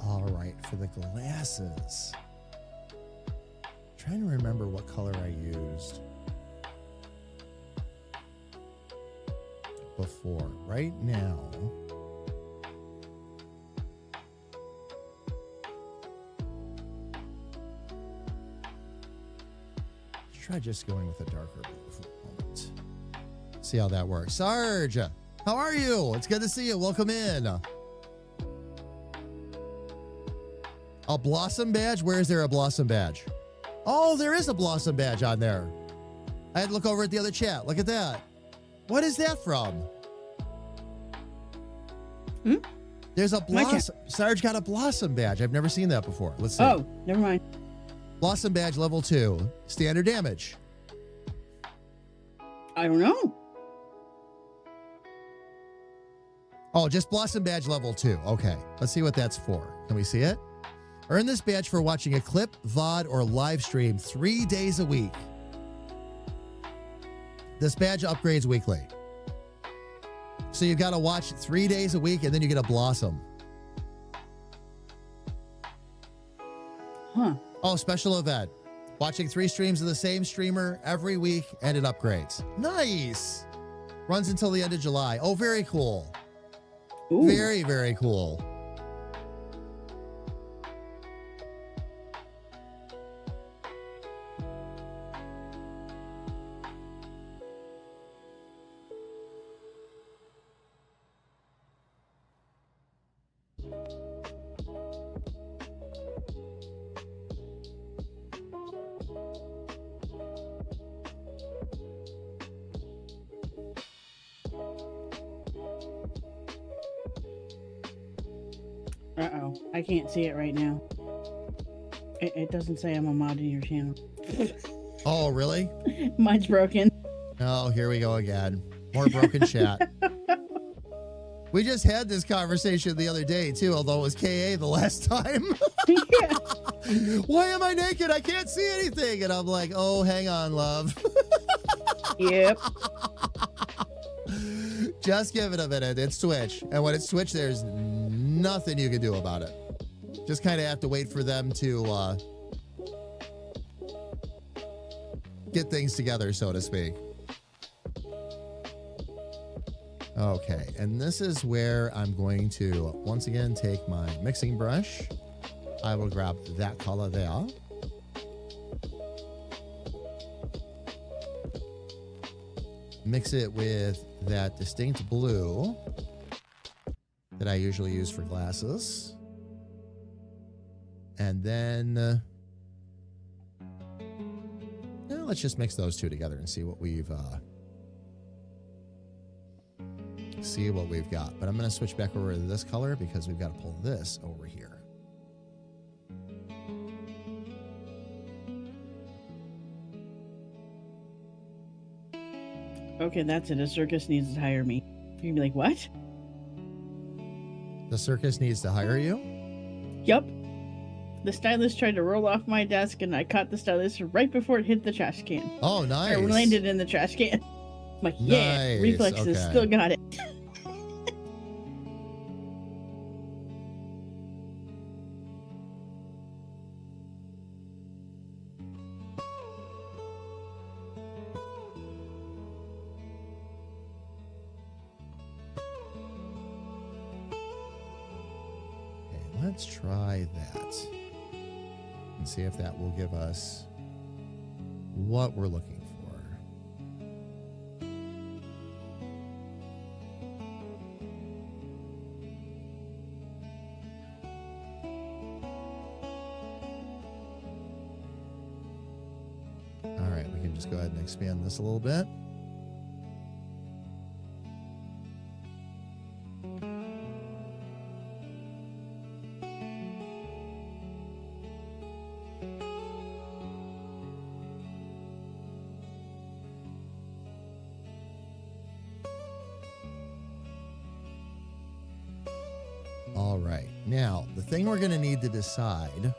All right, for the glasses. Trying to remember what color I used before. Right now, let's try just going with a darker blue for a moment. See how that works. Sarge, how are you? It's good to see you. Welcome in. A Blossom badge? Where is there a Blossom badge? Oh, there is a Blossom badge on there. I had to look over at the other chat. Look at that. What is that from? Hmm? There's a Blossom. Sarge got a Blossom badge. I've never seen that before. Let's see. Oh, never mind. Blossom badge level 2. Standard damage. I don't know. Oh, just Blossom badge level 2. Okay. Let's see what that's for. Can we see it? Earn this badge for watching a clip, VOD, or live stream 3 days a week. This badge upgrades weekly. So you've got to watch 3 days a week and then you get a Blossom. Huh. Oh, special event. Watching 3 streams of the same streamer every week and it upgrades. Nice. Runs until the end of July. Oh, very cool. Ooh. Very, very cool. Uh-oh. I can't see it right now. It doesn't say I'm a mod in your channel. Oh, really? Mine's broken. Oh, here we go again. More broken chat. We just had this conversation the other day, too, although it was KA the last time. Yeah. Why am I naked? I can't see anything. And I'm like, oh, hang on, love. Yep. Just give it a minute. It's Twitch. And when it's Twitch, there's nothing you can do about it. Just kind of have to wait for them to get things together, so to speak. Okay, and this is where I'm going to, once again, take my mixing brush. I will grab that color there. mix it with that distinct blue that I usually use for glasses. And then let's just mix those two together and see what we've got. But I'm going to switch back over to this color because we've got to pull this over here. Okay, that's it. A circus needs to hire me. You're gonna be like, what? The circus needs to hire you? Yup. The stylus tried to roll off my desk, and I caught the stylus right before it hit the trash can. Oh, nice. Or landed in the trash can. I'm like, yeah, Nice, reflexes, okay. still got it. Okay, let's try that and see if that will give us what we're looking for. All right, we can just go ahead and expand this a little bit. All right, now the thing we're going to need to decide,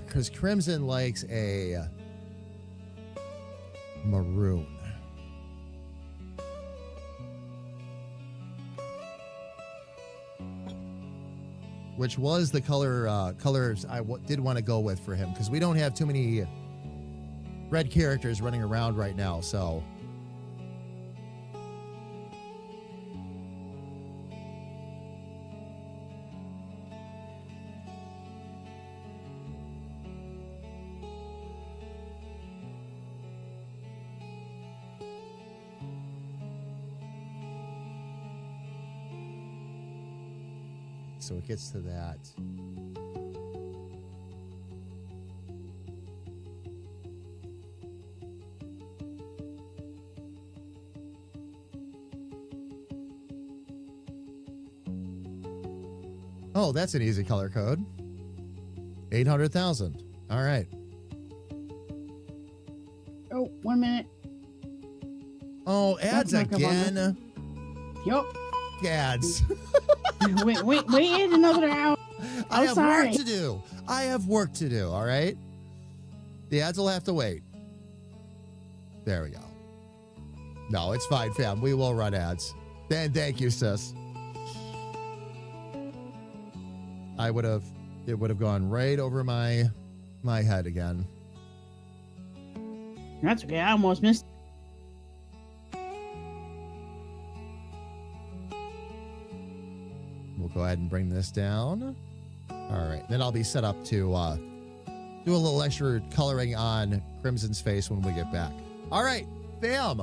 because Crimson likes a maroon. Which was the colors I did want to go with for him, because we don't have too many red characters running around right now, so. So it gets to that. Oh, that's an easy color code. 800,000. All right. Oh, 1 minute. Oh, ads That's not again. Yup. Ads. wait another hour. I have sorry. work to do. I have work to do, all right? The ads will have to wait. There we go. No, it's fine, fam. We will run ads. Then thank you, sis. It would have gone right over my head again. That's okay. I almost missed. We'll go ahead and bring this down. All right. Then I'll be set up to do a little extra coloring on Crimson's face when we get back. All right, fam.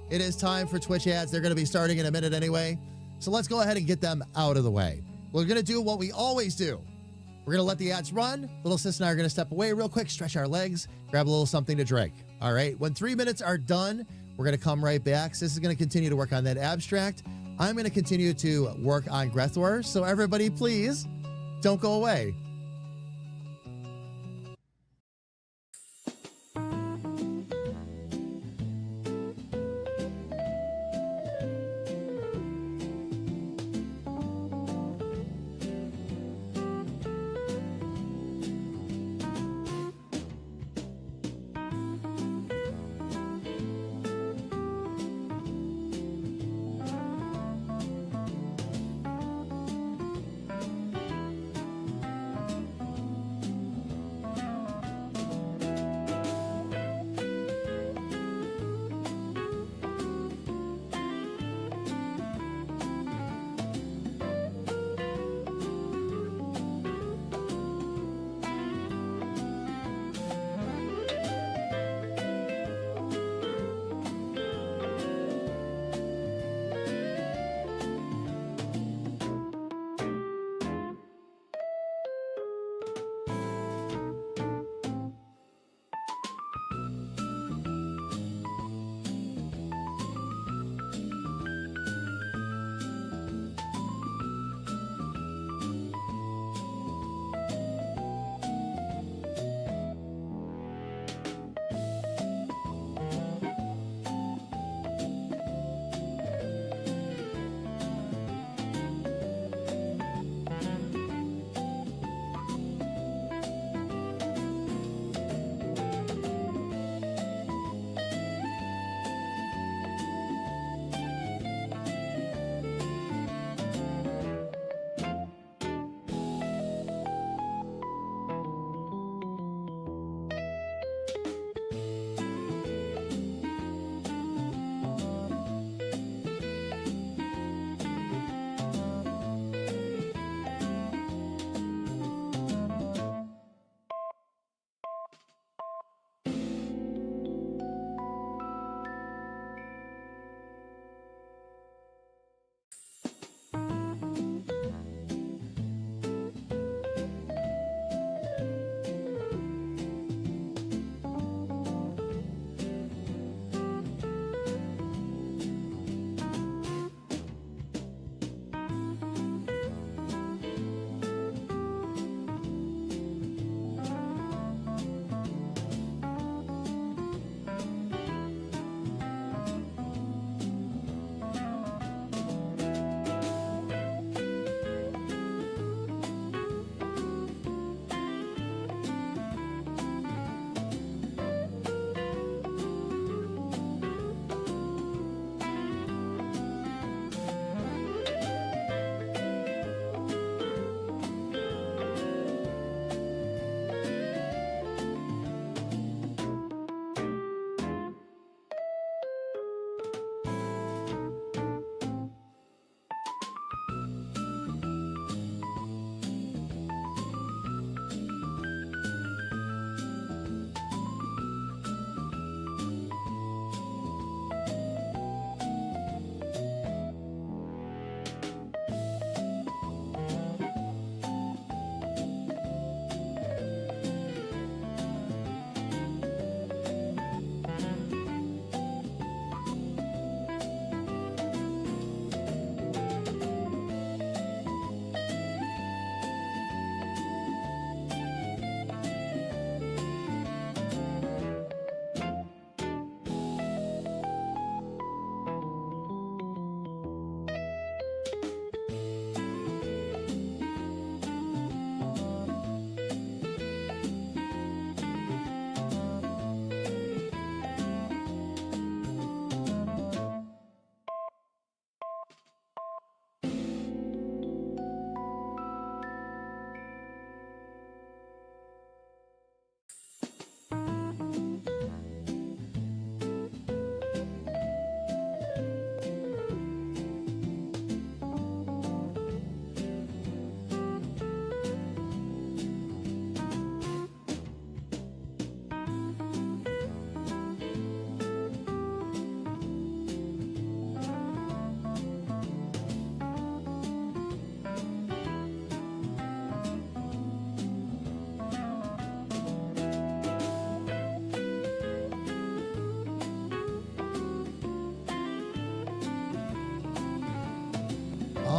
It is time for Twitch ads. They're going to be starting in a minute anyway. So let's go ahead and get them out of the way. We're going to do what we always do. We're going to let the ads run. Little sis and I are going to step away real quick, stretch our legs, grab a little something to drink. All right. When 3 minutes are done, we're going to come right back. Sis is going to continue to work on that abstract. I'm going to continue to work on Grethor. So everybody, please don't go away.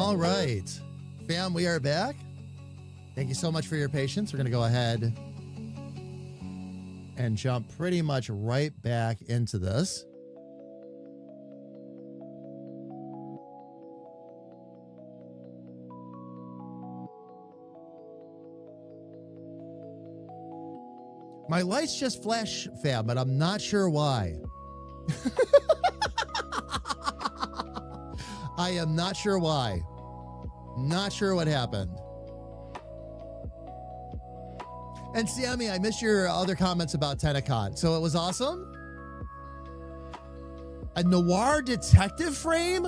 All right. Fam, we are back. Thank you so much for your patience. We're going to go ahead and jump pretty much right back into this. My lights just flash, fam, but I'm not sure why. I am not sure why. Not sure what happened. And Sammy, I missed your other comments about Tenacon. So it was awesome? A noir detective frame?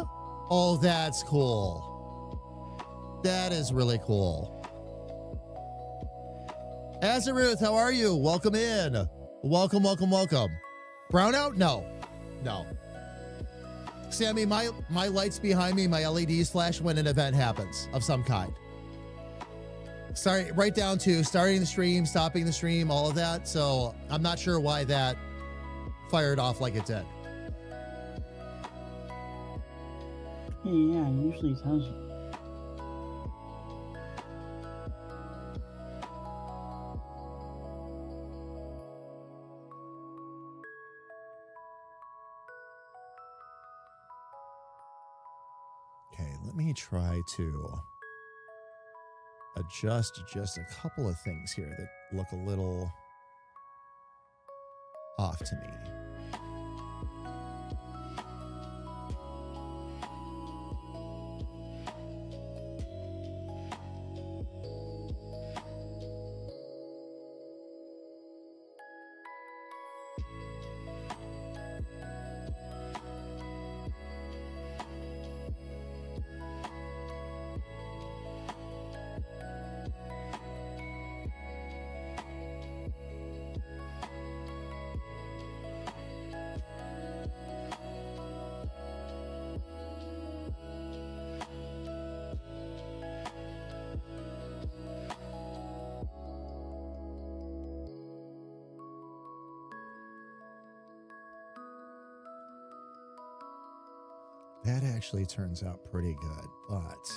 Oh, that's cool. That is really cool. Azaruth, how are you? Welcome in. Welcome, welcome, welcome. Brownout? No. No. Sammy, my lights behind me, my LEDs flash when an event happens of some kind. Sorry, right down to starting the stream, stopping the stream, all of that. So I'm not sure why that fired off like it did. Yeah, it usually tells you. Okay, let me try to adjust just a couple of things here that look a little off to me. That actually turns out pretty good, but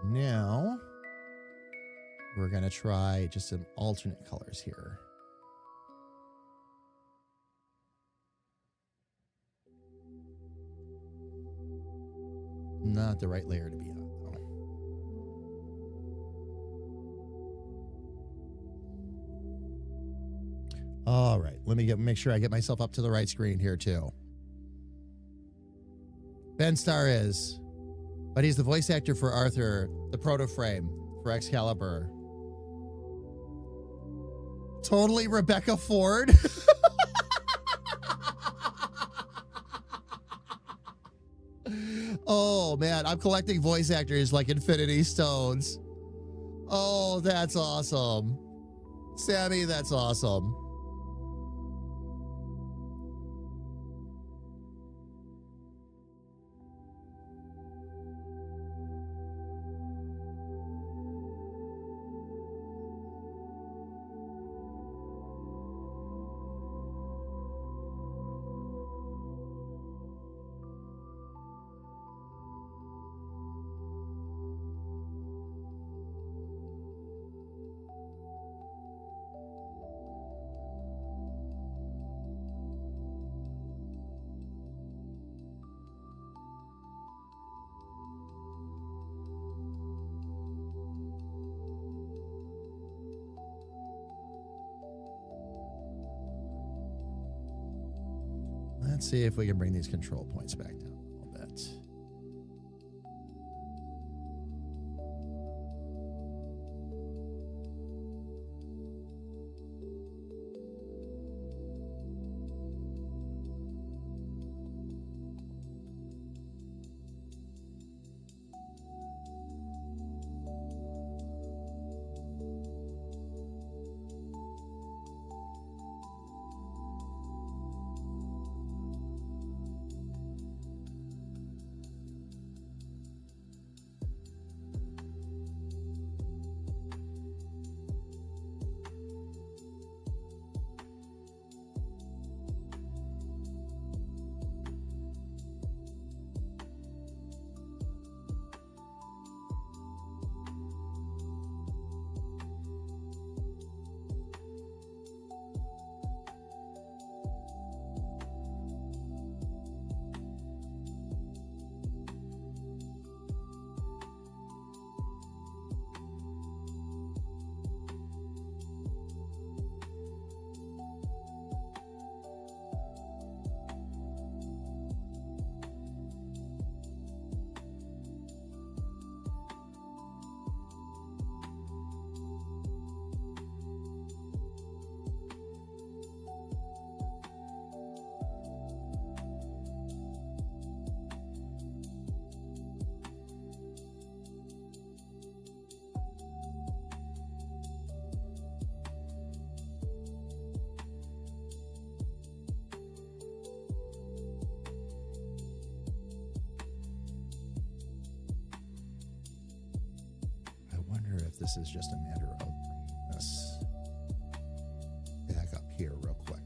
now we're going to try just some alternate colors here. Not the right layer to be on, though. All right, let me make sure I get myself up to the right screen here, too. Ben Starr is, but he's the voice actor for Arthur, the proto frame for Excalibur. Totally Rebecca Ford. Oh man, I'm collecting voice actors like Infinity Stones. Oh, that's awesome. Sammy, that's awesome. Let's see if we can bring these control points back down a little bit. this is just a matter of bringing this back up here real quick.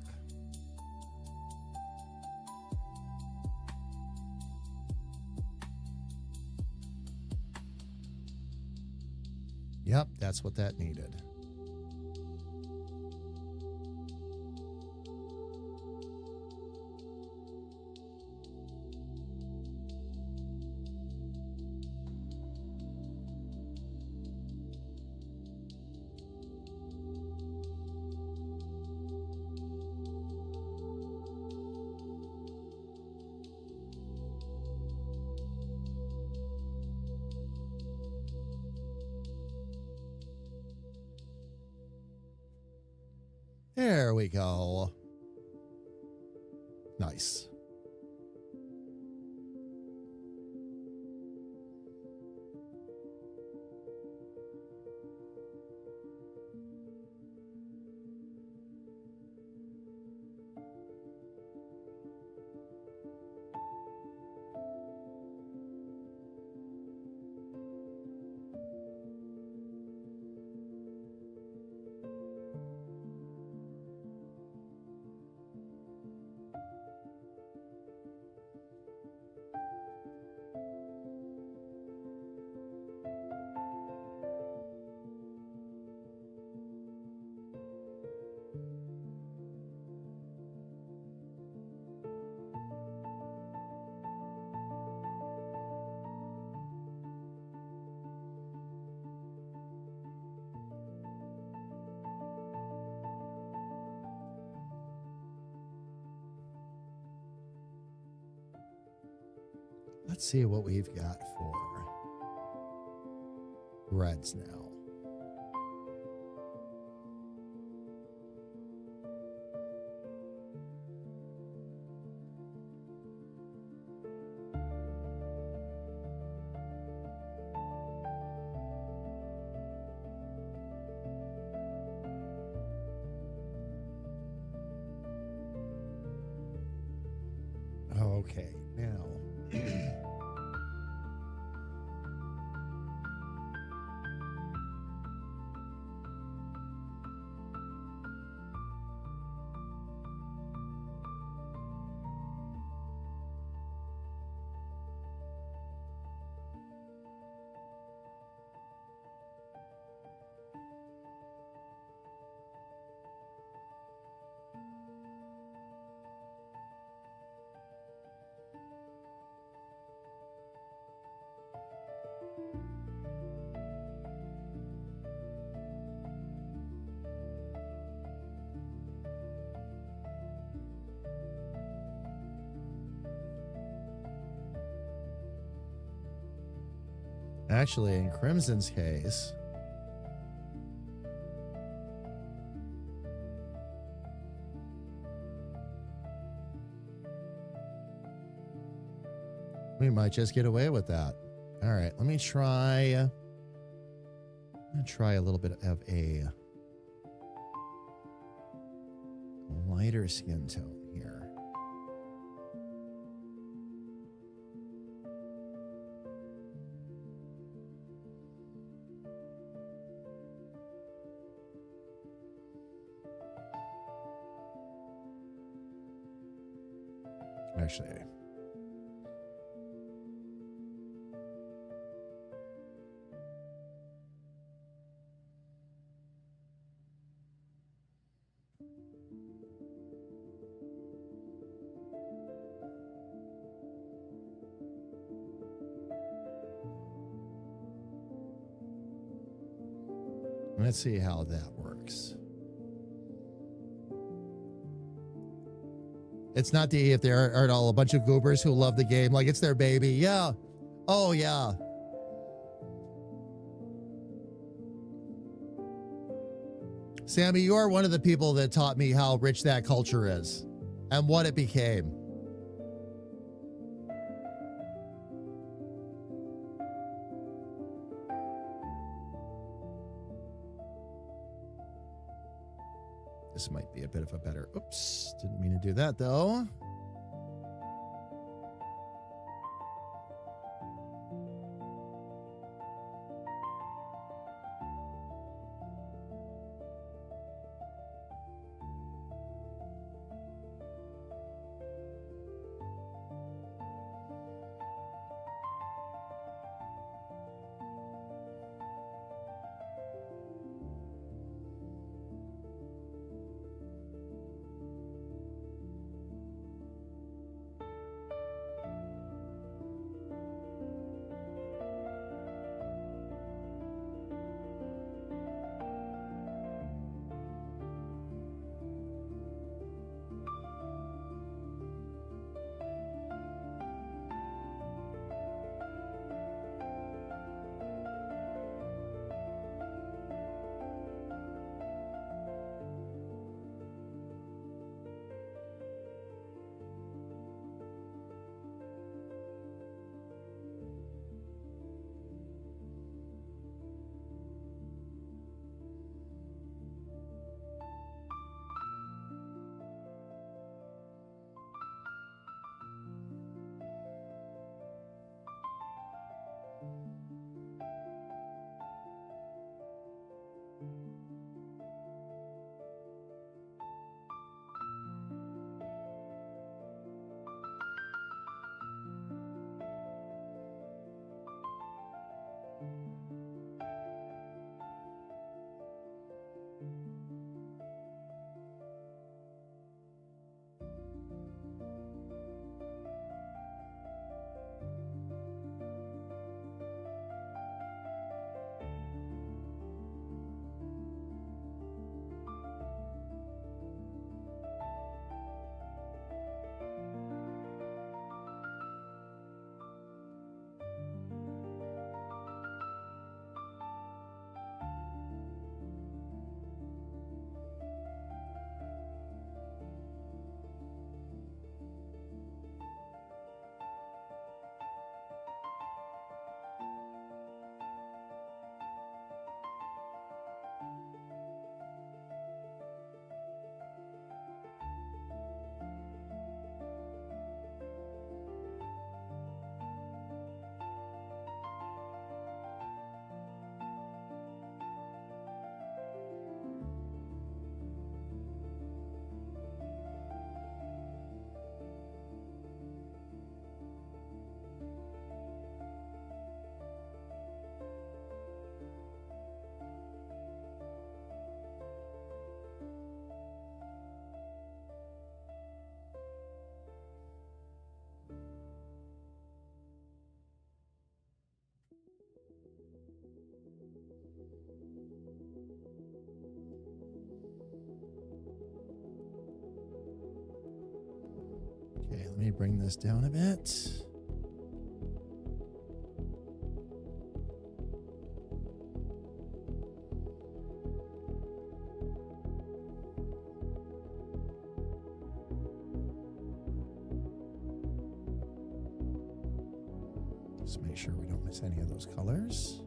Yep, that's what that needed. There we go. Nice. Let's see what we've got for reds now. Okay, now. Actually, in Crimson's case, we might just get away with that. All right, let me try. I'm gonna try a little bit of a lighter skin tone here. Actually, let's see how that works. It's not the if there aren't all a bunch of goobers who love the game like it's their baby. Yeah. Oh, yeah. Sammy, you are one of the people that taught me how rich that culture is and what it became. This might be a bit of a better, oops, didn't mean to do that though. Let me bring this down a bit. Just make sure we don't miss any of those colors.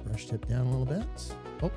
Brush tip down a little bit. Oh.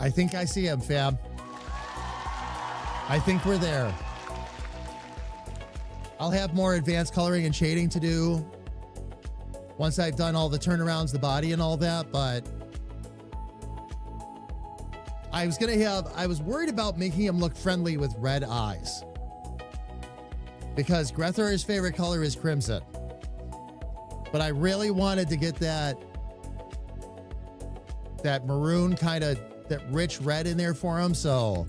I think I see him, fam. I think we're there. I'll have more advanced coloring and shading to do once I've done all the turnarounds, the body and all that, but I was worried about making him look friendly with red eyes because Grethor's favorite color is crimson. But I really wanted to get that maroon kind of, that rich red in there for him, so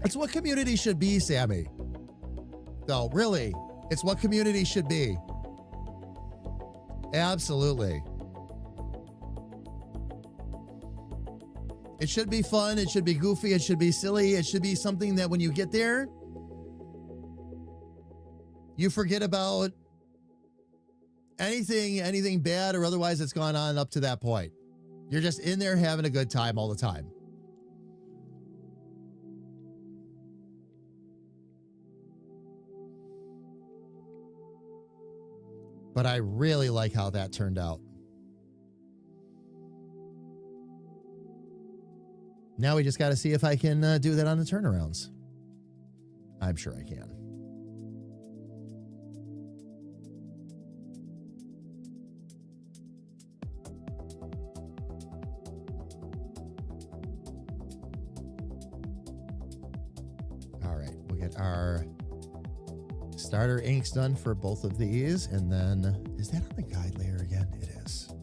it's what community should be, Sammy. No, really, it's what community should be. Absolutely. It should be fun, it should be goofy, it should be silly, it should be something that when you get there, you forget about anything bad or otherwise that's gone on up to that point. You're just in there having a good time all the time. But I really like how that turned out. Now we just got to see if I can do that on the turnarounds. I'm sure I can. All right, we'll get our Starter ink's done for both of these. And then, is that on the guide layer again? It is.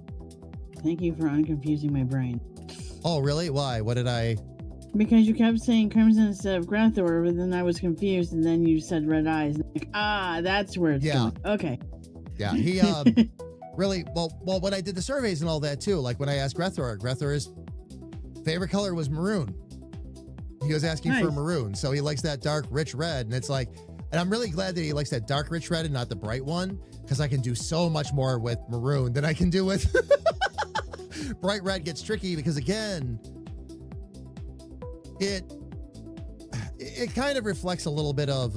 Thank you for unconfusing my brain. Oh, really? Why? What did I? Because you kept saying Crimson instead of Grethor, but then I was confused, and then you said Red Eyes. Like, that's where it's going. Okay. Yeah, he really, well, when I did the surveys and all that too, like when I asked Grethor's favorite color was maroon. He was asking for maroon, so he likes that dark, rich red, and it's like, and I'm really glad that he likes that dark, rich red and not the bright one, because I can do so much more with maroon than I can do with bright red. Gets tricky because, again, it kind of reflects a little bit of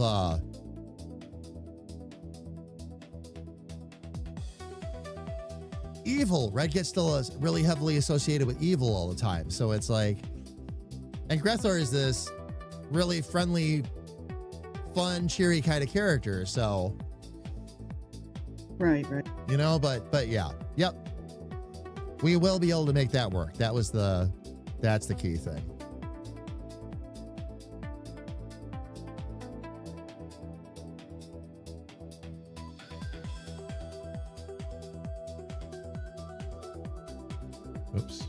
evil. Red gets still really heavily associated with evil all the time, so it's like, and Grethor is this really friendly, fun, cheery kind of character, so right, you know, but yeah, yep, we will be able to make that work. That's the key thing. Oops.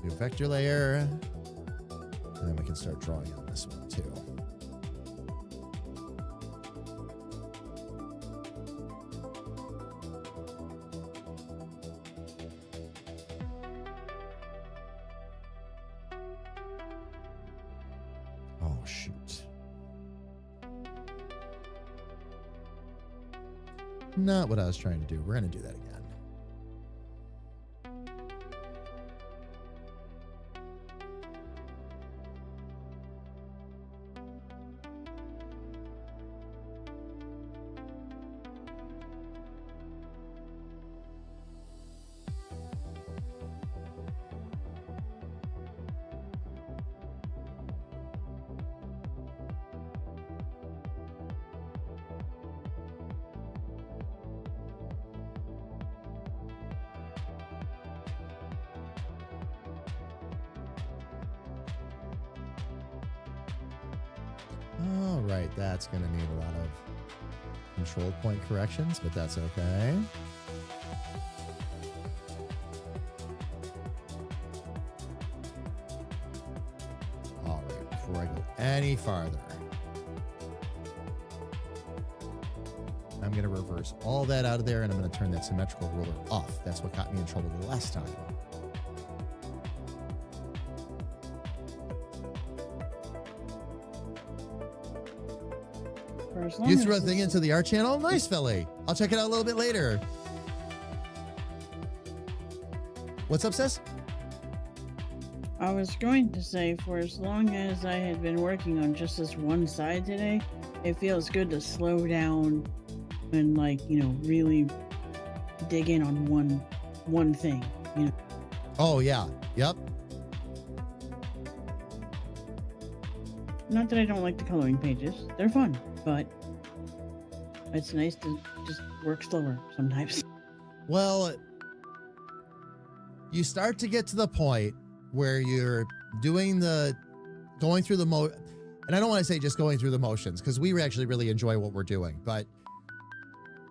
New vector layer. And then we can start drawing on this one too. Oh, shoot. Not what I was trying to do. We're going to do that again. All right, that's going to need a lot of control point corrections, but that's okay. All right, before I go any farther, I'm going to reverse all that out of there, and I'm going to turn that symmetrical ruler off. That's what got me in trouble the last time. You threw a thing into the art channel? Nice, Philly. I'll check it out a little bit later. What's up, sis? I was going to say, for as long as I had been working on just this one side today, it feels good to slow down and, like, you know, really dig in on one thing, you know. Oh, yeah. Yep. Not that I don't like the coloring pages. They're fun, but it's nice to just work slower sometimes. Well, you start to get to the point where you're going through the and I don't want to say just going through the motions, because we actually really enjoy what we're doing, but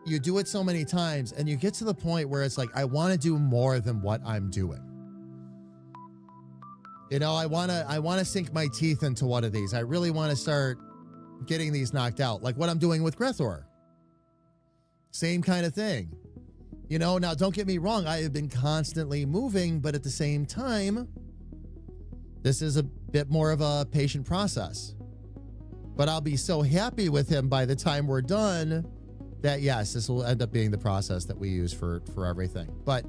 you do it so many times and you get to the point where it's like, I want to do more than what I'm doing. You know, I want to sink my teeth into one of these. I really want to start getting these knocked out, like what I'm doing with Grethor. Same kind of thing. You know, now don't get me wrong, I have been constantly moving, but at the same time, this is a bit more of a patient process. But I'll be so happy with him by the time we're done that, yes, this will end up being the process that we use for everything. But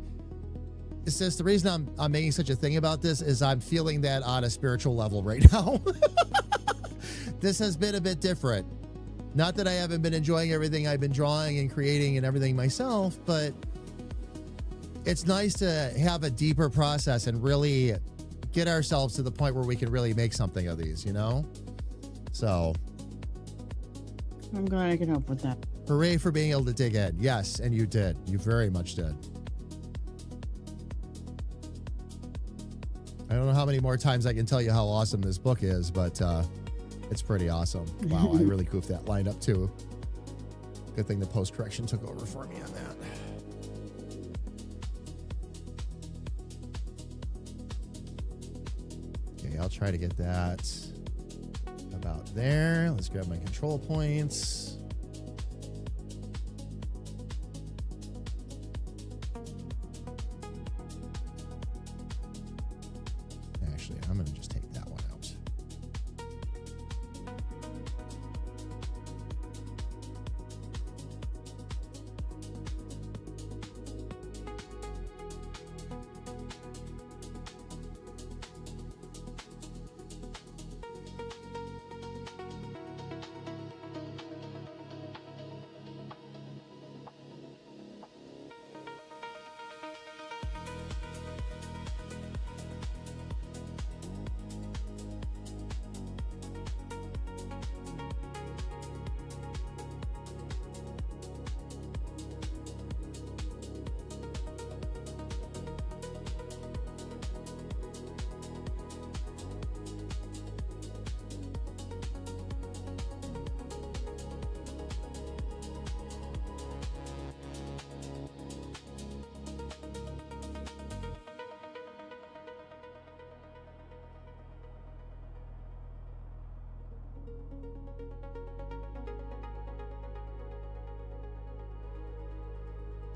it's just the reason I'm making such a thing about this is I'm feeling that on a spiritual level right now. This has been a bit different. Not that I haven't been enjoying everything I've been drawing and creating and everything myself, but it's nice to have a deeper process and really get ourselves to the point where we can really make something of these, you know? So I'm glad I could help with that. Hooray for being able to dig in. Yes, and you did. You very much did. I don't know how many more times I can tell you how awesome this book is, but it's pretty awesome. Wow, I really goofed that line up too. Good thing the post-correction took over for me on that. Okay, I'll try to get that about there. Let's grab my control points. Actually, I'm going to just take that one out.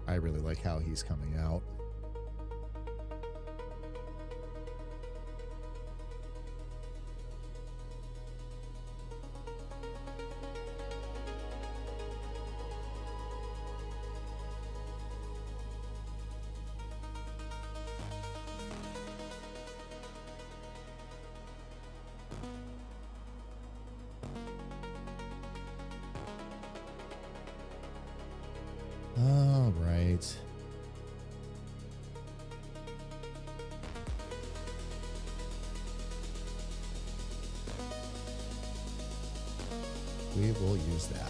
I really like how he's coming out. All right. We will use that.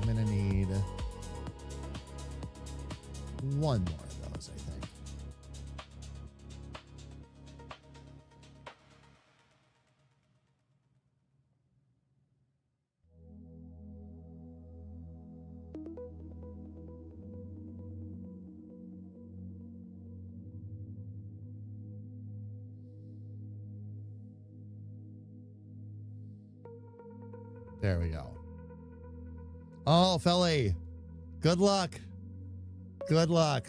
I'm gonna need one more of those, I think. There we go. Oh, Felly, good luck. Good luck.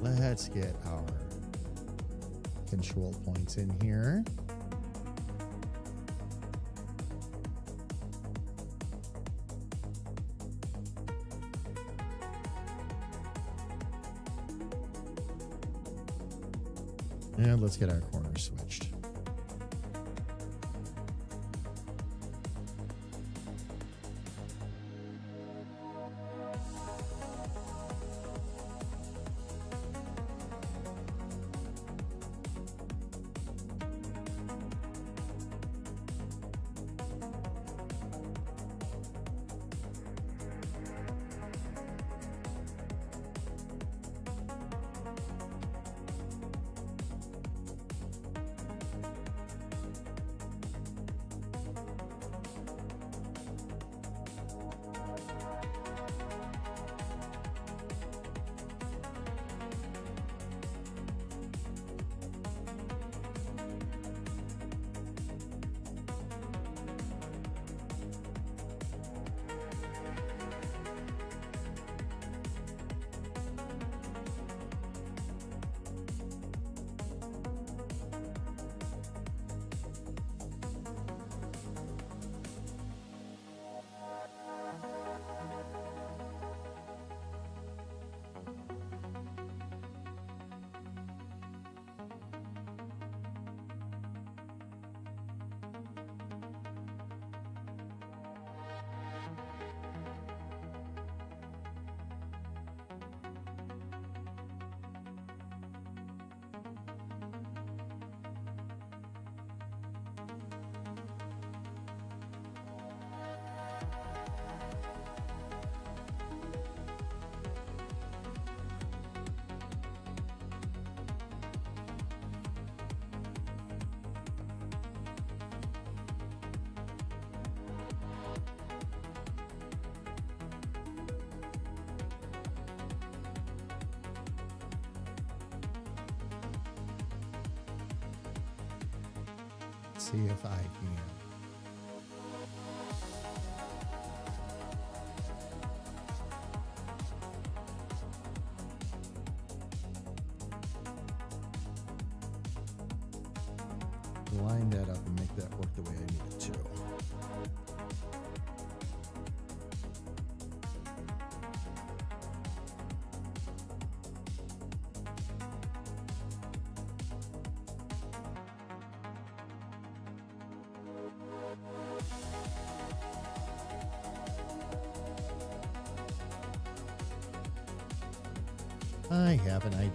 let's get our control points in here. And let's get our corners switched. See if I can. Line that up and make that work the way I need it to. I have an idea.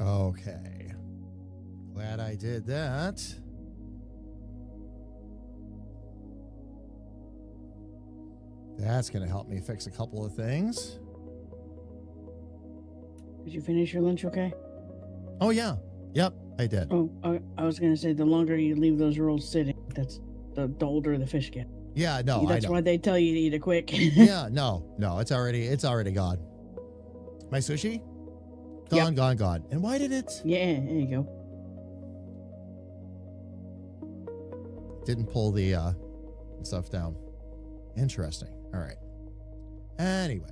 Okay. Glad I did that. That's going to help me fix a couple of things. Did you finish your lunch okay? Oh, yeah. Yep, I did. Oh, I was going to say the longer you leave those rolls sitting, that's the older the fish get. Yeah, no, That's I know. why they tell you to eat it quick. Yeah, no, it's already gone. My sushi? Gone, Yep. gone. And why did it? Yeah, there you go. Didn't pull the stuff down. Interesting. All right. Anyway.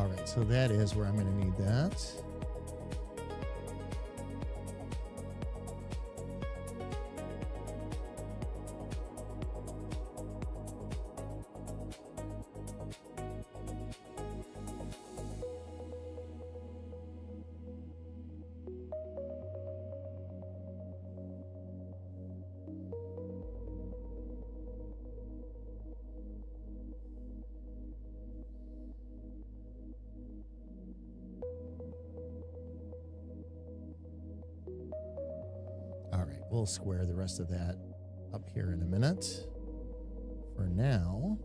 All right, so that is where I'm going to need that. All right, we'll square the rest of that up here in a minute. For now,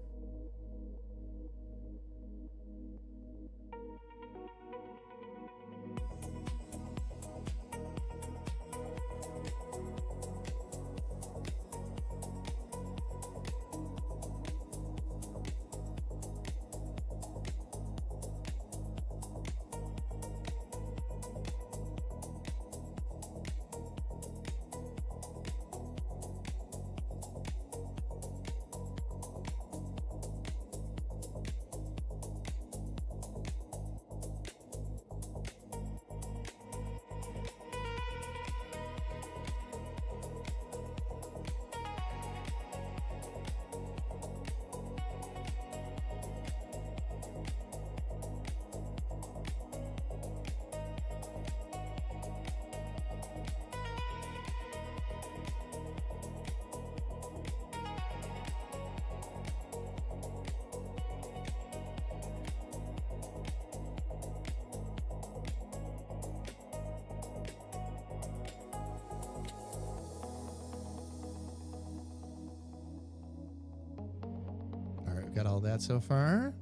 all right, got all that so far.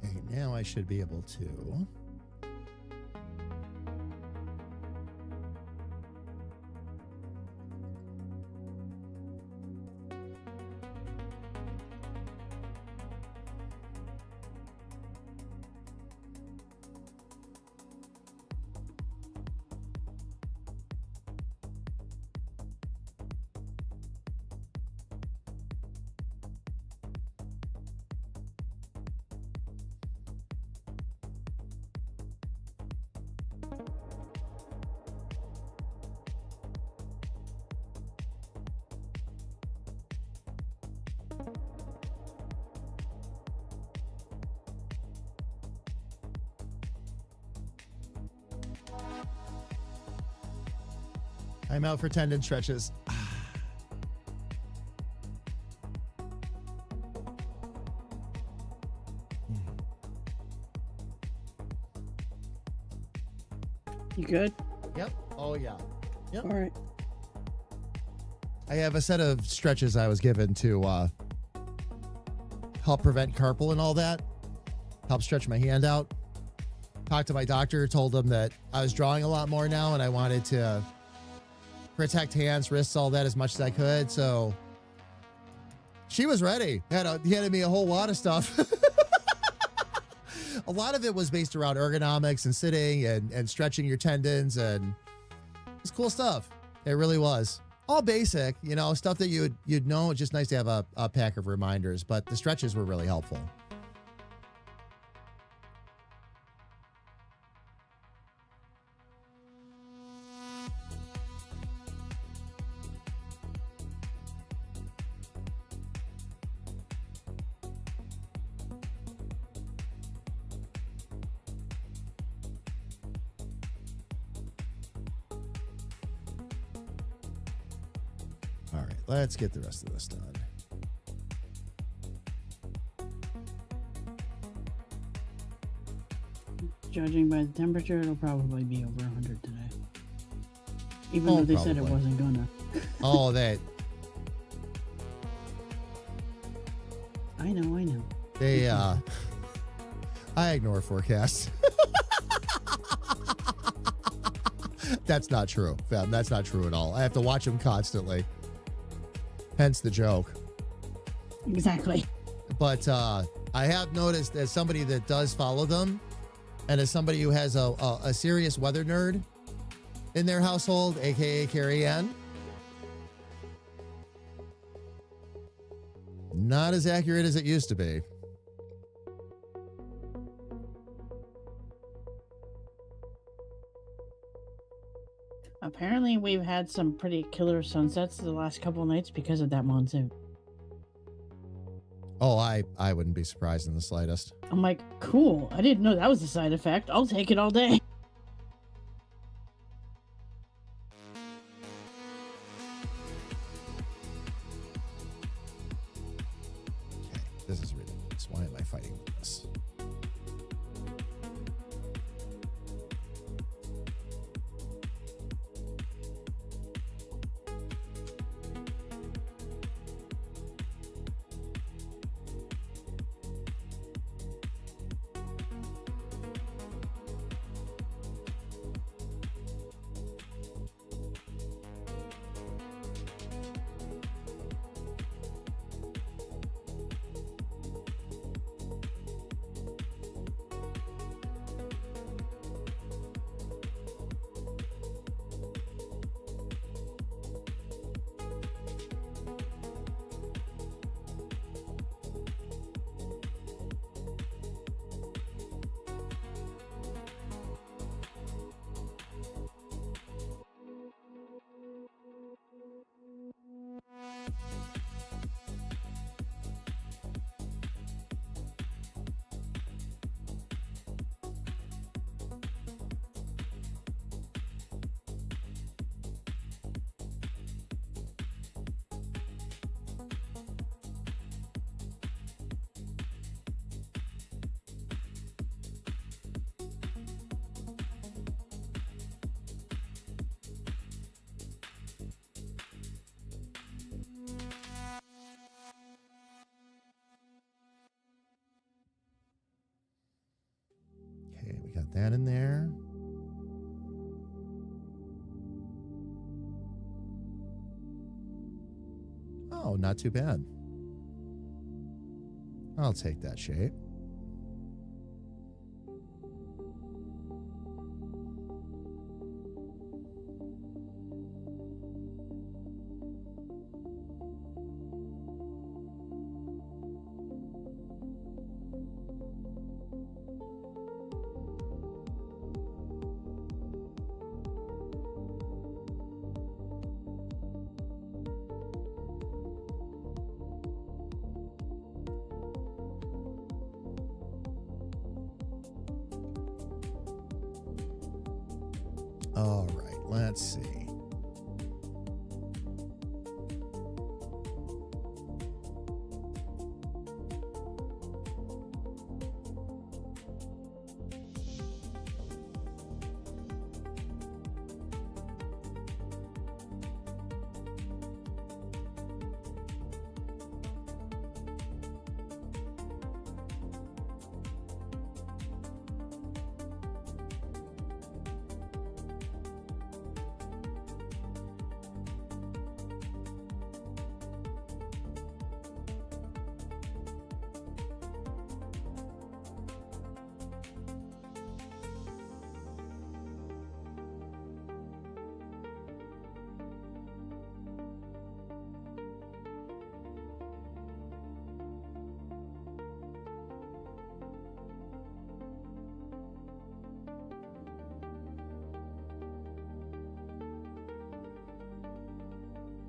Okay, now I should be able to. I'm out for tendon stretches. You good? Yep. Oh, yeah. Yep. All right. I have a set of stretches I was given to help prevent carpal and all that. Help stretch my hand out. Talked to my doctor, told him that I was drawing a lot more now and I wanted to protect hands, wrists, all that as much as I could. So she was ready. Handed me a whole lot of stuff. A lot of it was based around ergonomics and sitting and stretching your tendons, and it's cool stuff. It really was. All basic, you know, stuff that you'd know. It's just nice to have a pack of reminders, but the stretches were really helpful. All right, let's get the rest of this done. Judging by the temperature, it'll probably be over 100 today. Even Oh, though they said it probably. wasn't gonna. Oh, that I know. they I ignore forecasts. That's not true, fam. That's not true at all. I have to watch them constantly. Hence the joke. Exactly. But I have noticed, as somebody that does follow them, and as somebody who has a serious weather nerd in their household, aka Carrie Ann, not as accurate as it used to be. Apparently, we've had some pretty killer sunsets the last couple nights because of that monsoon. Oh, I wouldn't be surprised in the slightest. I'm like, cool. I didn't know that was a side effect. I'll take it all day. Okay, this is ridiculous. Why am I fighting with this? Okay, we got that in there. Oh, not too bad. I'll take that shape. All right, let's see.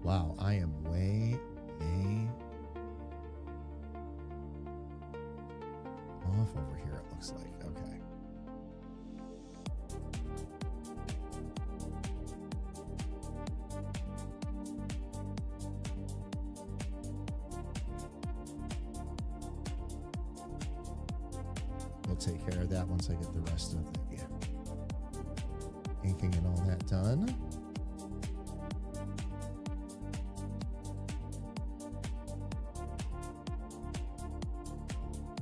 Wow, I am way off over here, it looks like. Okay. we'll take care of that once I get the rest of the inking and all that done.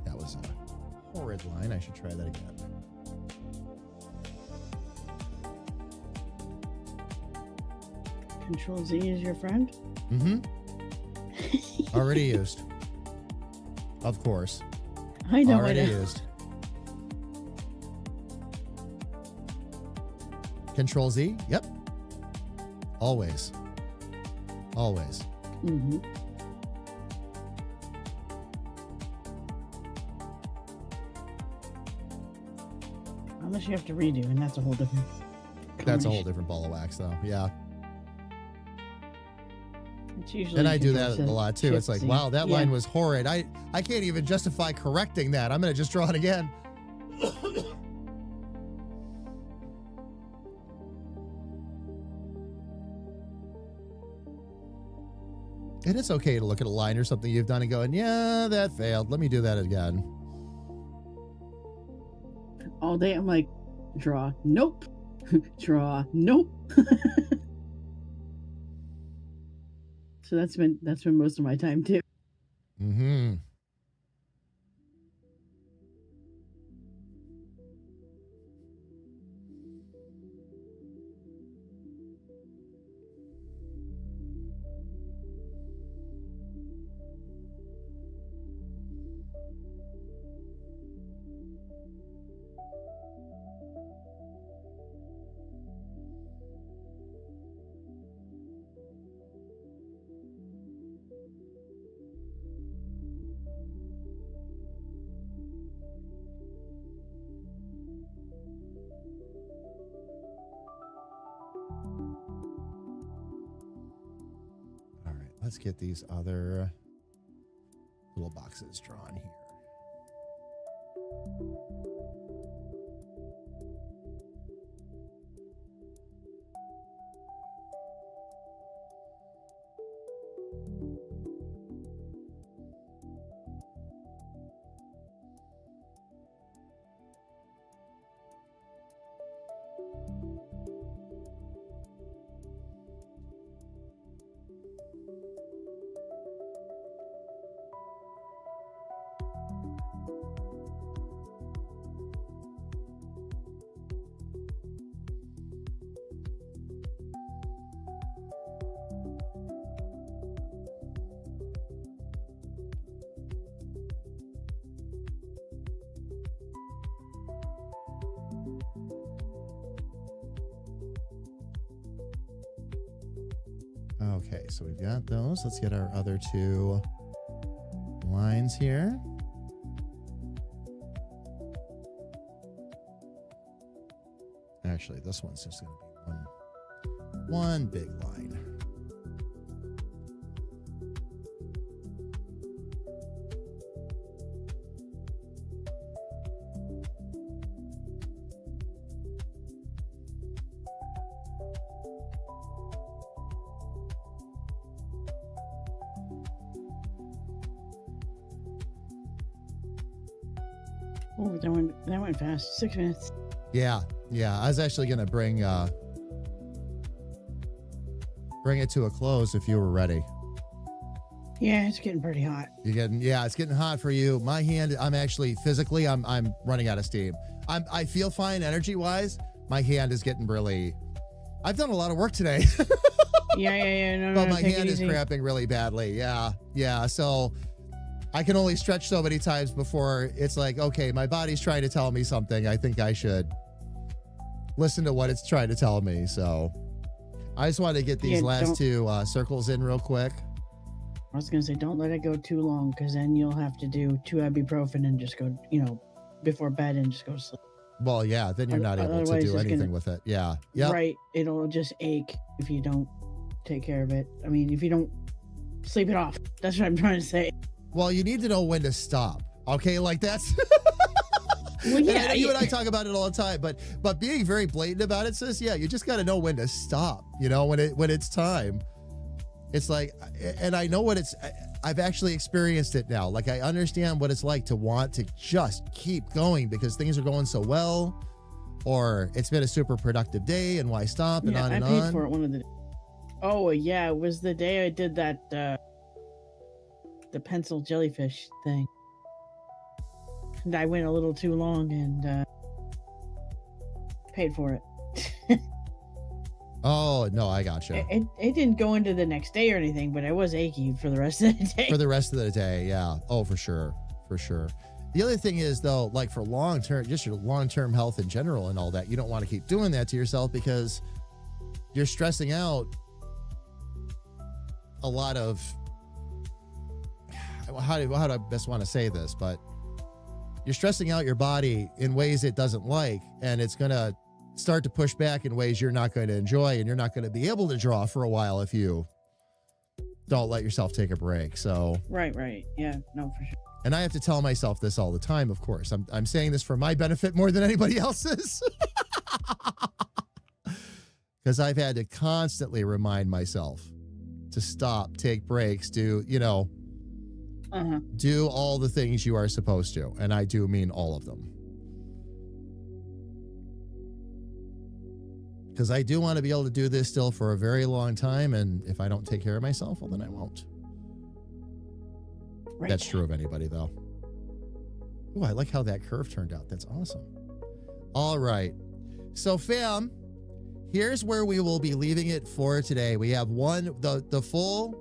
That was a horrid line. I should try that again. Control Z is your friend? Mm-hmm. Already used. Of course. I know. Already used. Control Z. Yep. Always. Always. Mm-hmm. Unless you have to redo, and that's a whole different. That's a whole different ball of wax, though. Yeah. It's usually And I do Control that a lot too. It's like, Z. wow, that Yeah. line was horrid. I can't even justify correcting that. I'm going to just draw it again. And it's okay to look at a line or something you've done and go, yeah, that failed. Let me do that again. All day I'm like, draw, nope. Draw, nope. So that's been most of my time too. Mm-hmm. Let's get these other little boxes drawn here. Okay, so we've got those. Let's get our other two lines here. Actually, this one's just going to be one big line. Oh, that went fast. 6 minutes. Yeah. I was actually going to bring it to a close if you were ready. Yeah, it's getting pretty hot. It's getting hot for you. My hand, I'm actually physically, I'm running out of steam. I feel fine energy wise. My hand is getting really, I've done a lot of work today. Yeah. No, But my take it hand is easy. cramping really badly. Yeah. So I can only stretch so many times before it's like, okay, my body's trying to tell me something. I think I should listen to what it's trying to tell me. So I just wanted to get these last two circles in real quick. I was gonna say, don't let it go too long, because then you'll have to do 2 ibuprofen and just go, before bed and just go to sleep. Well, yeah, then you're not able to Otherwise, do it's anything gonna- with it. Yeah. Yep. Right. It'll just ache if you don't take care of it. I mean, if you don't sleep it off. That's what I'm trying to say. Well, you need to know when to stop. Okay, like that's. Well, And I yeah, know you and I talk about it all the time, but being very blatant about it, sis, yeah, you just got to know when to stop. When it's time. It's like, and I know what I've actually experienced it now. Like, I understand what it's like to want to just keep going because things are going so well, or it's been a super productive day and why stop, and on and on. I paid for it one of the. Oh yeah, it was the day I did that the pencil jellyfish thing. And I went a little too long and paid for it. Oh, no, I gotcha. It didn't go into the next day or anything, but I was achy for the rest of the day. For the rest of the day, yeah. Oh, for sure. For sure. The other thing is, though, like for long-term, just your long-term health in general and all that, you don't want to keep doing that to yourself because you're stressing out a lot of, how do I best want to say this, but you're stressing out your body in ways it doesn't like, and it's going to start to push back in ways you're not going to enjoy, and you're not going to be able to draw for a while if you don't let yourself take a break. So right. Yeah, no, for sure. And I have to tell myself this all the time, of course. I'm saying this for my benefit more than anybody else's. Because I've had to constantly remind myself to stop, take breaks, do all the things you are supposed to. And I do mean all of them. Because I do want to be able to do this still for a very long time. And if I don't take care of myself, well, then I won't. Right. That's true of anybody, though. Oh, I like how that curve turned out. That's awesome. All right. So, fam, here's where we will be leaving it for today. We have the full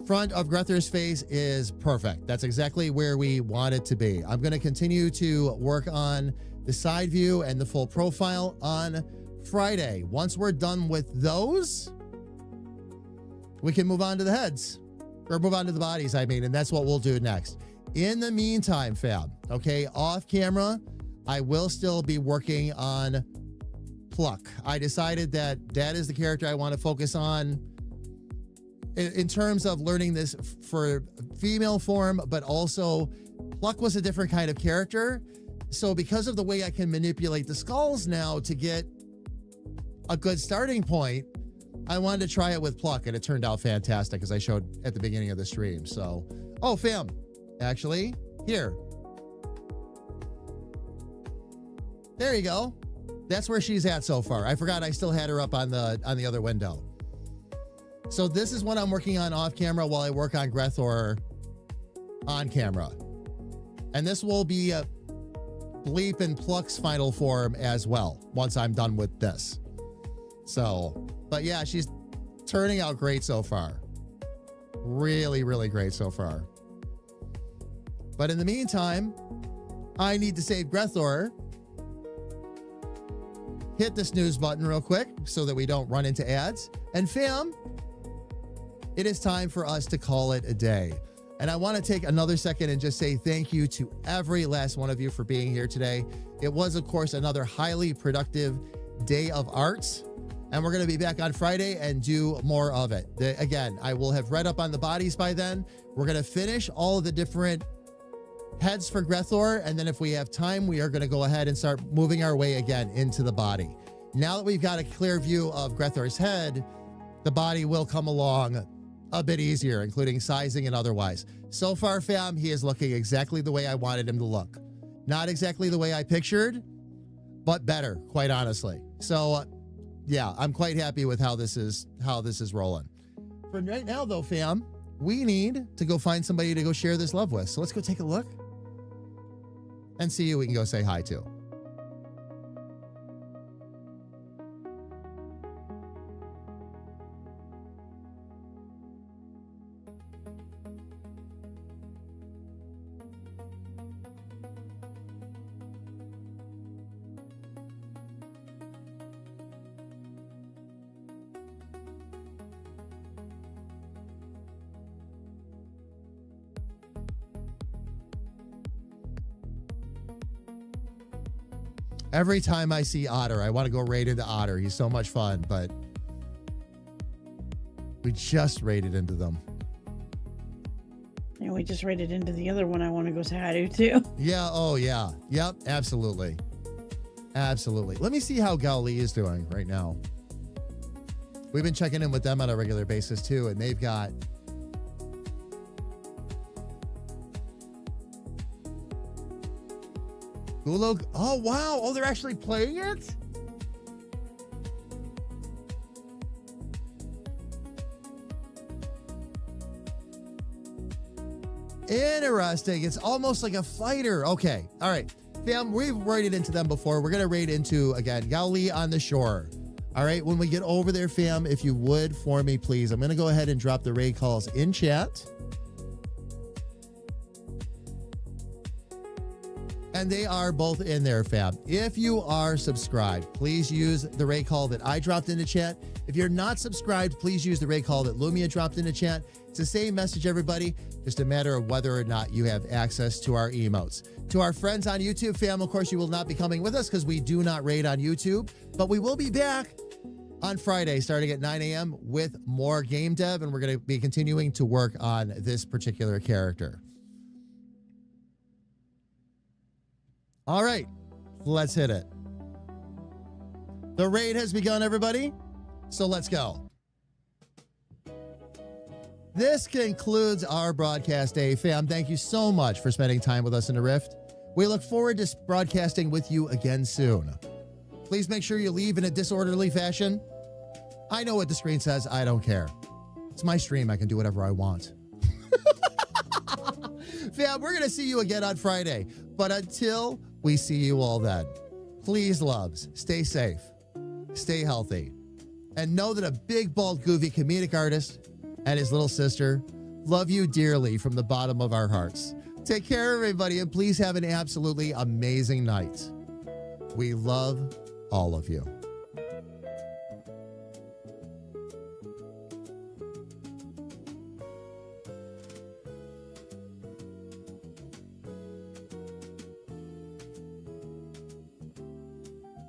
front of Grethor's face is perfect. That's exactly where we want it to be. I'm going to continue to work on the side view and the full profile on Friday. Once we're done with those, we can move on to the heads, or move on to the bodies, I mean, and that's what we'll do next. In the meantime, fam, okay, off camera, I will still be working on Pluck. I decided that is the character I want to focus on in terms of learning this for female form, but also Pluck was a different kind of character. So because of the way I can manipulate the skulls now to get a good starting point, I wanted to try it with Pluck, and it turned out fantastic, as I showed at the beginning of the stream. So, oh, fam, actually, here. There you go. That's where she's at so far. I forgot I still had her up on the other window. So this is what I'm working on off camera while I work on Grethor on camera. And this will be a Bleep and Pluck's final form as well, once I'm done with this. So, but yeah, she's turning out great so far. Really, really great so far. But in the meantime, I need to save Grethor. Hit the snooze button real quick so that we don't run into ads. And fam, it is time for us to call it a day. And I want to take another second and just say thank you to every last one of you for being here today. It was, of course, another highly productive day of arts. And we're going to be back on Friday and do more of it. Again, I will have read up on the bodies by then. We're going to finish all of the different heads for Grethor. And then if we have time, we are going to go ahead and start moving our way again into the body. Now that we've got a clear view of Grethor's head, the body will come along a bit easier, including sizing and otherwise. So far, fam, he is looking exactly the way I wanted him to look. Not exactly the way I pictured, but better, quite honestly. So, yeah, I'm quite happy with how this is rolling. For right now, though, fam, we need to go find somebody to go share this love with. So let's go take a look and see who we can go say hi to. Every time I see Otter, I want to go raid into Otter. He's so much fun, but we just raided into them. And we just raided into the other one I want to go say hi to, too. Yeah, oh yeah. Yep, absolutely. Absolutely. Let me see how Gaoli is doing right now. We've been checking in with them on a regular basis too, and they've got Gulo. Oh, wow. Oh, they're actually playing it? Interesting. It's almost like a fighter. Okay. All right. Fam, we've raided into them before. We're going to raid into, again, Yaoli on the Shore. All right. When we get over there, fam, if you would, for me, please, I'm going to go ahead and drop the raid calls in chat. And they are both in there, fam. If you are subscribed, please use the raid call that I dropped into chat. If you're not subscribed, please use the raid call that Lumia dropped into chat. It's the same message, everybody. Just a matter of whether or not you have access to our emotes. To our friends on YouTube, fam, of course, you will not be coming with us because we do not raid on YouTube. But we will be back on Friday starting at 9 a.m. with more game dev, and we're going to be continuing to work on this particular character. All right, let's hit it. The raid has begun, everybody, so let's go. This concludes our broadcast day, fam. Thank you so much for spending time with us in the Rift. We look forward to broadcasting with you again soon. Please make sure you leave in a disorderly fashion. I know what the screen says. I don't care. It's my stream. I can do whatever I want. Fam, we're going to see you again on Friday. But until we see you all then, please, loves, stay safe, stay healthy, and know that a big, bald, goofy comedic artist and his little sister love you dearly from the bottom of our hearts. Take care, everybody, and please have an absolutely amazing night. We love all of you.